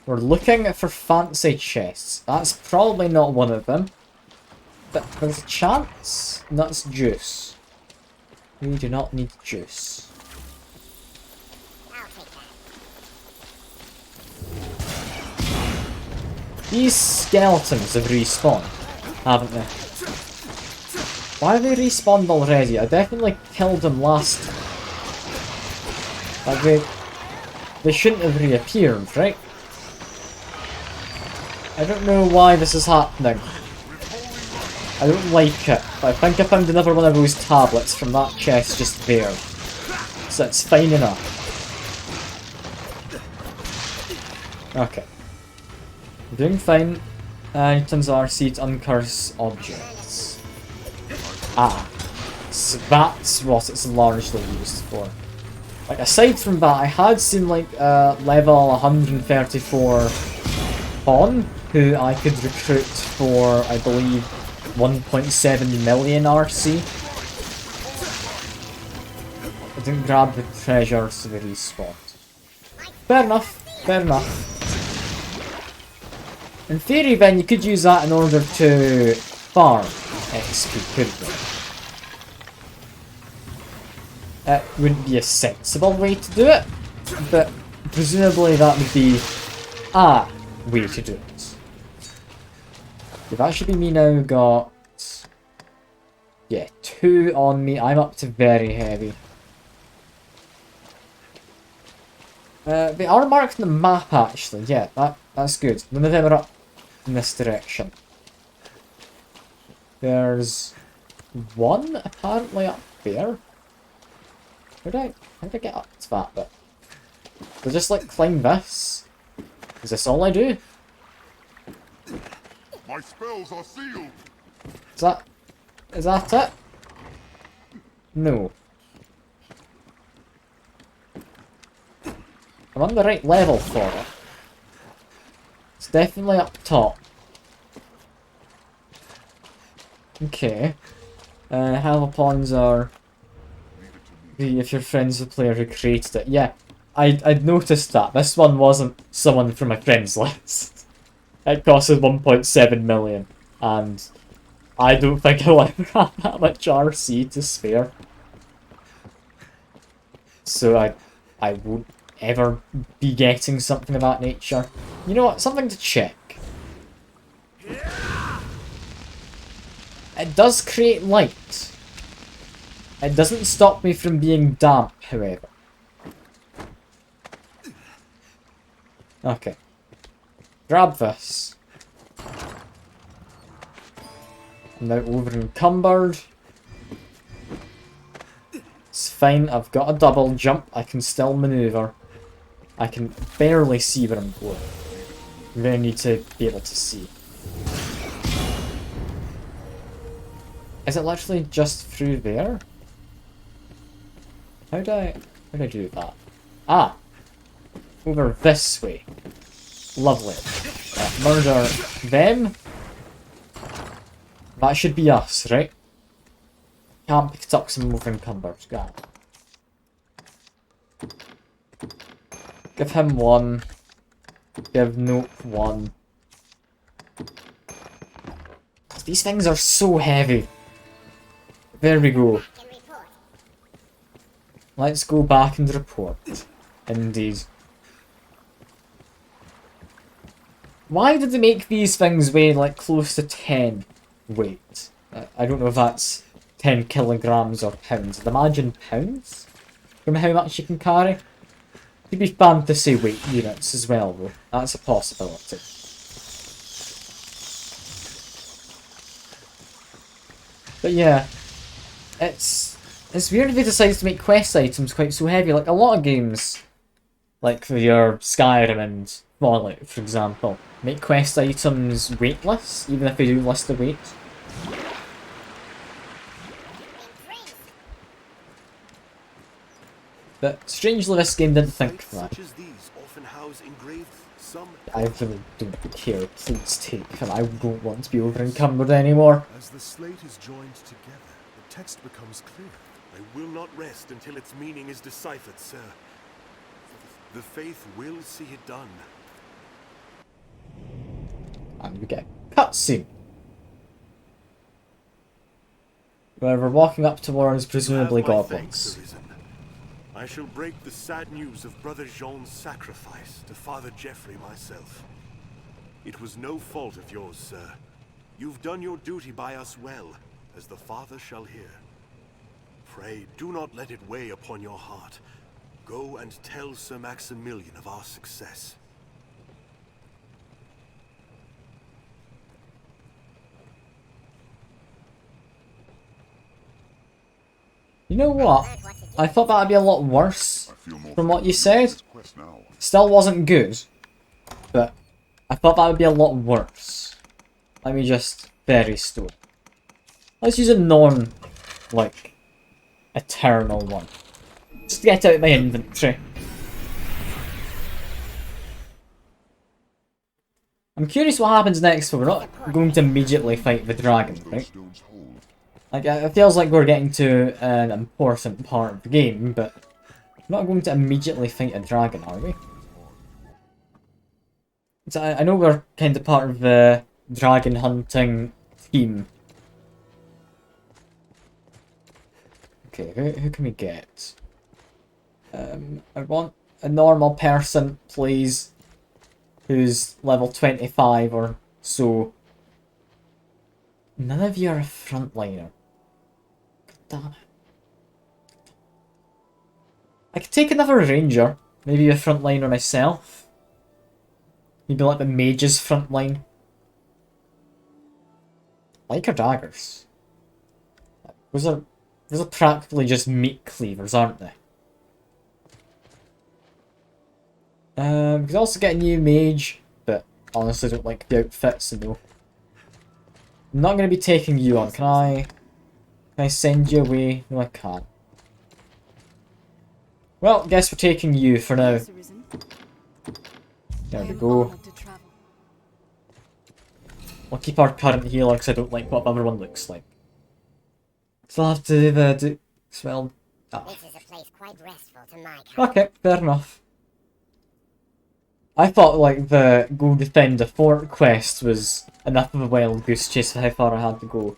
We're looking for fancy chests. That's probably not one of them. But there's a chance that's juice. We do not need juice. These skeletons have respawned, haven't they? Why have they respawned already? I definitely killed them last time. Like they shouldn't have reappeared, right? I don't know why this is happening. I don't like it, but I think I found another one of those tablets from that chest just there. So it's fine enough. Okay. We're doing fine. Items are seed uncurse objects. Ah. So that's what it's largely used for. Like, aside from that, I had seen, like, level 134 pawn, who I could recruit for, I believe, 1.7 million RC. I didn't grab the treasure, so they respawned. Fair enough, fair enough. In theory then, you could use that in order to farm XP, couldn't you? It wouldn't be a sensible way to do it, but presumably that would be a way to do it. That should be me now, got... yeah, 2 on me. I'm up to very heavy. They are marked on the map, actually. Yeah, that's good. None of them are up in this direction. There's one, apparently, up there. How did I get up to that bit? Do I just, like, climb this? Is this all I do? My spells are sealed. Is that it? No. I'm on the right level for it. It's definitely up top. Okay. How pawns are... if you're friends with the player who created it. Yeah, I'd noticed that. This one wasn't someone from my friends list. It costed 1.7 million, and I don't think I'll ever have that much RC to spare. So I won't ever be getting something of that nature. You know what? Something to check. It does create light. It doesn't stop me from being damp, however. Okay. Grab this. I'm now over encumbered. It's fine, I've got a double jump, I can still maneuver. I can barely see where I'm going. I'm gonna need to be able to see. Is it literally just through there? How do I do that? Ah! Over this way. Lovely. Murder them. That should be us, right? Can't pick it up because I'm over encumbered. Got it. Give him one. Give Nope one. These things are so heavy. There we go. Let's go back and report. Indeed. Why did they make these things weigh like close to 10 weight? I don't know if that's 10 kilograms or pounds. I'd imagine pounds from how much you can carry. Could be fantasy weight units as well though. That's a possibility. But yeah, it's weird they decided to make quest items quite so heavy. Like a lot of games, like for your Skyrim and Fallout, for example, make quest items weightless, even if they do list the weight. But strangely, this game didn't think that. I really don't care. Please take him. I don't want to be over encumbered anymore. As the slate is joined together, the text becomes clear. I will not rest until its meaning is deciphered, sir. The faith will see it done. And we get cutscene. Where we're walking up towards presumably goblins. I shall break the sad news of Brother Jean's sacrifice to Father Geoffrey myself. It was no fault of yours, sir. You've done your duty by us well, as the Father shall hear. Pray, do not let it weigh upon your heart. Go and tell Sir Maximilian of our success. You know what? I thought that'd be a lot worse from what you said. Still wasn't good, but I thought that would be a lot worse. Let me just very store. Let's use a like, eternal one. Just to get out my inventory. I'm curious what happens next, but we're not going to immediately fight the dragon, right? Like, it feels like we're getting to an important part of the game, but we're not going to immediately fight a dragon, are we? So I know we're kind of part of the dragon hunting team. Okay, who can we get? I want a normal person, please, who's level 25 or so. None of you are a frontliner. Damn it. I could take another ranger, maybe a frontliner myself. Maybe like the mage's frontline. Like our daggers. Those are practically just meat cleavers, aren't they? We could also get a new mage, but honestly don't like the outfits, so no. I'm not going to be taking you on. Can I send you away? No, I can't. Well, guess we're taking you for now. There we go. We'll keep our current healer because I don't like what everyone looks like. Still have to do well. Ah. This is a place quite restful to my kind. Okay, fair enough. I thought like the go defend the fort quest was enough of a wild goose chase for how far I had to go.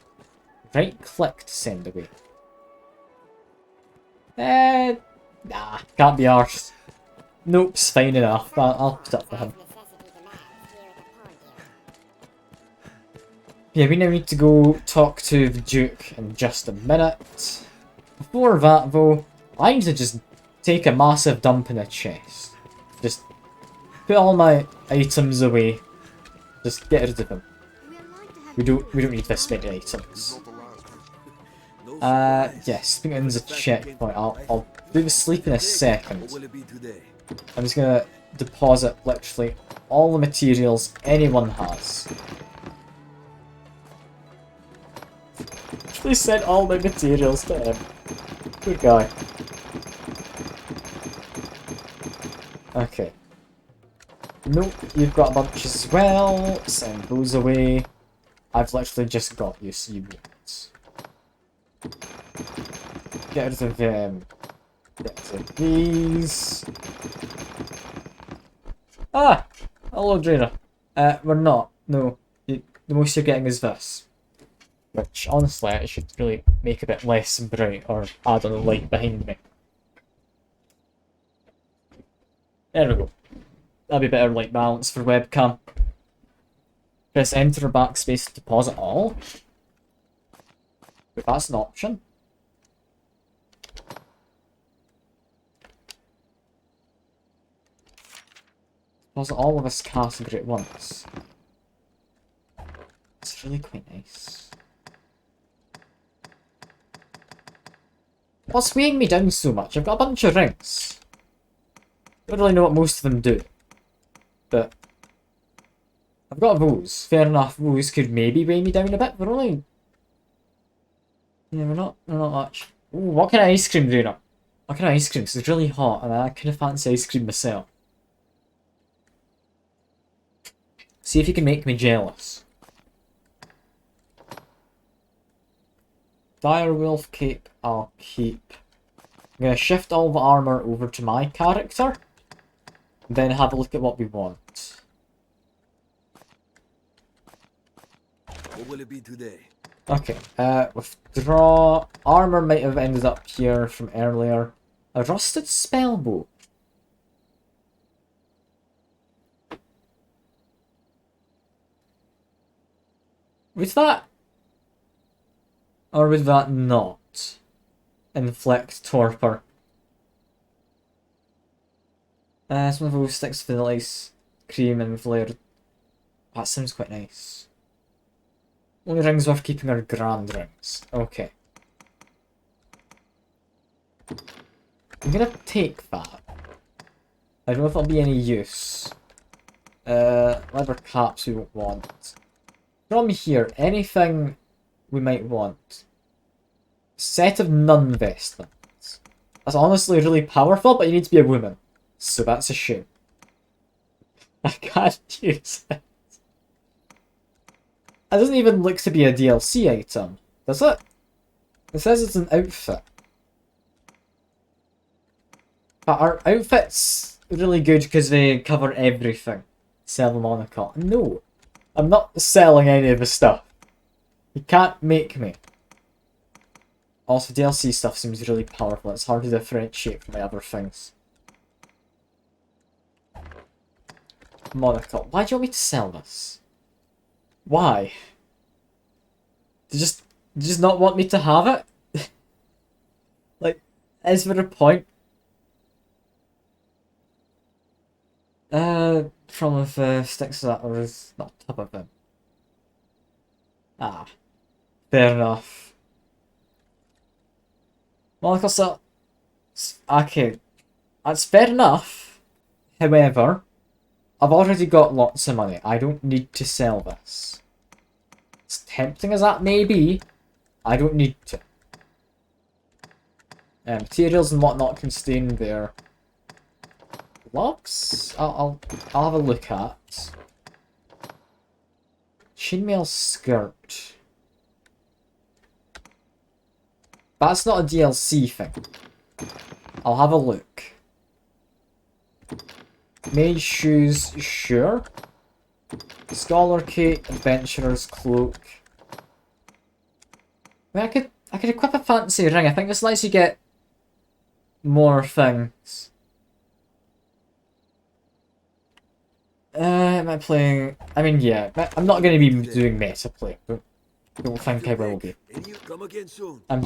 Right click to send away. Nah, can't be arsed. Nope's fine enough. I'll put up for him. Yeah, we now need to go talk to the Duke in just a minute. Before that, though, I need to just take a massive dump in a chest. Just put all my items away. Just get rid of them. We don't need this many items. Yes, I think there's a checkpoint. I'll do the sleep in a second. I'm just gonna deposit literally all the materials anyone has. Please send all my materials to him. Good guy. Okay. Nope, you've got a bunch as well. Send those away. I've literally just got you, so you won't. Get rid of them. Get rid of these. Ah! Hello, Drainer. We're not. No. The most you're getting is this. Which, honestly, I should really make a bit less bright or add on the light behind me. There we go. That'll be better light balance for webcam. Press enter or backspace to deposit all. But that's an option. Deposit all of this category at once. It's really quite nice. What's weighing me down so much? I've got a bunch of rings. Don't really know what most of them do. But I've got those. Fair enough, those could maybe weigh me down a bit. We're only... Yeah, we're not much. Ooh, what kind of ice cream do you know? What kind of ice cream? Because it's really hot and I kind of fancy ice cream myself. See if you can make me jealous. Direwolf cape, I'll keep. I'm going to shift all the armour over to my character. Then have a look at what we want. What will it be today? Okay, withdraw. Armour might have ended up here from earlier. A rusted spellbow. Would that... Or would that not inflict torpor? Some of those sticks vanilla ice cream and flavoured. That sounds quite nice. Only rings worth keeping are grand rings. Okay. I'm gonna take that. I don't know if it'll be any use. Leather caps we won't want. From here, anything we might want. Set of nun vestments. That's honestly really powerful, but you need to be a woman. So that's a shame. I can't use it. It doesn't even look to be a DLC item, does it? It says it's an outfit. But are outfits really good because they cover everything? Sell them on a cart. No. I'm not selling any of the stuff. You can't make me. Also, DLC stuff seems really powerful. It's hard to differentiate from the other things. Monocle. Why do you want me to sell this? Why? Do you just not want me to have it? Like, is there a point? From the sticks that was not top of them. Ah. Fair enough. Monocle sell. Okay. That's fair enough. However, I've already got lots of money. I don't need to sell this. As tempting as that may be, I don't need to. Materials and whatnot can stay in there. Logs? I'll have a look at. Chainmail skirt. That's not a DLC thing. I'll have a look. Mage shoes, sure. Scholar kit, adventurer's cloak. I mean, I could equip a fancy ring. I think this lets you get more things. Am I playing? I mean, yeah. I'm not going to be doing meta play. Don't think I will be. Come again soon. I'm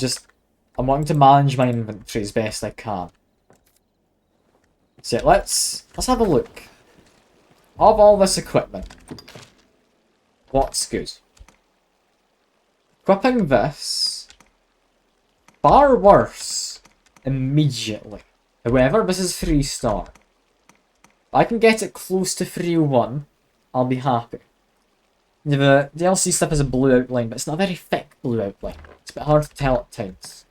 wanting to manage my inventory as best I can. So yeah, let's have a look. Of all this equipment, what's good? Equipping this, far worse immediately. However, this is 3-star. If I can get it close to 3-1, I'll be happy. The DLC stuff has a blue outline, but it's not a very thick blue outline. It's a bit hard to tell at times.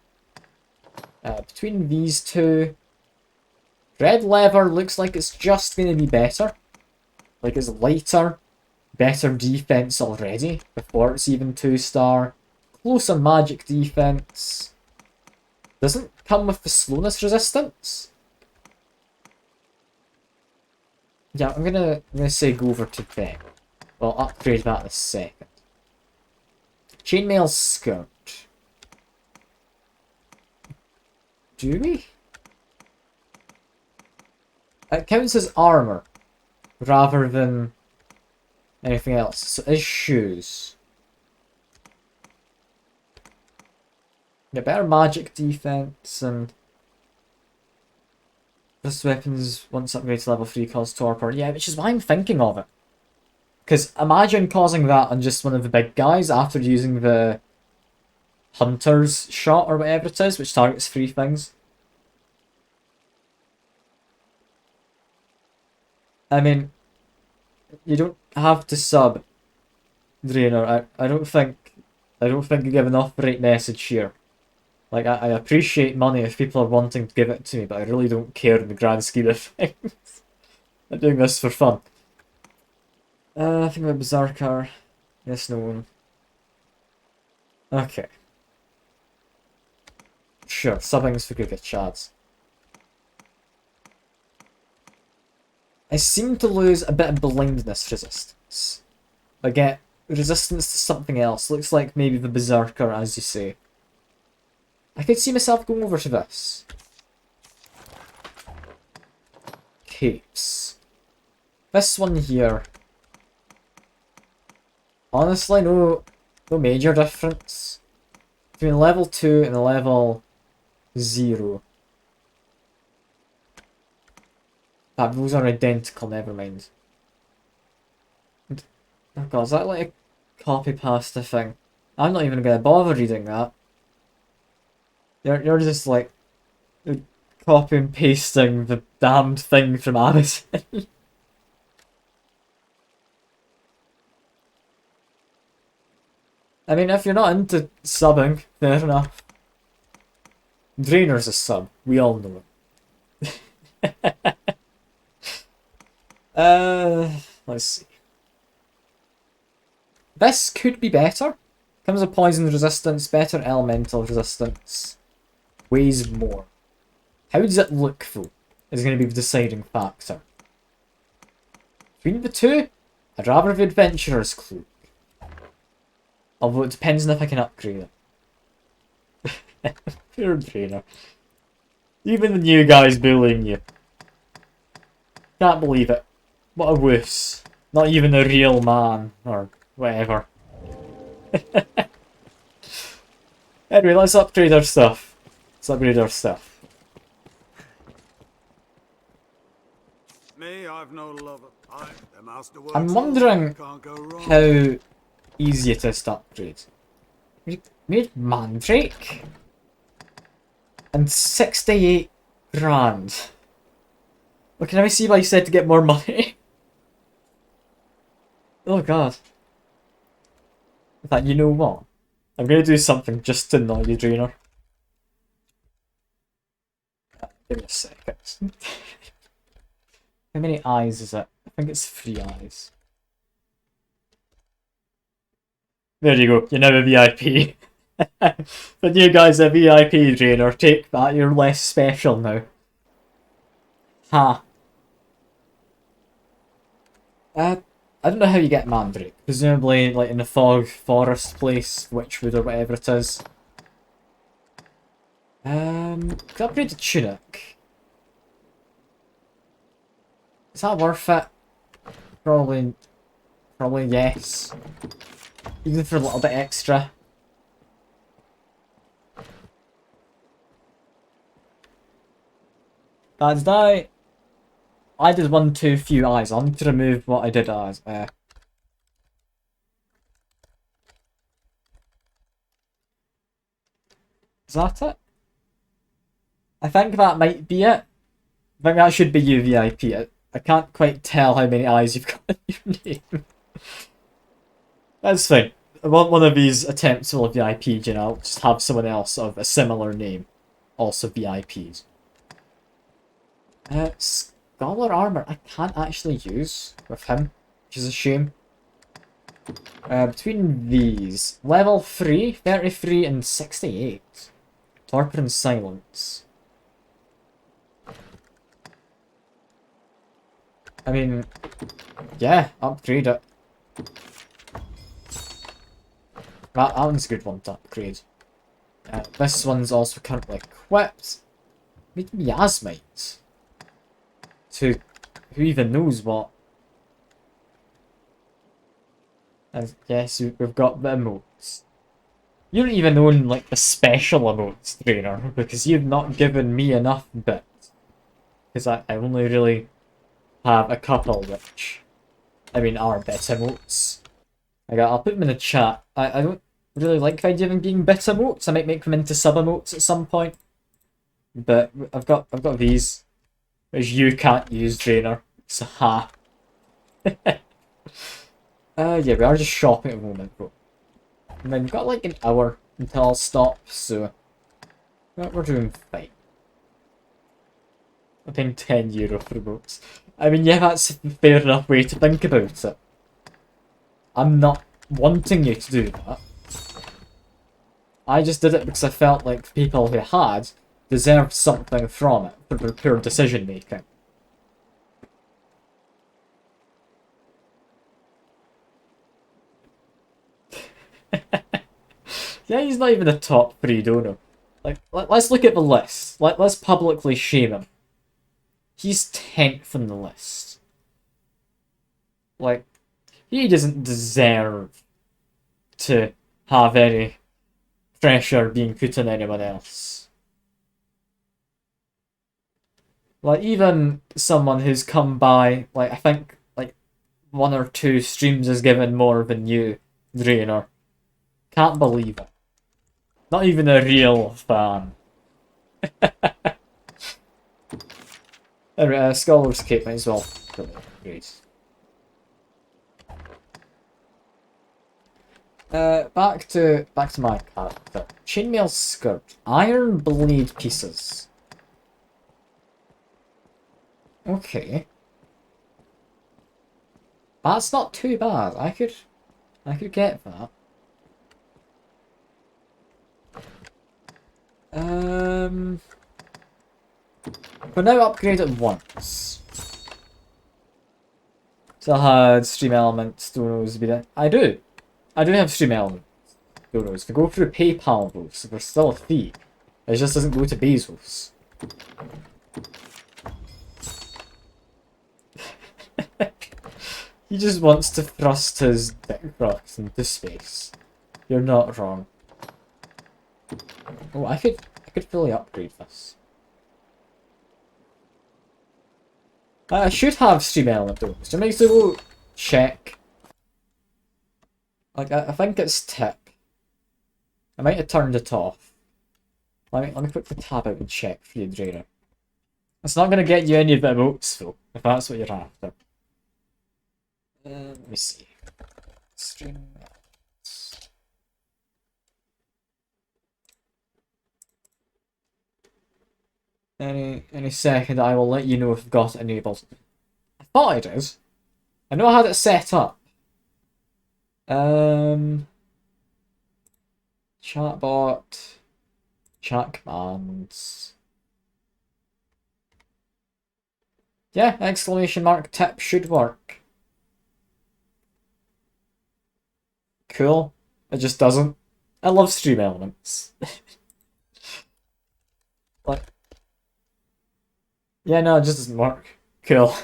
Between these two, red leather looks like it's just going to be better. Like it's lighter, better defense already, before it's even 2-star. Closer magic defense. Doesn't come with the slowness resistance. Yeah, I'm gonna say go over to them. Well, upgrade that in a second. Chainmail skirt. Do we? It counts as armor rather than anything else. So it is shoes. Yeah, better magic defense and this weapons once upgraded to level 3 cause torpor. Yeah, which is why I'm thinking of it. Because imagine causing that on just one of the big guys after using the hunter's shot or whatever it is, which targets 3 things. I mean, you don't have to sub Draenor. I don't think you give enough right message here. Like, I appreciate money if people are wanting to give it to me, but I really don't care in the grand scheme of things. I'm doing this for fun. I think about Berserker. Yes, no one. Okay. Sure, subbing's for good chads. I seem to lose a bit of blindness resistance. I get resistance to something else. Looks like maybe the Berserker, as you say. I could see myself going over to this. Capes. This one here. Honestly, no major difference between level 2 and level 0. But those are identical, never mind. Oh god, is that like a copy pasta thing? I'm not even gonna bother reading that. You're just like copy and pasting the damned thing from Arisen. I mean, if you're not into subbing, fair enough. Drainer's a sub, we all know it. Let's see. This could be better. Comes with poison resistance, better elemental resistance. Weighs more. How does it look though? Is going to be the deciding factor. Between the two, I'd rather the adventurer's cloak. Although it depends on if I can upgrade it. Poor trainer. Even the new guy's bullying you. Can't believe it. What a wuss. Not even a real man, or whatever. Anyway, let's upgrade our stuff. Let's upgrade our stuff. Me, I've no lover. The master works I'm all wondering right, can't go wrong. how easy it is to upgrade. We made Mandrake? And 68 grand. Well, can I see why you said to get more money? Oh god. In fact, you know what? I'm gonna do something just to annoy you, Draenor. Give me a second. How many eyes is it? I think it's 3 eyes. There you go, you're now a VIP. But you guys are VIP, Draenor. Take that, you're less special now. Ha. I don't know how you get Mandrake. Presumably, like in the fog forest place, Witchwood or whatever it is. Could upgrade the tunic. Is that worth it? Probably yes. Even for a little bit extra. That's that. I did one too few eyes. I need to remove what I did as. Is that it? I think that might be it. I think that should be you, VIP. I can't quite tell how many eyes you've got in your name. That's fine. I want one of these attempts will VIP, you know, I'll just have someone else of a similar name also VIPs. Scholar armor I can't actually use with him, which is a shame. Between these, level 3, 33 and 68. Torpor and silence. I mean, yeah, upgrade it. That one's a good one to upgrade. This one's also currently equipped. Maybe miasmite. To who even knows what. And yes, we've got the emotes. You don't even own like the special emotes, trainer, because you've not given me enough bits. Because I only really have a couple which, I mean, are bit emotes. I'll put them in the chat. I don't really like the idea of them being bit emotes. I might make them into sub emotes at some point. But I've got these, which you can't use, trainer. So ha. Yeah, we are just shopping at the moment, bro. And then we've got like an hour until I'll stop, so we're doing fine. I'm paying €10 for books. I mean, yeah, that's a fair enough way to think about it. I'm not wanting you to do that. I just did it because I felt like people who had deserved something from it for their poor decision making. Yeah, he's not even a top 3 donor. Like, let's look at the list. Let's publicly shame him. He's 10th on the list. Like, he doesn't deserve to have any pressure being put on anyone else. Like, even someone who's come by, like, I think, like, 1 or 2 streams has given more than you, Drainer. Can't believe it. Not even a real fan. Anyway, Scholar's Cape might as well. Great. Back to my character. Chainmail skirt. Iron blade pieces. Okay. That's not too bad. I could get that. But now upgrade it once. So I had stream elements, donos be there. I do have stream elements, donos. They go through PayPal though, so there's still a fee. It just doesn't go to Bezos. He just wants to thrust his dick rocks into space. You're not wrong. Oh, I could fully upgrade this. I should have stream element though. So makes it go check. Like I think it's tick. I might have turned it off. Let me quickly tab out and check for you, Drainer. It's not gonna get you any of the emotes though, if that's what you're after. Let me see. Stream elements. Any second I will let you know if I've got it enabled. I thought I did. I know I had it set up. Chatbot. Chat commands. Yeah, exclamation mark tip should work. Cool. It just doesn't. I love stream elements. Like, yeah, no, it just doesn't work. Cool.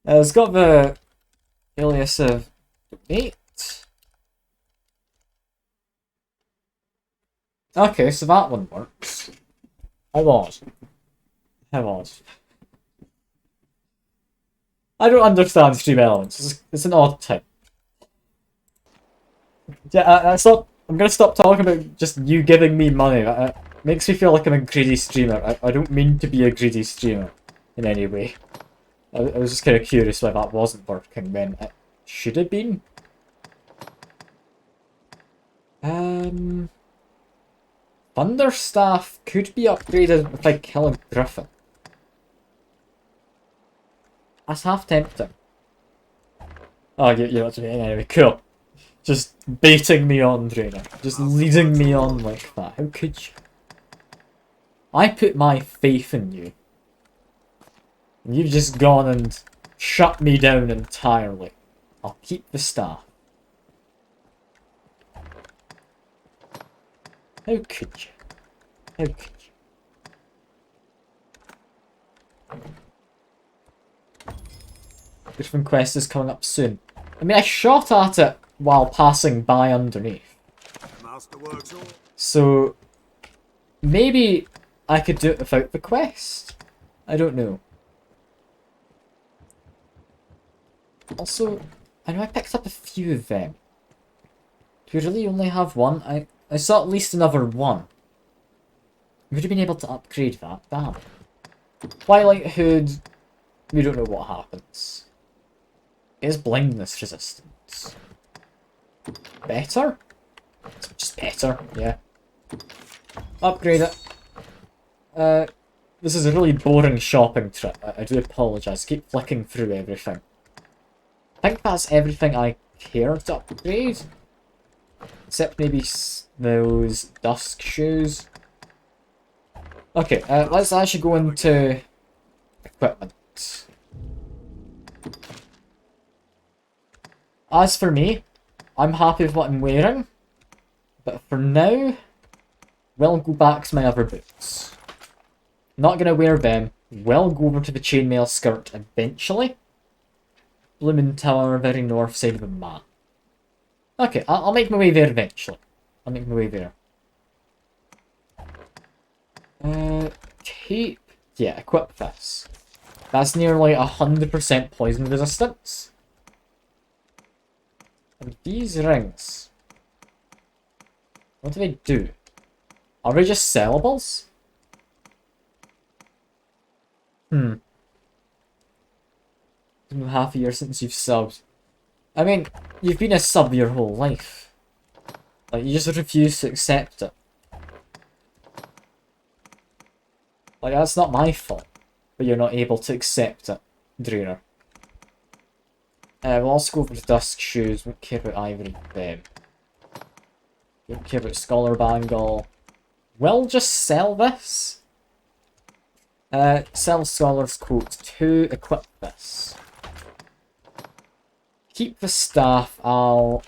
It's got the alias of 8. Okay, so that one works. How odd. How odd. I don't understand stream elements. It's an odd type. Yeah, I'm gonna stop talking about just you giving me money. That makes me feel like I'm a greedy streamer. I don't mean to be a greedy streamer in any way. I was just kind of curious why that wasn't working when it should have been. Thunderstaff could be upgraded with like killing Griffin. That's half tempting. Oh, you're not doing it anyway. Cool. Just baiting me on, Drainer. Just leading me on like that. How could you? I put my faith in you. And you've just gone and shut me down entirely. I'll keep the staff. How could you? How could you? Griffin quest is coming up soon. I mean, I shot at it while passing by underneath. So, maybe I could do it without the quest? I don't know. Also, I know I picked up a few of them. Do we really only have one? I saw at least another one. Would have been able to upgrade that. Damn. Twilight Hood, we don't know what happens. Is blindness resistance better? It's just better, yeah. Upgrade it. This is a really boring shopping trip. I do apologise. Keep flicking through everything. I think that's everything I care to upgrade. Except maybe those dusk shoes. Okay, let's actually go into equipment. As for me, I'm happy with what I'm wearing, but for now, we'll go back to my other boots. Not gonna wear them, we'll go over to the chainmail skirt eventually. Bloomin' Tower, very north side of the map. Okay, I'll make my way there eventually. I'll make my way there. Cape. Yeah, equip this. That's nearly 100% poison resistance. And these rings. What do they do? Are they just sellables? It's been half a year since you've subbed. I mean, you've been a sub your whole life. Like, you just refuse to accept it. Like, that's not my fault, but you're not able to accept it, Drainer. We'll also go over to Dusk Shoes, won't care about either of them. Don't care about Scholar Bangle. We'll just sell this. Sell Scholar's Coat to equip this. Keep the staff, I'll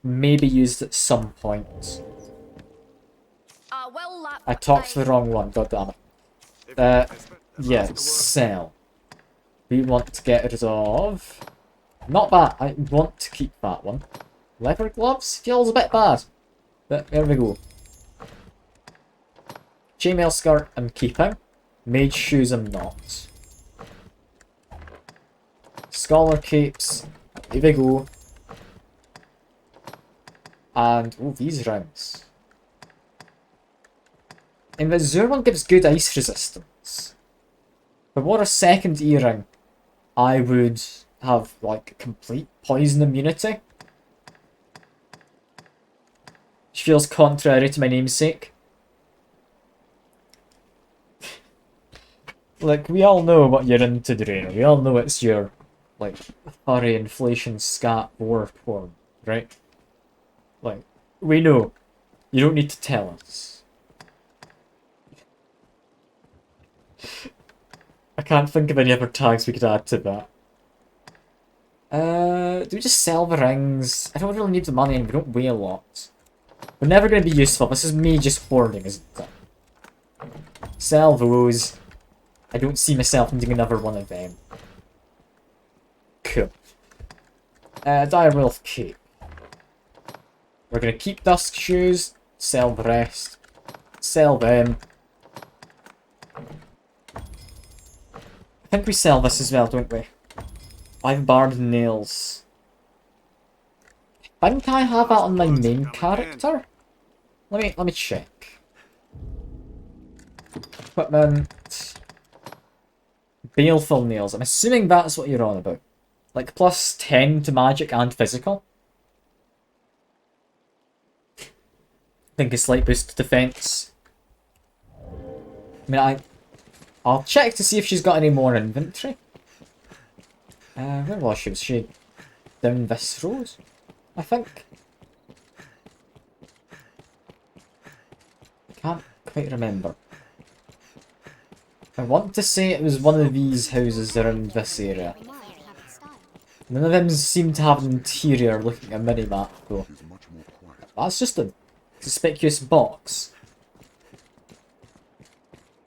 maybe use it at some point. I talked to the wrong one, goddammit. Yeah, sell. We want to get rid of... Not that, I want to keep that one. Leather gloves? Feels a bit bad. But there we go. Chainmail skirt I'm keeping. Mage shoes I'm not. Scholar capes. Here we go. And, oh, these rings. And the Azure one gives good ice resistance. But what a second earring, I would have, like, complete poison immunity. Which feels contrary to my namesake. Like, we all know what you're into, Drainer. We all know it's your, like, furry inflation scat war porn, right? Like, we know. You don't need to tell us. I can't think of any other tags we could add to that. Do we just sell the rings? I don't really need the money and we don't weigh a lot. We're never going to be useful. This is me just hoarding, isn't it? Sell those. I don't see myself needing another one of them. Cool. Direwolf Cape. We're gonna keep Dusk Shoes, sell the rest. Sell them. I think we sell this as well, don't we? 5 barbed nails. I think I have that on my main character. Let me check. Equipment. Baleful nails. I'm assuming that's what you're on about. Like plus 10 to magic and physical. I think a slight boost to defense. I mean, I'll check to see if she's got any more inventory. Where was she? Was she down this road? I think. I can't quite remember. I want to say it was one of these houses around this area. None of them seem to have an interior looking at a mini-map though. That's just a conspicuous box.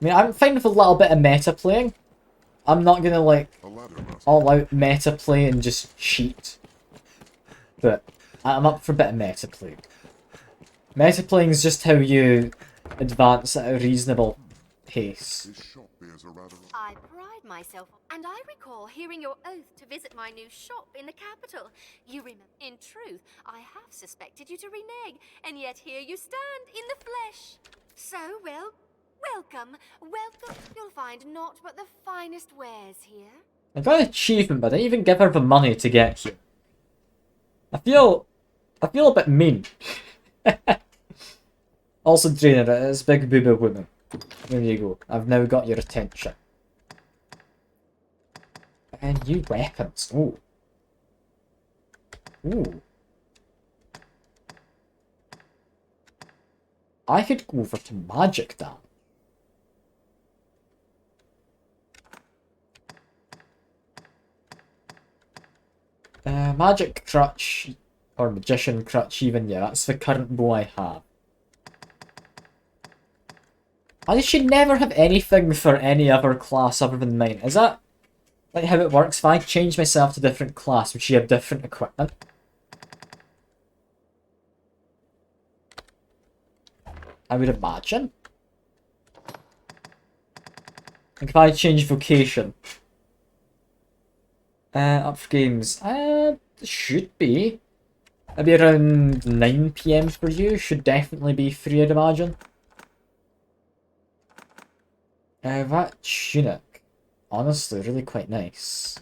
I mean, I'm fine with a little bit of meta playing. I'm not gonna like all out meta play and just cheat. But I'm up for a bit of meta playing. Meta playing is just how you advance at a reasonable pace. I pride myself, and I recall hearing your oath to visit my new shop in the capital. You remember? In truth, I have suspected you to renege, and yet here you stand in the flesh. So, well, welcome, welcome. You'll find naught but the finest wares here. I got an achievement, but I didn't even give her the money to get here. I feel a bit mean. Also, Drainer, it is Big Booba Woman. There you go. I've now got your attention. And new weapons. Ooh. Ooh. I could go over to magic damage. Magic crutch, or magician crutch even, yeah, that's the current bow I have. I should never have anything for any other class other than mine. Is that like how it works? If I change myself to a different class, would she have different equipment? I would imagine. Like if I change vocation. Up for games. Should be. Maybe around 9 PM for you. Should definitely be free, I'd imagine. That tunic. Honestly, really quite nice.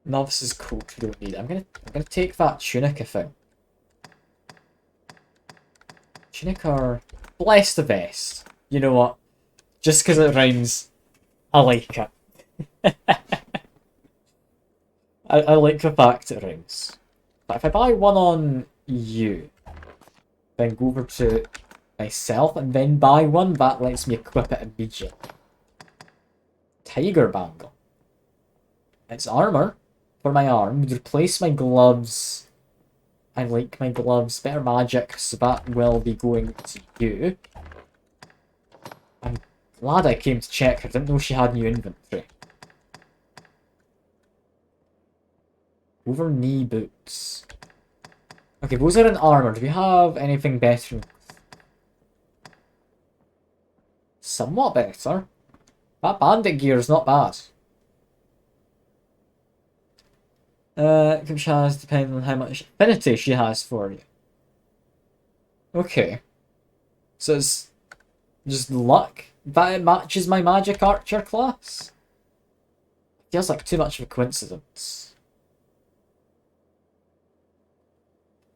Novice's coat, we don't need it. I'm gonna take that tunic, I think. Tunic or bless the vest. You know what? Just because it rhymes, I like it. I like the fact it rhymes. But if I buy one on you, then go over to myself and then buy one, that lets me equip it immediately. Tiger bangle. It's armor for my arm. Would replace my gloves. I like my gloves. Better magic, so that will be going to you. I'm glad I came to check her. I didn't know she had new inventory. Over knee boots. Okay, those are in armor. Do we have anything better? Somewhat better. That bandit gear is not bad. Which has depending on how much affinity she has for you. Okay. So it's just luck that it matches my magic archer class. Feels like too much of a coincidence.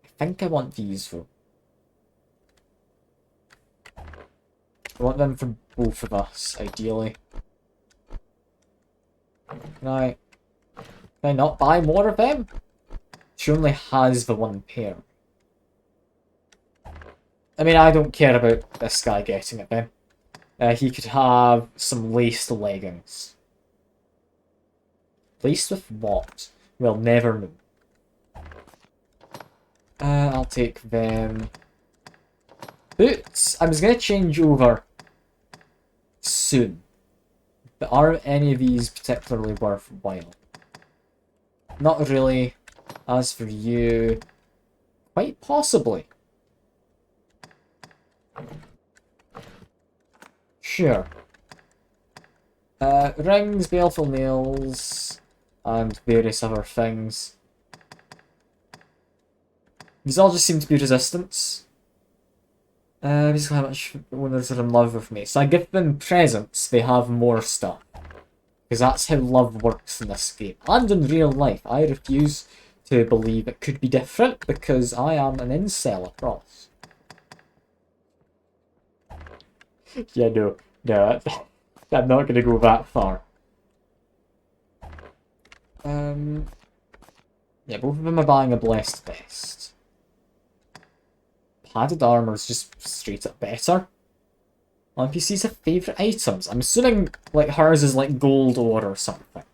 I think I want these though. I want them for both of us, ideally. Can I not buy more of them? She only has the one pair. I mean, I don't care about this guy getting it then. He could have some laced leggings. Laced with what? We'll never know. I'll take them. Boots! I was going to change over soon. But are any of these particularly worthwhile? Not really. As for you, quite possibly. Sure. Rings, baleful nails, and various other things. These all just seem to be resistance. Basically how much owners are in love with me. So I give them presents, they have more stuff. Because that's how love works in this game. And in real life, I refuse to believe it could be different because I am an incel across. Yeah, no, I'm not going to go that far. Yeah, both of them are buying a blessed vest. Padded armor is just straight up better. NPCs have favourite items. I'm assuming like hers is like gold ore or something.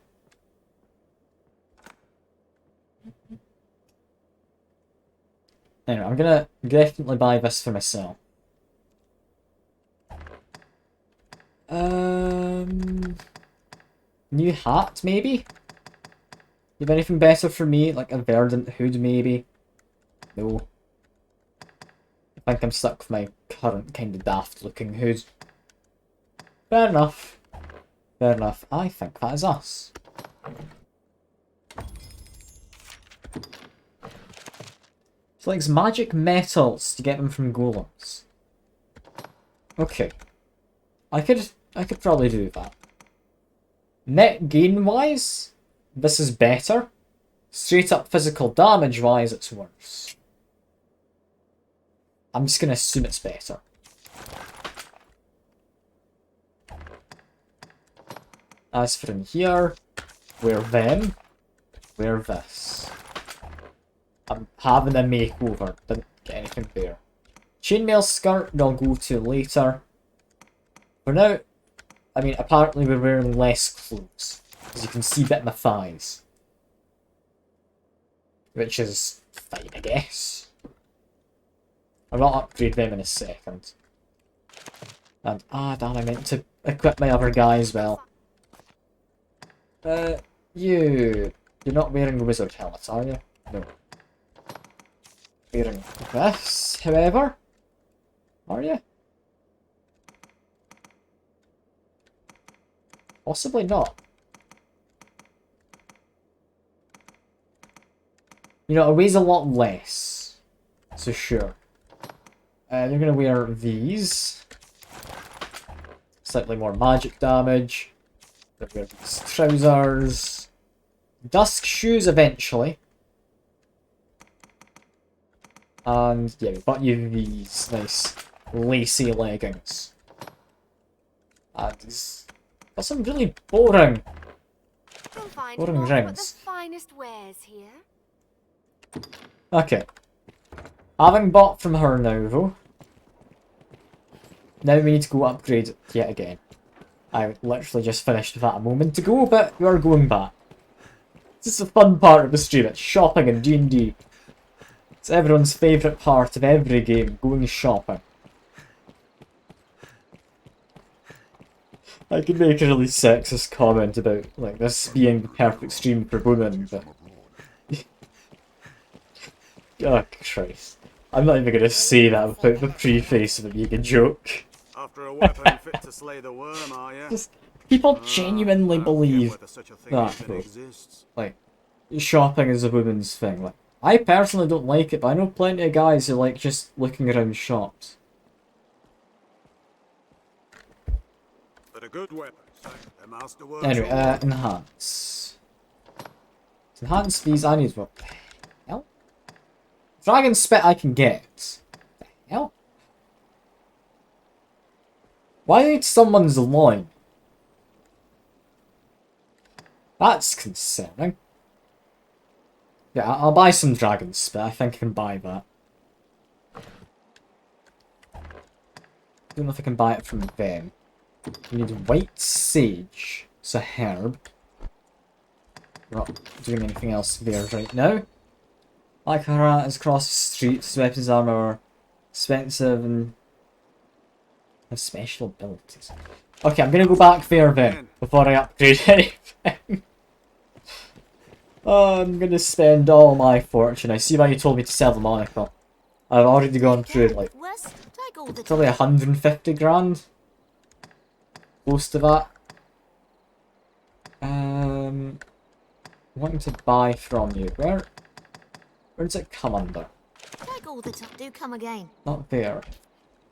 Anyway, I'm gonna definitely buy this for myself. New hat, maybe? You have anything better for me? Like a verdant hood, maybe? No. I think I'm stuck with my current kind of daft-looking hood. Fair enough. Fair enough. I think that is us. Selects magic metals to get them from golems. Okay. I could probably do that. Net gain wise, this is better. Straight up physical damage wise, it's worse. I'm just gonna assume it's better. As for in here, wear them, wear this. I'm having a makeover, didn't get anything there. Chainmail skirt, I'll go to later. For now, I mean, apparently we're wearing less clothes. As you can see a bit of my thighs. Which is fine, I guess. I will upgrade them in a second. And, damn, I meant to equip my other guy as well. You're not wearing the wizard helmet, are you? No. Wearing this, however. Are you? Possibly not. You know, it weighs a lot less. So sure. They're gonna wear these. Slightly more magic damage. They're wearing these trousers. Dusk shoes eventually. And yeah, we bought you these nice lacy leggings. And these are some really boring rings. The finest wares here. Okay. Having bought from her now though. Now we need to go upgrade it yet again. I literally just finished that a moment ago, but we are going back. This is a fun part of the stream, it's shopping in D&D. It's everyone's favourite part of every game, going shopping. I could make a really sexist comment about like this being the perfect stream for women, but... Oh Christ. I'm not even gonna say that without the preface of it being a joke. After a weapon fit to slay the worm, are you? Just, people genuinely believe that, like, shopping is a woman's thing. Like, I personally don't like it, but I know plenty of guys who like just looking around shops. But a good weapon, the master works. Anyway, enhance. To enhance these, I need what the hell? Dragon spit I can get. What the hell? Why do I need someone's loin? That's concerning. Yeah, I'll buy some dragon spit. I think I can buy that. Don't know if I can buy it from them. We need white sage. It's a herb. We're not doing anything else there right now. Like her is across the streets, weapons armor, expensive and have special abilities. Okay, I'm gonna go back there then, before I upgrade anything. Oh, I'm gonna spend all my fortune. I see why you told me to sell the monocle. I've already gone through like probably 150 grand. Close to that. Wanting to buy from you. Where does it come under? Take all the top, do come again. Not there.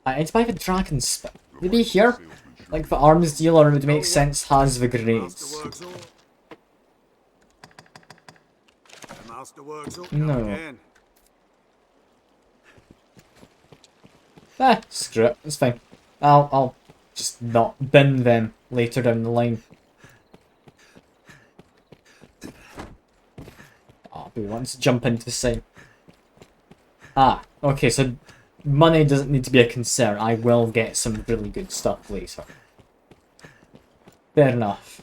I need to buy the dragon spit. Maybe here? Like the arms dealer would make sense has the grenades. No. Screw it, it's fine. I'll just not bin them later down the line. Oh, who wants to jump into the site? Ah, okay, so money doesn't need to be a concern. I will get some really good stuff later. Fair enough.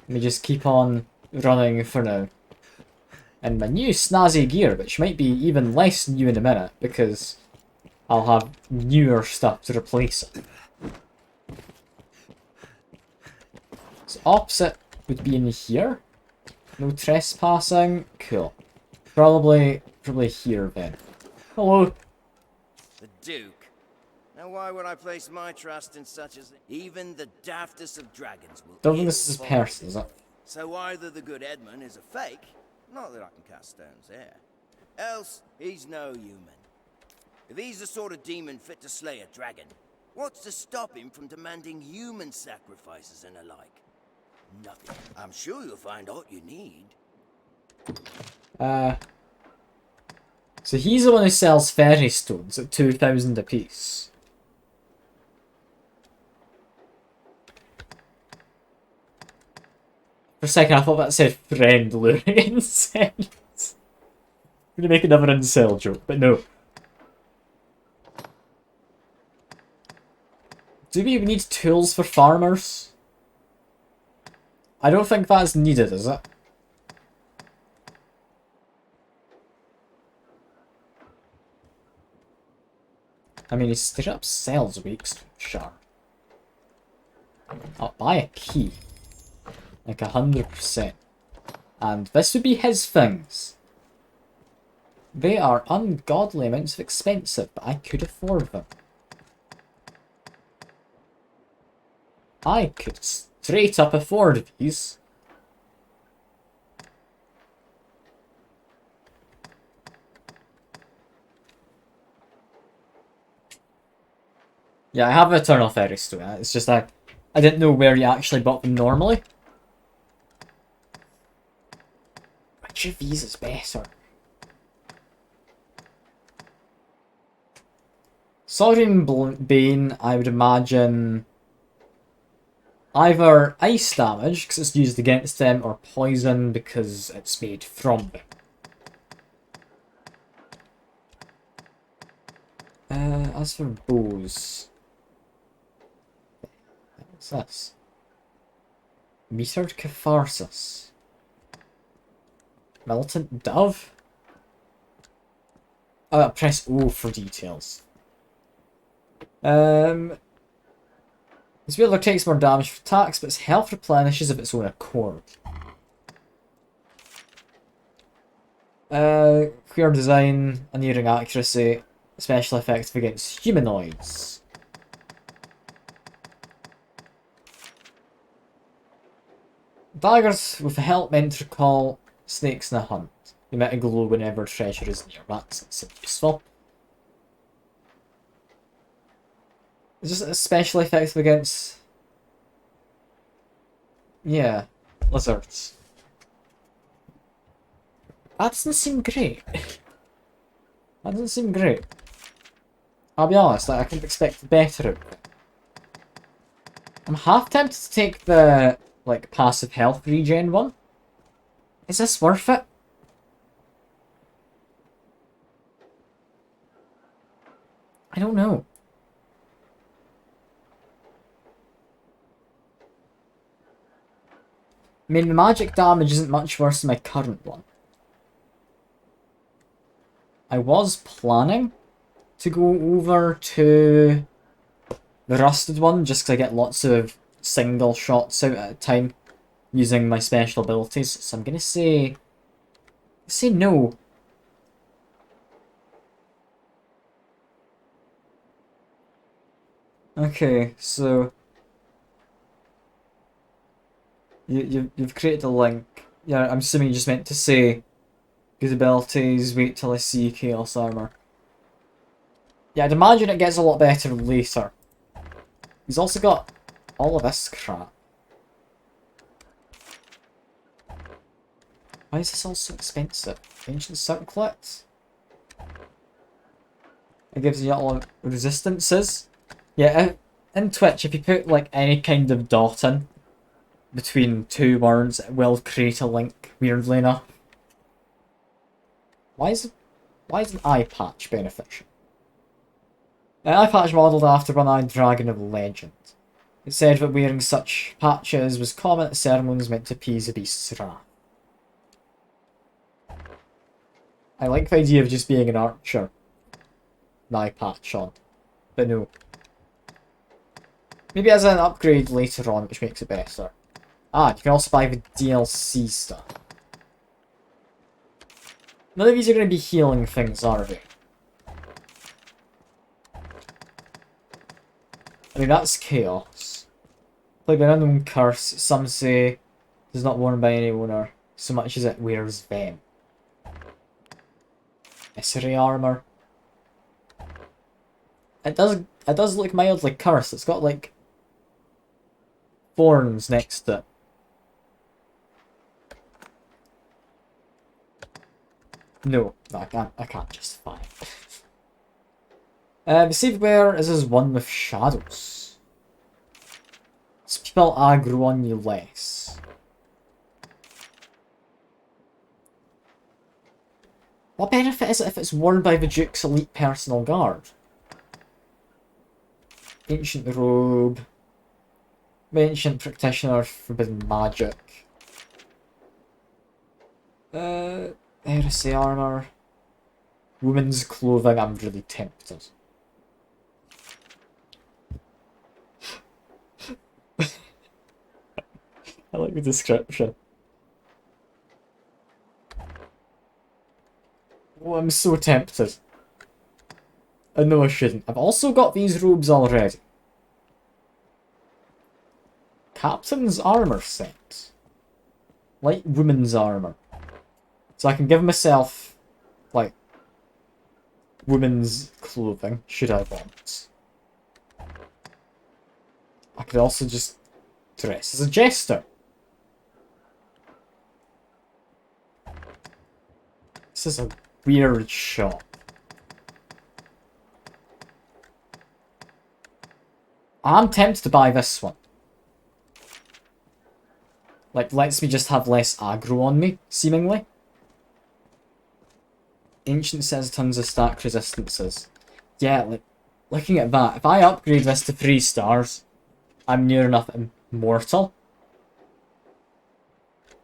Let me just keep on running for now. And my new snazzy gear, which might be even less new in a minute, because I'll have newer stuff to replace it. So opposite would be in here. No trespassing. Cool. Probably here then. Hello. The Duke. Now why would I place my trust in such as even the daftest of dragons will Don't think this is a person, is it? So either the good Edmund is a fake, not that I can cast stones there, else he's no human. If he's the sort of demon fit to slay a dragon, what's to stop him from demanding human sacrifices and the like? Nothing. I'm sure you'll find all you need. So he's the one who sells fairy stones at 2,000 apiece. For a second I thought that said friend luring incense. I'm gonna make another incel joke, but no. Do we need tools for farmers? I don't think that's needed, is it? I mean, he straight up sells weeks, sure. I'll buy a key. Like 100%. And this would be his things. They are ungodly amounts of expensive, but I could afford them. I could straight up afford these. Yeah, I have Eternal Fairy Stone. It's just I didn't know where you actually bought them normally. Which of these is better? Sovereign Bane, I would imagine either ice damage, because it's used against them, or poison, because it's made from them. As for bows... What's this? Metered Catharsis. Militant Dove? Press O for details. This wheeler takes more damage for attacks, but its health replenishes of its own accord. Queer design, unerring accuracy, special effects against humanoids. Daggers with a help meant to recall snakes in a hunt. You emit a glow whenever treasure is near. That's useful. It's just a special effects against... Yeah, lizards. That doesn't seem great. That doesn't seem great. I'll be honest, like, I couldn't expect better out of it. I'm half tempted to take the, like, passive health regen one. Is this worth it? I don't know. I mean, the magic damage isn't much worse than my current one. I was planning to go over to the rusted one, just because I get lots of single shots out at a time using my special abilities. So I'm gonna say no. Okay, so you've created a link. Yeah, I'm assuming you just meant to say good abilities, wait till I see Chaos Armor. Yeah, I'd imagine it gets a lot better later. He's also got all of this crap. Why is this all so expensive? Ancient Circlet? It gives you all resistances. Yeah, in Twitch, if you put like any kind of dot in between two words, it will create a link, weirdly enough. Why is an eye patch beneficial? An eye patch modelled after one-eyed dragon of legend. It said that wearing such patches was common at ceremonies meant to appease a beast's wrath. I like the idea of just being an archer. An eye patch on. But no. Maybe as an upgrade later on, which makes it better. Ah, you can also buy the DLC stuff. None of these are going to be healing things, are they? I mean, that's chaos. Like an unknown curse, some say, is not worn by any owner, so much as it wears them. Necessary armor. It does look mildly cursed. It's got like thorns next to it. No, I can't justify it. The safe wear is one with shadows. So people aggro on you less. What benefit is it if it's worn by the Duke's elite personal guard? Ancient robe. Ancient practitioner, forbidden magic. Heresy armor. Women's clothing, I'm really tempted. I like the description. Oh, I'm so tempted. I know I shouldn't. I've also got these robes already. Captain's armor set. Like women's armor. So I can give myself, like, women's clothing, should I want. I could also just dress as a jester. This is a weird shop. I'm tempted to buy this one. Like, lets me just have less aggro on me, seemingly. Ancient says tons of stack resistances. Yeah, like, looking at that, if I upgrade this to 3 stars, I'm near enough immortal.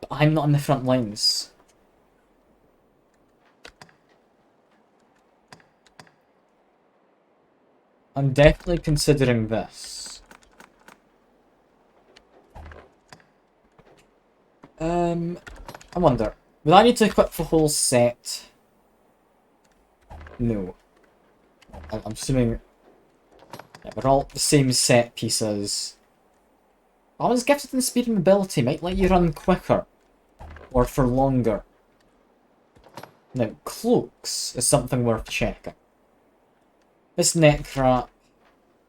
But I'm not in the front lines. I'm definitely considering this. I wonder, would I need to equip the whole set? No. I'm assuming they're all the same set pieces. I was gifted in speed and mobility, might let you run quicker. Or for longer. Now, cloaks is something worth checking. This neck wrap.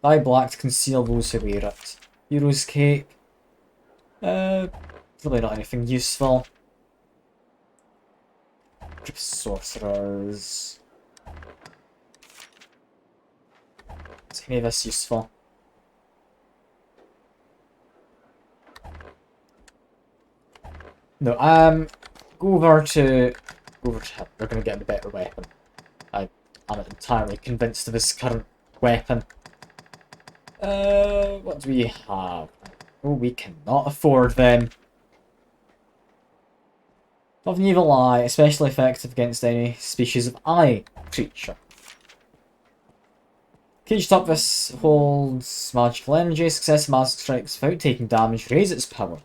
Dye black to conceal those who wear it. Hero's cape. Probably not anything useful. Sorcerers. Is any of this useful? No, go over to him. We're gonna get a better weapon. I'm entirely convinced of his current weapon. What do we have? Oh, we cannot afford them. Of an evil eye, especially effective against any species of eye creature. Caged up, this holds magical energy. Successive magic strikes without taking damage raise its power.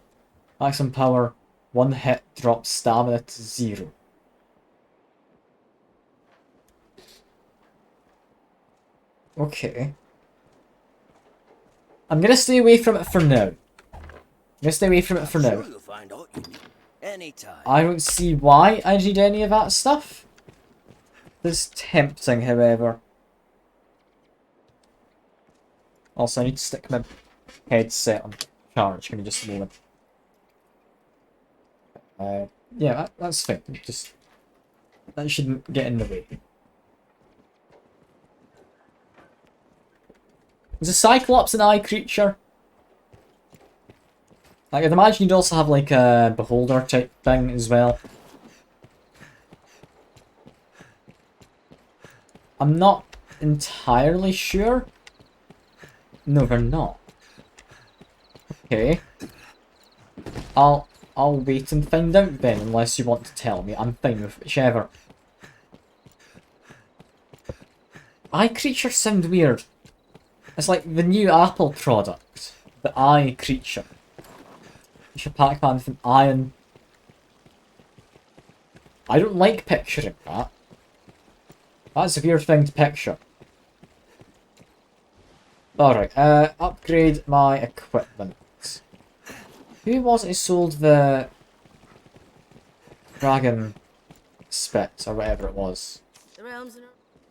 Maximum power, 1 hit drops stamina to 0. Okay. I'm gonna stay away from it for now. Sure you'll find out you need anytime. I don't see why I need any of that stuff. It's tempting, however. Also, I need to stick my headset on charge. Give me just a moment. Yeah, that's fine. Just that shouldn't get in the way. Is a Cyclops an eye creature? Like, I'd imagine you'd also have like a beholder type thing as well. I'm not entirely sure. No, they're not. Okay. I'll wait and find out then, unless you want to tell me. I'm fine with whichever. Eye creatures sound weird. It's like the new Apple product. The eye creature. You should Pac-Man with an iron. I don't like picturing that. That's a weird thing to picture. Alright, upgrade my equipment. Who was it who sold the dragon spit or whatever it was?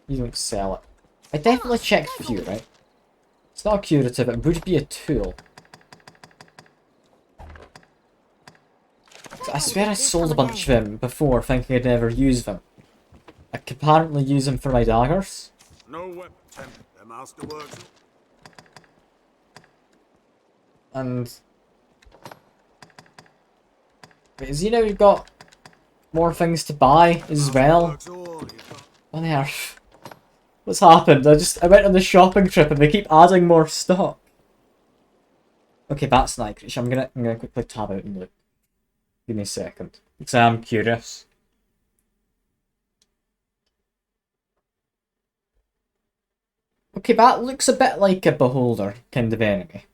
You don't sell it. I definitely checked for you, right? It's not a curative, it would be a tool. I swear I sold a bunch of them before, thinking I'd never use them. I could apparently use them for my daggers. No weapon tempt the masterworks. And... Because you know you've got more things to buy as well. What on earth? What's happened? I went on the shopping trip and they keep adding more stock. Okay, that's an eye creature. I'm gonna quickly tab out and look. Give me a second. Because I'm curious. Okay, that looks a bit like a beholder kind of enemy.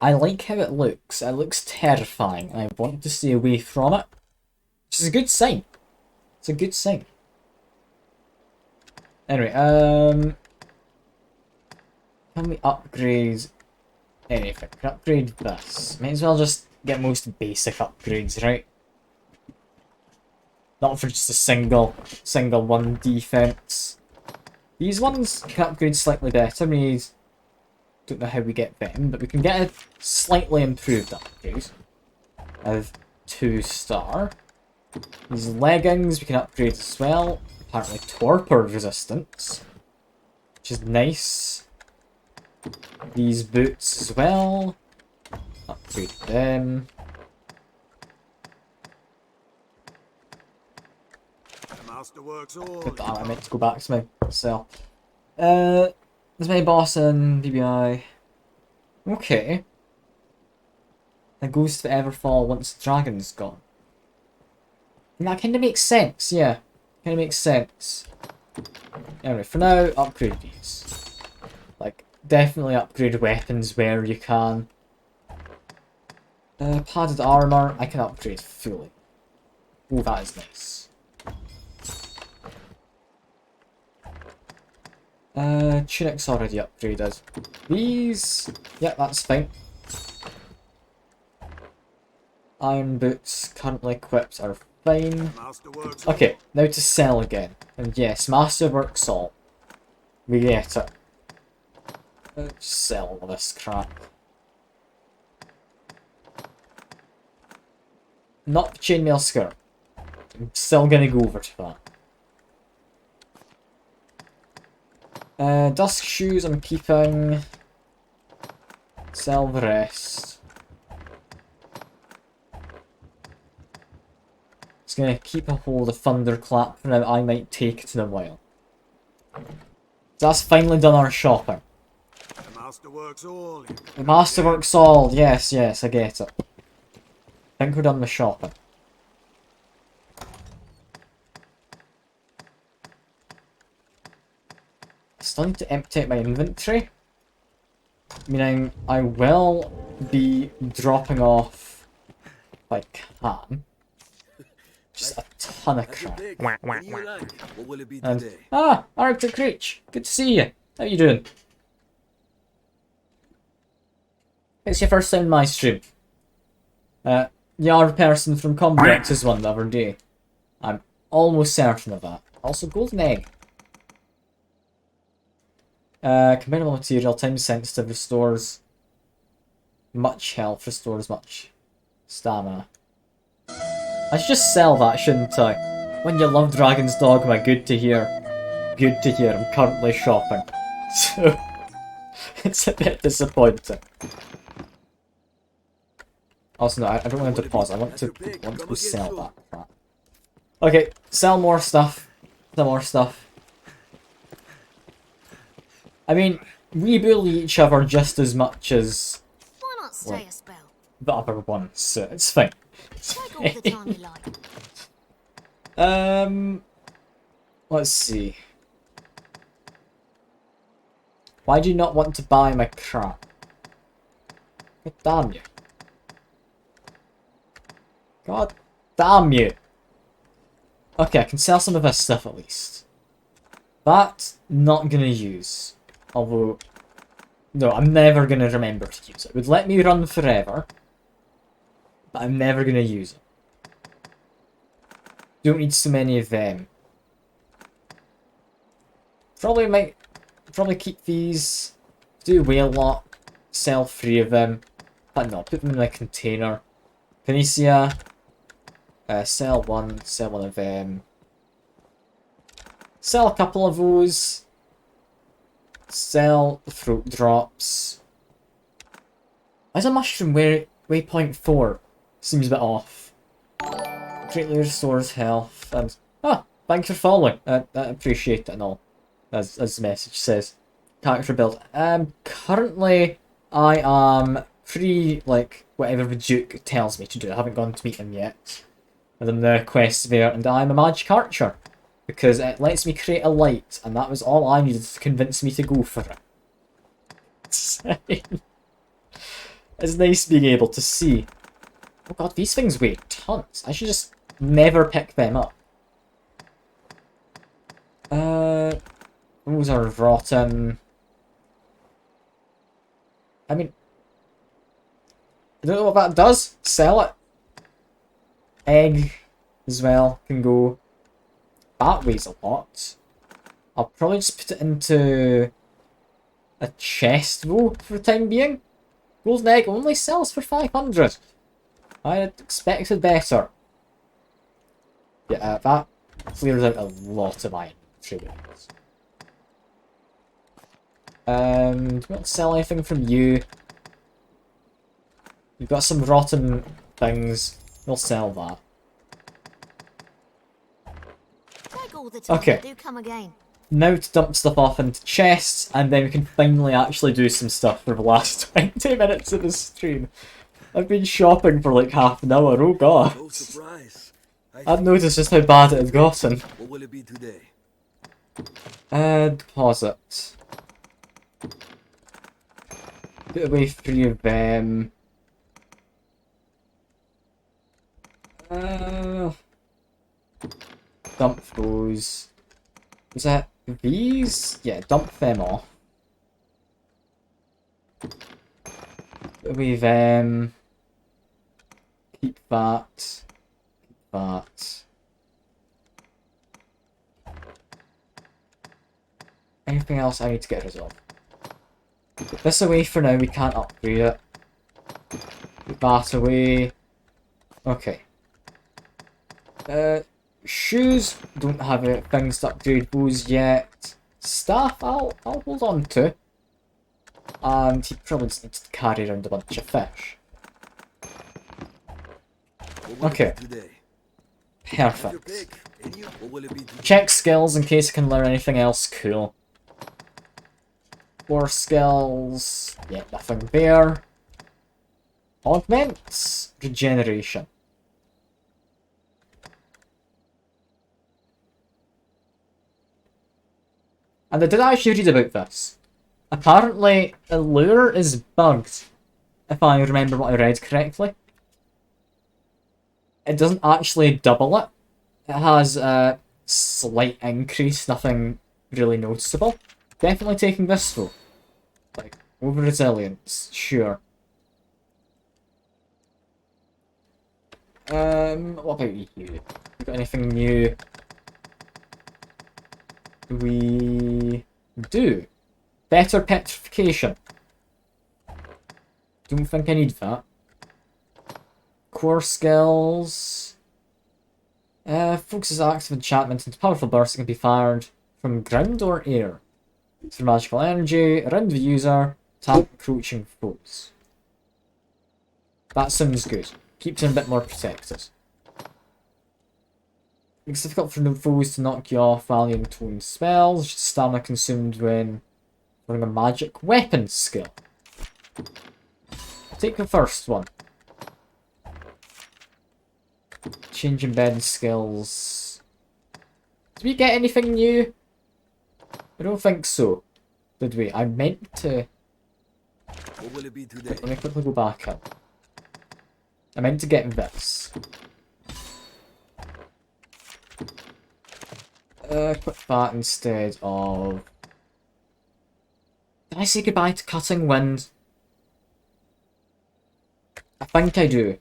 I like how it looks. It looks terrifying, and I want to stay away from it. Which is a good sign. It's a good sign. Anyway, can we upgrade anything? We can upgrade this. Might as well just get most basic upgrades, right? Not for just a single one defense. These ones can upgrade slightly better. Don't know how we get them, but we can get a slightly improved upgrade of 2-star. These leggings we can upgrade as well. Apparently torpor resistance, which is nice. These boots as well. Upgrade them. God damn, I meant to go back to my cell. There's my boss and BBI. Okay. It goes to Everfall once the dragon's gone. And that kind of makes sense, yeah. Kind of makes sense. Anyway, for now, upgrade these. Like, definitely upgrade weapons where you can. Padded armor, I can upgrade fully. Oh, that is nice. Tunic's already upgraded. These... yeah, that's fine. Iron boots currently equipped are fine. Okay, now to sell again. And yes, Masterwork Salt. We get it. Let's sell all this crap. Not the chainmail skirt. I'm still gonna go over to that. Dusk shoes I'm keeping. Sell the rest. Just gonna keep a hold of Thunderclap for now. I might take it in a while. So that's finally done our shopping. The Masterworks all. Yes, I get it. I think we're done with shopping. still need to empty out my inventory. Meaning I will be dropping off, if I can, just a ton of crap. What will it be And, today? Arctic Reach, good to see you. How you doing? It's your first time in my stream. You are a person from Combrex's one the other day. I'm almost certain of that. Also, golden egg. Combinable material, time sensitive, restores much health, restores much stamina. I should just sell that, shouldn't I? When you love Dragon's Dogma, good to hear. Good to hear, I'm currently shopping. So, it's a bit disappointing. Also, no, I don't want to pause. I want to go sell that. Okay, sell more stuff. Sell more stuff. I mean, we bully each other just as much as Why not stay a spell? the other ones, so it's fine. Take all the time you like. Let's see. Why do you not want to buy my crap? God damn you. God damn you. Okay, I can sell some of this stuff at least. That, not gonna use. Although, no, I'm never gonna remember to use it. It would let me run forever, but I'm never gonna use it. Don't need so many of them. Probably keep these, do whale lock, sell 3 of them, but no, put them in my container. Phoenicia, sell one of them. Sell a couple of those. Sell the throat drops. Why is a mushroom waypoint 4? Seems a bit off. Greatly restores health. And thanks for following. I appreciate it and all. As the message says. Character build. Currently I am pretty like whatever the Duke tells me to do. I haven't gone to meet him yet. And then the quest there, and I'm a magic archer. Because it lets me create a light, and that was all I needed to convince me to go for it. It's nice being able to see. Oh god, these things weigh tons. I should just never pick them up. Those are rotten. I mean, I don't know what that does. Sell it. Egg as well can go. That weighs a lot. I'll probably just put it into a chest though for the time being. Golden egg only sells for 500. I had expected better. Yeah, that clears out a lot of my inventory. Do not sell anything from you. You've got some rotten things. We'll sell that. Okay. Do come again. Now to dump stuff off into chests, and then we can finally actually do some stuff for the last 20 minutes of the stream. I've been shopping for like half an hour, oh god. No surprise. I've noticed just how bad it had gotten. What will it be today? Deposit. Put away 3 of them. Dump those. Is that these? Yeah, dump them off. Put away them. Keep that. Keep that. Anything else I need to get rid of? Put this away for now, we can't upgrade it. Put that away. Okay. Shoes, don't have things to upgrade those yet. Staff, I'll hold on to. And he probably just needs to carry around a bunch of fish. Okay. Perfect. Check skills in case I can learn anything else cool. 4 skills. Yeah, nothing there. Augments. Regeneration. And I did actually read about this. Apparently, Allure is bugged, if I remember what I read correctly. It doesn't actually double it. It has a slight increase, nothing really noticeable. Definitely taking this though. Like, over resilience, sure. What about you? You got anything new? We do. Better petrification. Don't think I need that. Core skills. Focuses active enchantment into powerful bursts that can be fired from ground or air. It's for magical energy, around the user, tap approaching foes. That sounds good. Keeps him a bit more protected. It's difficult for no foes to knock you off while you intone spells. Stamina consumed when running a magic weapon skill. Take the first one. Change embedded skills. Did we get anything new? I don't think so. Did we? I meant to... What will it be today? Let me quickly go back up. I meant to get this. Put that instead of... Did I say goodbye to Cutting Wind? I think I do.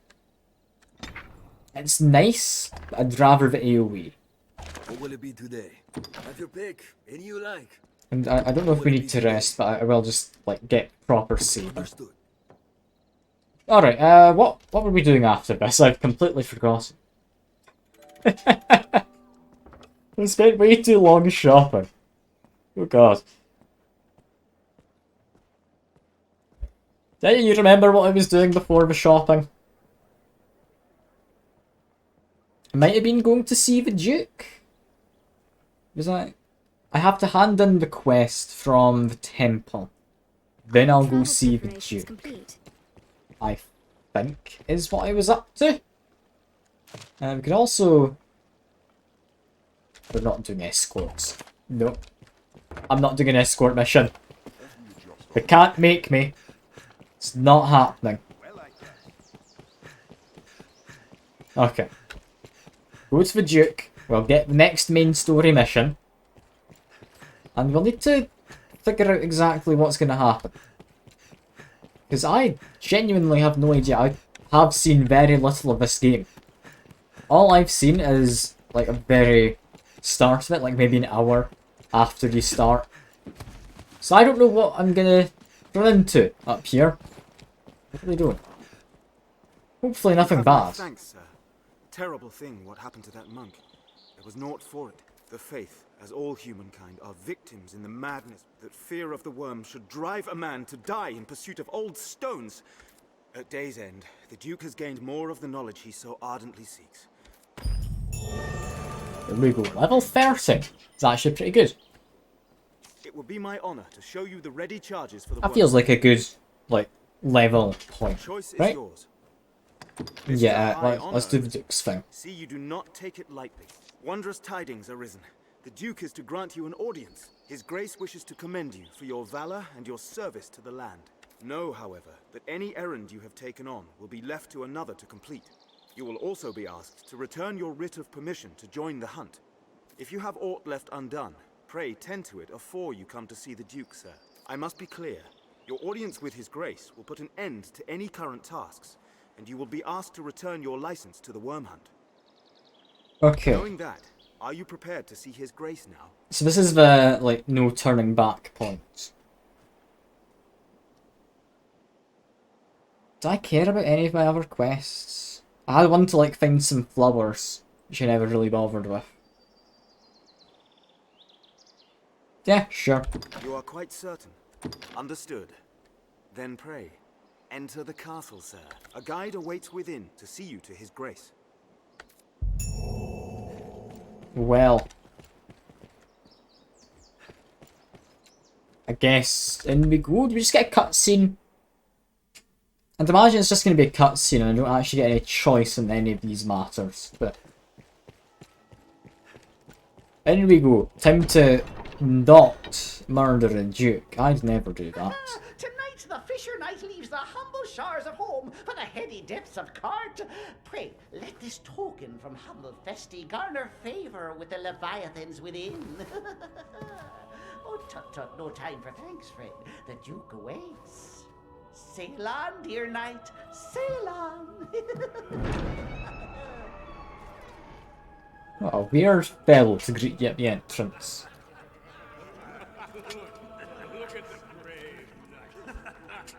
It's nice, but I'd rather the AoE. What will it be today? Have your pick. Any you like. And I don't know if we need to rest, but I will just, like, get proper saving. Alright, what were we doing after this? I've completely forgotten. We spent way too long shopping. Oh god. Do you remember what I was doing before the shopping? I might have been going to see the Duke. Was I have to hand in the quest from the temple. Then I'll go see the Duke. I think is what I was up to. We could also... We're not doing escorts. No. I'm not doing an escort mission. They can't make me. It's not happening. Okay. Go to the Duke. We'll get the next main story mission. And we'll need to figure out exactly what's going to happen. Because I genuinely have no idea. I have seen very little of this game. All I've seen is like a very start of it, like maybe an hour after you start. So I don't know what I'm going to run into up here. What are they doing? Hopefully nothing bad. Thanks, sir. Terrible thing what happened to that monk. There was naught for it. The faith, as all humankind, are victims in the madness that fear of the worm should drive a man to die in pursuit of old stones. At day's end, the Duke has gained more of the knowledge he so ardently seeks. There we go. Level 30. It's actually pretty good. It will be my honor to show you the ready charges for the That feels like a good, like, level point, choice is right? yours. Yeah, let's do the Duke's thing. See, you do not take it lightly. Wondrous tidings, Arisen. The Duke is to grant you an audience. His Grace wishes to commend you for your valor and your service to the land. Know, however, that any errand you have taken on will be left to another to complete. You will also be asked to return your writ of permission to join the hunt. If you have aught left undone, pray tend to it afore you come to see the Duke, sir. I must be clear. Your audience with His Grace will put an end to any current tasks, and you will be asked to return your license to the Worm Hunt. Okay. Knowing that, are you prepared to see His Grace now? So this is the, like, no turning back point. Do I care about any of my other quests? I had one to, like, find some flowers, which I never really bothered with. Yeah, sure. You are quite certain. Understood. Then pray, enter the castle, sir. A guide awaits within to see you to His Grace. Well. I guess in we go. Do we just get a cutscene? And imagine it's just going to be a cutscene and I don't actually get any choice in any of these matters. But in we go. Time to not murder a duke. I'd never do that. Tonight the fisher knight leaves the humble shores of home for the heady depths of court. Pray, let this token from humble Festi garner favour with the leviathans within. Oh, tut tut, no time for thanks, friend. The Duke awaits. Sail on, dear knight, sail on. What a weird fellow to greet you at the entrance. Look at the brave knight.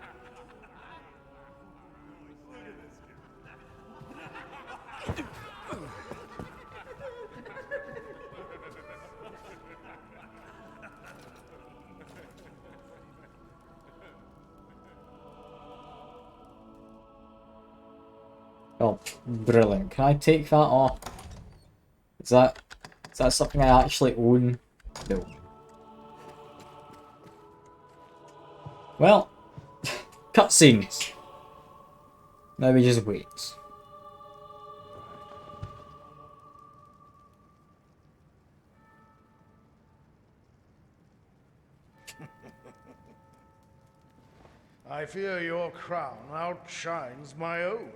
Oh, brilliant. Can I take that off? Is that something I actually own? No. Well, cutscenes. Now we just wait. I fear your crown outshines my own.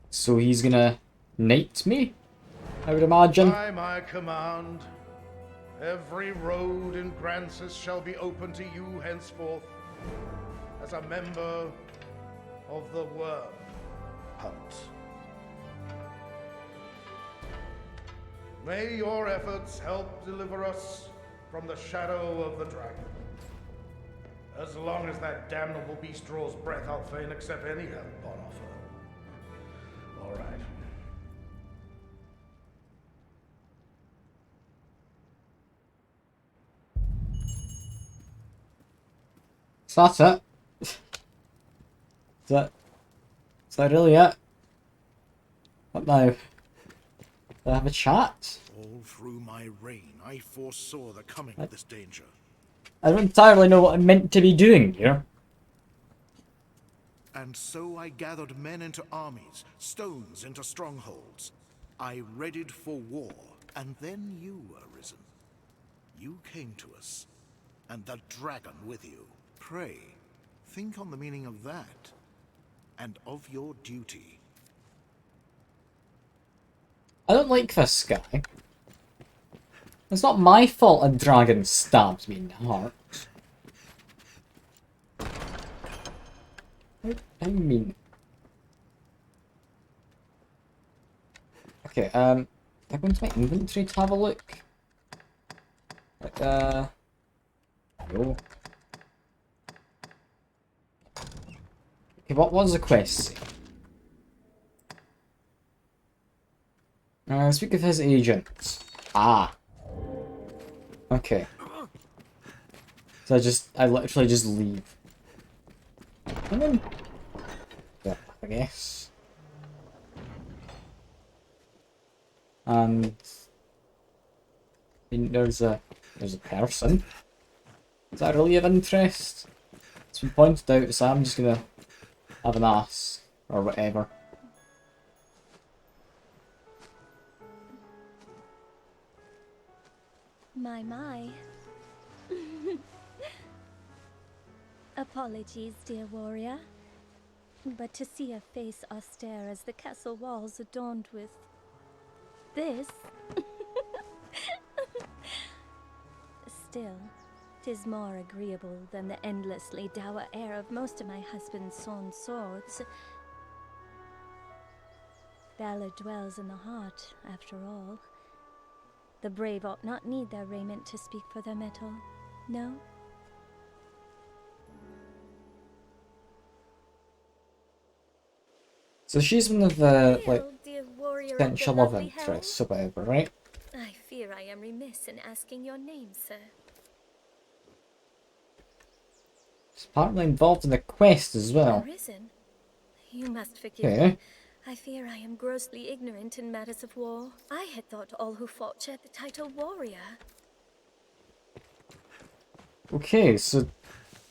So he's gonna knight me, I would imagine. By my command, every road in Grancis shall be open to you henceforth as a member of the Worm Hunt. May your efforts help deliver us from the shadow of the dragon. As long as that damnable beast draws breath, I'll fain accept any help on offer. All right. So that's it. Is that really it? What now? Do I have a chat? All through my reign, I foresaw the coming of this danger. I don't entirely know what I'm meant to be doing here. And so I gathered men into armies, stones into strongholds. I readied for war, and then you arisen. You came to us, and the dragon with you. Pray, think on the meaning of that, and of your duty. I don't like this guy. It's not my fault a dragon stabs me in the heart. I mean... Okay, I go into my inventory to have a look. Like, no. Okay, what was the quest? Speak of his agent. Ah. Okay. So I literally just leave. And then... yeah, I guess. And... there's a person. Is that really of interest? It's been pointed out, so I'm just gonna have an ass. Or whatever. My. Apologies, dear warrior. But to see a face austere as the castle walls adorned with... this... Still, 'tis more agreeable than the endlessly dour air of most of my husband's sawn swords. Valor dwells in the heart, after all. The brave ought not need their raiment to speak for their mettle, no? So she's one of the, like, dear warrior of potential the love lovely interests or whatever, right? I fear I am remiss in asking your name, sir. She's partly involved in the quest as well. Arisen? You must forgive Okay. me. I fear I am grossly ignorant in matters of war. I had thought all who fought shared the title warrior. Okay, so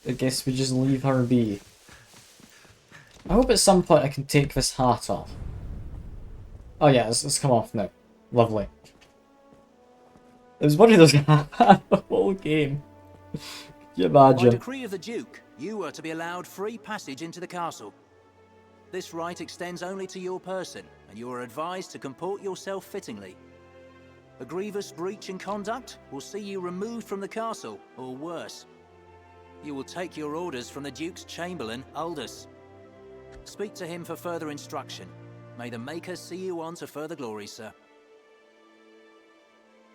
I guess we just leave her be. I hope at some point I can take this hat off. Oh yeah, it's come off now. Lovely. It was one of those hats the whole game. Can you By imagine? decree of the Duke, you are to be allowed free passage into the castle. This right extends only to your person, and you are advised to comport yourself fittingly. A grievous breach in conduct will see you removed from the castle, or worse. You will take your orders from the Duke's Chamberlain, Aldous. Speak to him for further instruction. May the Maker see you on to further glory, sir.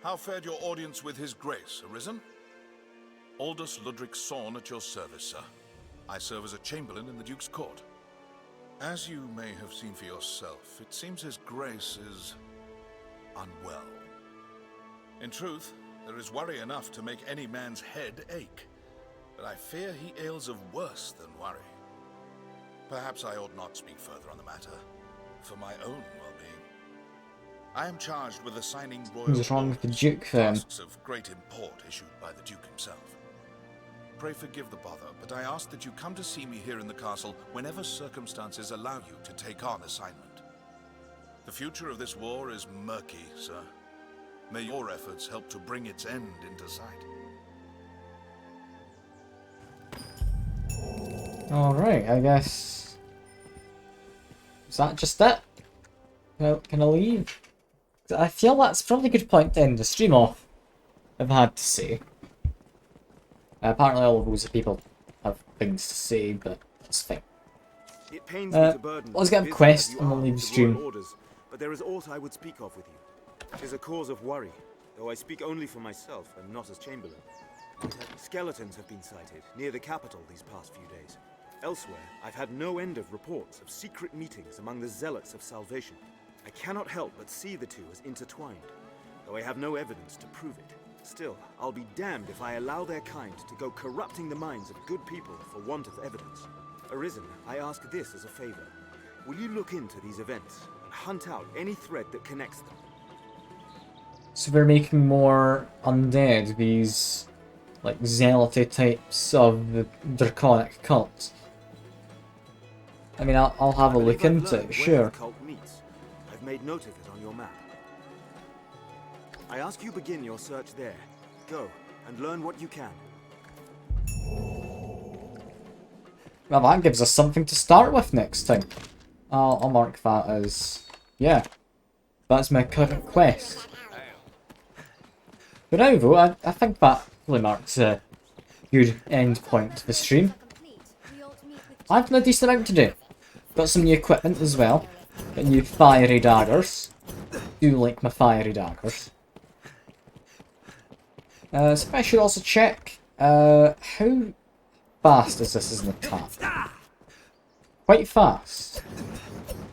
How fared your audience with His Grace, Arisen? Aldous Ludric Sorn at your service, sir. I serve as a Chamberlain in the Duke's court. As you may have seen for yourself, it seems His Grace is unwell. In truth, there is worry enough to make any man's head ache, but I fear he ails of worse than worry. Perhaps I ought not speak further on the matter, for my own well-being. I am charged with assigning royal What's wrong with the Duke then? tasks of great import issued by the Duke himself. Pray forgive the bother, but I ask that you come to see me here in the castle whenever circumstances allow you to take on assignment. The future of this war is murky, sir. May your efforts help to bring its end into sight. Alright, I guess. Is that just it? Can I leave? I feel that's probably a good point to end the stream off, I've had to say. Apparently all of those people have things to say, but it's fine. It pains me to burden Let's get a quest and we'll leave the stream. Orders, but there is aught I would speak of with you. It is a cause of worry, though I speak only for myself and not as Chamberlain. Skeletons have been sighted near the capital these past few days. Elsewhere, I've had no end of reports of secret meetings among the Zealots of Salvation. I cannot help but see the two as intertwined, though I have no evidence to prove it. Still, I'll be damned if I allow their kind to go corrupting the minds of good people for want of evidence. Arisen, I ask this as a favor. Will you look into these events and hunt out any thread that connects them? So they're making more undead, these like zealoty types of the draconic cult. I mean, I'll have a look into it, sure. The cult meets. I've made note of it on your map. I ask you begin your search there. Go, and learn what you can. Well, that gives us something to start with next time. I'll mark that as... yeah. That's my current quest. But now though, I think that really marks a good end point to the stream. I've done a decent amount to do. Got some new equipment as well. Got new fiery daggers. Do like my fiery daggers. So I should also check how fast is this as an attack? Quite fast.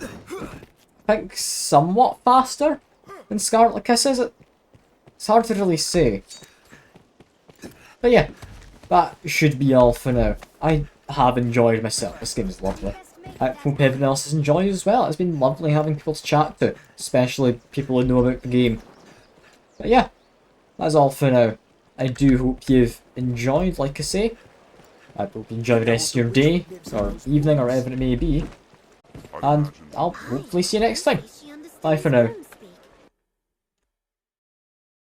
I think somewhat faster than Scarlet Kiss, is it? It's hard to really say. But yeah, that should be all for now. I have enjoyed myself. This game is lovely. I hope everyone else has enjoyed as well. It's been lovely having people to chat to, especially people who know about the game. But yeah, that's all for now. I do hope you've enjoyed, like I say. I hope you enjoy the rest of your day, or evening, or whatever it may be. And I'll hopefully see you next time. Bye for now.